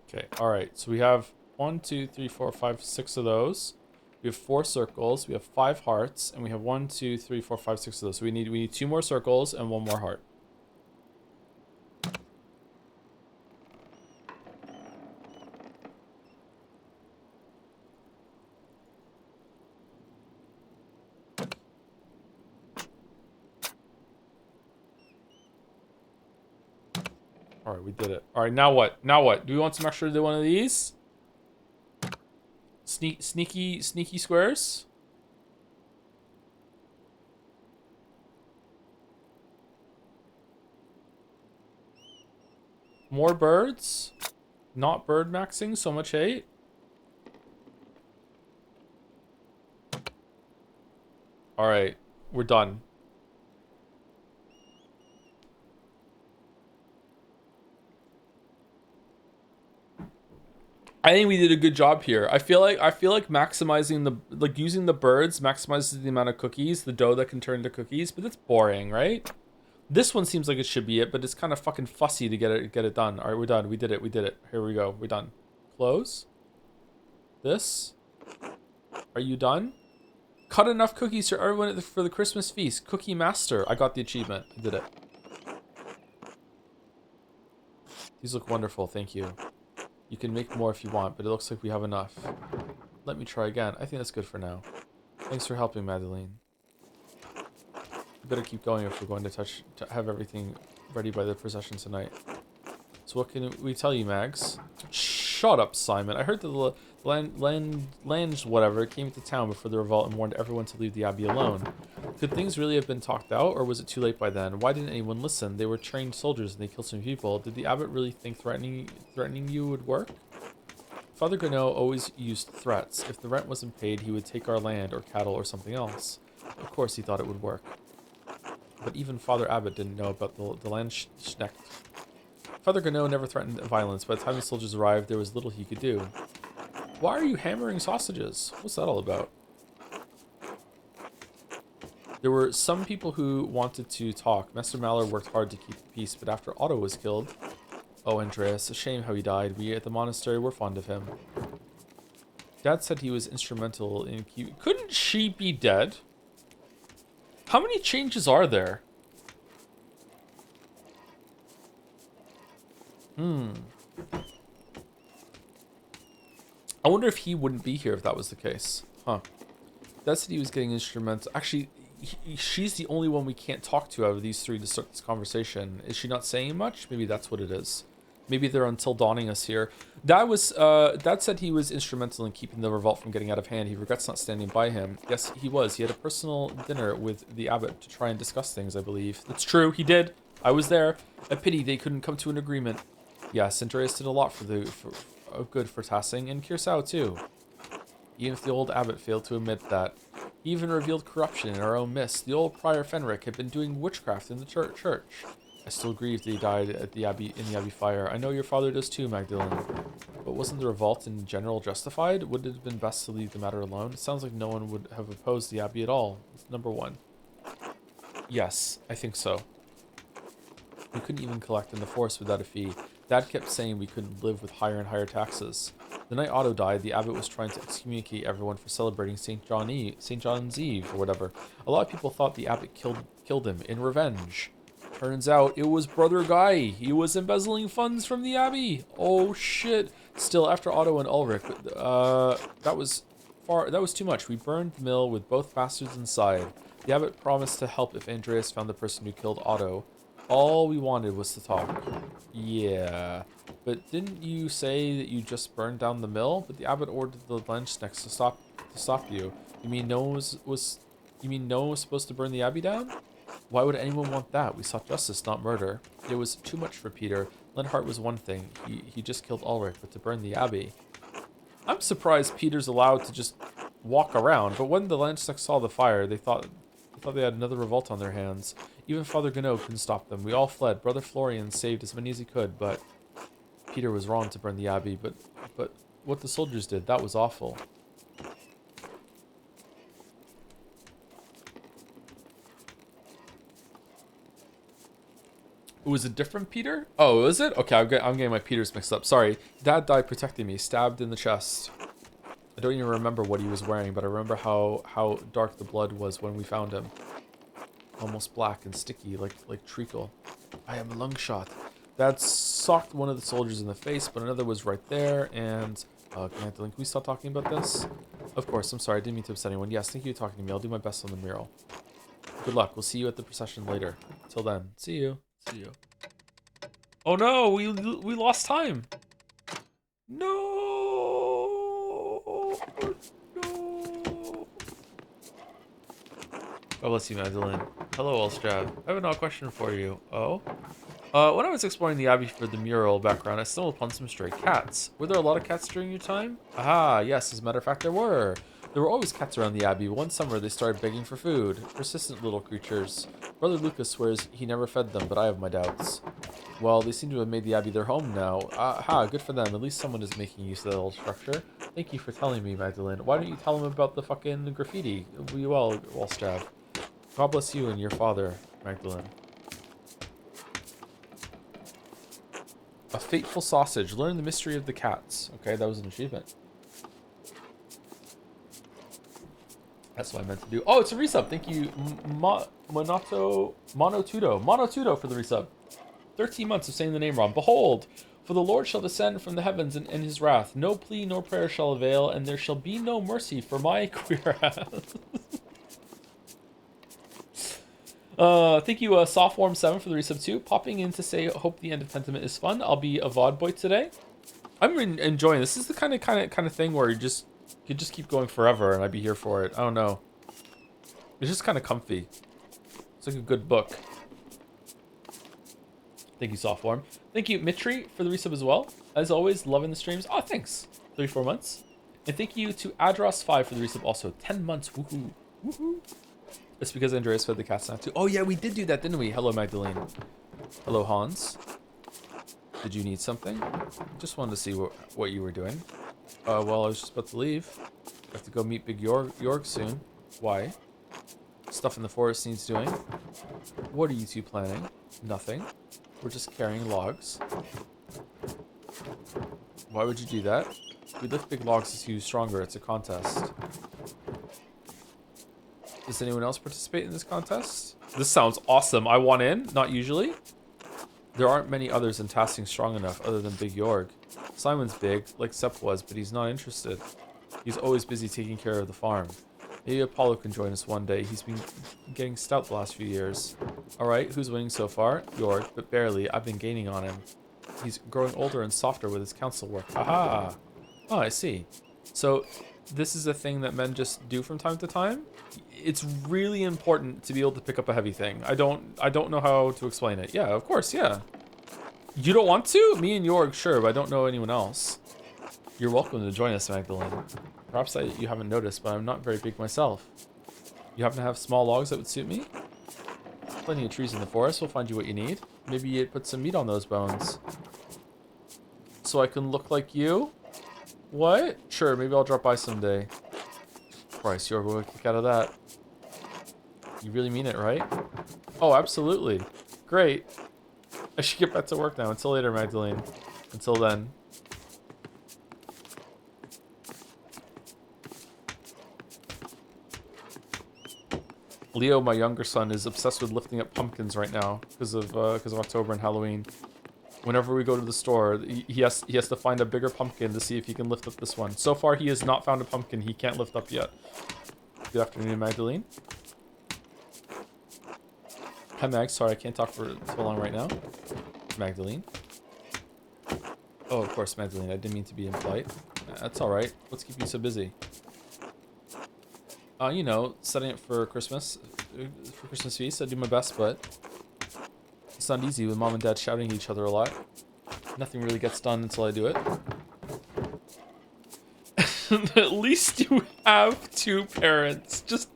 Okay, alright, so we have 1, 2, 3, 4, 5, 6 of those. We have 4 circles, we have 5 hearts, and we have 1, 2, 3, 4, 5, 6 of those. So we need 2 more circles and 1 more heart. Alright, we did it. Alright, now what? Now what? Do we want to make sure to do one of these? Sneaky squares? More birds? Not bird maxing, so much hate? Alright, we're done. I think we did a good job here. I feel like maximizing using the birds maximizes the amount of cookies, the dough that can turn into cookies, but that's boring, right? This one seems like it should be it, but it's kind of fucking fussy to get it done. All right, we're done. We did it. Here we go. We're done. Close. This. Are you done? Cut enough cookies for everyone for the Christmas feast. Cookie Master. I got the achievement. I did it. These look wonderful. Thank you. You can make more if you want, but it looks like we have enough. Let me try again. I think that's good for now. Thanks for helping, Madeline. We better keep going if we're going to have everything ready by the procession tonight. So what can we tell you, Mags? Shut up, Simon. I heard that the lands whatever came to town before the revolt and warned everyone to leave the abbey alone. Could things really have been talked out, or was it too late by then? Why didn't anyone listen? They were trained soldiers and they killed some people. Did the abbot really think threatening you would work? Father Gano always used threats. If the rent wasn't paid, he would take our land or cattle or something else. Of course, he thought it would work. But even Father Abbot didn't know about the land schnecht. Father Gano never threatened violence. By the time the soldiers arrived, there was little he could do. Why are you hammering sausages? What's that all about? There were some people who wanted to talk. Master Maller worked hard to keep the peace, but after Otto was killed... Oh, Andreas, a shame how he died. We at the monastery were fond of him. Dad said he was instrumental in keep... Couldn't she be dead? How many changes are there? I wonder if he wouldn't be here if that was the case. Huh. Dad said he was getting instrumental. Actually, she's the only one we can't talk to out of these three to start this conversation. Is she not saying much? Maybe that's what it is. Maybe they're until dawning us here. Dad said he was instrumental in keeping the revolt from getting out of hand. He regrets not standing by him. Yes, he was. He had a personal dinner with the abbot to try and discuss things, I believe. That's true. He did. I was there. A pity they couldn't come to an agreement. Yes, Andreas did a lot for good for Tassing, and Kirsau too. Even if the old abbot failed to admit that. He even revealed corruption in our own midst. The old Prior Fenric had been doing witchcraft in the church. I still grieve that he died at the abbey in the abbey fire. I know your father does too, Magdalene. But wasn't the revolt in general justified? Would it have been best to leave the matter alone? It sounds like no one would have opposed the abbey at all. It's number one. Yes, I think so. We couldn't even collect in the forest without a fee. Dad kept saying we couldn't live with higher and higher taxes. The night Otto died, the abbot was trying to excommunicate everyone for celebrating St. John's Eve, or whatever. A lot of people thought the abbot killed him in revenge. Turns out it was Brother Guy. He was embezzling funds from the abbey. Oh shit. Still, after Otto and Ulrich, that was too much. We burned the mill with both bastards inside. The abbot promised to help if Andreas found the person who killed Otto. All we wanted was to talk. Yeah. But didn't you say that you just burned down the mill? But the abbot ordered the Lenschnecks to stop you. You mean no one was supposed to burn the abbey down? Why would anyone want that? We sought justice, not murder. It was too much for Peter. Lenhart was one thing. He just killed Ulrich, but to burn the abbey. I'm surprised Peter's allowed to just walk around. But when the Lenschnecks saw the fire, they thought they had another revolt on their hands. Even Father Gano couldn't stop them. We all fled. Brother Florian saved as many as he could, but Peter was wrong to burn the abbey. But what the soldiers did, that was awful. It was a different Peter? Oh, was it? Okay, I'm getting my Peters mixed up. Sorry. Dad died protecting me, stabbed in the chest. I don't even remember what he was wearing, but I remember how dark the blood was when we found him. Almost black and sticky, like treacle. I am a lung shot. Dad socked one of the soldiers in the face, but another was right there, and... can we stop talking about this? Of course, I'm sorry, I didn't mean to upset anyone. Yes, thank you for talking to me. I'll do my best on the mural. Good luck. We'll see you at the procession later. Till then, see you. See you. Oh no, we lost time. No. No. God bless you, Magdalene. Hello, Elstrad. I have an odd question for you. Oh? When I was exploring the abbey for the mural background, I stumbled upon some stray cats. Were there a lot of cats during your time? Ah, yes, as a matter of fact, there were. There were always cats around the abbey. One summer, they started begging for food. Persistent little creatures. Brother Lucas swears he never fed them, but I have my doubts. Well, they seem to have made the abbey their home now. Aha, good for them. At least someone is making use of that little structure. Thank you for telling me, Magdalene. Why don't you tell them about the fucking graffiti? We well, Wallstrad. God bless you and your father, Magdalene. A fateful sausage. Learn the mystery of the cats. Okay, that was an achievement. That's what I meant to do. Oh, it's a resub. Thank you, Monotudo for the resub. 13 months of saying the name wrong. Behold, For the Lord shall descend from the heavens in his wrath. No plea nor prayer shall avail, and there shall be no mercy for my queer ass. Thank you, Softworm7 for the resub 2. Popping in to say, hope the end of Pentiment is fun. I'll be a VOD boy today. I'm enjoying this. This is the kind of thing where you just keep going forever, and I'd be here for it. I don't know. It's just kind of comfy. It's like a good book. Thank you, Softworm. Thank you, Mitri, for the resub as well. As always, loving the streams. Oh, thanks. 3-4 months. And thank you to Adros5 for the resub also. 10 months. Woohoo. Woohoo. It's because Andreas fed the cats now too. Oh yeah, we did do that, didn't we? Hello, Magdalene. Hello, Hans. Did you need something? Just wanted to see what you were doing. Well, I was just about to leave. I have to go meet Big York soon. Why? Stuff in the forest needs doing. What are you two planning? Nothing. We're just carrying logs. Why would you do that? We lift big logs to see who's stronger. It's a contest. Does anyone else participate in this contest? This sounds awesome. I want in. Not usually. There aren't many others in tasking strong enough other than Big Yorg. Simon's big, like Sepp was, but he's not interested. He's always busy taking care of the farm. Maybe Apollo can join us one day. He's been getting stout the last few years. Alright, who's winning so far? Yorg, but barely. I've been gaining on him. He's growing older and softer with his council work. Aha! Oh, I see. So, this is a thing that men just do from time to time? It's really important to be able to pick up a heavy thing. I don't know how to explain it. Yeah, of course, yeah. You don't want to? Me and Yorg, sure, but I don't know anyone else. You're welcome to join us, Magdalene. Perhaps you haven't noticed, but I'm not very big myself. You happen to have small logs that would suit me? Plenty of trees in the forest. We'll find you what you need. Maybe you put some meat on those bones. So I can look like you? What? Sure, maybe I'll drop by someday. Christ, Yorg will kick out of that. You really mean it, right? Oh, absolutely. Great. I should get back to work now. Until later, Magdalene. Until then. Leo, my younger son, is obsessed with lifting up pumpkins right now because of October and Halloween. Whenever we go to the store, he has to find a bigger pumpkin to see if he can lift up this one. So far, he has not found a pumpkin he can't lift up yet. Good afternoon, Magdalene. Hi, Mag. Sorry, I can't talk for so long right now. Magdalene. Oh, of course, Magdalene. I didn't mean to be impolite. That's all right. What's keeping you so busy? You know, setting up for Christmas feast. I do my best, but it's not easy with Mom and Dad shouting at each other a lot. Nothing really gets done until I do it. At least you have two parents. Just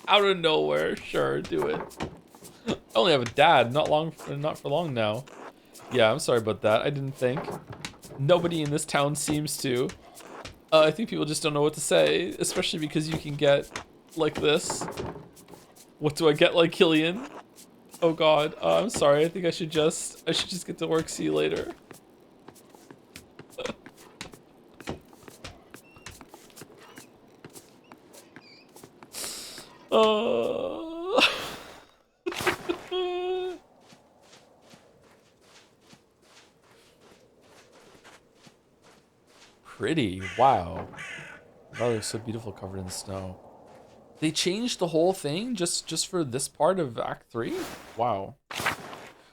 out of nowhere. Sure, do it. I only have a dad. Not for long now. Yeah, I'm sorry about that. I didn't think. Nobody in this town seems to. I think people just don't know what to say, especially because you can get like this. What do I get like Killian? Oh God, I'm sorry. I think I should just get to work. See you later. Pretty. Wow. That looks so beautiful covered in snow. They changed the whole thing just for this part of Act 3? Wow.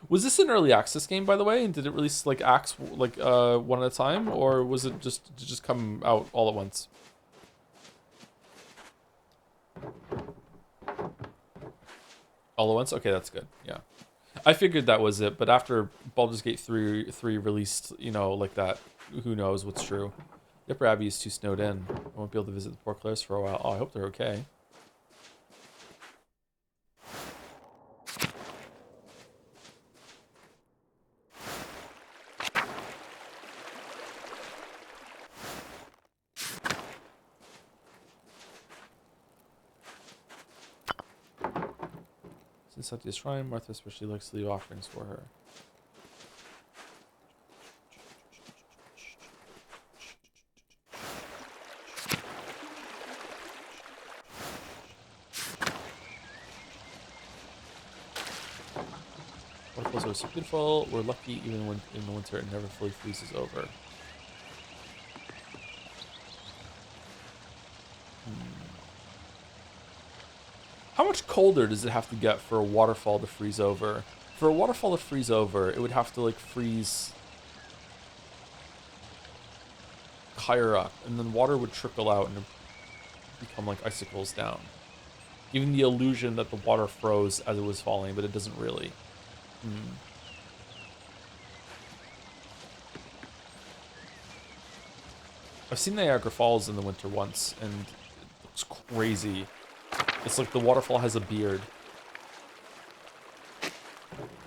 Was this an early access game, by the way? And did it release like acts like one at a time, or was it just come out all at once? All at once? Okay, that's good. Yeah. I figured that was it, but after Baldur's Gate 3 released, you know, like that, who knows what's true. The Upper Abbey is too snowed in. I won't be able to visit the Poor Clares for a while. Oh, I hope they're okay. Since Satya's shrine, Martha especially likes to leave offerings for her. Those are so beautiful. We're lucky even when in the winter it never fully freezes over. How much colder does it have to get for a waterfall to freeze over? For a waterfall to freeze over, it would have to like freeze higher up, and then water would trickle out and become like icicles down. Giving the illusion that the water froze as it was falling, but it doesn't really. I've seen Niagara Falls in the winter once, and it looks crazy. It's like the waterfall has a beard.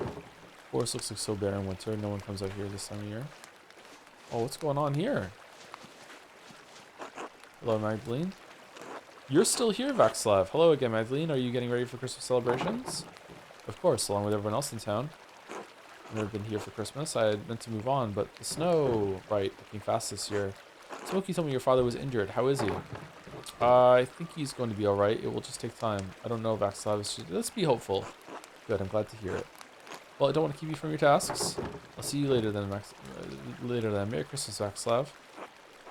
Of course, looks like so bare in winter. No one comes out here this time of year. Oh, what's going on here? Hello, Magdalene. You're still here, Vaxlav. Hello again, Magdalene. Are you getting ready for Christmas celebrations? Of course, along with everyone else in town. I've never been here for Christmas. I had meant to move on, but the snow, right, looking fast this year. Smokey told me your father was injured. How is he? I think he's going to be alright. It will just take time. I don't know, Vaxlav. Let's be hopeful. Good, I'm glad to hear it. Well, I don't want to keep you from your tasks. I'll see you later then, Merry Christmas, Vaxlav.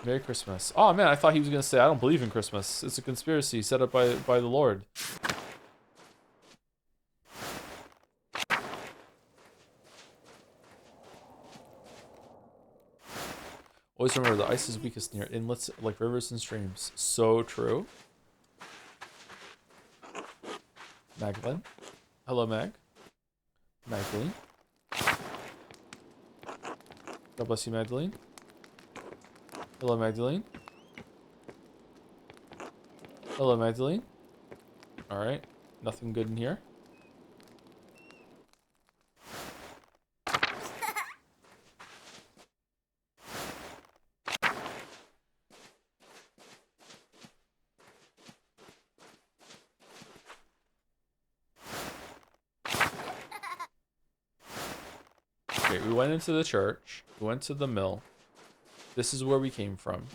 Merry Christmas. Oh man, I thought he was going to say, I don't believe in Christmas. It's a conspiracy set up by the Lord. Always remember, the ice is weakest near inlets like rivers and streams. So true. Magdalene. Hello, Mag. Magdalene. God bless you, Magdalene. Hello, Magdalene. Hello, Magdalene. Alright. Nothing good in here. Okay, we went into the church. We went to the mill. This is where we came from.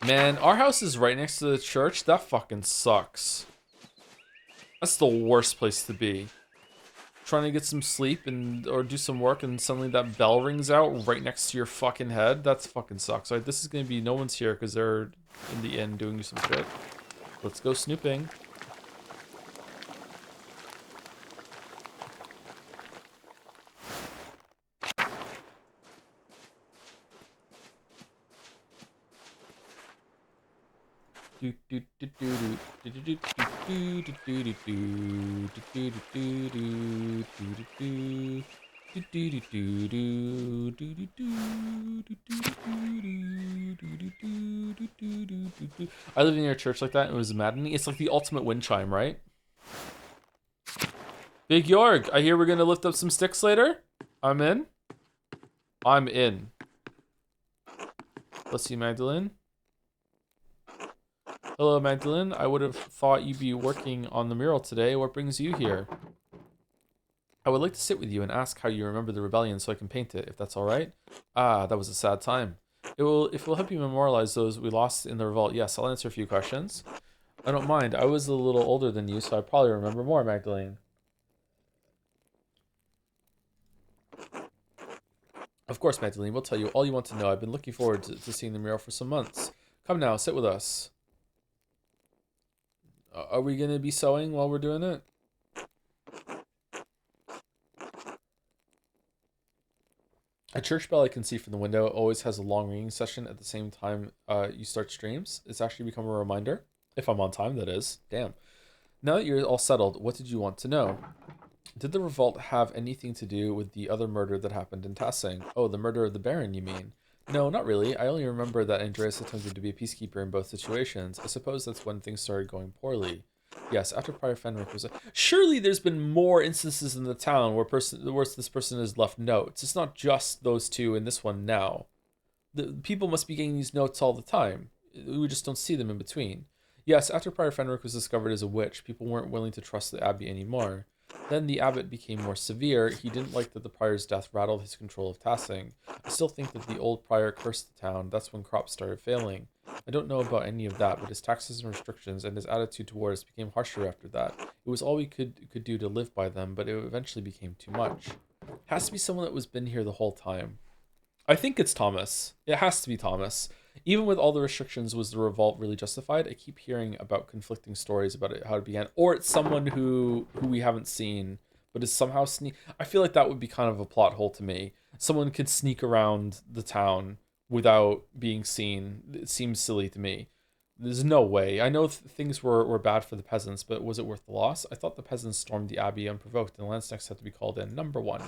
Man, our house is right next to the church. That fucking sucks. That's the worst place to be. Trying to get some sleep or do some work, and suddenly that bell rings out right next to your fucking head. That's fucking sucks. Alright, this is gonna be no one's here because they're in the inn doing some shit. Let's go snooping. I lived near a church like that and it was maddening. It's like the ultimate wind chime, right? Big Yorg, I hear we're gonna lift up some sticks later. I'm in. I'm in. Let's see, Magdalene. Hello, Magdalene. I would have thought you'd be working on the mural today. What brings you here? I would like to sit with you and ask how you remember the rebellion so I can paint it, if that's alright. Ah, that was a sad time. If it will help you memorialize those we lost in the revolt, yes, I'll answer a few questions. I don't mind. I was a little older than you, so I probably remember more, Magdalene. Of course, Magdalene. We'll tell you all you want to know. I've been looking forward to seeing the mural for some months. Come now, sit with us. Are we going to be sewing while we're doing it? A church bell I can see from the window always has a long ringing session at the same time you start streams. It's actually become a reminder. If I'm on time, that is. Damn. Now that you're all settled, what did you want to know? Did the revolt have anything to do with the other murder that happened in Tassing? Oh, the murder of the Baron, you mean? No, not really. I only remember that Andreas attempted to be a peacekeeper in both situations. I suppose that's when things started going poorly. Yes, after Prior Fenric was... Surely there's been more instances in the town where this person has left notes. It's not just those two in this one now. The people must be getting these notes all the time. We just don't see them in between. Yes, after Prior Fenric was discovered as a witch, people weren't willing to trust the abbey anymore. Then the abbot became more severe. He didn't like that the prior's death rattled his control of Tassing. I still think that the old prior cursed the town. That's when crops started failing. I don't know about any of that, but his taxes and restrictions and his attitude toward us became harsher after that. It was all we could do to live by them, but it eventually became too much. It has to be someone that was been here the whole time. I think it's Thomas. It has to be Thomas. Even with all the restrictions, was the revolt really justified? I keep hearing about conflicting stories about it, how it began. Or it's someone who we haven't seen, but is somehow sneak. I feel like that would be kind of a plot hole to me. Someone could sneak around the town without being seen. It seems silly to me. There's no way. I know things were bad for the peasants, but was it worth the loss? I thought the peasants stormed the abbey unprovoked, and the Lansnecks had to be called in. Number one.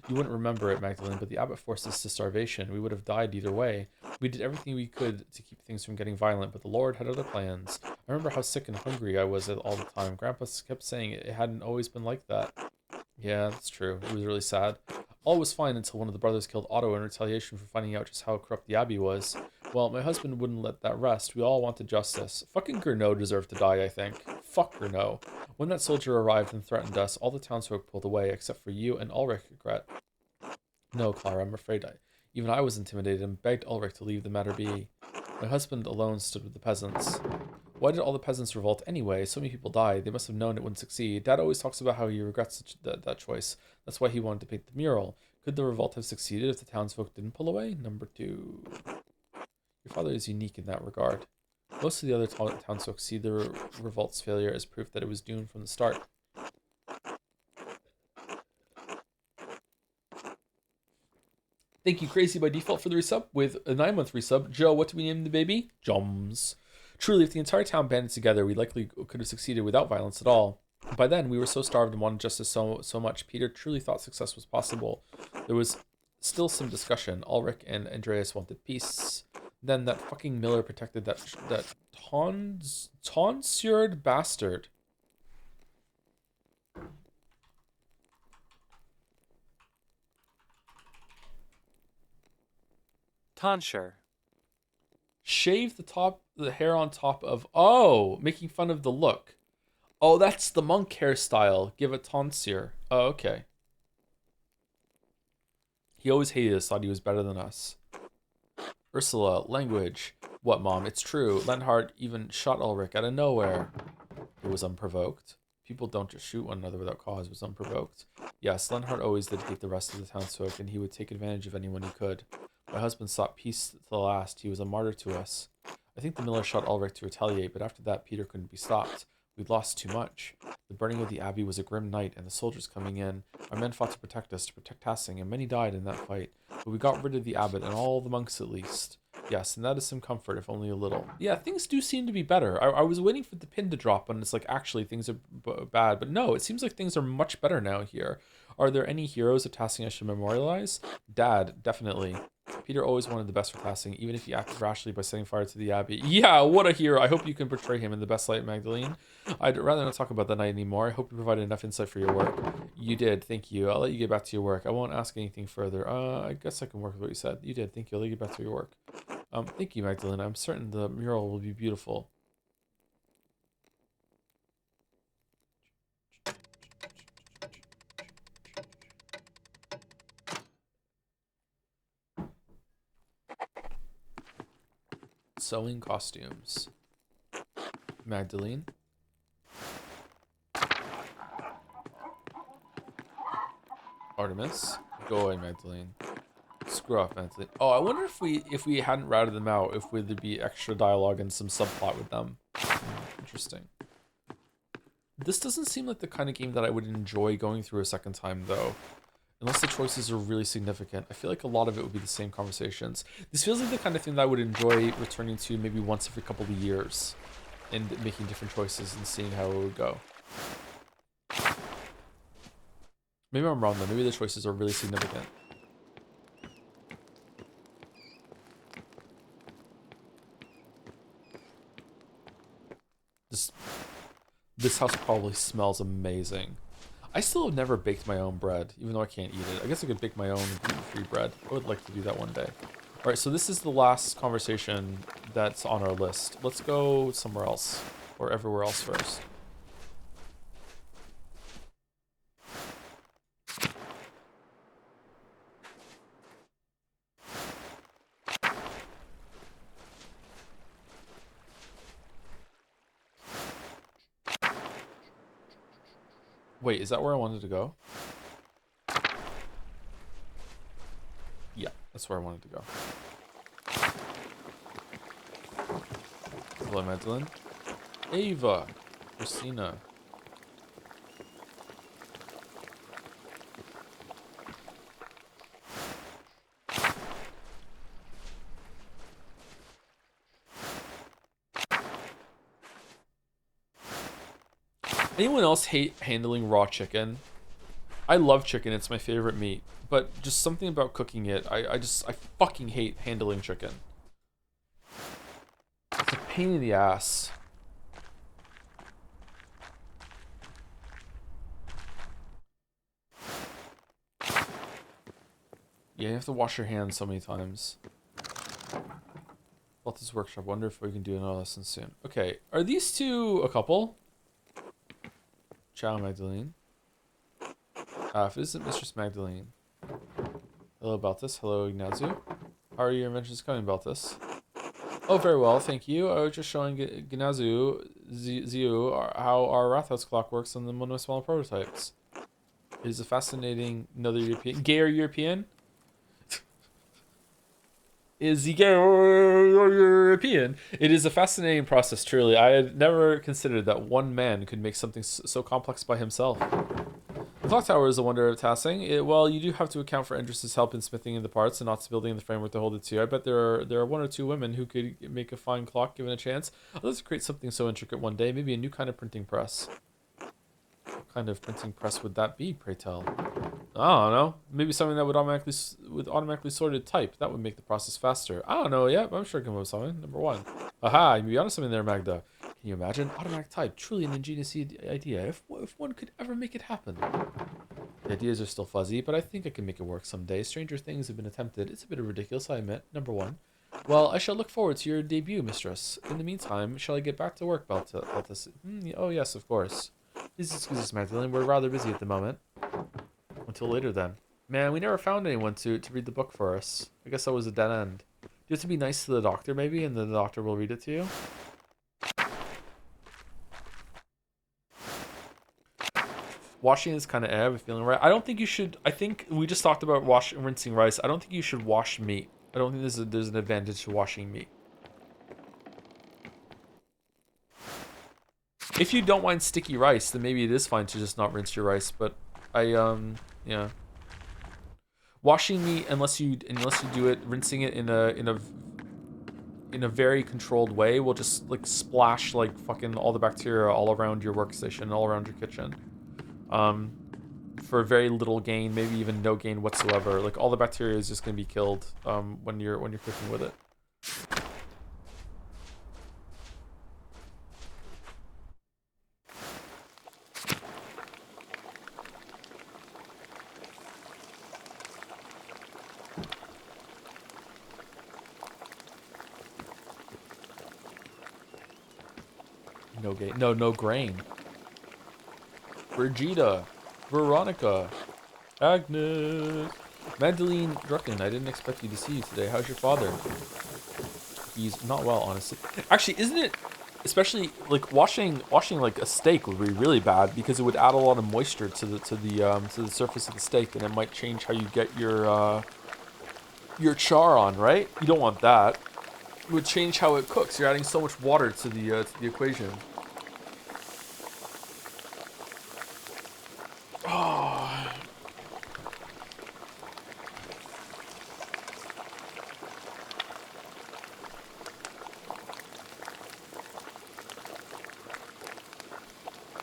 You wouldn't remember it, Magdalene, but the abbot forced us to starvation. We would have died either way. We did everything we could to keep things from getting violent, but the Lord had other plans. I remember how sick and hungry I was all the time. Grandpa kept saying it hadn't always been like that. Yeah, that's true. It was really sad. All was fine until one of the brothers killed Otto in retaliation for finding out just how corrupt the abbey was. Well, my husband wouldn't let that rest. We all wanted justice. Fucking Gernot deserved to die, I think. Fuck Gernot. When that soldier arrived and threatened us, all the townsfolk pulled away, except for you and Ulrich, regret. No, Clara, I'm afraid even I was intimidated and begged Ulrich to leave the matter be. My husband alone stood with the peasants. Why did all the peasants revolt anyway? So many people died. They must have known it wouldn't succeed. Dad always talks about how he regrets that choice. That's why he wanted to paint the mural. Could the revolt have succeeded if the townsfolk didn't pull away? Number 2. Your father is unique in that regard. Most of the other townsfolk see the revolt's failure as proof that it was doomed from the start. Thank you, Crazy by default, for the resub. With a 9-month resub, Joe, what do we name the baby? Joms. Truly, if the entire town banded together, we likely could have succeeded without violence at all. By then, we were so starved and wanted justice so much. Peter truly thought success was possible. There was still some discussion. Ulrich and Andreas wanted peace. Then that fucking Miller protected that tonsured bastard. Tonsure. Shave the hair on top of... Oh, making fun of the look. Oh, that's the monk hairstyle. Give a tonsure. Oh, okay. He always hated us, thought he was better than us. Ursula, language. What, Mom? It's true. Lenhart even shot Ulrich out of nowhere. It was unprovoked. People don't just shoot one another without cause. It was unprovoked. Yes, Lenhart always did hate the rest of the townsfolk, and he would take advantage of anyone he could. My husband sought peace to the last. He was a martyr to us. I think the miller shot Ulrich to retaliate, but after that, Peter couldn't be stopped. We'd lost too much. The burning of the abbey was a grim night, and the soldiers coming in. Our men fought to protect us, to protect Tassing, and many died in that fight. But we got rid of the abbot, and all the monks at least. Yes, and that is some comfort, if only a little. Yeah, things do seem to be better. I was waiting for the pin to drop, and it's like, actually, things are bad. But no, it seems like things are much better now here. Are there any heroes of Tassing I should memorialize? Dad, definitely. Peter always wanted the best for Tassing, even if he acted rashly by setting fire to the abbey. Yeah, what a hero. I hope you can portray him in the best light, Magdalene. I'd rather not talk about that night anymore. I hope you provided enough insight for your work. You did, thank you. I'll let you get back to your work. I won't ask anything further. I guess I can work with what you said. You did, thank you. I'll let you get back to your work. Thank you, Magdalene. I'm certain the mural will be beautiful. Sewing costumes. Magdalene. Artemis. Go away, Magdalene. Screw off, Magdalene. Oh, I wonder if we hadn't routed them out, if there'd be extra dialogue and some subplot with them. Interesting. This doesn't seem like the kind of game that I would enjoy going through a second time, though. Unless the choices are really significant. I feel like a lot of it would be the same conversations. This feels like the kind of thing that I would enjoy returning to maybe once every couple of years. And making different choices and seeing how it would go. Maybe I'm wrong though. Maybe the choices are really significant. This house probably smells amazing. I still have never baked my own bread, even though I can't eat it. I guess I could bake my own gluten-free bread. I would like to do that one day. All right, so this is the last conversation that's on our list. Let's go somewhere else, or everywhere else first. Wait, is that where I wanted to go? Yeah, that's where I wanted to go. Hello, Magdalene. Ava. Christina. Anyone else hate handling raw chicken? I love chicken, it's my favorite meat. But just something about cooking it, I fucking hate handling chicken. It's a pain in the ass. Yeah, you have to wash your hands so many times. About this workshop, wonder if we can do another lesson soon. Okay, are these two a couple? Ciao, Magdalene. If it isn't Mistress Magdalene. Hello, Baltus. Hello, Ignazu. How are your inventions coming, Baltus? Oh, very well, thank you. I was just showing Ignazu, Ziu, how our Rathaus clock works on one of the smaller prototypes. It is a fascinating, another European, gayer European? Is he gay or European? It is a fascinating process, truly. I had never considered that one man could make something so complex by himself. The clock tower is a wonder of tasking. Well, you do have to account for Andrus's help in smithing in the parts and not building the framework to hold it to. I bet there are one or two women who could make a fine clock given a chance. Let's create something so intricate one day. Maybe a new kind of printing press. What kind of printing press would that be, pray tell? I don't know. Maybe something that would automatically sorted type. That would make the process faster. I don't know yet, but I'm sure I can come up with something. Number one. Aha, you be onto something there, Magda. Can you imagine? Automatic type. Truly an ingenious idea. If one could ever make it happen. The ideas are still fuzzy, but I think I can make it work someday. Stranger things have been attempted. It's a bit ridiculous, I admit. Number one. Well, I shall look forward to your debut, mistress. In the meantime, shall I get back to work, Baltus? Oh, yes, of course. Please excuse us, Magdalene. We're rather busy at the moment. Until later, then. Man, we never found anyone to read the book for us. I guess that was a dead end. Do you have to be nice to the doctor, maybe, and then the doctor will read it to you? Washing is kind of I have a feeling, right? I don't think you should... I think we just talked about rinsing rice. I don't think you should wash meat. I don't think there's an advantage to washing meat. If you don't mind sticky rice, then maybe it is fine to just not rinse your rice, but yeah. Washing meat, unless you do it, rinsing it in a very controlled way, will just like splash like fucking all the bacteria all around your workstation, all around your kitchen. For very little gain, maybe even no gain whatsoever. Like all the bacteria is just gonna be killed when you're cooking with it. No gain. No grain. Brigida. Veronica. Agnes. Magdalene Drucken, I didn't expect you to see you today. How's your father? He's not well, honestly. Actually, isn't it, especially like washing like a steak would be really bad because it would add a lot of moisture to the surface of the steak, and it might change how you get your char on, right? You don't want that. It would change how it cooks. You're adding so much water to the equation.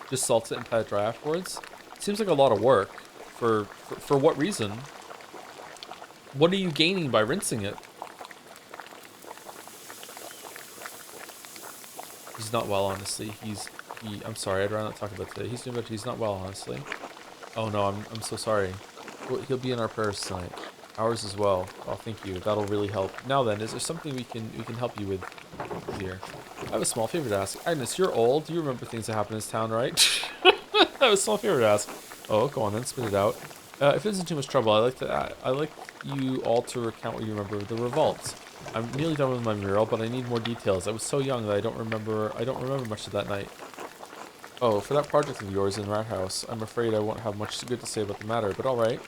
Just salt it and pat it dry afterwards. Seems like a lot of work. For what reason? What are you gaining by rinsing it? He's not well, honestly. I'm sorry, I'd rather not talk about today. He's doing better. He's not well, honestly. Oh no, I'm so sorry. Well, he'll be in our prayers tonight. Ours as well. Oh, thank you. That'll really help. Now then, is there something we can help you with here? I have a small favor to ask. Agnes, you're old. You remember things that happen in this town, right? I have a small favor to ask. Oh, go on then, spit it out. If it isn't too much trouble, I like you all to recount what you remember of the revolt. I'm nearly done with my mural, but I need more details. I was so young that I don't remember much of that night. Oh, for that project of yours in Rat House, I'm afraid I won't have much good to say about the matter, but alright.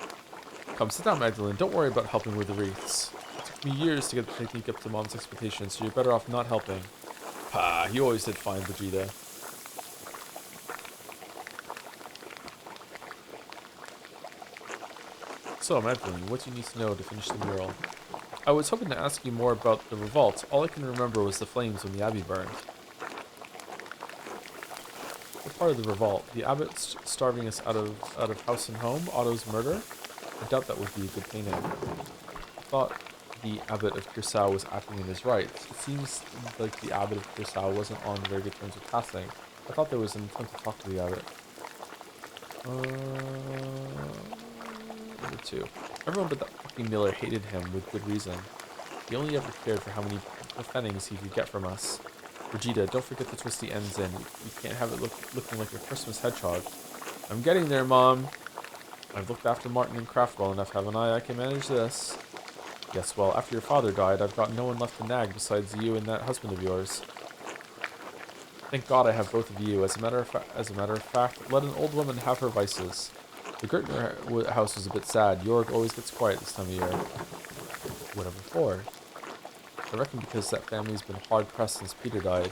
Come, sit down, Magdalene. Don't worry about helping with the wreaths. It took me years to get the technique up to Mom's expectations, so you're better off not helping. Ha, you always did fine, Vegeta. So, Magdalene, what do you need to know to finish the mural? I was hoping to ask you more about the revolt. All I can remember was the flames when the abbey burned. What part of the revolt? The abbot starving us out of house and home? Otto's murder? I doubt that would be a good painting. I thought the abbot of Curacao was acting in his rights. It seems like the abbot of Curacao wasn't on very good terms with passing. I thought there was an intent to talk to the abbot. Number 2. Everyone but that fucking Miller hated him with good reason. He only ever cared for how many pfennings he could get from us. Vegeta, don't forget to twist the ends in. You can't have it looking like a Christmas hedgehog. I'm getting there, Mom. I've looked after Martin and Kraft well enough, haven't I? I can manage this. Yes, well, after your father died, I've got no one left to nag besides you and that husband of yours. Thank God I have both of you. As a matter of fact, let an old woman have her vices. The Gertner house was a bit sad. Jorg always gets quiet this time of year. Whatever for? I reckon because that family's been hard-pressed since Peter died.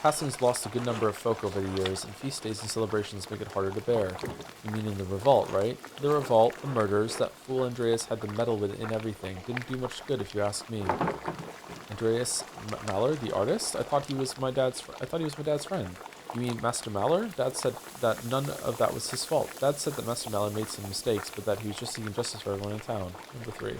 Passing's lost a good number of folk over the years, and feast days and celebrations make it harder to bear. You mean in the revolt, right? The revolt, the murders, that fool Andreas had to meddle with in everything. Didn't do much good, if you ask me. Andreas Maller, the artist? I thought he was my dad's friend. You mean Master Maller? Dad said that none of that was his fault. Dad said that Master Maller made some mistakes, but that he was just seeking justice for everyone in town. Number 3.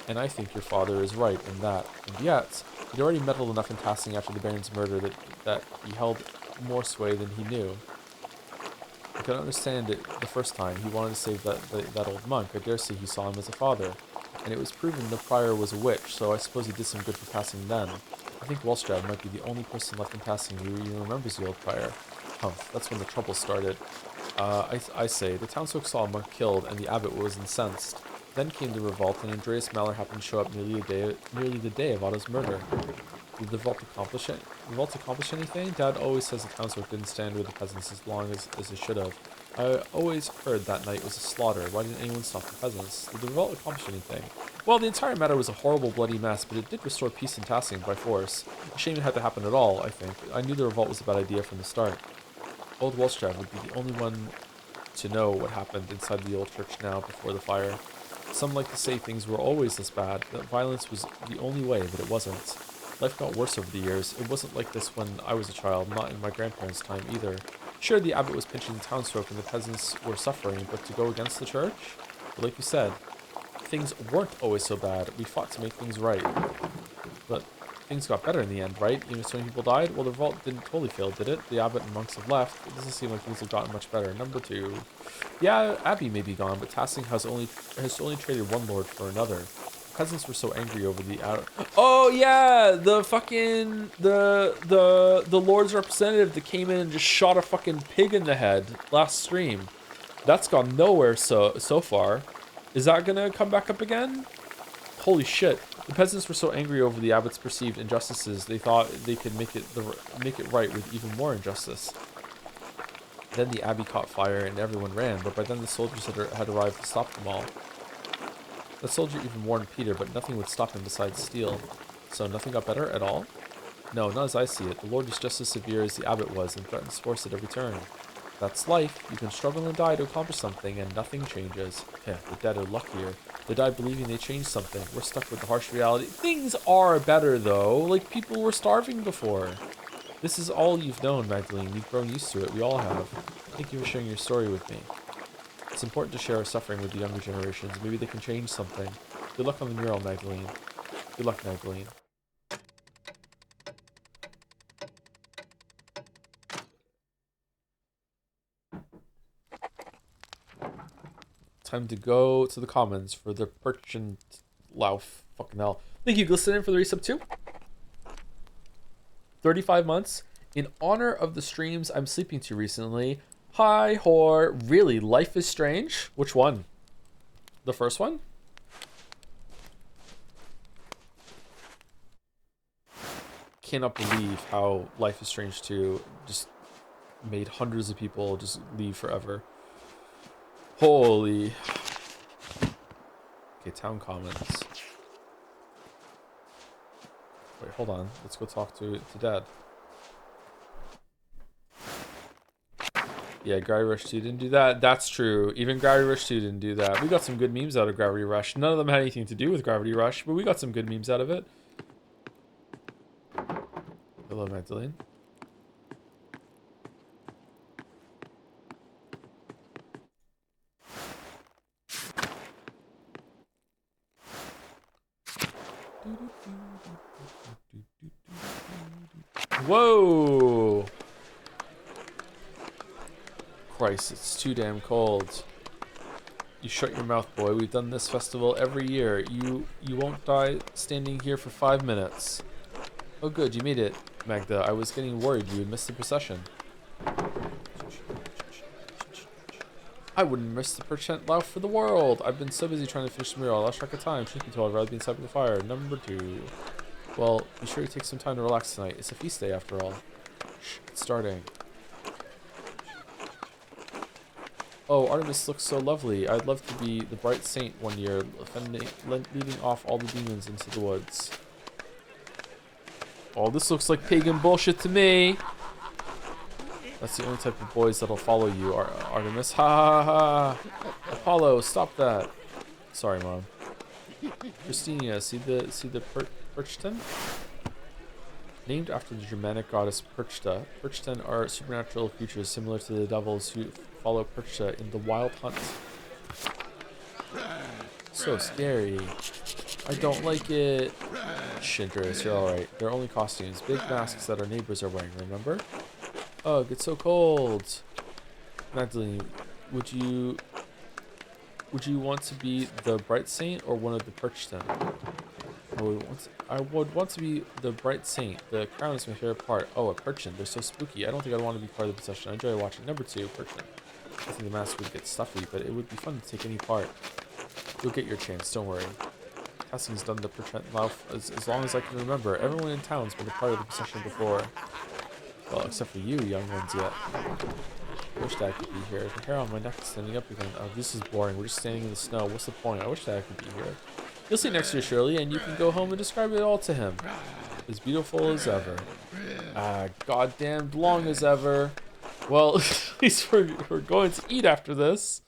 And I think your father is right in that. And yet, he'd already meddled enough in passing after the Baron's murder that he held more sway than he knew. I could understand it the first time. He wanted to save that old monk. I dare say he saw him as a father. And it was proven the prior was a witch, so I suppose he did some good for passing then. I think Wallstrad might be the only person left in passing who even remembers the old prior. Humph, that's when the trouble started. I say, the townsfolk saw a monk killed, and the abbot was incensed. Then came the revolt, and Andreas Maller happened to show up nearly the day of Otto's murder. Did the revolt accomplish anything? Dad always says the townsfolk didn't stand with the peasants as long as they should have. I always heard that night was a slaughter. Why didn't anyone stop the peasants? Did the revolt accomplish anything? Well, the entire matter was a horrible, bloody mess, but it did restore peace in Tassing by force. A shame it had to happen at all, I think. I knew the revolt was a bad idea from the start. Old Wallstrad would be the only one to know what happened inside the old church now before the fire. Some like to say things were always this bad, that violence was the only way, but it wasn't. Life got worse over the years. It wasn't like this when I was a child, not in my grandparents' time either. Sure, the abbot was pinching the townsfolk and the peasants were suffering, but to go against the church? But like you said, things weren't always so bad. We fought to make things right. But things got better in the end, right? Even if so many people died? Well, the revolt didn't totally fail, did it? The abbot and monks have left. It doesn't seem like things have gotten much better. Number 2. Yeah, Abbey may be gone, but Tassing has only traded one lord for another. Peasants were so angry over the Oh yeah, the fucking the Lord's representative that came in and just shot a fucking pig in the head last stream. That's gone nowhere so far. Is that gonna come back up again? Holy shit. The peasants were so angry over the abbot's perceived injustices, they thought they could make it right with even more injustice. Then the abbey caught fire and everyone ran, but by then the soldiers had arrived to stop them all. The soldier even warned Peter, but nothing would stop him besides steel. So nothing got better at all? No, not as I see it. The Lord is just as severe as the abbot was and threatens force at every turn. That's life. You can struggle and die to accomplish something, and nothing changes. Yeah, the dead are luckier. They die believing they changed something. We're stuck with the harsh reality. Things are better, though. Like, people were starving before. This is all you've known, Magdalene. You've grown used to it. We all have. Thank you for sharing your story with me. It's important to share our suffering with the younger generations. Maybe they can change something. Good luck on the mural, Magdalene. Good luck, Magdalene. Time to go to the commons for the Perchant Lauf. Fucking hell. Thank you, Glistening, for the resub too. 35 months. In honor of the streams I'm sleeping to recently. Hi, whore. Really, Life is Strange? Which one? The first one? Cannot believe how Life is Strange 2 just made hundreds of people just leave forever. Holy. Okay, town commons. Wait, hold on. Let's go talk to Dad. Yeah, Gravity Rush 2 didn't do that. That's true. Even Gravity Rush 2 didn't do that. We got some good memes out of Gravity Rush. None of them had anything to do with Gravity Rush, but we got some good memes out of it. Hello, Magdalene. Whoa! Christ, it's too damn cold. You shut your mouth, boy. We've done this festival every year. You won't die standing here for 5 minutes. Oh good, you made it, Magda. I was getting worried you would miss the procession. I wouldn't miss the percent laugh for the world. I've been so busy trying to finish the mural, I lost track of time. Truth be told, I'd rather be inside with the fire. Number 2. Well, be sure to take some time to relax tonight. It's a feast day after all. Shh, it's starting. Oh, Artemis looks so lovely. I'd love to be the bright saint one year, leading off all the demons into the woods. Oh, this looks like pagan bullshit to me. That's the only type of boys that'll follow you, Artemis. Ha ha ha. Apollo, stop that. Sorry, Mom. Christina, see the Perchton? Named after the Germanic goddess Perchta, Perchton are supernatural creatures similar to the devils who follow Perchta in the wild hunt. So scary. I don't like it. Shinterus, you're alright. They're only costumes. Big masks that our neighbors are wearing, remember? Ugh, it's so cold. Magdalene, would you want to be the Bright Saint or one of the Perchton? I would want to be the Bright Saint. The crown is my favorite part. Oh, a Perchton. They're so spooky. I don't think I'd want to be part of the procession. I enjoy watching. Number 2, Perchton. I think the mask would get stuffy, but it would be fun to take any part. You'll get your chance, don't worry. Cassie's done the Perchton laugh as long as I can remember. Everyone in town's been a part of the procession before. Well, except for you, young ones yet. I wish Dad could be here. The hair on my neck is standing up again. Oh, this is boring. We're just standing in the snow. What's the point? I wish Dad could be here. You'll see next year, Shirley, and you can go home and describe it all to him. As beautiful as ever. Goddamned long as ever. Well, at least we're going to eat after this.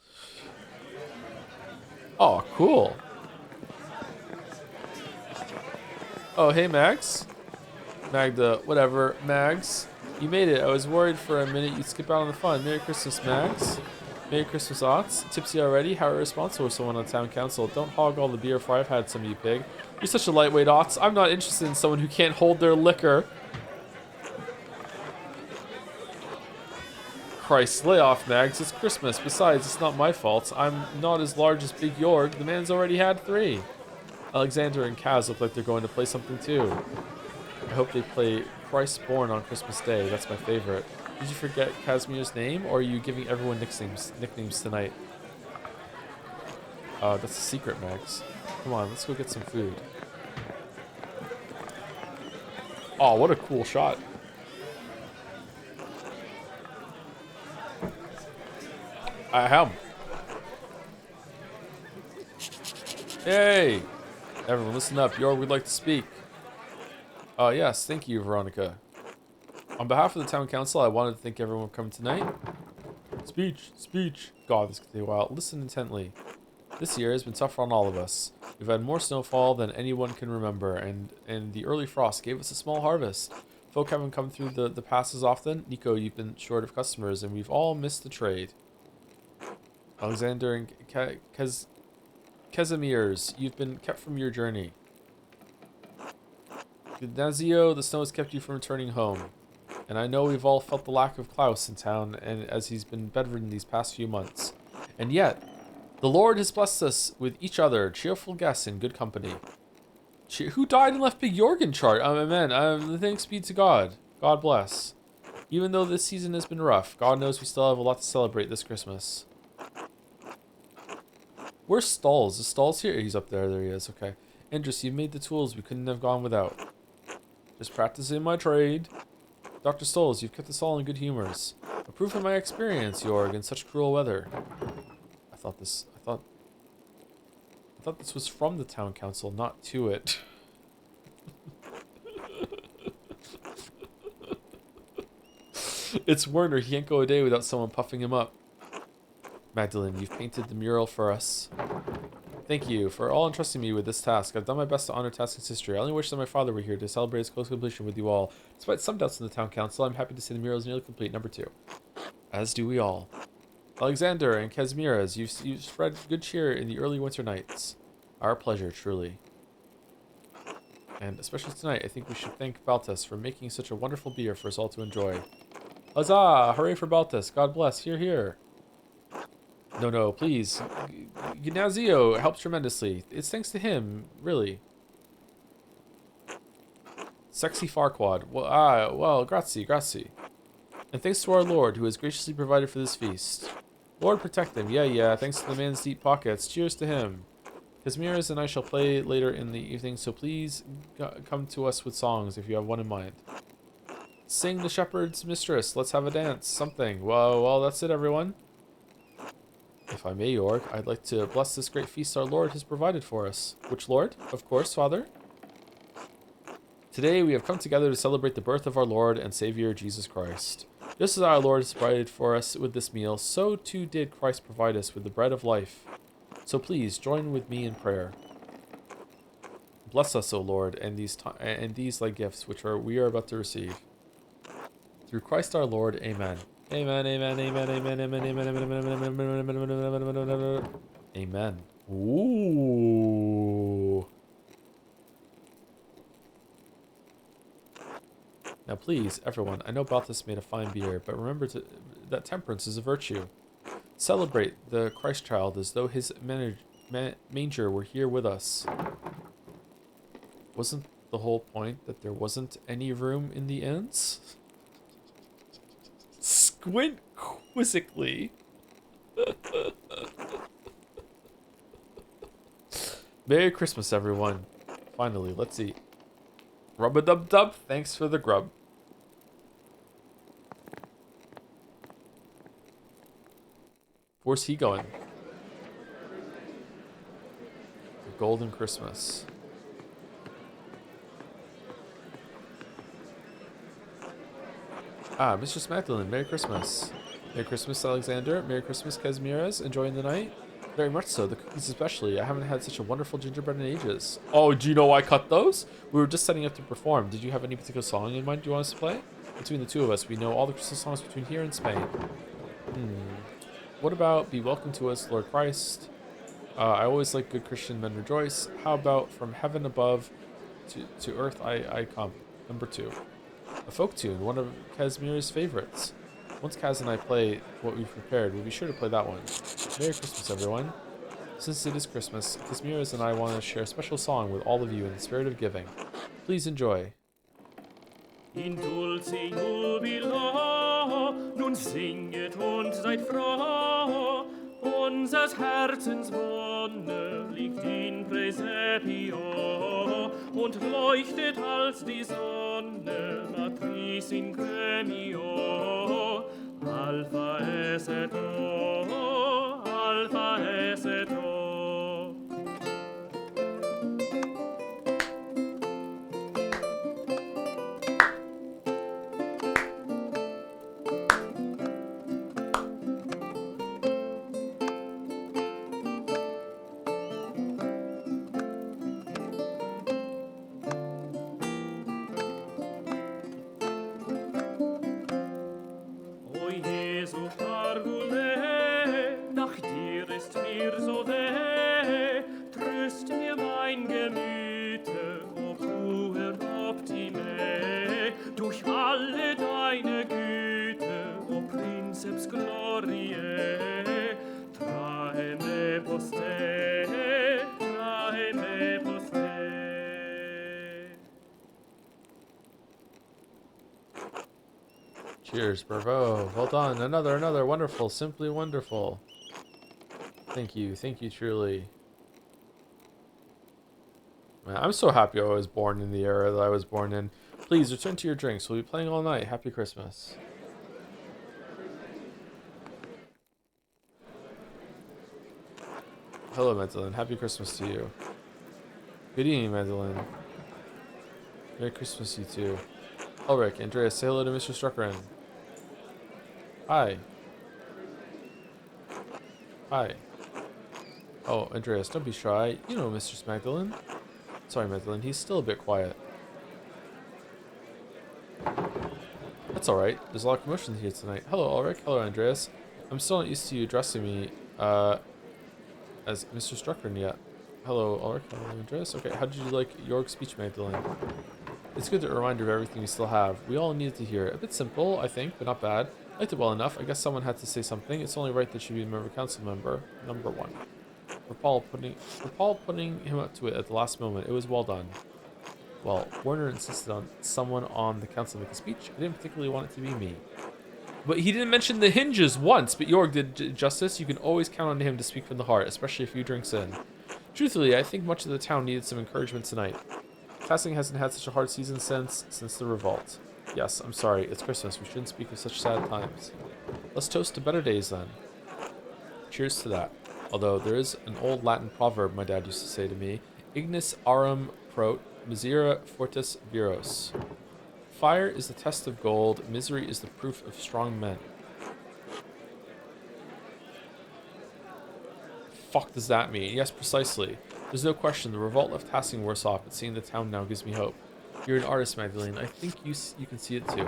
Oh, cool. Oh, hey, Max. Magda, whatever. Mags, you made it. I was worried for a minute you'd skip out on the fun. Merry Christmas, Max. Merry Christmas, Ots. Tipsy already? How irresponsible is someone on town council? Don't hog all the beer for I've had some, you pig. You're such a lightweight, Ots. I'm not interested in someone who can't hold their liquor. Christ, lay off, Mags. It's Christmas. Besides, it's not my fault. I'm not as large as Big Jorg. The man's already had 3. Alexander and Kaz look like they're going to play something too. I hope they play Christ Born on Christmas Day. That's my favorite. Did you forget Casimir's name, or are you giving everyone nicknames tonight? That's a secret, Max. Come on, let's go get some food. Oh, what a cool shot. Ahem. Hey! Everyone, listen up. Jorg would like to speak. Yes, thank you, Veronica. On behalf of the town council, I wanted to thank everyone for coming tonight. Speech. God, this could take a while. Listen intently. This year has been tough on all of us. We've had more snowfall than anyone can remember, and the early frost gave us a small harvest. Folk haven't come through the passes often. Nico, you've been short of customers, and we've all missed the trade. Alexander and Casimirs, you've been kept from your journey. Ignazio, the snow has kept you from returning home. And I know we've all felt the lack of Klaus in town, and as he's been bedridden these past few months. And yet, the Lord has blessed us with each other, cheerful guests in good company. Who died and left Big Jorg in charge? Amen. Thanks be to God. God bless. Even though this season has been rough, God knows we still have a lot to celebrate this Christmas. Where's Stalls? Is Stalls here? He's up there. There he is. Okay. Andrus, you've made the tools we couldn't have gone without. Just practicing my trade. Dr. Stolz, you've kept us all in good humors. A proof of my experience, Jorg, in such cruel weather. I thought this was from the town council, not to it. It's Werner. He can't go a day without someone puffing him up. Magdalene, you've painted the mural for us. Thank you for all entrusting me with this task. I've done my best to honor Tasking's history. I only wish that my father were here to celebrate its close completion with you all. Despite some doubts in the town council, I'm happy to say the mural is nearly complete. Number 2. As do we all. Alexander and Kazimierz, you've spread good cheer in the early winter nights. Our pleasure, truly. And especially tonight, I think we should thank Baltus for making such a wonderful beer for us all to enjoy. Huzzah! Hooray for Baltus. God bless. Hear, hear. No, please. Gnazio helps tremendously. It's thanks to him, really. Sexy Farquad. Well, grazie. And thanks to our Lord, who has graciously provided for this feast. Lord protect him. Yeah, thanks to the man's deep pockets. Cheers to him. Kazimierz and I shall play later in the evening, so please come to us with songs if you have one in mind. Sing the shepherd's mistress. Let's have a dance. Something. Well, that's it, everyone. If I may, Jorg, I'd like to bless this great feast our Lord has provided for us. Which Lord? Of course, Father. Today we have come together to celebrate the birth of our Lord and Savior, Jesus Christ. Just as our Lord has provided for us with this meal, so too did Christ provide us with the bread of life. So please, join with me in prayer. Bless us, O Lord, and these thy gifts, which we are about to receive. Through Christ our Lord, amen. Amen. Ooh. Now please, everyone, I know Balthus made a fine beer, but remember that temperance is a virtue. Celebrate the Christ child as though his manger were here with us. Wasn't the whole point that there wasn't any room in the inns? Squint quizzically. Merry Christmas, everyone. Finally, let's eat. Rub-a-dub-dub, thanks for the grub. Where's he going? The Golden Christmas. Ah, Mistress Magdalene, Merry Christmas. Merry Christmas, Alexander. Merry Christmas, Kazimierz. Enjoying the night? Very much so. The cookies especially. I haven't had such a wonderful gingerbread in ages. Oh, do you know I cut those? We were just setting up to perform. Did you have any particular song in mind you want us to play? Between the two of us, we know all the Christmas songs between here and Spain. What about Be Welcome to Us, Lord Christ? I always like good Christian men rejoice. How about From Heaven Above to Earth I Come? Number 2. A folk tune, one of Kazimier's favorites. Once Kaz and I play what we've prepared, we'll be sure to play that one. Merry Christmas, everyone. Since it is Christmas, Kazimierz and I want to share a special song with all of you in the spirit of giving. Please enjoy. In dulce jubilo, nun singet und seid froh, unsers Herzens Wonne liegt in Praesepio, und leuchtet als die Sonne, Matris in Gremio, Alpha es et O, Alpha es et O. Cheers, bravo. Well done. Another wonderful, simply wonderful. Thank you truly. Man, I'm so happy I was born in the era that I was born in. Please return to your drinks. We'll be playing all night. Happy Christmas. hello, Magdalene. Happy Christmas to you. Good evening, Magdalene. Merry Christmas to you too. Ulrich, Andreas, say hello to Mr. Struckren. Hi. Hi. Oh, Andreas, don't be shy. You know Mr. Magdalene. Sorry, Magdalene, he's still a bit quiet. That's alright. There's a lot of commotion here tonight. Hello, Ulrich. Hello, Andreas. I'm still not used to you addressing me as Mr. Struckren yet. Hello, Ulrich. Hello, Andreas. Okay, how did you like Jorg's speech, Magdalene? It's good to remind you of everything we still have. We all needed to hear it. A bit simple, I think, but not bad. I liked it well enough. I guess someone had to say something. It's only right that she be a member council member. Number 1. For Paul putting him up to it at the last moment, it was well done. Well, Werner insisted on someone on the council make a speech. I didn't particularly want it to be me. But he didn't mention the hinges once, but Jorg did justice. You can always count on him to speak from the heart, especially if you drinks in. Truthfully, I think much of the town needed some encouragement tonight. Tasking hasn't had such a hard season since the revolt. Yes, I'm sorry, it's Christmas. We shouldn't speak of such sad times. Let's toast to better days then. Cheers to that. Although there is an old Latin proverb my dad used to say to me, Ignis aurum prot, misera fortis viros. Fire is the test of gold, misery is the proof of strong men. Fuck does that mean? Yes, precisely. There's no question the revolt left Tassing worse off, but seeing the town now gives me hope. You're an artist, Magdalene. I think you can see it too.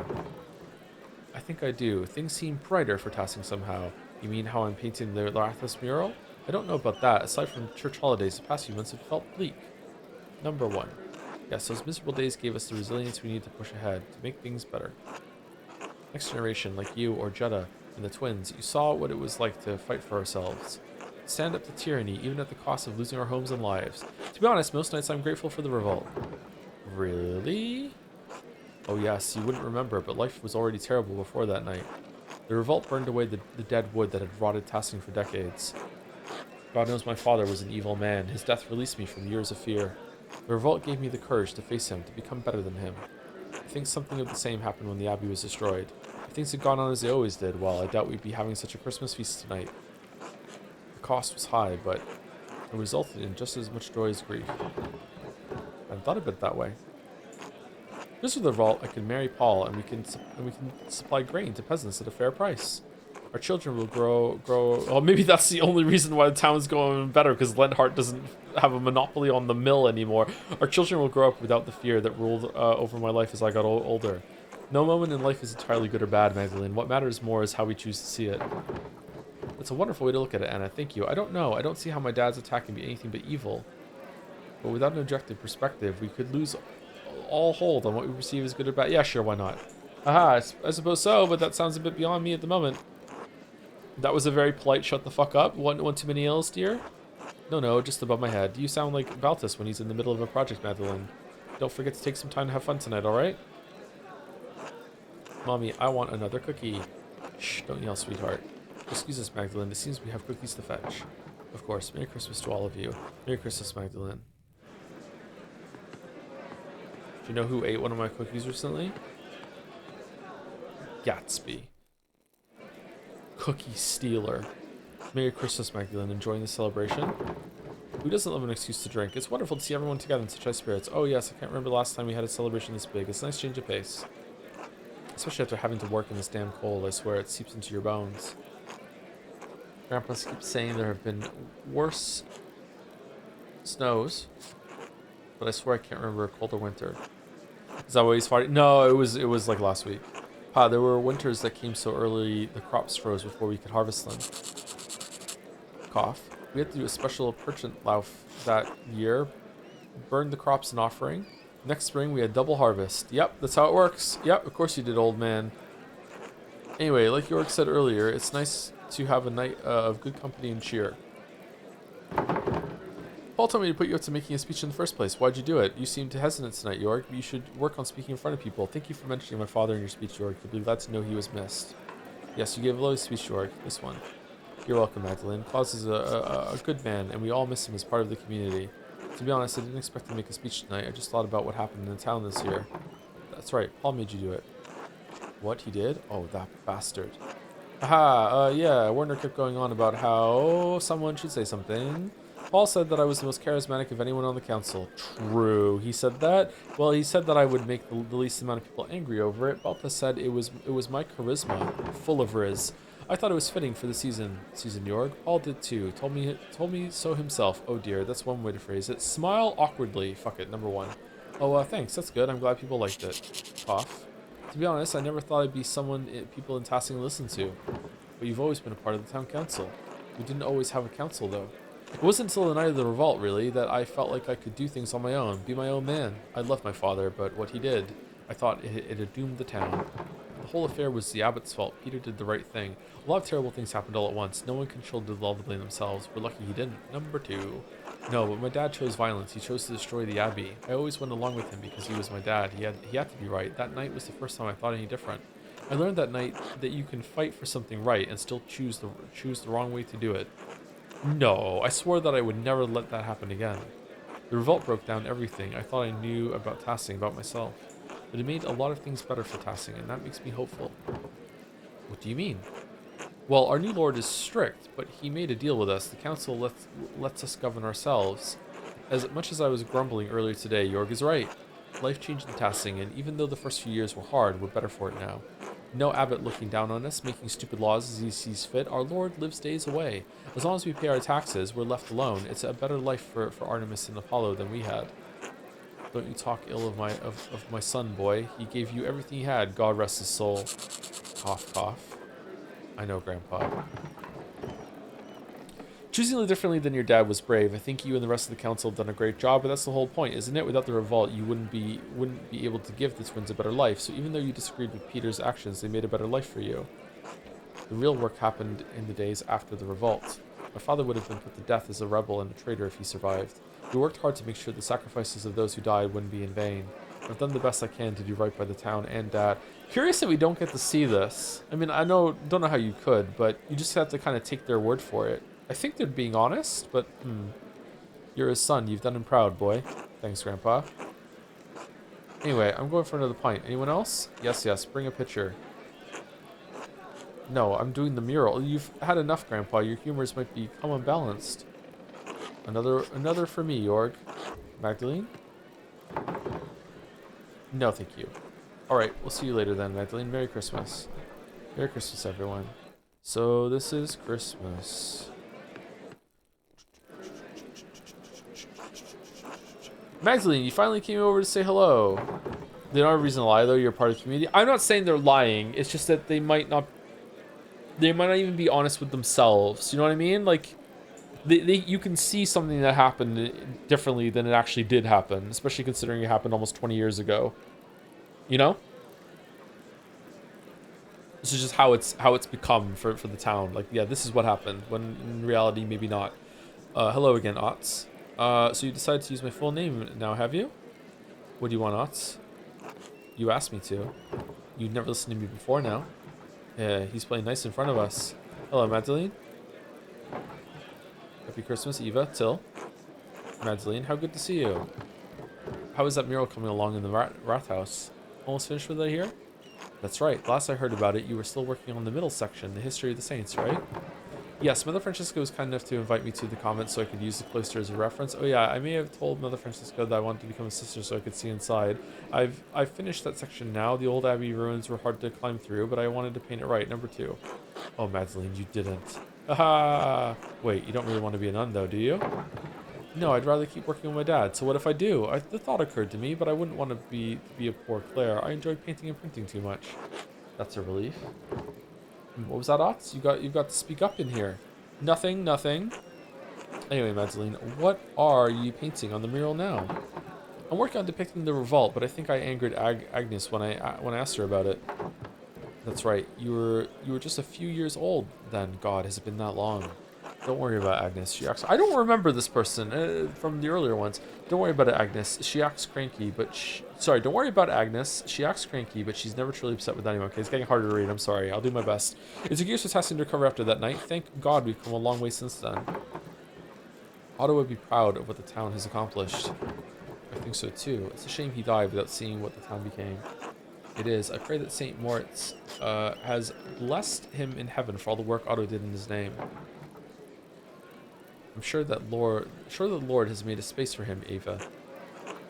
I think I do. Things seem brighter for Tassing somehow. You mean how I'm painting the Lathas mural? I don't know about that. Aside from church holidays, the past few months have felt bleak. Number 1. Yes, those miserable days gave us the resilience we need to push ahead, to make things better. Next generation, like you or Joedle and the twins, you saw what it was like to fight for ourselves. Stand up to tyranny, even at the cost of losing our homes and lives. To be honest, most nights I'm grateful for the revolt. Really? Oh yes, you wouldn't remember, but life was already terrible before that night. The revolt burned away the dead wood that had rotted Tassing for decades. God knows my father was an evil man. His death released me from years of fear. The revolt gave me the courage to face him, to become better than him. I think something of the same happened when the abbey was destroyed. If things had gone on as they always did, well, I doubt we'd be having such a Christmas feast tonight. The cost was high, but it resulted in just as much joy as grief. I hadn't thought of it that way. Just with the revolt, I could marry Paul, and we can supply grain to peasants at a fair price. Our children will grow. Well, maybe that's the only reason why the town's going better, because Lenhart doesn't have a monopoly on the mill anymore. Our children will grow up without the fear that ruled over my life as I got older. No moment in life is entirely good or bad, Magdalene. What matters more is how we choose to see it. That's a wonderful way to look at it, Anna. Thank you. I don't know. I don't see how my dad's attack can be anything but evil. But without an objective perspective, we could lose all hold on what we perceive as good or bad. Yeah, sure, why not? Aha, I suppose so, but that sounds a bit beyond me at the moment. That was a very polite shut the fuck up. One too many L's, dear? No, just above my head. You sound like Baltus when he's in the middle of a project, Magdalene. Don't forget to take some time to have fun tonight, alright? Mommy, I want another cookie. Shh, don't yell, sweetheart. Excuse us, Magdalene. It seems we have cookies to fetch. Of course. Merry Christmas to all of you. Merry Christmas, Magdalene. Do you know who ate one of my cookies recently? Gatsby. Cookie stealer. Merry Christmas, Magdalene. Enjoying the celebration? Who doesn't love an excuse to drink? It's wonderful to see everyone together in such high spirits. Oh yes, I can't remember the last time we had a celebration this big. It's a nice change of pace. Especially after having to work in this damn cold. I swear, it seeps into your bones. Grandpa keeps saying there have been worse snows, but I swear I can't remember a colder winter. Is that what he's fighting? No, it was like last week. There were winters that came so early the crops froze before we could harvest them. Cough. We had to do a special perchant lauf that year. Burned the crops in offering. Next spring we had double harvest. Yep, that's how it works. Yep, of course you did, old man. Anyway, like Jorg said earlier, it's nice to have a night of good company and cheer. Paul told me to put you up to making a speech in the first place. Why'd you do it? You seemed hesitant tonight, Jorg. You should work on speaking in front of people. Thank you for mentioning my father in your speech, Jorg. You'll be glad to know he was missed. Yes, you gave a lovely speech, Jorg. This one. You're welcome, Magdalene. Klaus is a good man, and we all miss him as part of the community. To be honest, I didn't expect to make a speech tonight. I just thought about what happened in the town this year. That's right. Paul made you do it. What? He did? Oh, that bastard. Aha, yeah, Werner kept going on about how someone should say something. Paul said that I was the most charismatic of anyone on the council. True. He said that. Well, he said that I would make the least amount of people angry over it. Balta said it was my charisma, full of riz. I thought it was fitting for the season, Jorg. Paul did too. Told me so himself. Oh dear, that's one way to phrase it. Smile awkwardly. Fuck it, number 1. Oh, thanks. That's good. I'm glad people liked it. Cough. To be honest, I never thought I'd be someone people in Tassing listen to. But you've always been a part of the town council. We didn't always have a council, though. It wasn't until the night of the revolt, really, that I felt like I could do things on my own, be my own man. I loved my father, but what he did, I thought it had doomed the town. The whole affair was the abbot's fault. Peter did the right thing. A lot of terrible things happened all at once. No one controlled all the blame themselves. We're lucky he didn't. Number 2. No, but my dad chose violence. He chose to destroy the abbey. I always went along with him because he was my dad. He had to be right. That night was the first time I thought any different. I learned that night that you can fight for something right and still choose the wrong way to do it. No, I swore that I would never let that happen again. The revolt broke down everything I thought I knew about Tassing, about myself. But it made a lot of things better for Tassing, and that makes me hopeful. What do you mean? Well, our new lord is strict, but he made a deal with us. The council lets us govern ourselves. As much as I was grumbling earlier today, Jorg is right. Life changed in Tassing, and even though the first few years were hard, we're better for it now. No abbot looking down on us, making stupid laws as he sees fit. Our lord lives days away. As long as we pay our taxes, we're left alone. It's a better life for Artemis and Apollo than we had. Don't you talk ill of my son, boy. He gave you everything he had, God rest his soul. Cough, cough. I know, Grandpa. Choosing to live differently than your dad was brave. I think you and the rest of the council have done a great job, but that's the whole point, isn't it? Without the revolt, you wouldn't be able to give the twins a better life. So even though you disagreed with Peter's actions, they made a better life for you. The real work happened in the days after the revolt. My father would have been put to death as a rebel and a traitor if he survived. We worked hard to make sure the sacrifices of those who died wouldn't be in vain. I've done the best I can to do right by the town and Dad. Curious that we don't get to see this. I mean, don't know how you could, but you just have to kind of take their word for it. I think they're being honest, but you're his son. You've done him proud, boy. Thanks, Grandpa. Anyway, I'm going for another pint. Anyone else? Yes, yes. Bring a pitcher. No, I'm doing the mural. You've had enough, Grandpa. Your humors might become unbalanced. Another for me, Jorg. Magdalene? No, thank you. Alright, we'll see you later then, Magdalene. Merry Christmas. Merry Christmas, everyone. So, this is Christmas. Magdalene, you finally came over to say hello. They don't have a reason to lie, though. You're part of the community. I'm not saying they're lying. It's just that they might not even be honest with themselves. You know what I mean? Like, you can see something that happened differently than it actually did happen, especially considering it happened almost 20 years ago. You know? This is just how it's become for the town. Like, yeah, this is what happened, when in reality, maybe not. Hello again, Otts. So you decided to use my full name now, have you? What do you want, Otts? You asked me to. You never listened to me before now. Yeah, he's playing nice in front of us. Hello, Magdalene. Happy Christmas, Eva, Till. Magdalene, how good to see you. How is that mural coming along in the Rathaus? Almost finished with it here? That's right. Last I heard about it, you were still working on the middle section, the history of the saints, right? Yes, Mother Francisca was kind enough to invite me to the convent so I could use the cloister as a reference. Oh yeah, I may have told Mother Francisca that I wanted to become a sister so I could see inside. I've finished that section now. The old abbey ruins were hard to climb through, but I wanted to paint it right. Number 2. Oh, Magdalene, you didn't. Aha! Wait, you don't really want to be a nun though, do you? No, I'd rather keep working with my dad. So what if I do? The thought occurred to me, but I wouldn't want to be a poor Claire. I enjoy painting and printing too much. That's a relief. What was that, Otts? You've got to speak up in here. Nothing. Anyway, Magdalene, what are you painting on the mural now? I'm working on depicting the revolt, but I think I angered Agnes when I asked her about it. That's right. You were just a few years old then. God, has it been that long? Don't worry about Agnes. She acts... I don't remember this person from the earlier ones. Don't worry about it, Agnes. She acts cranky, but... Sorry, don't worry about Agnes. She acts cranky, but she's never truly upset with anyone. Okay, it's getting harder to read. I'm sorry. I'll do my best. It took years for Tassin to recover after that night. Thank God we've come a long way since then. Otto would be proud of what the town has accomplished. I think so, too. It's a shame he died without seeing what the town became. It is. I pray that St. Moritz has blessed him in heaven for all the work Otto did in his name. I'm sure the Lord has made a space for him, Ava.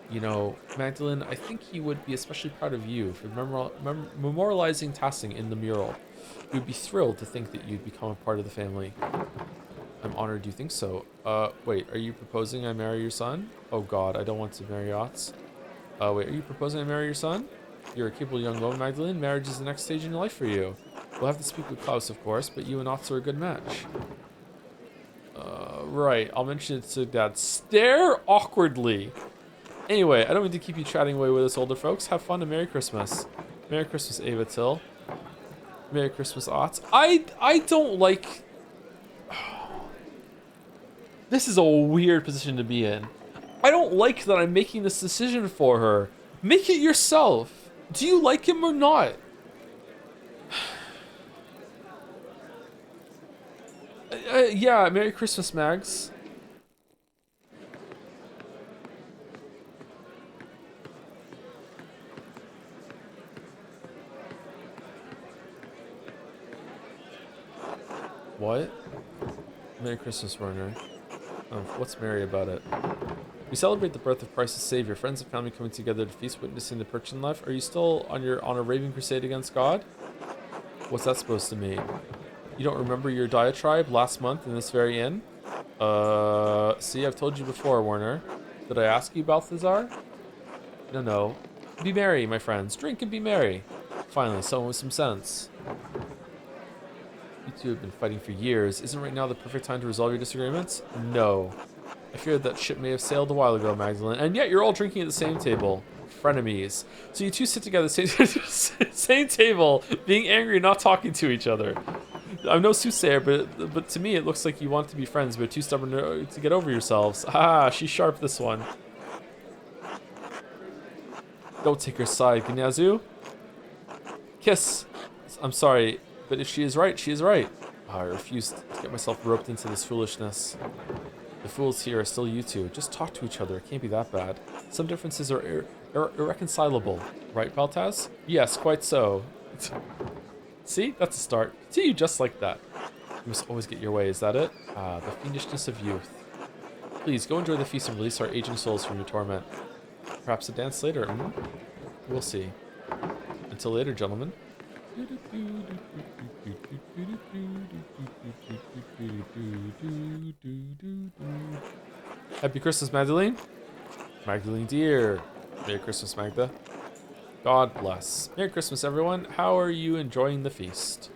You know, Magdalene, I think he would be especially proud of you for memorializing Tassing in the mural. He would be thrilled to think that you'd become a part of the family. I'm honored you think so. Wait, are you proposing I marry your son? Oh god, I don't want to marry Otts. Wait, are you proposing I marry your son? You're a capable young woman, Magdalene. Marriage is the next stage in your life for you. We'll have to speak with Klaus, of course, but you and Otts are a good match. Right, I'll mention it to Dad. Stare awkwardly. Anyway, I don't mean to keep you chatting away with us older folks. Have fun and Merry Christmas. Merry Christmas, Ava Till. Merry Christmas, Otts. I don't like... This is a weird position to be in. I don't like that I'm making this decision for her. Make it yourself. Do you like him or not? Yeah, Merry Christmas, Mags. What? Merry Christmas, Werner. Oh, what's merry about it? We celebrate the birth of Christ's Savior. Friends and family coming together to feast, witnessing the Perchin life. Are you still on a raving crusade against God? What's that supposed to mean? You don't remember your diatribe last month in this very inn? See, I've told you before, Werner. Did I ask you, Balthazar? No. Be merry, my friends. Drink and be merry. Finally, someone with some sense. You two have been fighting for years. Isn't right now the perfect time to resolve your disagreements? No. I feared that ship may have sailed a while ago, Magdalene. And yet you're all drinking at the same table. Frenemies. So you two sit together at the same table, being angry and not talking to each other. I'm no soothsayer, but to me it looks like you want to be friends, but too stubborn to get over yourselves. Ah, she's sharp, this one. Don't take her side, Gnyazu. Kiss. I'm sorry. But if she is right, she is right. Oh, I refuse to get myself roped into this foolishness. The fools here are still you two. Just talk to each other. It can't be that bad. Some differences are irreconcilable. Right, Baltaz? Yes, quite so. See? That's a start. Continue just like that. You must always get your way. Is that it? Ah, the fiendishness of youth. Please, go enjoy the feast and release our aging souls from your torment. Perhaps a dance later. We'll see. Until later, gentlemen. Happy Christmas, Magdalene. Magdalene dear. Merry Christmas, Magda. God bless. Merry Christmas, everyone. How are you enjoying the feast?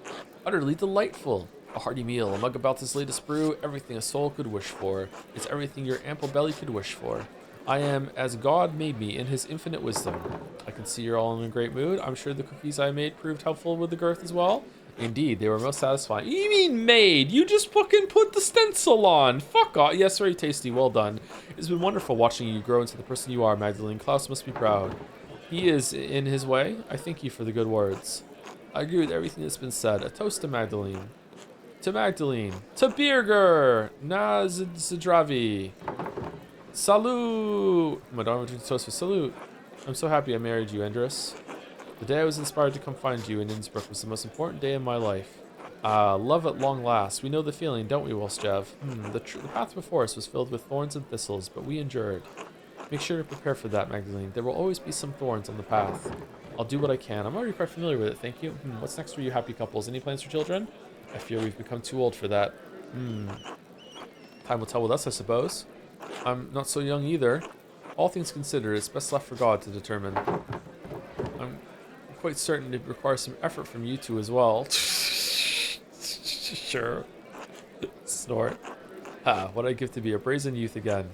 Utterly delightful. A hearty meal, a mug about this latest brew, everything a soul could wish for. It's everything your ample belly could wish for. I am as God made me in his infinite wisdom. I can see you're all in a great mood. I'm sure the cookies I made proved helpful with the girth as well. Indeed, they were most satisfying. You mean made? You just fucking put the stencil on. Fuck off. Yes, very tasty. Well done. It's been wonderful watching you grow into the person you are, Magdalene. Klaus must be proud. He is in his way. I thank you for the good words. I agree with everything that's been said. A toast to Magdalene. To Magdalene. To Birger. Na Zdravi. Salut! Madame drinks toast for salute. I'm so happy I married you, Andrus. The day I was inspired to come find you in Innsbruck was the most important day in my life. Love at long last. We know the feeling, don't we, Wolfsjev? The path before us was filled with thorns and thistles, but we endured. Make sure to prepare for that, Magdalene. There will always be some thorns on the path. I'll do what I can. I'm already quite familiar with it, thank you. What's next for you happy couples? Any plans for children? I fear we've become too old for that. Time will tell with us, I suppose. I'm not so young either. All things considered, it's best left for God to determine. I'm quite certain it requires some effort from you two as well. Sure. Snort. What I'd give to be a brazen youth again.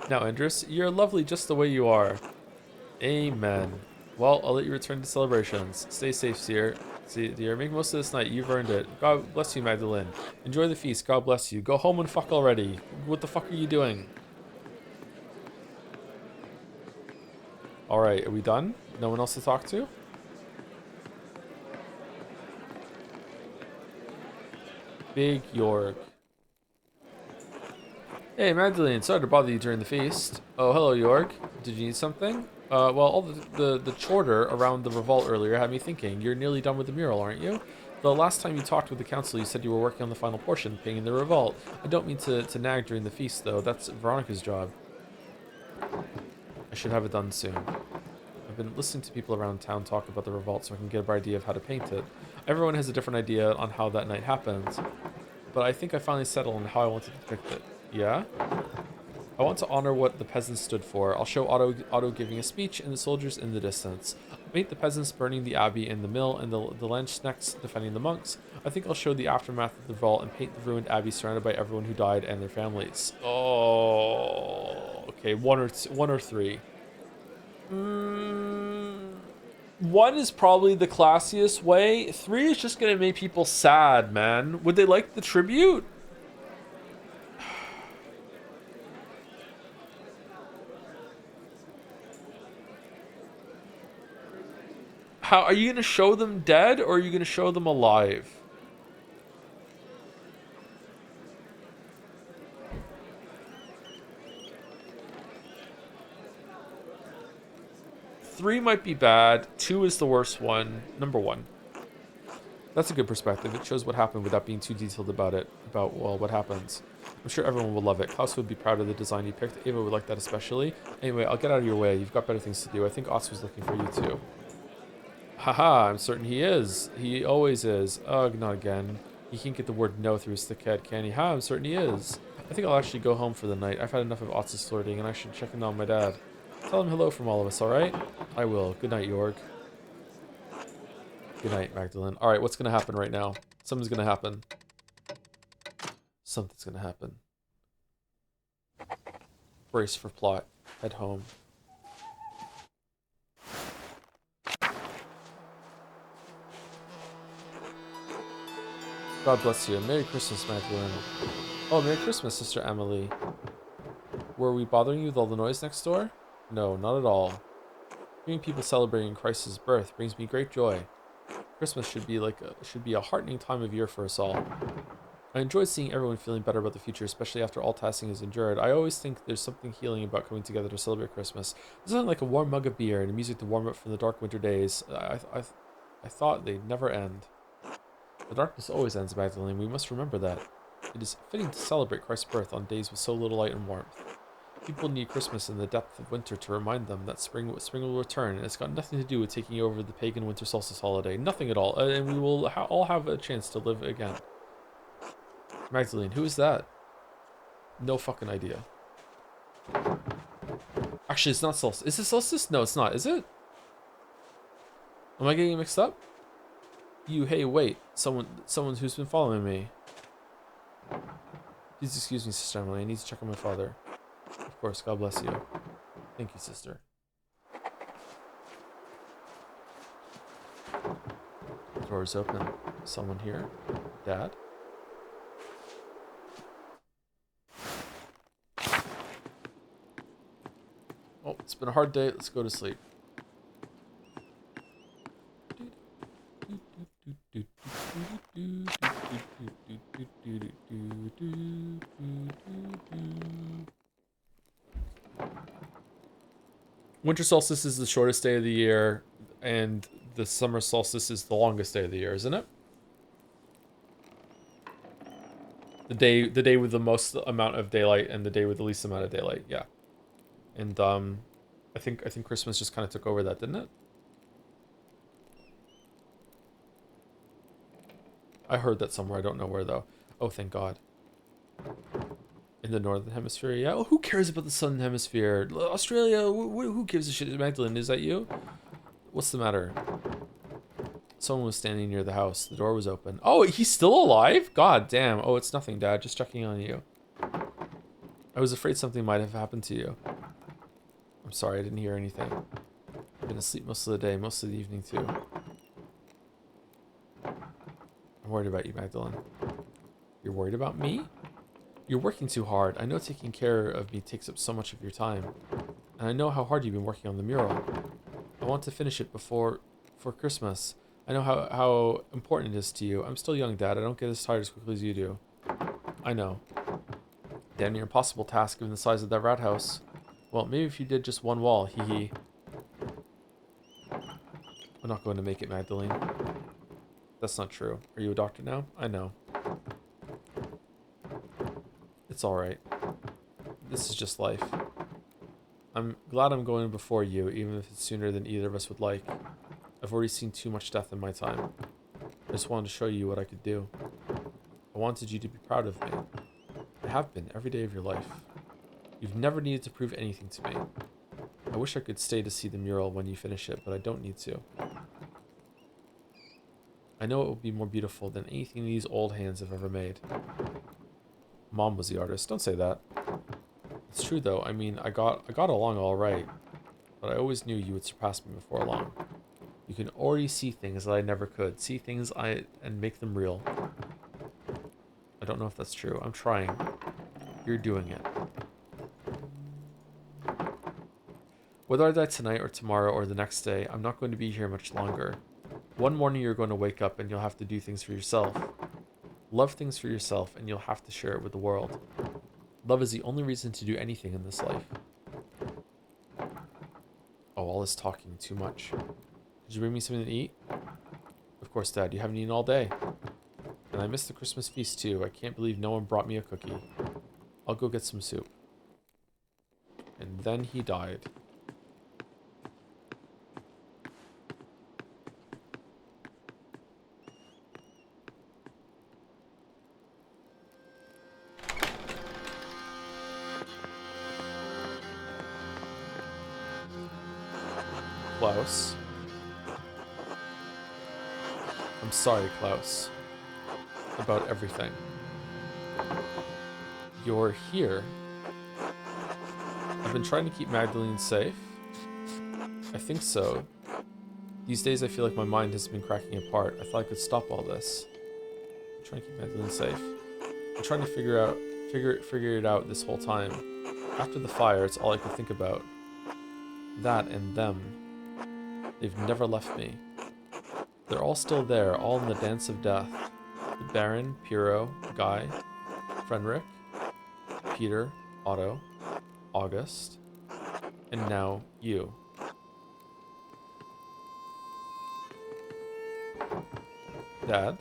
Now, Andrus, you're lovely just the way you are. Amen. Well, I'll let you return to celebrations. Stay safe, dear. Dear, make most of this night. You've earned it. God bless you, Magdalene. Enjoy the feast. God bless you. Go home and fuck already. What the fuck are you doing? Alright, are we done? No one else to talk to? Big York. Hey, Magdalene, sorry to bother you during the feast. Oh, hello, York. Did you need something? Well, all the chorter around the revolt earlier had me thinking. You're nearly done with the mural, aren't you? The last time you talked with the council, you said you were working on the final portion, paying the revolt. I don't mean to nag during the feast, though. That's Veronica's job. I should have it done soon. I've been listening to people around town talk about the revolt so I can get a better idea of how to paint it. Everyone has a different idea on how that night happened, but I think I finally settled on how I want to depict it. Yeah? I want to honor what the peasants stood for. I'll show Otto giving a speech and the soldiers in the distance. I'll paint the peasants burning the abbey and the mill and the Landsknechts defending the monks. I think I'll show the aftermath of the revolt and paint the ruined abbey surrounded by everyone who died and their families. Oh, okay, one or three. One is probably the classiest way. 3 is just gonna make people sad, man. Would they like the tribute? How are you gonna show them dead or are you gonna show them alive? Three might be bad. 2 is the worst one. Number 1. That's a good perspective. It shows what happened without being too detailed about it. About, well, what happens. I'm sure everyone will love it. Klaus would be proud of the design you picked. Ava would like that especially. Anyway, I'll get out of your way. You've got better things to do. I think Otz was looking for you too. Haha, I'm certain he is. He always is. Ugh, not again. He can't get the word no through his thick head, can he? Ha, I'm certain he is. I think I'll actually go home for the night. I've had enough of Otz's flirting and I should check in on my dad. Tell him hello from all of us, alright? I will. Good night, Jorg. Good night, Magdalene. Alright, what's gonna happen right now? Something's gonna happen. Something's gonna happen. Brace for plot. Head home. God bless you. Merry Christmas, Magdalene. Oh, Merry Christmas, Sister Emily. Were we bothering you with all the noise next door? No, not at all. Hearing people celebrating Christ's birth brings me great joy. Christmas should be a heartening time of year for us all. I enjoy seeing everyone feeling better about the future, especially after all tasking is endured. I always think there's something healing about coming together to celebrate Christmas. There's something like a warm mug of beer and music to warm up from the dark winter days. I thought they'd never end. The darkness always ends, Magdalene. We must remember that. It is fitting to celebrate Christ's birth on days with so little light and warmth. People need Christmas in the depth of winter to remind them that spring will return, and it's got nothing to do with taking over the pagan winter solstice holiday. Nothing at all, and we will all have a chance to live again. Magdalene, who is that? No fucking idea. Actually, it's not solstice. Is it solstice? No, it's not. Is it? Am I getting mixed up? You, hey, wait. Someone who's been following me. Please excuse me, Sister Emily. I need to check on my father. Of course, God bless you. Thank you, sister. The door is open. Someone here? Dad? Oh, it's been a hard day. Let's go to sleep. Winter solstice is the shortest day of the year, and the summer solstice is the longest day of the year, isn't it? The day with the most amount of daylight and the day with the least amount of daylight, yeah. And I think Christmas just kind of took over that, didn't it? I heard that somewhere. I don't know where though. Oh, thank God. In the northern hemisphere, yeah. Well, who cares about the southern hemisphere? Australia, who gives a shit? Magdalene, is that you? What's the matter? Someone was standing near the house. The door was open. Oh, he's still alive? God damn. Oh, it's nothing, Dad. Just checking on you. I was afraid something might have happened to you. I'm sorry, I didn't hear anything. I've been asleep most of the day, most of the evening too. I'm worried about you, Magdalene. You're worried about me? You're working too hard. I know taking care of me takes up so much of your time. And I know how hard you've been working on the mural. I want to finish it for Christmas. I know how important it is to you. I'm still young, Dad. I don't get as tired as quickly as you do. I know. Damn near impossible task given the size of that rat house. Well, maybe if you did just one wall, hee hee. We're not going to make it, Magdalene. That's not true. Are you a doctor now? I know. It's alright. This is just life. I'm glad I'm going before you, even if it's sooner than either of us would like. I've already seen too much death in my time. I just wanted to show you what I could do. I wanted you to be proud of me. I have been every day of your life. You've never needed to prove anything to me. I wish I could stay to see the mural when you finish it, but I don't need to. I know it will be more beautiful than anything these old hands have ever made. Mom was the artist. Don't say that. It's true though. I mean, I got along all right, but I always knew you would surpass me before long. You can already see things that I never could. See things and make them real. I don't know if that's true. I'm trying. You're doing it. Whether I die tonight or tomorrow or the next day, I'm not going to be here much longer. One morning you're going to wake up and you'll have to do things for yourself. Love things for yourself and you'll have to share it with the world. Love is the only reason to do anything in this life. Oh, all this talking, too much. Did you bring me something to eat? Of course, Dad, you haven't eaten all day. And I missed the Christmas feast too. I can't believe no one brought me a cookie. I'll go get some soup. And then he died. Klaus. I'm sorry, Klaus. About everything. You're here. I've been trying to keep Magdalene safe. I think so. These days I feel like my mind has been cracking apart. I thought I could stop all this. I'm trying to keep Magdalene safe. I'm trying to figure it out this whole time. After the fire, it's all I could think about. That and them. They've never left me. They're all still there, all in the dance of death. The Baron, Piero, Guy, Frederick, Peter, Otto, August, and now you. Dad?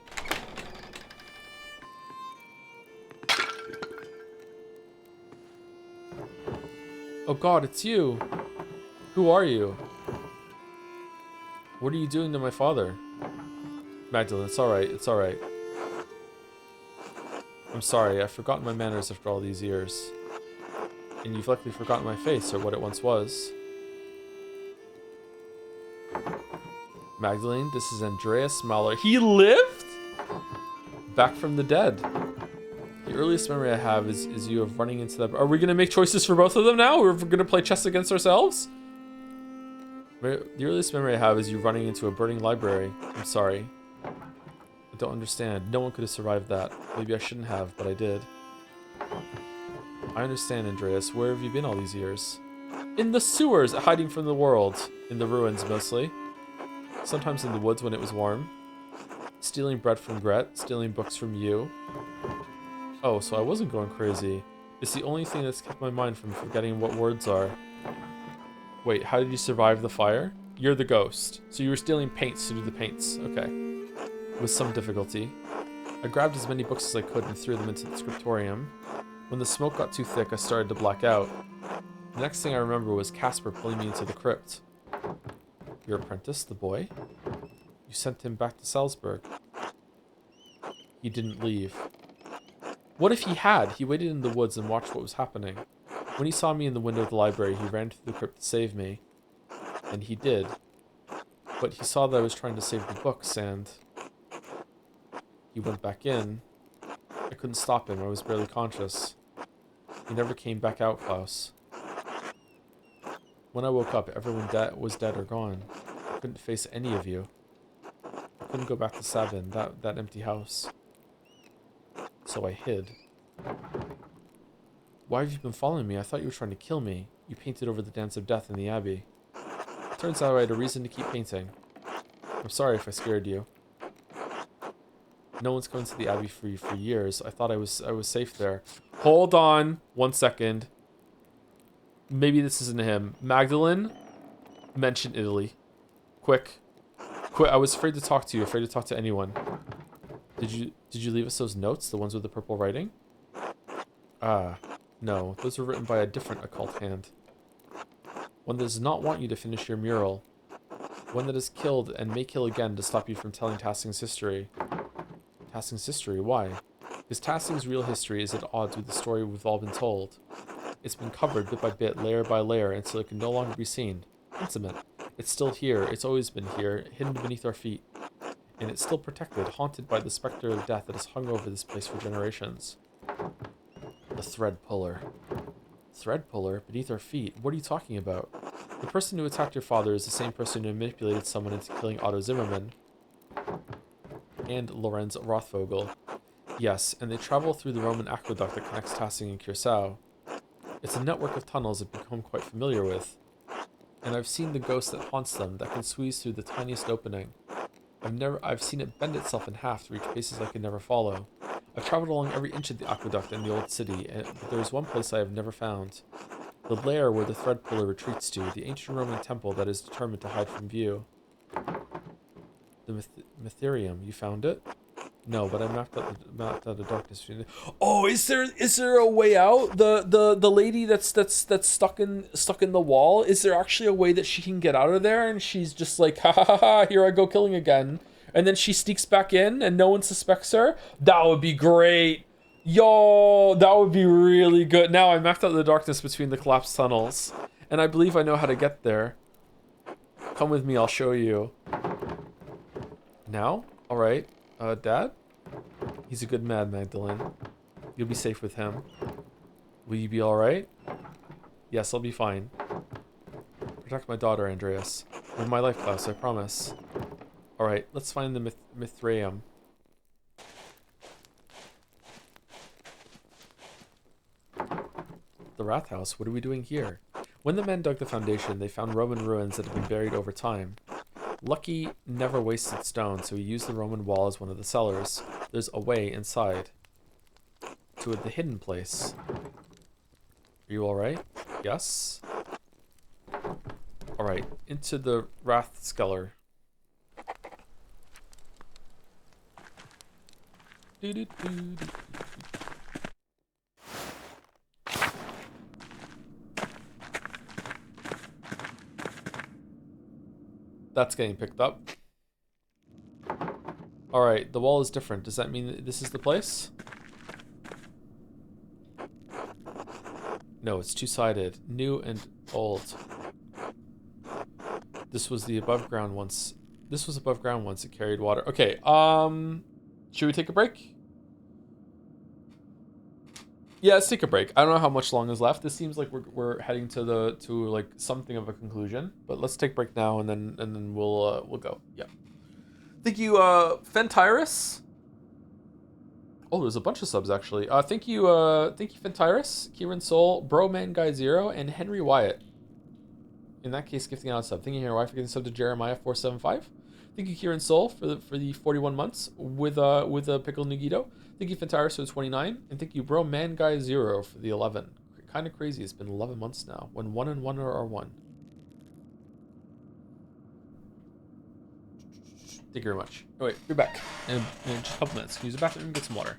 Oh God, it's you! Who are you? What are you doing to my father? Magdalene, it's alright, it's alright. I'm sorry, I've forgotten my manners after all these years. And you've likely forgotten my face, or what it once was. Magdalene, this is Andreas Mahler. He lived? Back from the dead. The earliest memory I have is you of running into that... Are we going to make choices for both of them now? Or are we going to play chess against ourselves? The earliest memory I have is you running into a burning library. I'm sorry. I don't understand. No one could have survived that. Maybe I shouldn't have, but I did. I understand, Andreas. Where have you been all these years? In the sewers, hiding from the world. In the ruins, mostly. Sometimes in the woods when it was warm. Stealing bread from Gret. Stealing books from you. Oh, so I wasn't going crazy. It's the only thing that's kept my mind from forgetting what words are. Wait, how did you survive the fire? You're the ghost. So you were stealing paints to do the paints. Okay. With some difficulty. I grabbed as many books as I could and threw them into the scriptorium. When the smoke got too thick, I started to black out. The next thing I remember was Casper pulling me into the crypt. Your apprentice, the boy? You sent him back to Salzburg. He didn't leave. What if he had? He waited in the woods and watched what was happening. When he saw me in the window of the library, he ran through the crypt to save me. And he did. But he saw that I was trying to save the books, and... he went back in. I couldn't stop him, I was barely conscious. He never came back out, Klaus. When I woke up, everyone was dead or gone. I couldn't face any of you. I couldn't go back to Sabin, that empty house. So I hid. Why have you been following me? I thought you were trying to kill me. You painted over the Dance of Death in the Abbey. Turns out I had a reason to keep painting. I'm sorry if I scared you. No one's going to the Abbey for years. I thought I was safe there. Hold on 1 second. Maybe this isn't him. Magdalene, mention Italy. Quick. quit. I was afraid to talk to you. Afraid to talk to anyone. Did you leave us those notes? The ones with the purple writing? Ah, no. Those were written by a different occult hand. One that does not want you to finish your mural. One that has killed and may kill again to stop you from telling Tassing's history. Tassing's history? Why? Because Tassing's real history is at odds with the story we've all been told. It's been covered bit by bit, layer by layer, until it can no longer be seen. Pentiment. It's still here. It's always been here, hidden beneath our feet. And it's still protected, haunted by the specter of death that has hung over this place for generations. The thread puller. Thread puller? Beneath our feet? What are you talking about? The person who attacked your father is the same person who manipulated someone into killing Otto Zimmerman. And Lorenz Rothvogel. Yes, and they travel through the Roman aqueduct that connects Tassing and Curacao. It's a network of tunnels I've become quite familiar with. And I've seen the ghost that haunts them, that can squeeze through the tiniest opening. I've seen it bend itself in half to reach places I could never follow. I've traveled along every inch of the aqueduct in the old city, but there's one place I have never found. The lair where the thread puller retreats to, the ancient Roman temple that is determined to hide from view. The Mytherium, you found it? No, but I mapped out the darkness. Oh, is there a way out? The lady that's stuck in the wall. Is there actually a way that she can get out of there? And she's just like, ha ha ha ha, here I go killing again. And then she sneaks back in, and no one suspects her. That would be great. Yo, that would be really good. Now I mapped out the darkness between the collapsed tunnels, and I believe I know how to get there. Come with me, I'll show you. Now, all right. Dad? He's a good man, Magdalene. You'll be safe with him. Will you be alright? Yes, I'll be fine. Protect my daughter, Andreas. With my life, Klaus, I promise. Alright, let's find the Mithraeum. The Rathaus, what are we doing here? When the men dug the foundation, they found Roman ruins that had been buried over time. Lucky never wasted stone, so he used the Roman wall as one of the cellars. There's a way inside. To the hidden place. Are you alright? Yes? Alright, into the Rathskeller. That's getting picked up. Alright, the wall is different. Does that mean that this is the place? No, it's two-sided. New and old. This was the above ground once. This was above ground once. It carried water. Okay, should we take a break? Yeah, let's take a break. I don't know how much long is left. This seems like we're heading to like something of a conclusion. But let's take a break now, and then we'll go. Yeah. Thank you, Fentyrus. Oh, there's a bunch of subs actually. Thank you, Fentyrus, Kieran Soul, Broman Guy Zero, and Henry Wyatt. In that case, gifting out a sub. Thank you, Henry Wyatt, for getting sub to Jeremiah 475. Thank you, Kieran Soul, for the 41 months with a pickle Nugito. Thank you, Fentyrus, for the 29, and thank you, Broman Guy Zero, for the 11. Kind of crazy. It's been 11 months now. When 1 and 1 are 1. Thank you very much. Oh, wait, you're back. In just a couple minutes. Use the bathroom and get some water.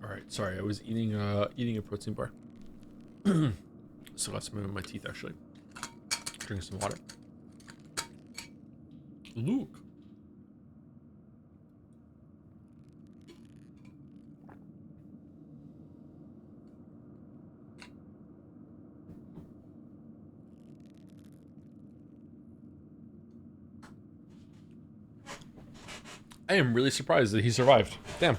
All right, sorry, I was eating a protein bar. Still got some in my teeth actually. Drink some water. Luke. I am really surprised that he survived. Damn.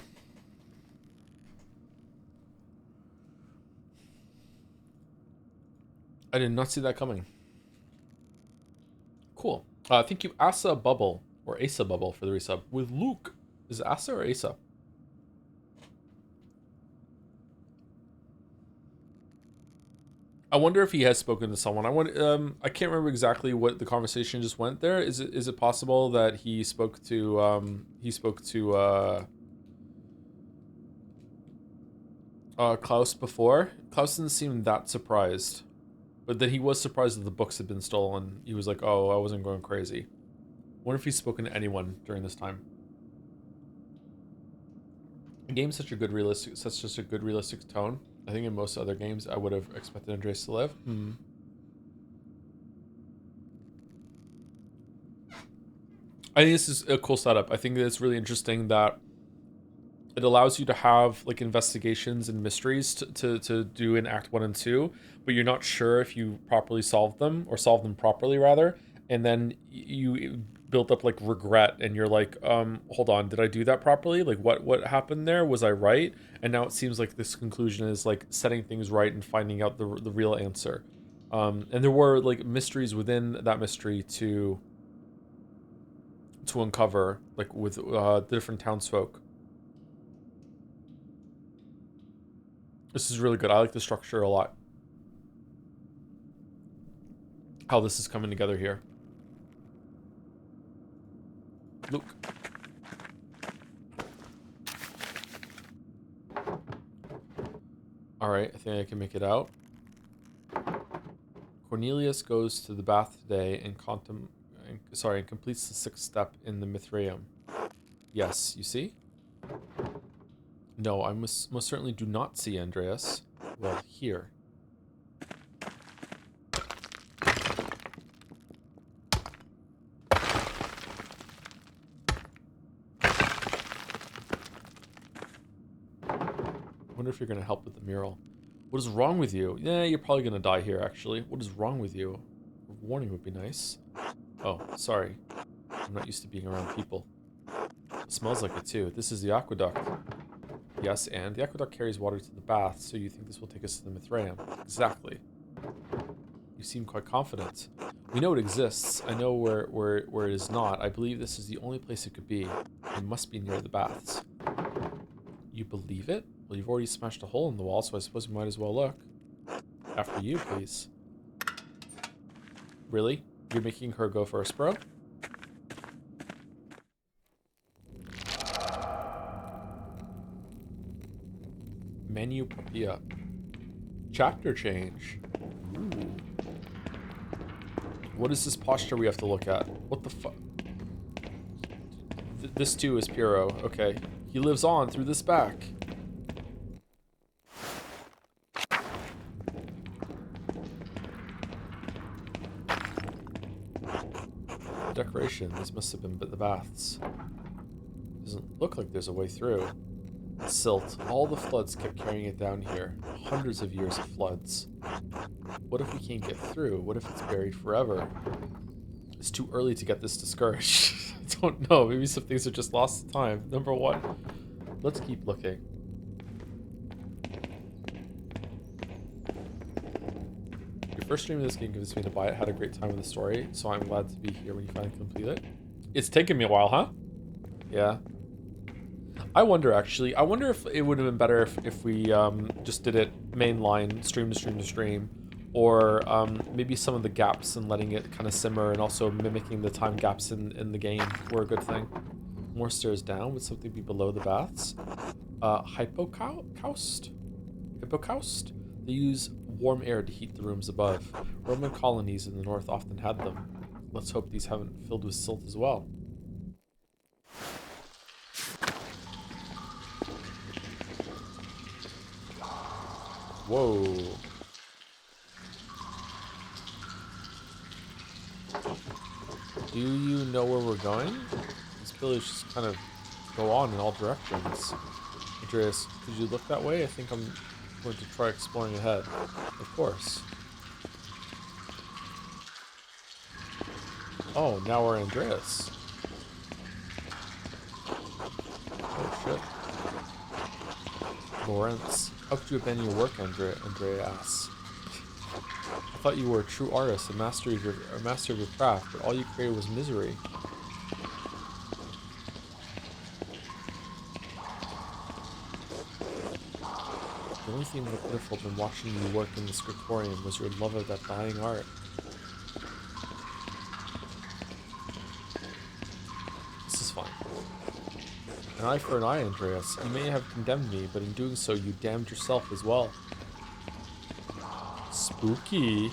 I did not see that coming. Cool. Thank you, Asa Bubble, or Asa Bubble, for the resub. With Luke. Is it Asa or Asa? I wonder if he has spoken to someone. I can't remember exactly what the conversation just went there. Is it possible that he spoke to Klaus before? Klaus didn't seem that surprised. But then he was surprised that the books had been stolen. He was like, "Oh, I wasn't going crazy." I wonder if he's spoken to anyone during this time. The game's such a good realistic tone. I think in most other games, I would have expected Andreas to live. I think this is a cool setup. I think that it's really interesting that it allows you to have like investigations and mysteries to do in Act 1 and 2, but you're not sure if you properly solved them, or solved them properly rather, and then you built up like regret, and you're like, hold on, did I do that properly? Like what happened there? Was I right? And now it seems like this conclusion is like setting things right and finding out the real answer. And there were like mysteries within that mystery to uncover, like with the different townsfolk. This is really good. I like the structure a lot. How this is coming together here. Luke. Alright, I think I can make it out. Cornelius goes to the bath today and completes the 6th step in the Mithraeum. Yes, you see? No, I most certainly do not see Andreas. Well, here. I wonder if you're going to help with the mural. What is wrong with you? Yeah, you're probably going to die here, actually. What is wrong with you? A warning would be nice. Oh, sorry. I'm not used to being around people. It smells like it, too. This is the aqueduct. Yes, and the aqueduct carries water to the bath, so you think this will take us to the Mithraeum. Exactly. You seem quite confident. We know it exists. I know where it is not. I believe this is the only place it could be. It must be near the baths. You believe it? Well, you've already smashed a hole in the wall, so I suppose we might as well look. After you, please. Really? You're making her go first, bro? Menu Papilla. Chapter change. Ooh. What is this posture we have to look at? What the fuck? This too is Piero. Okay. He lives on through this back. Decoration. This must have been the baths. Doesn't look like there's a way through. Silt. All the floods kept carrying it down here. Hundreds of years of floods. What if we can't get through? What if it's buried forever? It's too early to get this discouraged. I don't know. Maybe some things are just lost to time. Number 1. Let's keep looking. Your first stream of this game convinced me to buy it. Had a great time with the story, so I'm glad to be here when you finally complete it. It's taken me a while, huh? Yeah. I wonder, actually. I wonder if it would have been better if we just did it mainline, stream to stream to stream. Or maybe some of the gaps and letting it kind of simmer, and also mimicking the time gaps in the game were a good thing. More stairs down. Would something be below the baths? Hypocaust? Hypocaust? They use warm air to heat the rooms above. Roman colonies in the north often had them. Let's hope these haven't filled with silt as well. Whoa. Do you know where we're going? This village just kind of go on in all directions. Andreas, could you look that way? I think I'm going to try exploring ahead. Of course. Oh, now we're Andreas. Oh shit. Lawrence, how could you abandon your work, Andreas? I thought you were a true artist, a master of your craft, but all you created was misery. The only thing more pitiful than watching you work in the scriptorium was your love of that dying art. This is fine. An eye for an eye, Andreas. You may have condemned me, but in doing so, you damned yourself as well. Spooky.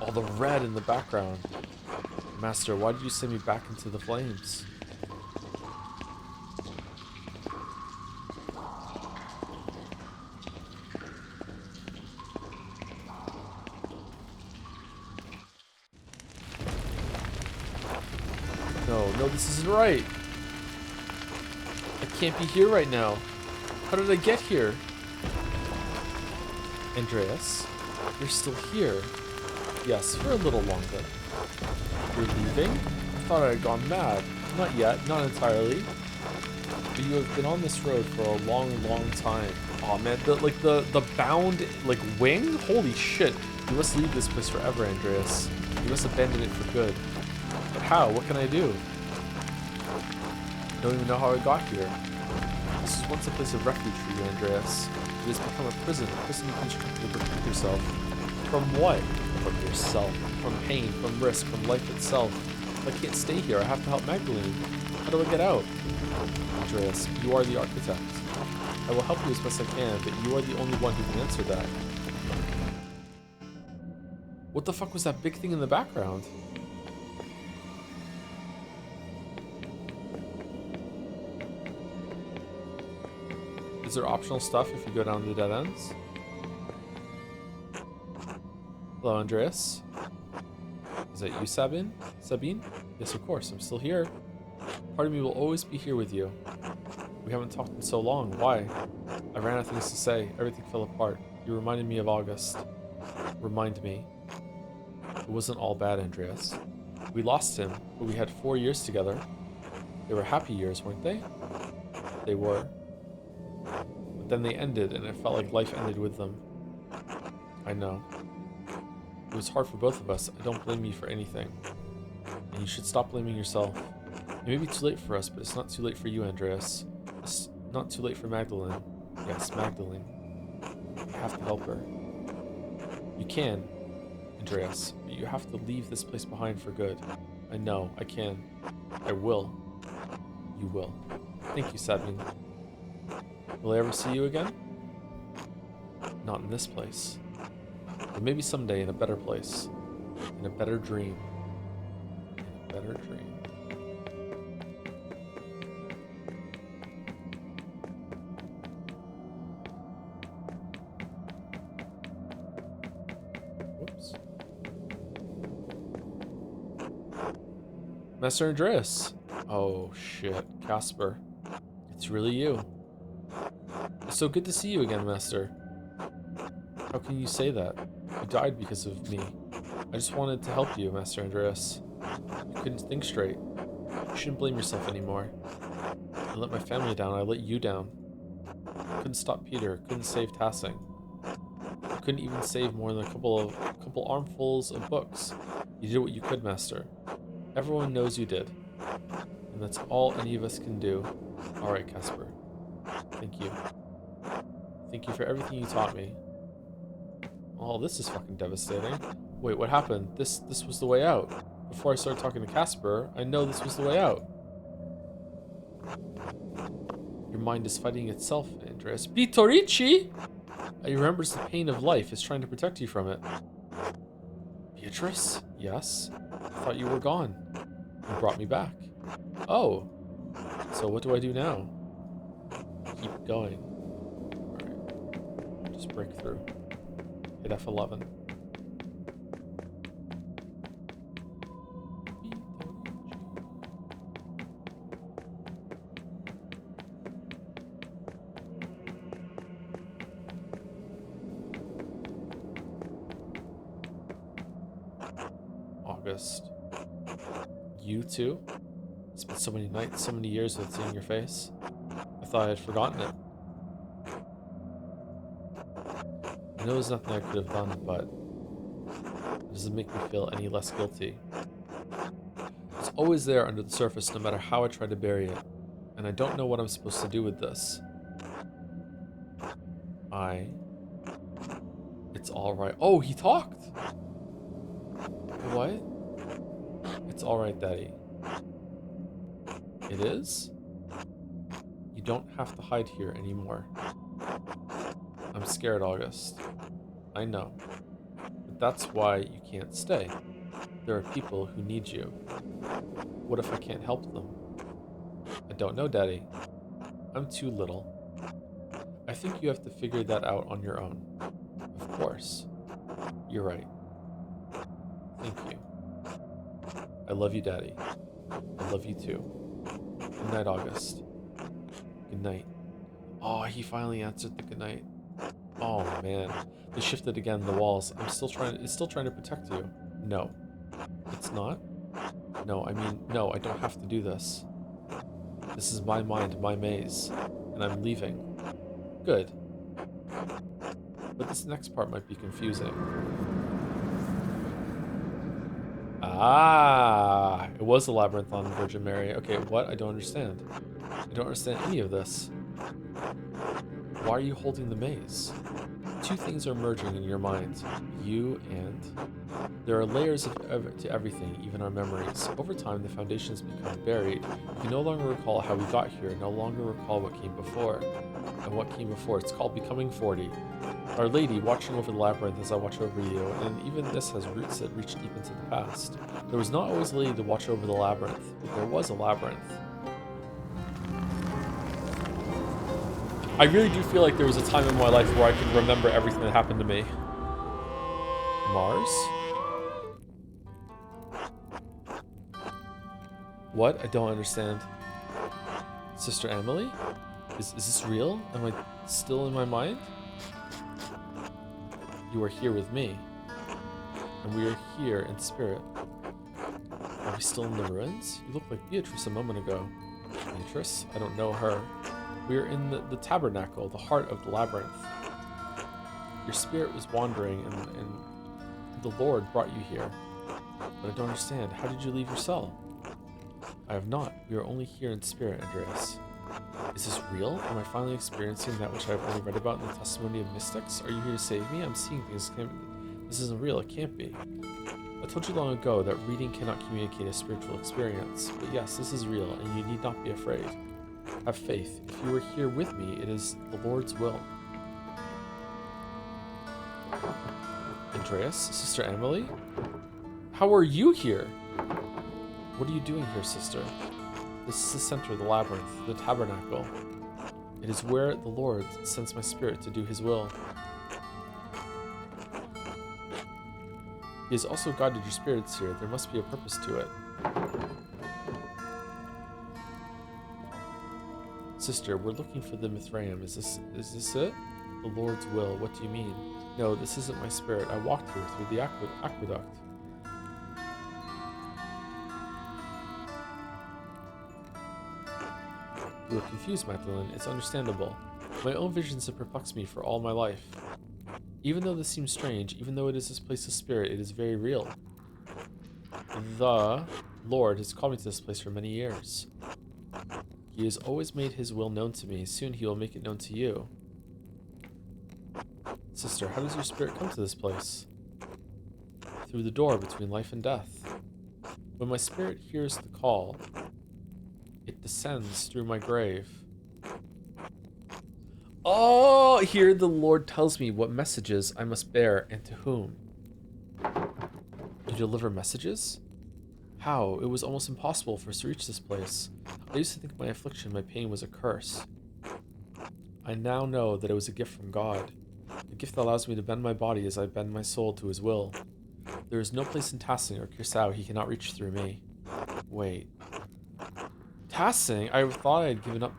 All the red in the background. Master, why did you send me back into the flames? No, this isn't right. I can't be here right now. How did I get here? Andreas, you're still here. Yes, for a little longer. You're leaving? I thought I had gone mad. Not yet, not entirely. But you have been on this road for a long, long time. Aw, man, the bound, wing? Holy shit. You must leave this place forever, Andreas. You must abandon it for good. But how? What can I do? I don't even know how I got here. This was once a place of refuge for you, Andreas. It has become a prison you constructed to protect yourself. From what? From yourself. From pain, from risk, from life itself. If I can't stay here, I have to help Magdalene. How do I get out? Andreas, you are the architect. I will help you as best I can, but you are the only one who can answer that. What the fuck was that big thing in the background? Is there optional stuff if you go down the dead ends? Hello, Andreas. Is that you, Sabine? Sabine? Yes, of course. I'm still here. Part of me will always be here with you. We haven't talked in so long. Why? I ran out of things to say. Everything fell apart. You reminded me of August. Remind me. It wasn't all bad, Andreas. We lost him, but we had 4 years together. They were happy years, weren't they? They were. But then they ended, and it felt like life ended with them. I know. It was hard for both of us. I don't blame you for anything. And you should stop blaming yourself. It may be too late for us, but it's not too late for you, Andreas. It's not too late for Magdalene. Yes, Magdalene. You have to help her. You can, Andreas, but you have to leave this place behind for good. I know, I can. I will. You will. Thank you, Sabine. Will I ever see you again? Not in this place. But maybe someday in a better place. In a better dream. In a better dream. Whoops. Master Andreas. Oh shit, Casper. It's really you. It's so good to see you again, Master. How can you say that? You died because of me. I just wanted to help you, Master Andreas. You couldn't think straight. You shouldn't blame yourself anymore. I let my family down, I let you down. I couldn't stop Peter, couldn't save Tassing. I couldn't even save more than a couple armfuls of books. You did what you could, Master. Everyone knows you did. And that's all any of us can do. Alright, Casper. Thank you. Thank you for everything you taught me. Oh, this is fucking devastating. Wait, what happened? This was the way out. Before I started talking to Casper, I know this was the way out. Your mind is fighting itself, Andreas. Beatrice! It remembers the pain of life, is trying to protect you from it. Beatrice? Yes? I thought you were gone. You brought me back. Oh. So what do I do now? Keep going. Just break through. Hit F11. August. You too? It's been so many nights, so many years without seeing your face. I thought I had forgotten it. I know there's nothing I could have done, but it doesn't make me feel any less guilty. It's always there under the surface, no matter how I try to bury it. And I don't know what I'm supposed to do with this. It's alright. Oh, he talked! What? It's alright, Daddy. It is? You don't have to hide here anymore. I'm scared, August. I know. But that's why you can't stay. There are people who need you. What if I can't help them? I don't know, Daddy. I'm too little. I think you have to figure that out on your own. Of course. You're right. Thank you. I love you, Daddy. I love you too. Good night, August. Good night. Oh, he finally answered the good night. Oh man. They shifted again, the walls. It's still trying to protect you. No. It's not? No, I mean, no, I don't have to do this. This is my mind, my maze. And I'm leaving. Good. But this next part might be confusing. Ah, it was a labyrinth on Virgin Mary. Okay, what? I don't understand. I don't understand any of this. Why are you holding the maze? Two things are merging in your mind. You and... There are layers to everything, even our memories. Over time, the foundations become buried. You can no longer recall how we got here, no longer recall what came before. And what came before, it's called becoming 40. Our Lady, watching over the labyrinth as I watch over you, and even this has roots that reach deep into the past. There was not always a lady to watch over the labyrinth, but there was a labyrinth. I really do feel like there was a time in my life where I could remember everything that happened to me. Mars? What? I don't understand. Sister Emily? Is this real? Am I still in my mind? You are here with me. And we are here in spirit. Are we still in the ruins? You looked like Beatrice a moment ago. Beatrice? I don't know her. We are in the tabernacle, the heart of the labyrinth. Your spirit was wandering and the Lord brought you here. But I don't understand. How did you leave your cell? I have not. We are only here in spirit, Andreas. Is this real? Am I finally experiencing that which I have only read about in the testimony of mystics? Are you here to save me? I'm seeing things. This isn't real. It can't be. I told you long ago that reading cannot communicate a spiritual experience. But yes, this is real, and you need not be afraid. Have faith. If you are here with me, it is the Lord's will. Andreas? Sister Emily? How are you here? What are you doing here, sister? This is the center of the labyrinth, the tabernacle. It is where the Lord sends my spirit to do his will. He has also guided your spirits here. There must be a purpose to it. Sister, we're looking for the Mithraeum. Is this it? The Lord's will. What do you mean? No, this isn't my spirit. I walked here through the aqueduct. You are confused, Magdalene. It's understandable. My own visions have perplexed me for all my life. Even though this seems strange, even though it is this place of spirit, it is very real. The Lord has called me to this place for many years. He has always made his will known to me. Soon he will make it known to you. Sister, how does your spirit come to this place? Through the door between life and death. When my spirit hears the call, it descends through my grave. Oh, here the Lord tells me what messages I must bear and to whom. You deliver messages? How? It was almost impossible for us to reach this place. I used to think my affliction, my pain was a curse. I now know that it was a gift from God. A gift that allows me to bend my body as I bend my soul to his will. There is no place in Tassing or Kirsau he cannot reach through me. Wait. Tassing? I thought I had given up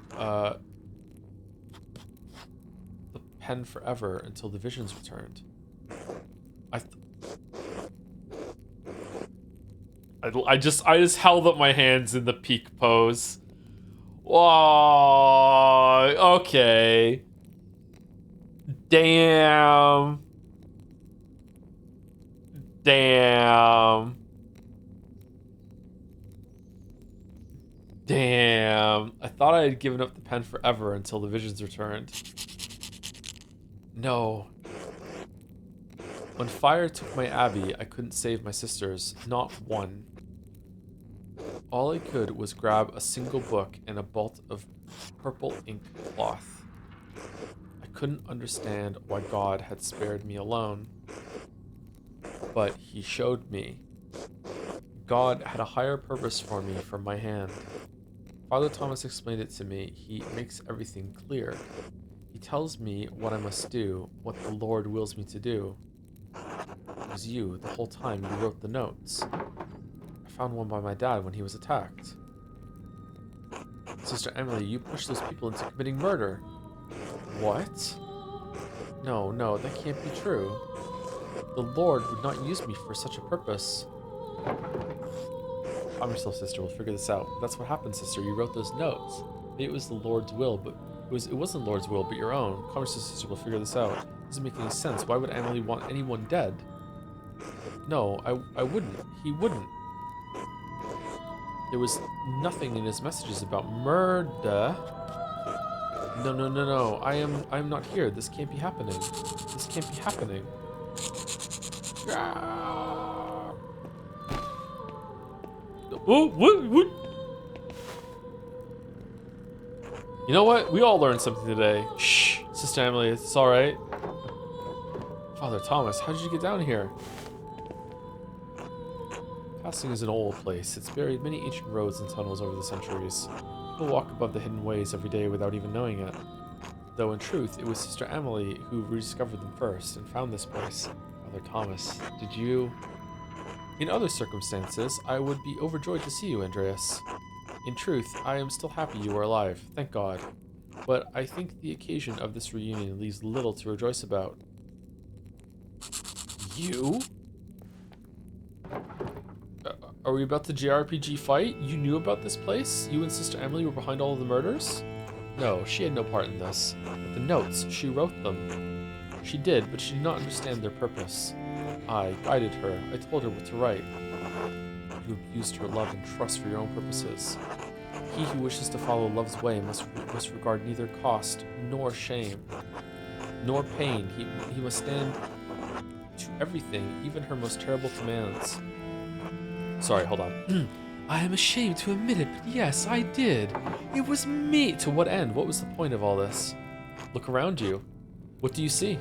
the pen forever until the visions returned. I just held up my hands in the peak pose. Whoa, okay. Damn. Damn. Damn. I thought I had given up the pen forever until the visions returned. No. When fire took my abbey, I couldn't save my sisters. Not one. All I could was grab a single book and a bolt of purple ink cloth. I couldn't understand why God had spared me alone. But he showed me. God had a higher purpose for me from my hand. Father Thomas explained it to me. He makes everything clear. He tells me what I must do, what the Lord wills me to do. It was you, the whole time you wrote the notes. I found one by my dad when he was attacked. Sister Emily, you pushed those people into committing murder. What? No, that can't be true. The Lord would not use me for such a purpose. Calm yourself, sister. We'll figure this out. That's what happened, sister. You wrote those notes. Maybe it was the Lord's will, but it wasn't the Lord's will, but your own. Calm yourself, sister. We'll figure this out. It doesn't make any sense. Why would Emily want anyone dead? No, I wouldn't. He wouldn't. There was nothing in his messages about murder. No. I am not here. This can't be happening. This can't be happening. Oh, what? You know what? We all learned something today. Shh, Sister Emily, it's all right. Father Thomas, how did you get down here? Tassing is an old place. It's buried many ancient roads and tunnels over the centuries. People walk above the hidden ways every day without even knowing it. Though in truth, it was Sister Emily who rediscovered them first and found this place. Father Thomas, did you... In other circumstances, I would be overjoyed to see you, Andreas. In truth, I am still happy you are alive, thank God. But I think the occasion of this reunion leaves little to rejoice about. You? Are we about to JRPG fight? You knew about this place? You and Sister Emily were behind all of the murders? No, she had no part in this. But the notes, she wrote them. She did, but she did not understand their purpose. I guided her. I told her what to write. You abused her love and trust for your own purposes. He who wishes to follow love's way must regard neither cost, nor shame, nor pain. He must stand to everything, even her most terrible commands. Sorry, hold on. I am ashamed to admit it, but yes, I did. It was me. To what end? What was the point of all this? Look around you. What do you see?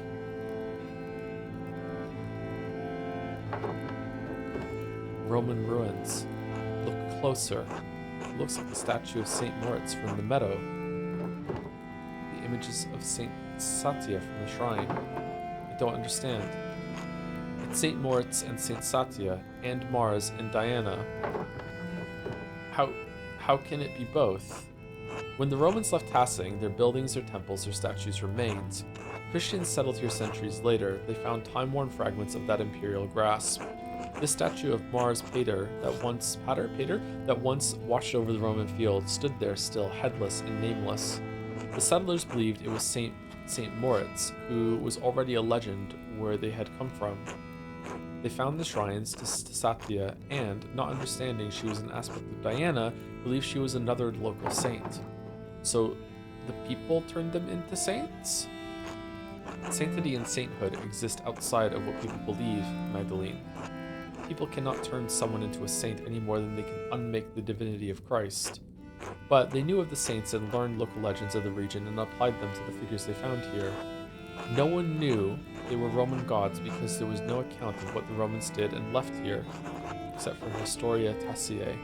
Roman ruins. Look closer. It looks like the statue of Saint Moritz from the meadow. The images of Saint Satya from the shrine. I don't understand. It's Saint Moritz and Saint Satya, and Mars and Diana. How can it be both? When the Romans left Tassing, their buildings, their temples, their statues remained. Christians settled here centuries later. They found time-worn fragments of that imperial grasp. This statue of Mars Pater that once watched over the Roman field stood there still, headless and nameless. The settlers believed it was Saint Moritz, who was already a legend where they had come from. They found the shrines to Satya and, not understanding she was an aspect of Diana, believed she was another local saint. So the people turned them into saints? Sanctity and sainthood exist outside of what people believe, Magdalene. People cannot turn someone into a saint any more than they can unmake the divinity of Christ. But they knew of the saints and learned local legends of the region and applied them to the figures they found here. No one knew they were Roman gods because there was no account of what the Romans did and left here, except for Historia Tassiae.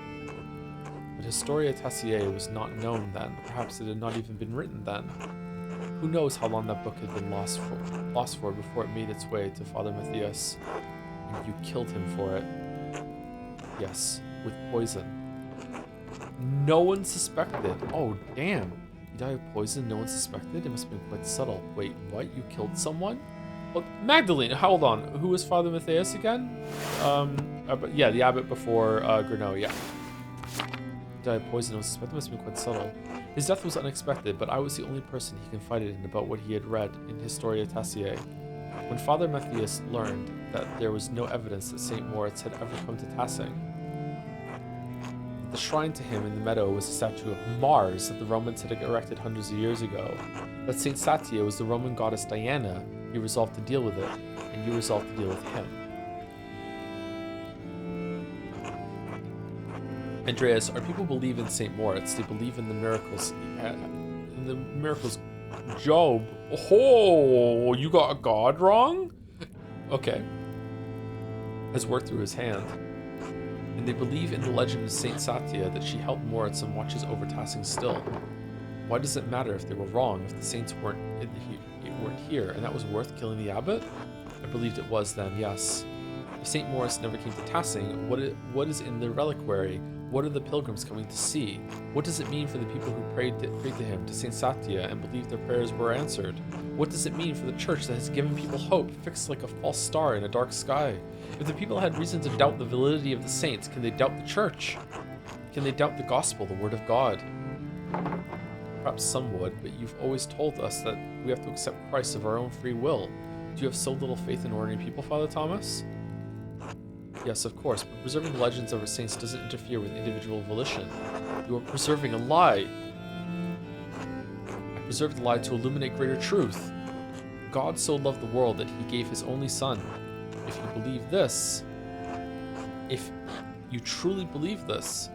But Historia Tassiae was not known then, perhaps it had not even been written then. Who knows how long that book had been lost for before it made its way to Father Matthias. And you killed him for it. Yes, with poison. No one suspected. Oh, damn. You died of poison, no one suspected? It must have been quite subtle. Wait, what? You killed someone? Well, Magdalene, hold on. Who was Father Matthias again? Yeah, the abbot before Greno, yeah. He died of poison, no one suspected. It must have been quite subtle. His death was unexpected, but I was the only person he confided in about what he had read in Historia Tassiae. When Father Matthias learned that there was no evidence that St. Moritz had ever come to Tassing, the shrine to him in the meadow was a statue of Mars that the Romans had erected hundreds of years ago, that St. Satia was the Roman goddess Diana, he resolved to deal with it, and you resolved to deal with him. Andreas, our people believe in St. Moritz. They believe in the miracles. Job. Oh, you got a god wrong? Okay. Has worked through his hand. And they believe in the legend of Saint Satia that she helped Moritz and watches over Tassing still. Why does it matter if they were wrong, if the saints weren't here, and that was worth killing the abbot? I believed it was then, yes. If Saint Moritz never came to Tassing, what is in the reliquary? What are the pilgrims coming to see? What does it mean for the people who prayed to him, to Saint Satia, and believed their prayers were answered? What does it mean for the church that has given people hope, fixed like a false star in a dark sky? If the people had reason to doubt the validity of the saints, can they doubt the church? Can they doubt the gospel, the word of God? Perhaps some would, but you've always told us that we have to accept Christ of our own free will. Do you have so little faith in ordinary people, Father Thomas? Yes, of course, but preserving the legends of our saints doesn't interfere with individual volition. You are preserving a lie. I preserved the lie to illuminate greater truth. God so loved the world that he gave his only son. If you believe this, if you truly believe this,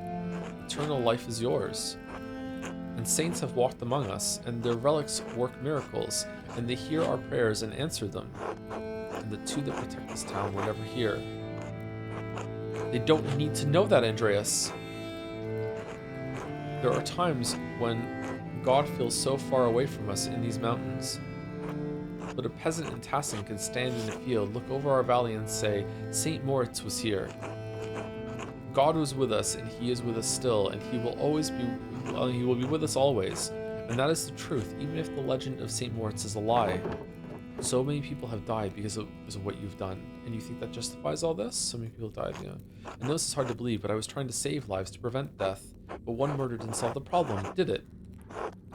eternal life is yours. And saints have walked among us, and their relics work miracles, and they hear our prayers and answer them. And the two that protect this town were never here. They don't need to know that, Andreas. There are times when God feels so far away from us in these mountains. But a peasant in Tassing can stand in the field, look over our valley and say, St. Moritz was here. God was with us, and he is with us still, and he will be with us always. And that is the truth, even if the legend of St. Moritz is a lie. So many people have died because of what you've done. And you think that justifies all this? So many people died, yeah. I know this is hard to believe, but I was trying to save lives to prevent death. But one murder didn't solve the problem, did it?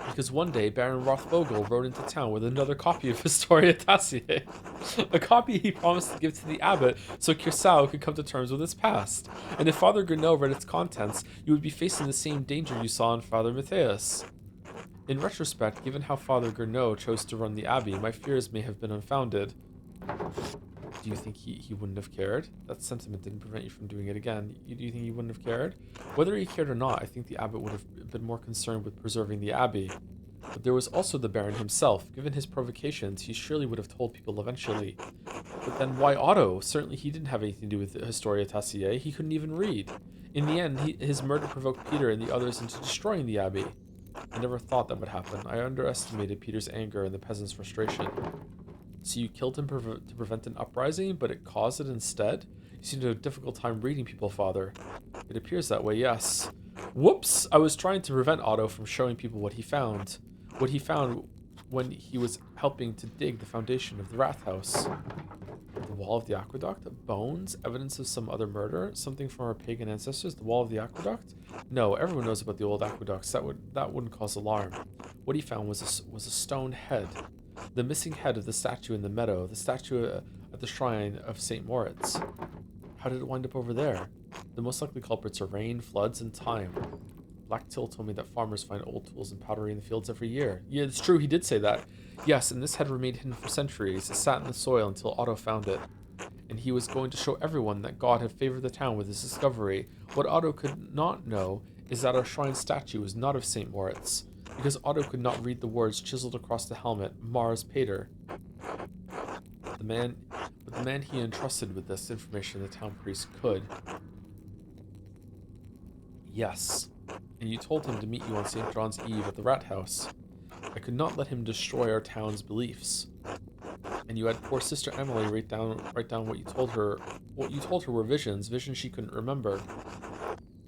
Because one day, Baron Rothvogel rode into town with another copy of Historia Tassiae. A copy he promised to give to the abbot so Kirsau could come to terms with its past. And if Father Greno read its contents, you would be facing the same danger you saw in Father Matthias. In retrospect, given how Father Greno chose to run the abbey, my fears may have been unfounded. Do you think he wouldn't have cared? That sentiment didn't prevent you from doing it again. Do you think he wouldn't have cared? Whether he cared or not, I think the abbot would have been more concerned with preserving the abbey. But there was also the Baron himself. Given his provocations, he surely would have told people eventually. But then why Otto? Certainly he didn't have anything to do with Historia Tassiae. He couldn't even read. In the end, his murder provoked Peter and the others into destroying the abbey. I never thought that would happen. I underestimated Peter's anger and the peasants' frustration. So you killed him to prevent an uprising, but it caused it instead? You seem to have a difficult time reading people, Father. It appears that way, yes. Whoops! I was trying to prevent Otto from showing people what he found. What he found when he was helping to dig the foundation of the Rathaus. The wall of the aqueduct? Bones? Evidence of some other murder? Something from our pagan ancestors? The wall of the aqueduct? No, everyone knows about the old aqueducts. That wouldn't cause alarm. What he found was a stone head. The missing head of the statue in the meadow. The statue at the shrine of St. Moritz. How did it wind up over there? The most likely culprits are rain, floods, and time. Black Till told me that farmers find old tools and pottery in the fields every year. Yeah, it's true, he did say that. Yes, and this had remained hidden for centuries. It sat in the soil until Otto found it. And he was going to show everyone that God had favored the town with his discovery. What Otto could not know is that our shrine statue was not of St. Moritz, because Otto could not read the words chiseled across the helmet, Mars Pater. But the man he entrusted with this information, the town priest, could. Yes. And you told him to meet you on St. John's Eve at the Rat House. I could not let him destroy our town's beliefs. And you had poor Sister Emily write down what you told her. What you told her were visions she couldn't remember,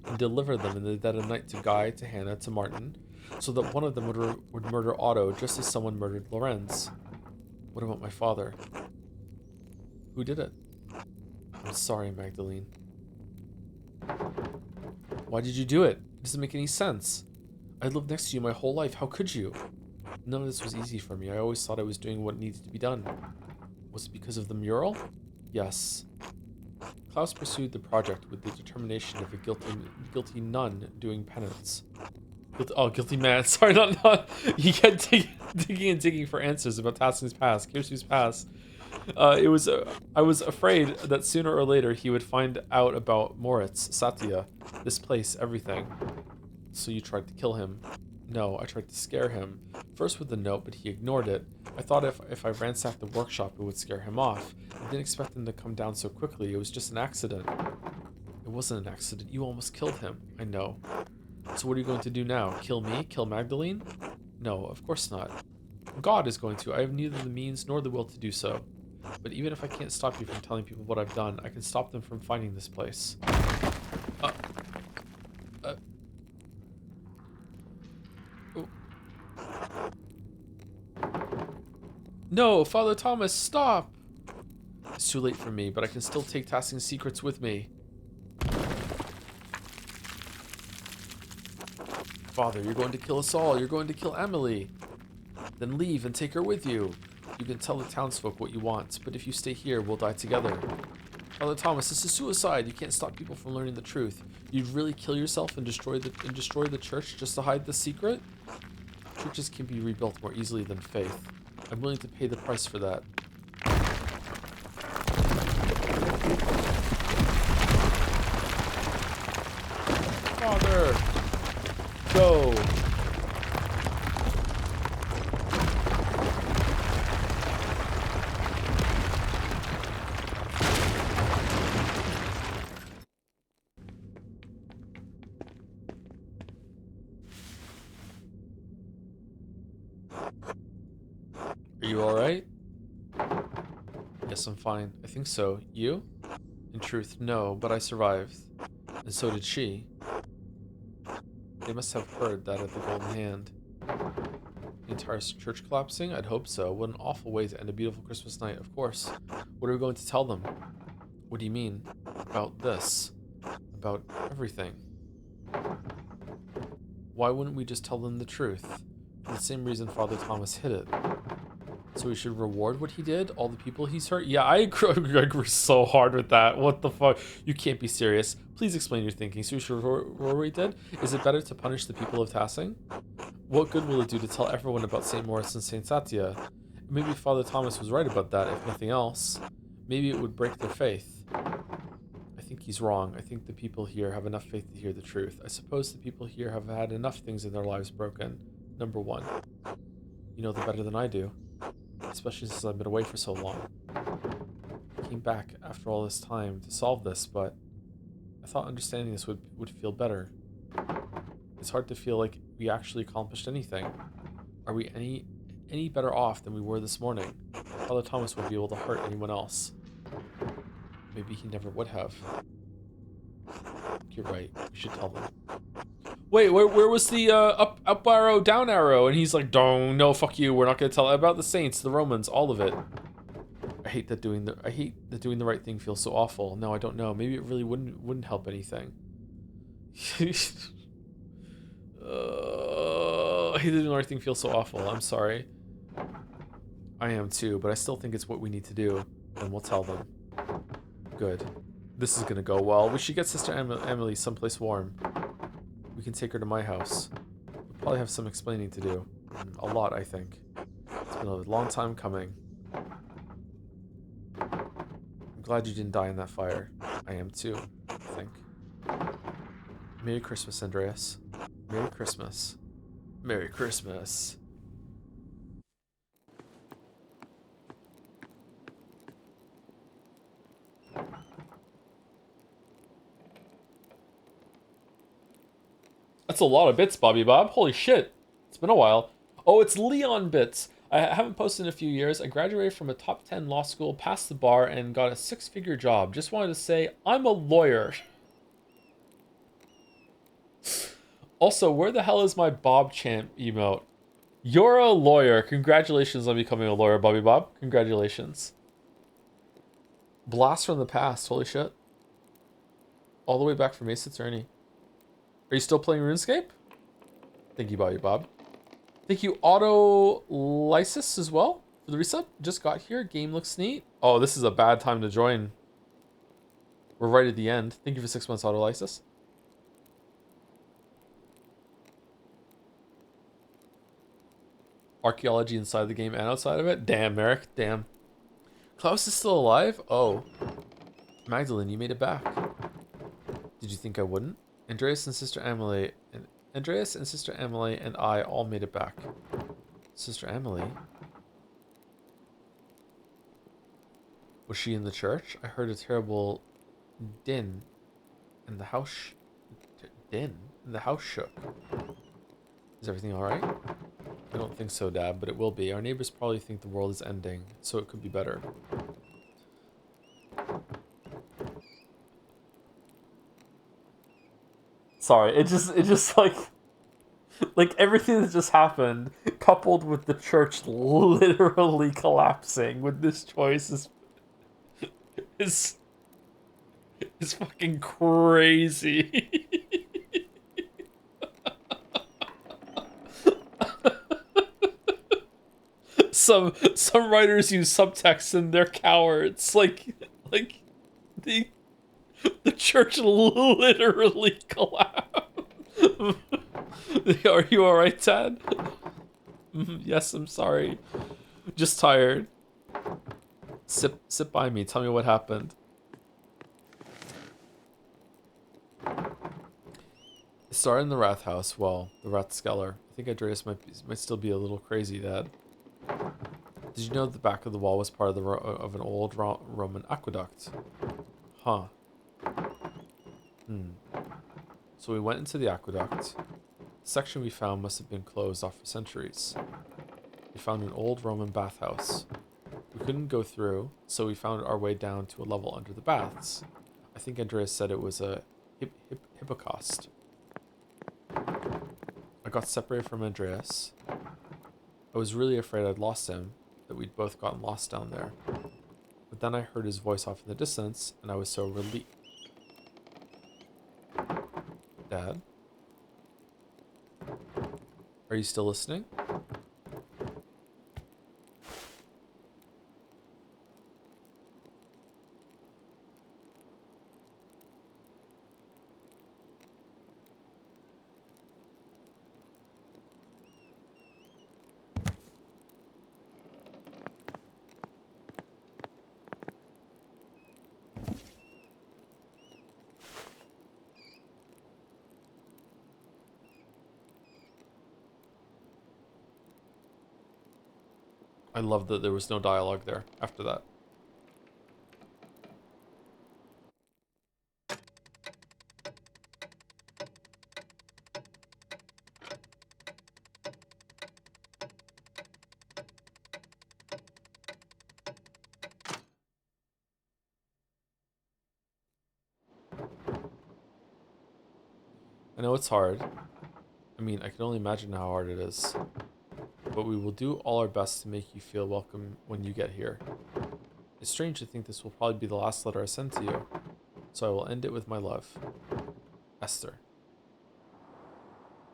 and deliver them in the dead of night to Guy, to Hannah, to Martin, so that one of them would murder Otto just as someone murdered Lorenz. What about my father? Who did it? I'm sorry, Magdalene. Why did you do it? It doesn't make any sense. I lived next to you my whole life. How could you? None of this was easy for me. I always thought I was doing what needed to be done. Was it because of the mural? Yes. Klaus pursued the project with the determination of a guilty nun doing penance. Guilty man. Sorry, not. He kept digging for answers about Tassin's past, Kirsu's past. I was afraid that sooner or later he would find out about Moritz, Satya, this place, everything. So you tried to kill him. No, I tried to scare him. First with the note, but he ignored it. I thought if I ransacked the workshop, it would scare him off. I didn't expect him to come down so quickly. It was just an accident. It wasn't an accident. You almost killed him. I know. So what are you going to do now? Kill me? Kill Magdalene? No, of course not. God is going to. I have neither the means nor the will to do so. But even if I can't stop you from telling people what I've done, I can stop them from finding this place. Oh. No, Father Thomas, stop! It's too late for me, but I can still take Tassin's secrets with me. Father, you're going to kill us all. You're going to kill Emily. Then leave and take her with you. You can tell the townsfolk what you want, but if you stay here, we'll die together. Father Thomas, this is suicide. You can't stop people from learning the truth. You'd really kill yourself and destroy the church just to hide the secret? Churches can be rebuilt more easily than faith. I'm willing to pay the price for that. Father! Go! Are you alright? Yes, I'm fine. I think so. You? In truth, no, but I survived. And so did she. They must have heard that at the Golden Hand. The entire church collapsing? I'd hope so. What an awful way to end a beautiful Christmas night, of course. What are we going to tell them? What do you mean? About this? About everything? Why wouldn't we just tell them the truth? For the same reason Father Thomas hid it. So we should reward what he did? All the people he's hurt? Yeah, I agree so hard with that. What the fuck? You can't be serious. Please explain your thinking. So we should reward what he did? Is it better to punish the people of Tassing? What good will it do to tell everyone about St. Moritz and St. Satya? Maybe Father Thomas was right about that, if nothing else. Maybe it would break their faith. I think he's wrong. I think the people here have enough faith to hear the truth. I suppose the people here have had enough things in their lives broken. Number one. You know that better than I do. Especially since I've been away for so long. I came back after all this time to solve this, but I thought understanding this would feel better. It's hard to feel like we actually accomplished anything. Are we any better off than we were this morning? Father Thomas won't be able to hurt anyone else. Maybe he never would have. You're right. We should tell them. Wait, where was the up arrow, down arrow? And he's like, no, fuck you. We're not gonna tell about the saints, the Romans, all of it. I hate that doing the right thing feels so awful. No, I don't know. Maybe it really wouldn't help anything. I hate that doing the right thing feels so awful. I'm sorry. I am too, but I still think it's what we need to do, and we'll tell them. Good. This is gonna go well. We should get Sister Emily someplace warm. We can take her to my house. We'll probably have some explaining to do. A lot, I think. It's been a long time coming. I'm glad you didn't die in that fire. I am too, I think. Merry Christmas, Andreas. Merry Christmas. Merry Christmas. That's a lot of bits, Bobby Bob. Holy shit. It's been a while. Oh, it's Leon Bits. I haven't posted in a few years. I graduated from a top 10 law school, passed the bar, and got a 6-figure job. Just wanted to say I'm a lawyer. Also, where the hell is my Bob Champ emote? You're a lawyer. Congratulations on becoming a lawyer, Bobby Bob. Congratulations. Blast from the past. Holy shit. All the way back from Ace Attorney. Are you still playing RuneScape? Thank you, Bobby Bob. Thank you, Auto Lysis, as well, for the resub. Just got here. Game looks neat. Oh, this is a bad time to join. We're right at the end. Thank you for 6 months, Auto Lysis. Archaeology inside the game and outside of it. Damn, Merrick. Damn. Klaus is still alive? Oh. Magdalene, you made it back. Did you think I wouldn't? Andreas and Sister Emily and I all made it back. Sister Emily? Was she in the church? I heard a terrible din and the house shook. Is everything alright? I don't think so, Dad, but it will be. Our neighbors probably think the world is ending, so it could be better. Sorry, it just like everything that just happened, coupled with the church literally collapsing with this choice is fucking crazy. Some writers use subtext and they're cowards. Like the church literally collapsed. Are you alright, Tad? Yes, I'm sorry. Just tired. Sit by me. Tell me what happened. It started in the Wrath House. Well, the Wrath Skeller. I think Andreas might still be a little crazy, Dad. Did you know the back of the wall was part of of an old Roman aqueduct? Huh. So we went into the aqueduct. The section we found must have been closed off for centuries. We found an old Roman bathhouse. We couldn't go through, so we found our way down to a level under the baths. I think Andreas said it was a hippocaust. I got separated from Andreas. I was really afraid I'd lost him, that we'd both gotten lost down there. But then I heard his voice off in the distance, and I was so relieved. Dad? Are you still listening? I love that there was no dialogue there after that. I know it's hard. I mean, I can only imagine how hard it is. But we will do all our best to make you feel welcome when you get here. It's strange to think this will probably be the last letter I send to you, so I will end it with my love. Esther.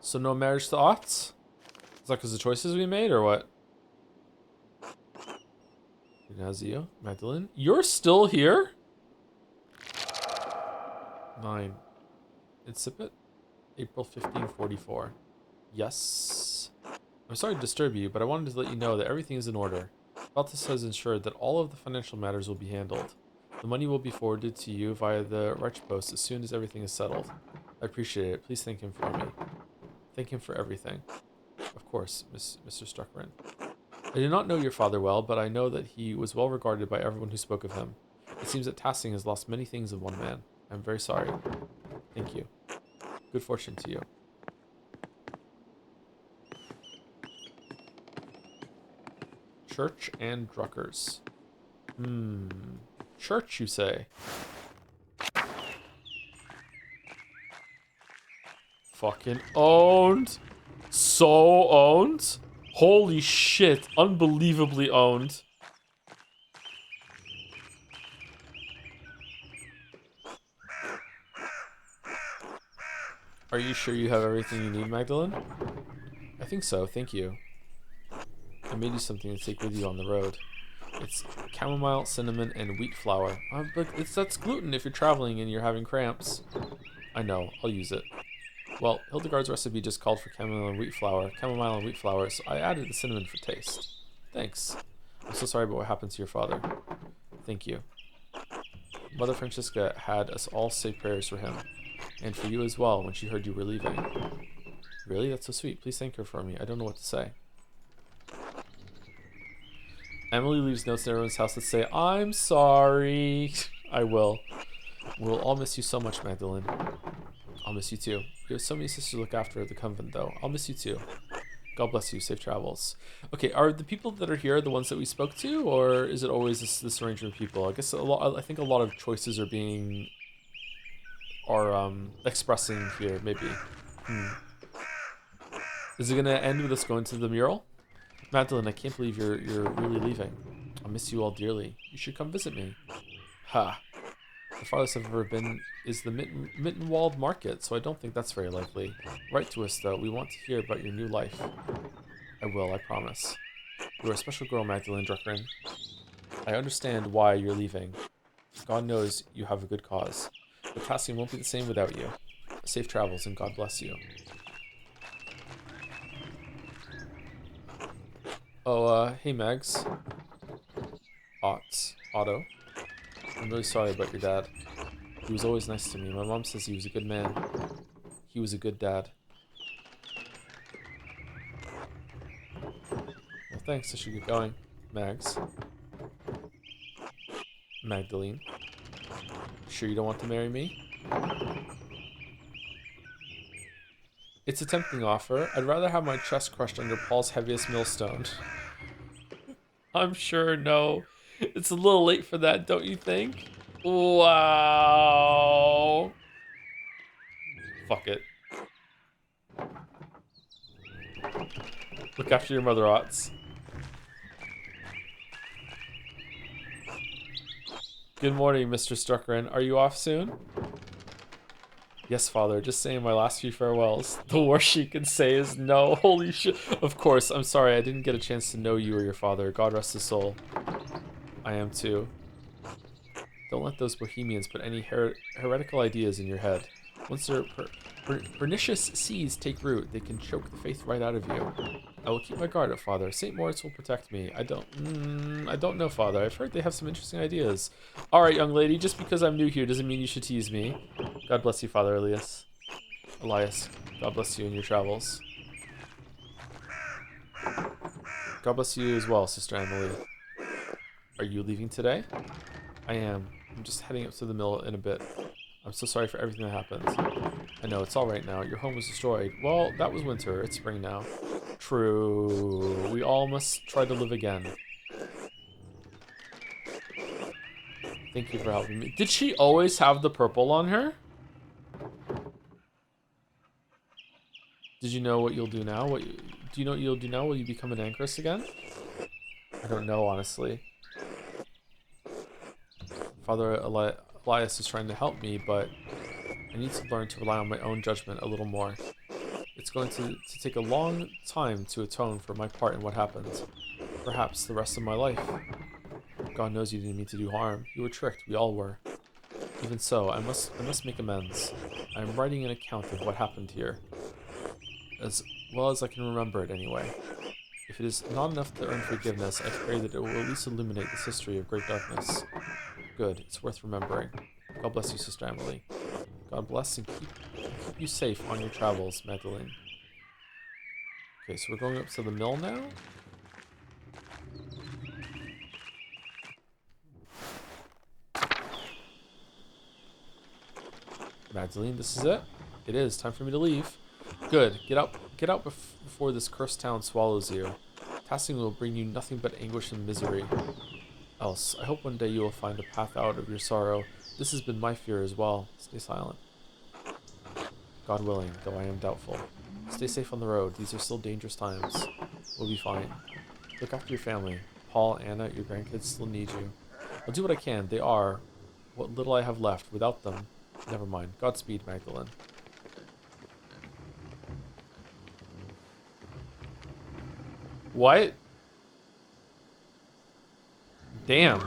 So no marriage to Otts? Is that because of the choices we made, or what? Ignazio, Magdalene, you're still here? 9. Incipit? April 1544. Yes. I'm sorry to disturb you, but I wanted to let you know that everything is in order. Balthus has ensured that all of the financial matters will be handled. The money will be forwarded to you via the Reich Post as soon as everything is settled. I appreciate it. Please thank him for me. Thank him for everything. Of course, Mr. Struckren. I do not know your father well, but I know that he was well regarded by everyone who spoke of him. It seems that Tassing has lost many things in one man. I'm very sorry. Thank you. Good fortune to you. Church and Druckers. Church, you say? Fucking owned. So owned. Holy shit. Unbelievably owned. Are you sure you have everything you need, Magdalene? I think so, thank you. I made you something to take with you on the road. It's chamomile, cinnamon, and wheat flour. But that's gluten if you're traveling and you're having cramps. I know, I'll use it. Well, Hildegard's recipe just called for chamomile and wheat flour, so I added the cinnamon for taste. Thanks. I'm so sorry about what happened to your father. Thank you. Mother Francisca had us all say prayers for him, and for you as well when she heard you were leaving. Really? That's so sweet. Please thank her for me. I don't know what to say. Emily leaves notes in everyone's house that say, I'm sorry. I will. We'll all miss you so much, Magdalene. I'll miss you too. You have so many sisters to look after at the convent, though. I'll miss you too. God bless you. Safe travels. Okay, are the people that are here the ones that we spoke to, or is it always this arrangement of people? I guess I think a lot of choices are expressing here, maybe. Is it gonna end with us going to the mural? Magdalene, I can't believe you're really leaving. I'll miss you all dearly. You should come visit me. Ha. The farthest I've ever been is the Mittenwald Market, so I don't think that's very likely. Write to us, though. We want to hear about your new life. I will, I promise. You're a special girl, Magdalene Druckern. I understand why you're leaving. God knows you have a good cause. But Cassian won't be the same without you. Safe travels, and God bless you. Oh, hey, Mags. Otto. I'm really sorry about your dad. He was always nice to me. My mom says he was a good man. He was a good dad. Well, thanks. I should get going. Mags. Magdalene. Sure you don't want to marry me? It's a tempting offer. I'd rather have my chest crushed under Paul's heaviest millstone. I'm sure no. It's a little late for that, don't you think? Wow. Fuck it. Look after your mother, Otts. Good morning, Mr. Struckren. Are you off soon? Yes, Father. Just saying my last few farewells. The worst she can say is no. Holy shit. Of course. I'm sorry. I didn't get a chance to know you or your father. God rest his soul. I am too. Don't let those bohemians put any heretical ideas in your head. Once their pernicious seeds take root, they can choke the faith right out of you. I will keep my guard up, Father. St. Moritz will protect me. I don't know, Father. I've heard they have some interesting ideas. All right, young lady. Just because I'm new here doesn't mean you should tease me. God bless you, Father Elias. God bless you in your travels. God bless you as well, Sister Emily. Are you leaving today? I am. I'm just heading up to the mill in a bit. I'm so sorry for everything that happened. I know, it's all right now. Your home was destroyed. Well, that was winter. It's spring now. True. We all must try to live again. Thank you for helping me. Did she always have the purple on her? Did you know what you'll do now? Do you know what you'll do now? Will you become an anchoress again? I don't know, honestly. Father Elias is trying to help me, but I need to learn to rely on my own judgment a little more. It's going to take a long time to atone for my part in what happened. Perhaps the rest of my life. God knows you didn't mean to do harm. You were tricked. We all were. Even so, I must make amends. I am writing an account of what happened here. As well as I can remember it anyway. If it is not enough to earn forgiveness, I pray that it will at least illuminate this history of great darkness. Good. It's worth remembering. God bless you, Sister Emily. God bless and keep you safe on your travels, Magdalene. Okay, so we're going up to the mill now? Magdalene, this is it? It is. Time for me to leave. Good. Get out before this cursed town swallows you. Tasking will bring you nothing but anguish and misery. Else, I hope one day you will find a path out of your sorrow. This has been my fear as well. Stay silent. God willing, though I am doubtful. Stay safe on the road. These are still dangerous times. We'll be fine. Look after your family. Paul, Anna, your grandkids still need you. I'll do what I can. They are what little I have left. Without them, never mind. Godspeed, Magdalene. What? Damn.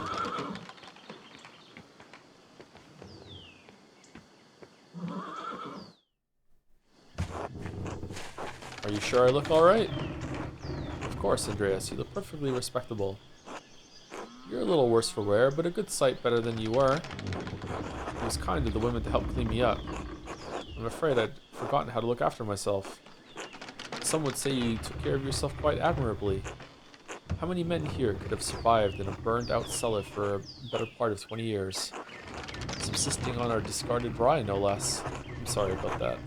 Are you sure I look alright? Of course, Andreas. You look perfectly respectable. You're a little worse for wear, but a good sight better than you were. It was kind of the women to help clean me up. I'm afraid I'd forgotten how to look after myself. Some would say you took care of yourself quite admirably. How many men here could have survived in a burned-out cellar for a better part of 20 years? Subsisting on our discarded rye, no less. I'm sorry about that.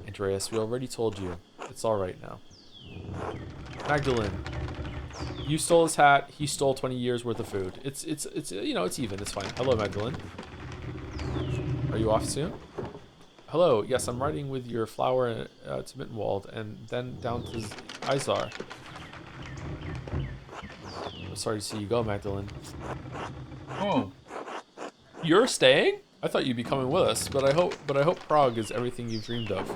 Andreas, we already told you. It's alright now. Magdalene. You stole his hat, he stole 20 years worth of food. It's you know, it's even, it's fine. Hello, Magdalene. Are you off soon? Hello, yes, I'm riding with your flower to Mittenwald and then down to Izar. I'm sorry to see you go, Magdalene. Oh, You're staying? I thought you'd be coming with us, but I hope Prague is everything you've dreamed of.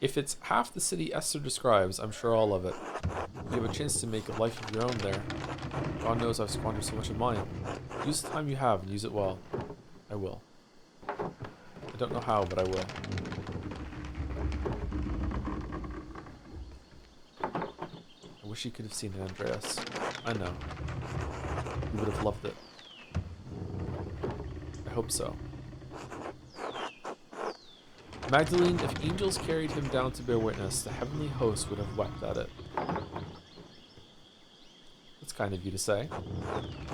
If it's half the city Esther describes, I'm sure I'll love it. You have a chance to make a life of your own there. God knows I've squandered so much of mine. Use the time you have and use it well. I will. I don't know how, but I will. I wish you could have seen it, Andreas. I know. You would have loved it. I hope so. Magdalene, if angels carried him down to bear witness, the heavenly host would have wept at it. That's kind of you to say.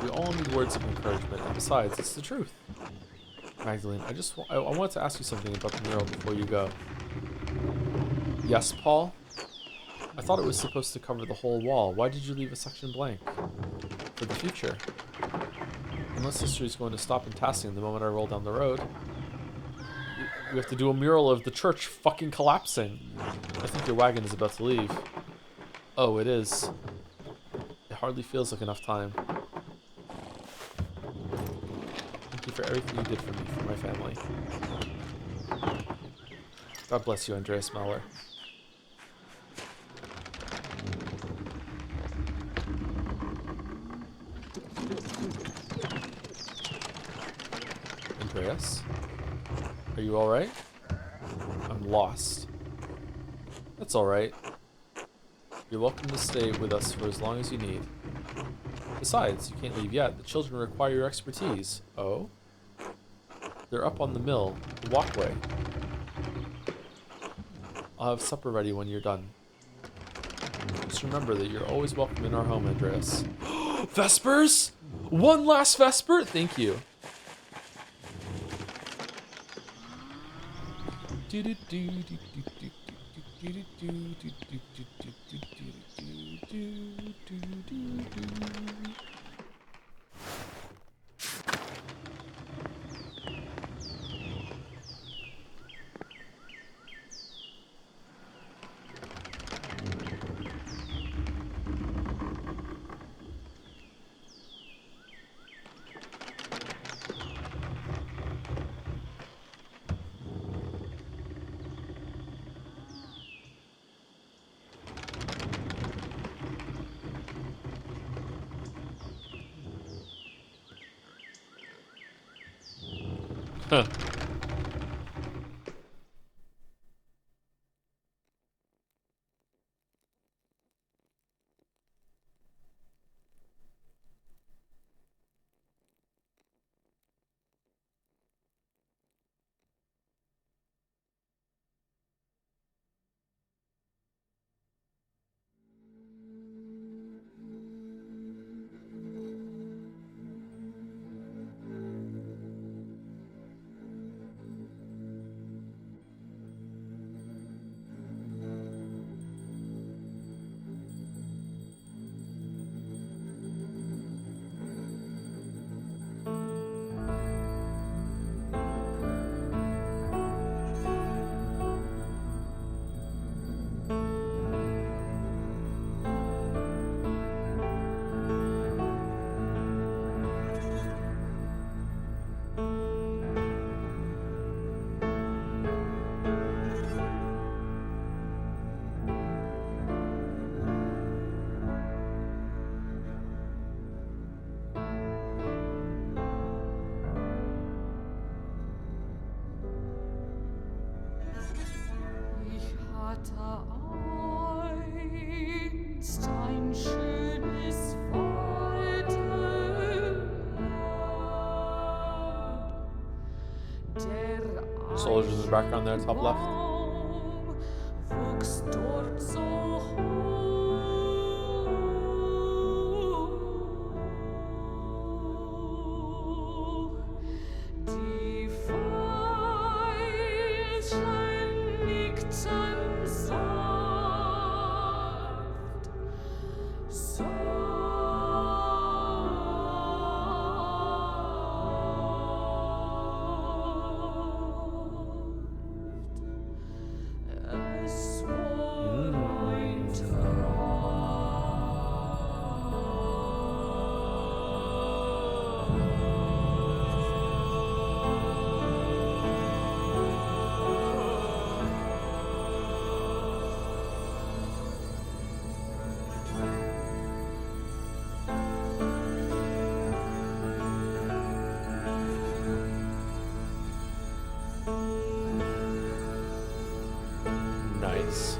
We all need words of encouragement, and besides, it's the truth. Magdalene, I wanted to ask you something about the mural before you go. Yes, Paul? I thought it was supposed to cover the whole wall. Why did you leave a section blank? For the future. Unless history's going to stop in Tassing the moment I roll down the road. We have to do a mural of the church fucking collapsing. I think your wagon is about to leave. Oh, it is. It hardly feels like enough time. Thank you for everything you did for me, for my family. God bless you, Andreas Mahler. Andreas? Are you alright? I'm lost. That's alright. You're welcome to stay with us for as long as you need. Besides, you can't leave yet. The children require your expertise. Oh? They're up on the mill, the walkway. I'll have supper ready when you're done. Just remember that you're always welcome in our home, Andreas. Vespers? One last Vesper? Thank you. Huh. soldiers in the background there, top left. Wuchs dort so hoch. Die Veilchen nickten sanft, es war ein Nice.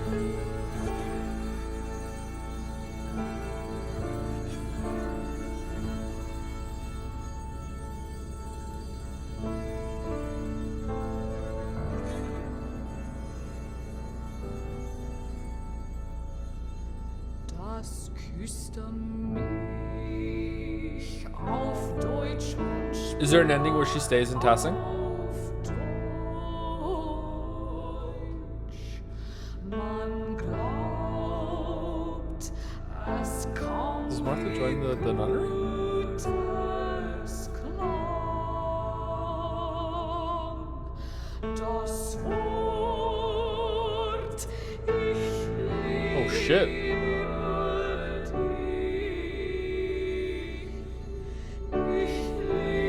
Das küsste mich auf Deutsch und Is there an ending where she stays in Tassing? auf Deutsch. Man glaubt, es kommt Does Martha join the nunnery? Gutes Klang. Das Wort, ich Oh shit. liebe dich. Ich liebe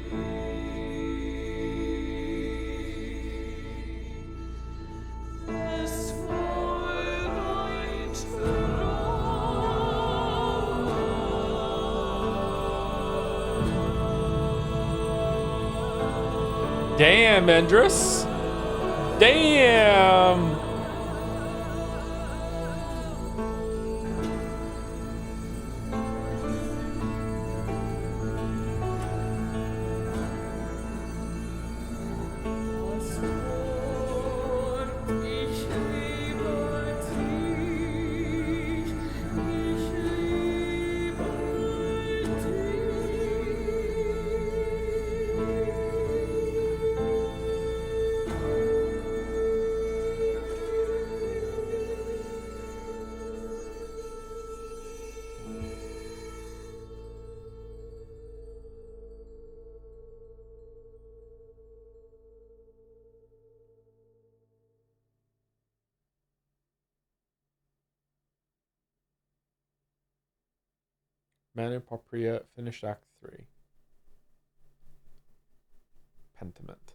dich. Es war ein Traum. Damn, Endress. Damn. Das Wort, ich liebe dich, ich liebe Manu Papria finished Act 3. Pentiment.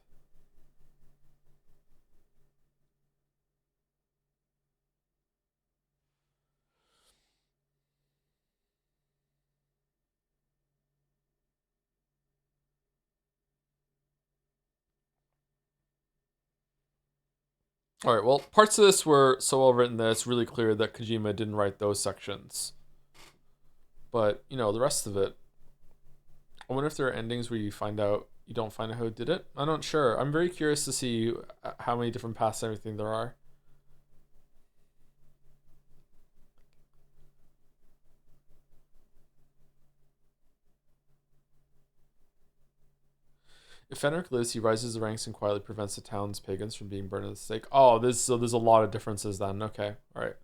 All right, well, parts of this were so well written that it's really clear that Kojima didn't write those sections. But, you know, the rest of it, I wonder if there are endings where you don't find out who did it. I'm not sure. I'm very curious to see how many different paths and everything there are. If Fenric lives, he rises the ranks and quietly prevents the town's pagans from being burned at the stake. Oh, there's a lot of differences then. Okay, all right.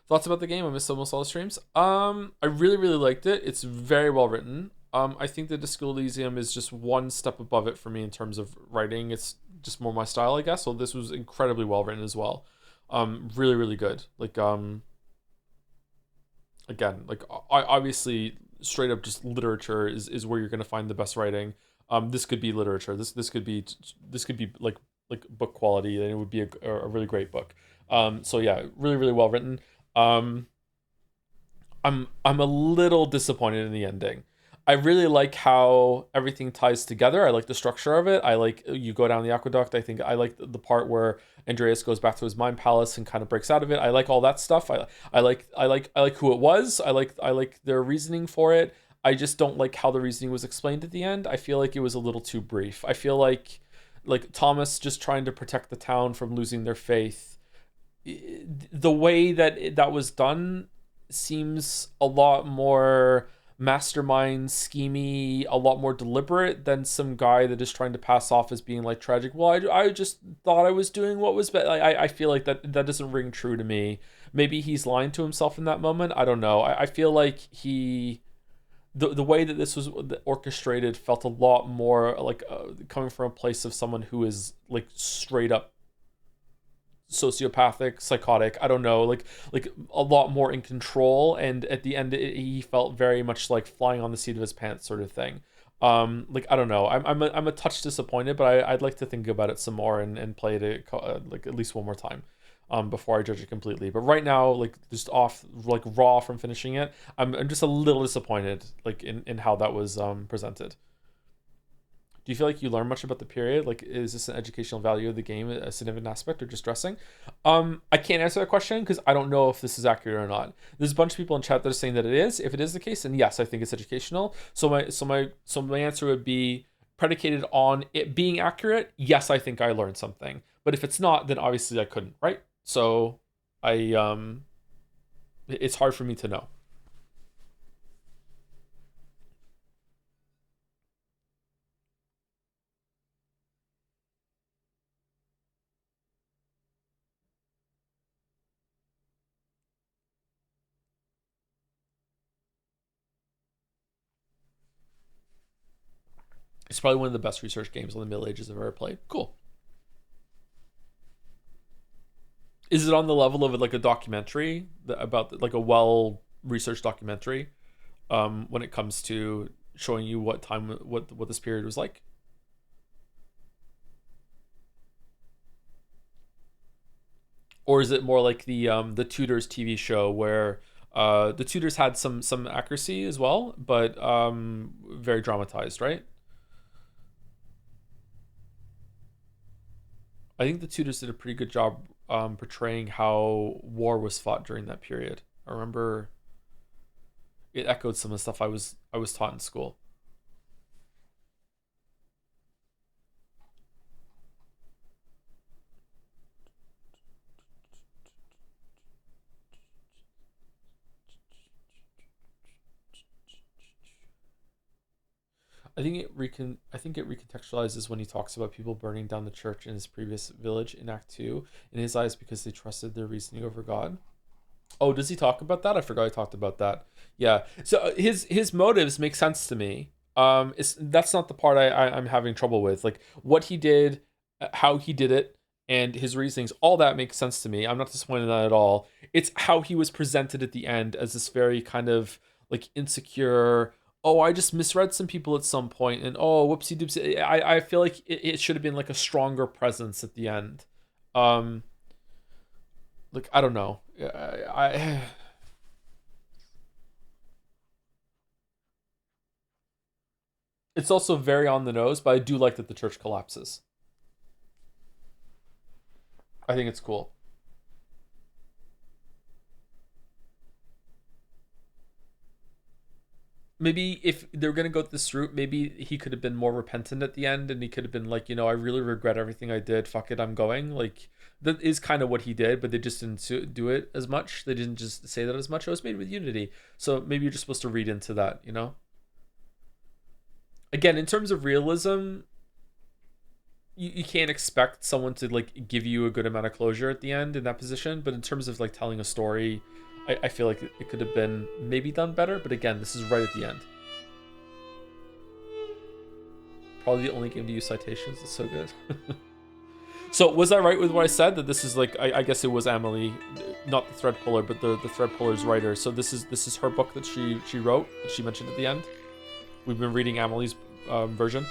Thoughts about the game? I missed almost all the streams. I really liked it. It's very well written. I think that Disco Elysium is just one step above it for me in terms of writing. It's just more my style, I guess. So this was incredibly well written as well. Really good. Like again, like I obviously straight up just literature is where you're gonna find the best writing. This could be literature. This could be like book quality, and it would be a really great book. So yeah, really well written. I'm a little disappointed in the ending. I really like how everything ties together. I like the structure of it. I like you go down the aqueduct. I think I like the part where Andreas goes back to his mind palace and kind of breaks out of it. I like all that stuff. I like who it was. I like their reasoning for it. I just don't like how the reasoning was explained at the end. I feel like it was a little too brief. I feel like Thomas just trying to protect the town from losing their faith. The way that was done seems a lot more mastermind schemey, a lot more deliberate than some guy that is trying to pass off as being like tragic. Well, I just thought I was doing what was best. I feel like that doesn't ring true to me. Maybe he's lying to himself in that moment. I don't know. I feel like the way that this was orchestrated felt a lot more like coming from a place of someone who is like straight up sociopathic, psychotic, I don't know, like a lot more in control, and at the end he felt very much like flying on the seat of his pants sort of thing. Like I don't know, I'm a touch disappointed, but I'd like to think about it some more and play it like at least one more time before I judge it completely. But right now, like just off like raw from finishing it, I'm just a little disappointed like in how that was presented. Do you feel like you learn much about the period? Like, is this an educational value of the game, a significant aspect, or just dressing? I can't answer that question because I don't know if this is accurate or not. There's a bunch of people in chat that are saying that it is. If it is the case, then yes, I think it's educational. So my answer would be predicated on it being accurate. Yes, I think I learned something. But if it's not, then obviously I couldn't, right? So it's hard for me to know. It's probably one of the best research games on the Middle Ages I've ever played. Cool. Is it on the level of like a documentary about like a well-researched documentary when it comes to showing you what this period was like? Or is it more like the Tudors TV show where the Tudors had some accuracy as well, but very dramatized, right? I think the Tudors did a pretty good job portraying how war was fought during that period. I remember it echoed some of the stuff I was taught in school. I think it recontextualizes when he talks about people burning down the church in his previous village in Act 2 in his eyes because they trusted their reasoning over God. Oh, does he talk about that? I forgot he talked about that. Yeah. So his motives make sense to me. That's not the part I'm having trouble with. Like what he did, how he did it, and his reasonings, all that makes sense to me. I'm not disappointed in that at all. It's how he was presented at the end as this very kind of like insecure, oh, I just misread some people at some point, and oh, whoopsie doopsie. I feel like it should have been like a stronger presence at the end. Like I don't know. It's also very on the nose, but I do like that the church collapses. I think it's cool. Maybe if they're going to go this route, maybe he could have been more repentant at the end and he could have been like, I really regret everything I did. Fuck it, I'm going. Like, that is kind of what he did, but they just didn't do it as much. They didn't just say that as much. It was made with Unity. So maybe you're just supposed to read into that, Again, in terms of realism, you can't expect someone to like give you a good amount of closure at the end in that position. But in terms of like telling a story, I feel like it could have been maybe done better, but again, this is right at the end. Probably the only game to use citations. It's so good. So was I right with what I said? That this is like, I guess it was Amelie, not the thread puller, but the thread puller's writer. So this is her book that she wrote, that she mentioned at the end. We've been reading Amelie's version.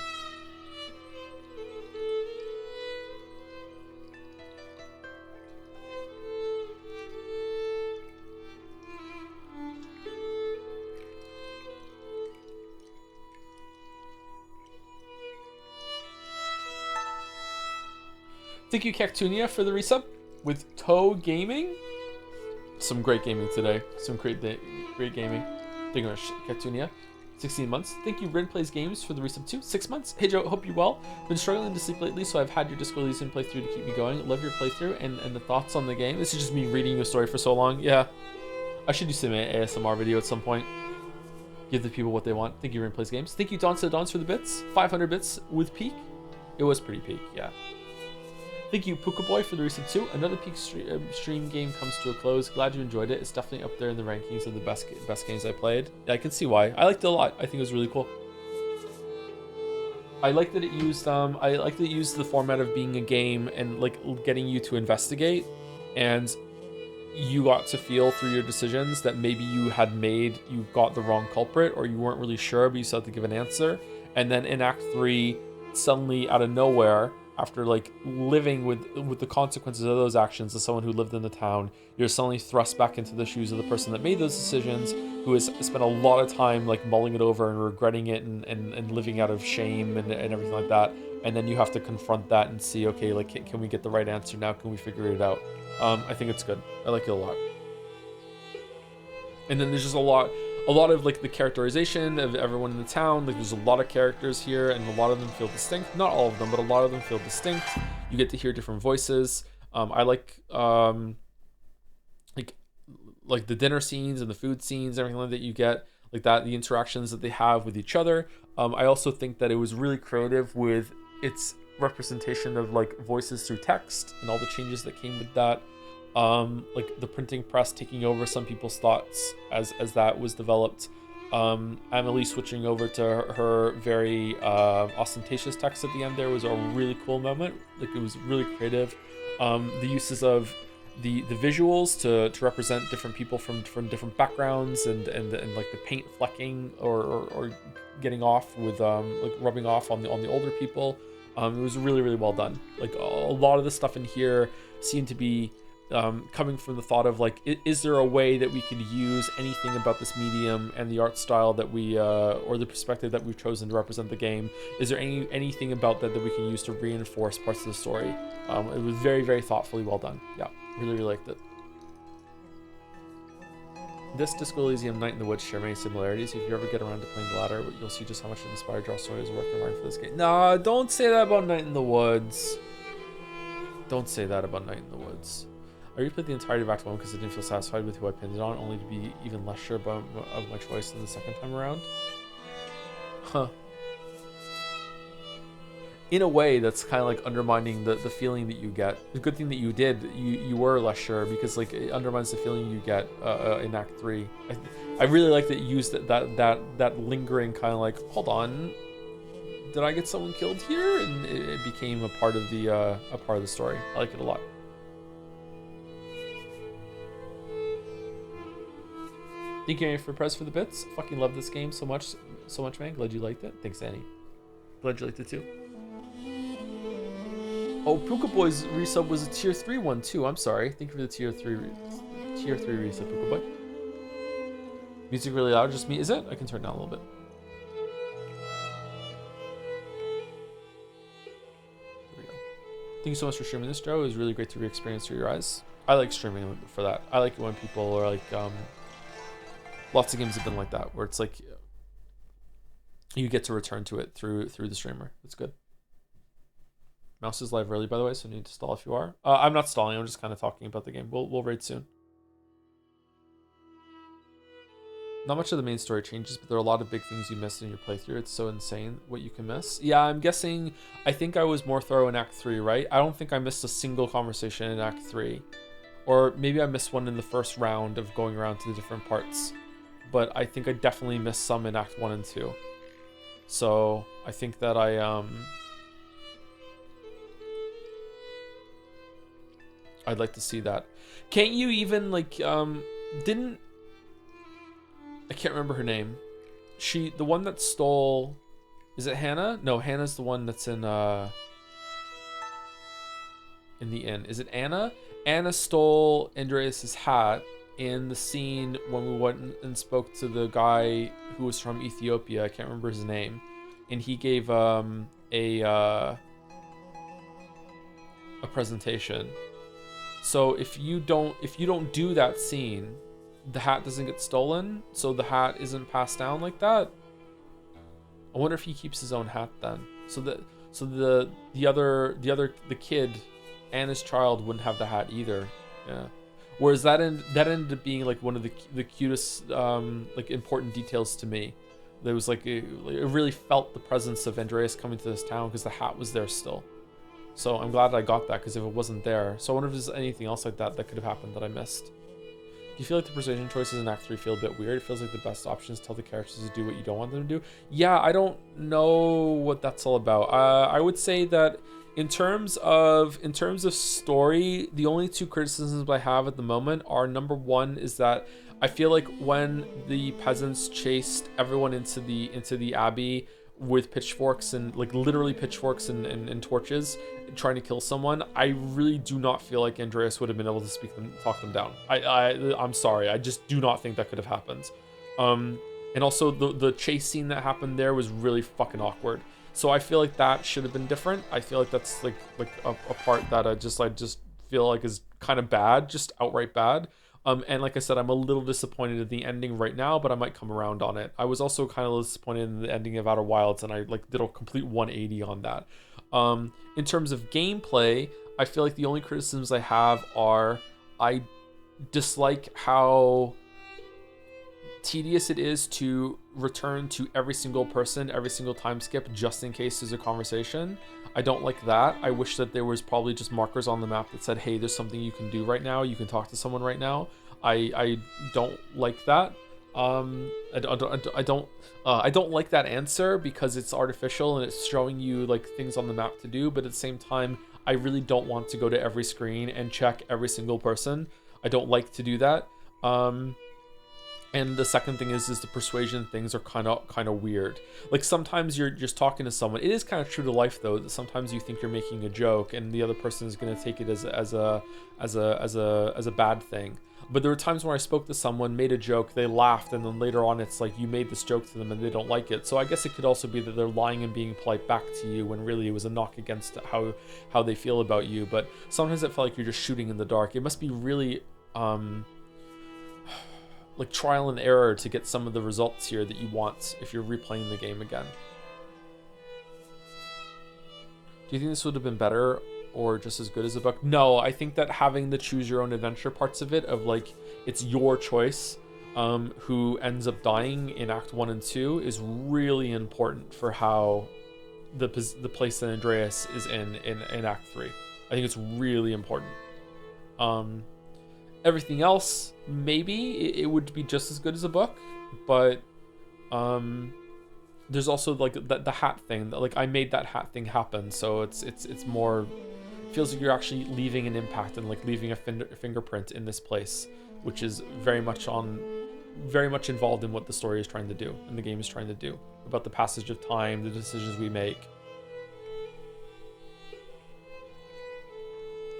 Thank you, Cactunia, for the resub with Toe Gaming. Some great gaming today. Some great gaming. Thank you very much, Cactunia. 16 months. Thank you, Rin Plays Games, for the resub too. 6 months. Hey Joe, hope you're well. Been struggling to sleep lately, so I've had your Disco Elysium playthrough to keep me going. Love your playthrough and the thoughts on the game. This is just me reading your story for so long. Yeah. I should do some ASMR video at some point. Give the people what they want. Thank you, Rin Plays Games. Thank you, Dons for the bits. 500 bits with peak. It was pretty peak, yeah. Thank you, Puka Boy, for the resub too. Another peak stream game comes to a close. Glad you enjoyed it. It's definitely up there in the rankings of the best games I played. Yeah, I can see why. I liked it a lot. I think it was really cool. I like that it used the format of being a game and like getting you to investigate, and you got to feel through your decisions that maybe you got the wrong culprit, or you weren't really sure, but you still had to give an answer. And then in Act 3, suddenly out of nowhere, after like living with the consequences of those actions as someone who lived in the town, you're suddenly thrust back into the shoes of the person that made those decisions, who has spent a lot of time like mulling it over and regretting it and living out of shame and everything like that. And then you have to confront that and see, okay, like, can we get the right answer now? Can we figure it out? I think it's good. I like it a lot. And then there's just a lot of like the characterization of everyone in the town. Like there's a lot of characters here, and a lot of them feel distinct. Not all of them, but a lot of them feel distinct. You get to hear different voices. I like the dinner scenes and the food scenes, everything like that you get, like that, the interactions that they have with each other. I also think that it was really creative with its representation of like voices through text and all the changes that came with that. Like the printing press taking over some people's thoughts as that was developed. Emily switching over to her very ostentatious text at the end there was a really cool moment. Like it was really creative. The uses of the visuals to represent different people from different backgrounds and like the paint flecking or getting off with like rubbing off on the older people. It was really, really well done. Like a lot of the stuff in here seemed to be coming from the thought of like, is there a way that we could use anything about this medium and the art style that we or the perspective that we've chosen to represent the game? Is there anything about that we can use to reinforce parts of the story? It was very, very thoughtfully well done. Yeah, really, really liked it. This Disco Elysium Night in the Woods share many similarities. If you ever get around to playing the latter, you'll see just how much it inspired your stories work and learn for this game. Nah, don't say that about Night in the Woods. Don't say that about Night in the Woods. I replayed the entirety of Act 1 because I didn't feel satisfied with who I pinned it on, only to be even less sure of my choice than the second time around. Huh. In a way, that's kind of like undermining the feeling that you get. The good thing that you did, you were less sure, because like it undermines the feeling you get in Act 3. I really like that you used that lingering kind of like, hold on, did I get someone killed here? And it became a part of the story. I like it a lot. Thank you, Annie, for press for the bits. Fucking love this game so much, man. Glad you liked it. Thanks, Annie. Glad you liked it too. Oh, Puka Boy's resub was a tier 3 one too. I'm sorry. Thank you for the tier 3 resub, Puka Boy. Music really loud, just me. Is it? I can turn it down a little bit. There we go. Thank you so much for streaming this, Joe. It was really great to re-experience through your eyes. I like streaming for that. I like it when people are like, lots of games have been like that, where it's like you get to return to it through the streamer. It's good. Mouse is live early, by the way, so you need to stall if you are. I'm not stalling. I'm just kind of talking about the game. We'll raid soon. Not much of the main story changes, but there are a lot of big things you missed in your playthrough. It's so insane what you can miss. Yeah, I'm guessing. I think I was more thorough in Act 3, right? I don't think I missed a single conversation in Act 3, or maybe I missed one in the first round of going around to the different parts. But I think I definitely missed some in Act 1 and 2. So I think that I'd like to see that. Can't you even like didn't, I can't remember her name. The one that stole, is it Hannah? No, Hannah's the one that's in the inn. Is it Anna? Anna stole Andreas's hat in the scene when we went and spoke to the guy who was from Ethiopia. I can't remember his name, and he gave a presentation. So if you don't do that scene, the hat doesn't get stolen, so the hat isn't passed down like that. I wonder if he keeps his own hat then. So the kid and his child wouldn't have the hat either. Yeah. Whereas that ended up being like one of the cutest like important details to me. There was like it really felt the presence of Andreas coming to this town because the hat was there still. So I'm glad I got that, because if it wasn't there, so I wonder if there's anything else like that could have happened that I missed. Do you feel like the persuasion choices in Act 3 feel a bit weird? It feels like the best option is tell the characters to do what you don't want them to do. Yeah, I don't know what that's all about. I would say that in terms of story, the only two criticisms I have at the moment are, number one is that I feel like when the peasants chased everyone into the abbey with pitchforks and like literally pitchforks and torches trying to kill someone, I really do not feel like Andreas would have been able to talk them down. I'm sorry, I just do not think that could have happened. And also the chase scene that happened there was really fucking awkward. So I feel like that should have been different. I feel like that's like a part that I just feel like is kind of bad, just outright bad. And like I said, I'm a little disappointed in the ending right now, but I might come around on it. I was also kind of disappointed in the ending of Outer Wilds, and I did a complete 180 on that. In terms of gameplay, I feel like the only criticisms I have are I dislike how tedious it is to return to every single person every single time skip just in case there's a conversation. I don't like that. I wish that there was probably just markers on the map that said, hey, there's something you can do right now, you can talk to someone right now. I don't like that. I don't like that answer because it's artificial and it's showing you like things on the map to do, but at the same time I really don't want to go to every screen and check every single person. I don't like to do that. And the second thing is the persuasion things are kind of weird. Like sometimes you're just talking to someone. It is kind of true to life though, that sometimes you think you're making a joke and the other person is going to take it as a bad thing. But there were times where I spoke to someone, made a joke, they laughed, and then later on it's like you made this joke to them and they don't like it. So I guess it could also be that they're lying and being polite back to you when really it was a knock against how they feel about you. But sometimes it felt like you're just shooting in the dark. It must be really like trial and error to get some of the results here that you want if you're replaying the game again. Do you think this would have been better or just as good as a book? No, I think that having the choose your own adventure parts of it, of like it's your choice who ends up dying in Act 1 and 2, is really important for how the place that Andreas is in Act 3. I think it's really important. Everything else, maybe it would be just as good as a book, but there's also like the hat thing. Like I made that hat thing happen, so it's more, it feels like you're actually leaving an impact and like leaving a fingerprint in this place, which is very much involved in what the story is trying to do and the game is trying to do, about the passage of time, the decisions we make.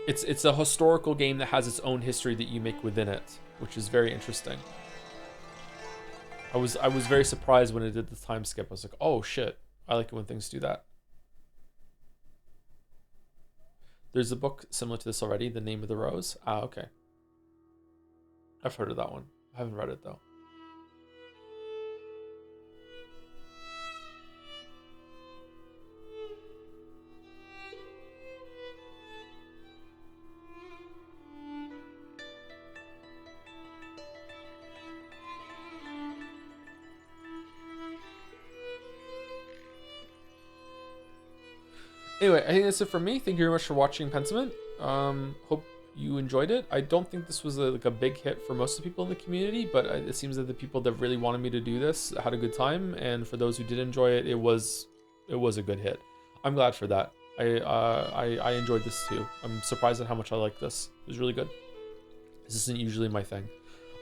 It's a historical game that has its own history that you make within it, which is very interesting. I was very surprised when it did the time skip. I was like, oh shit, I like it when things do that. There's a book similar to this already, The Name of the Rose. Ah, okay. I've heard of that one. I haven't read it though. Anyway, I think that's it for me. Thank you very much for watching Pentiment. Hope you enjoyed it. I don't think this was like a big hit for most of the people in the community, but it seems that the people that really wanted me to do this had a good time, and for those who did enjoy it, it was a good hit. I'm glad for that. I enjoyed this too. I'm surprised at how much I like this. It was really good. This isn't usually my thing.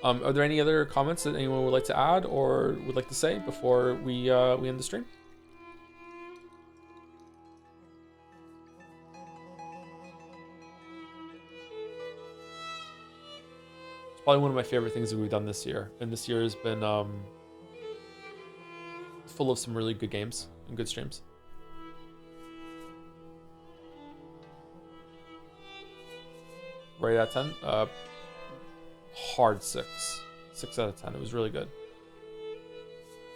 Are there any other comments that anyone would like to add or would like to say before we end the stream? Probably one of my favorite things that we've done this year, and this year has been full of some really good games and good streams. Right at 10, hard 6 out of 10. It was really good.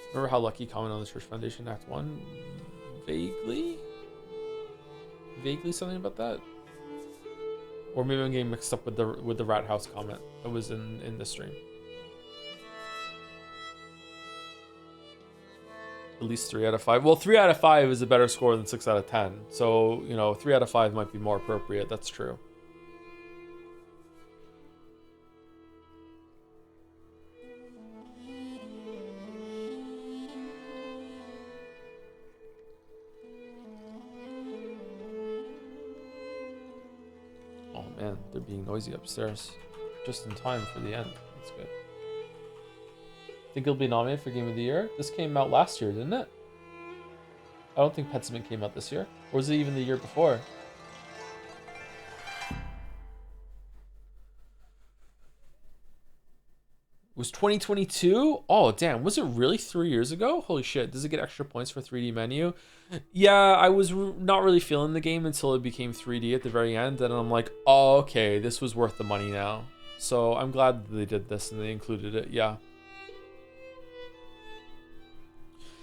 Remember how Lucky commented on the Church Foundation Act 1? Vaguely? Vaguely something about that? Or maybe I'm getting mixed up with the Rat House comment that was in the stream. At least 3 out of 5. Well, 3 out of 5 is a better score than 6 out of 10. So, you know, 3 out of 5 might be more appropriate. That's true. Oh man, they're being noisy upstairs. Just in time for the end. That's good. Think it'll be nominated for Game of the Year? This came out last year, didn't it? I don't think Pentiment came out this year. Or was it even the year before? Was 2022? Oh, damn. Was it really 3 years ago? Holy shit. Does it get extra points for 3D menu? Yeah, I was not really feeling the game until it became 3D at the very end. And I'm like, oh, okay, this was worth the money now. So I'm glad that they did this and they included it. Yeah.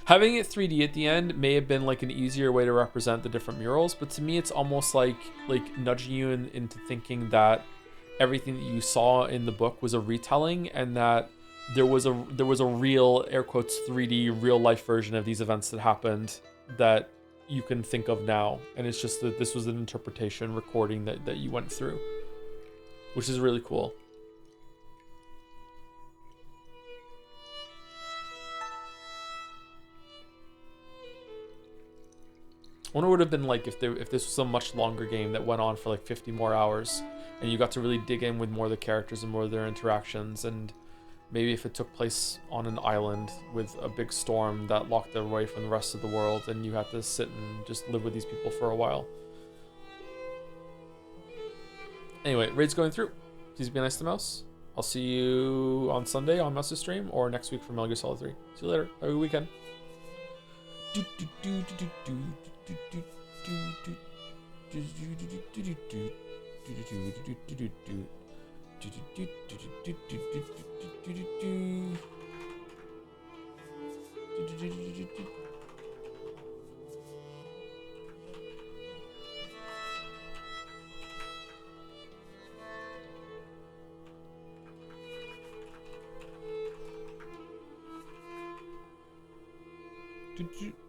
Having it 3D at the end may have been like an easier way to represent the different murals, but to me it's almost like nudging you into thinking that everything that you saw in the book was a retelling, and that there was a real, air quotes, 3D real life version of these events that happened that you can think of now, and it's just that this was an interpretation recording that you went through, which is really cool. I wonder what it would have been like if this was a much longer game that went on for like 50 more hours, and you got to really dig in with more of the characters and more of their interactions, and maybe if it took place on an island with a big storm that locked them away from the rest of the world, and you had to sit and just live with these people for a while. Anyway, raid's going through. Please be nice to Mouse. I'll see you on Sunday on Mouse's stream, or next week for Metal Gear Solid 3. See you later. Have a good weekend.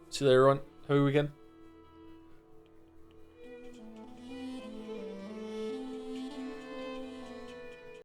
See you later, everyone. Have a good weekend.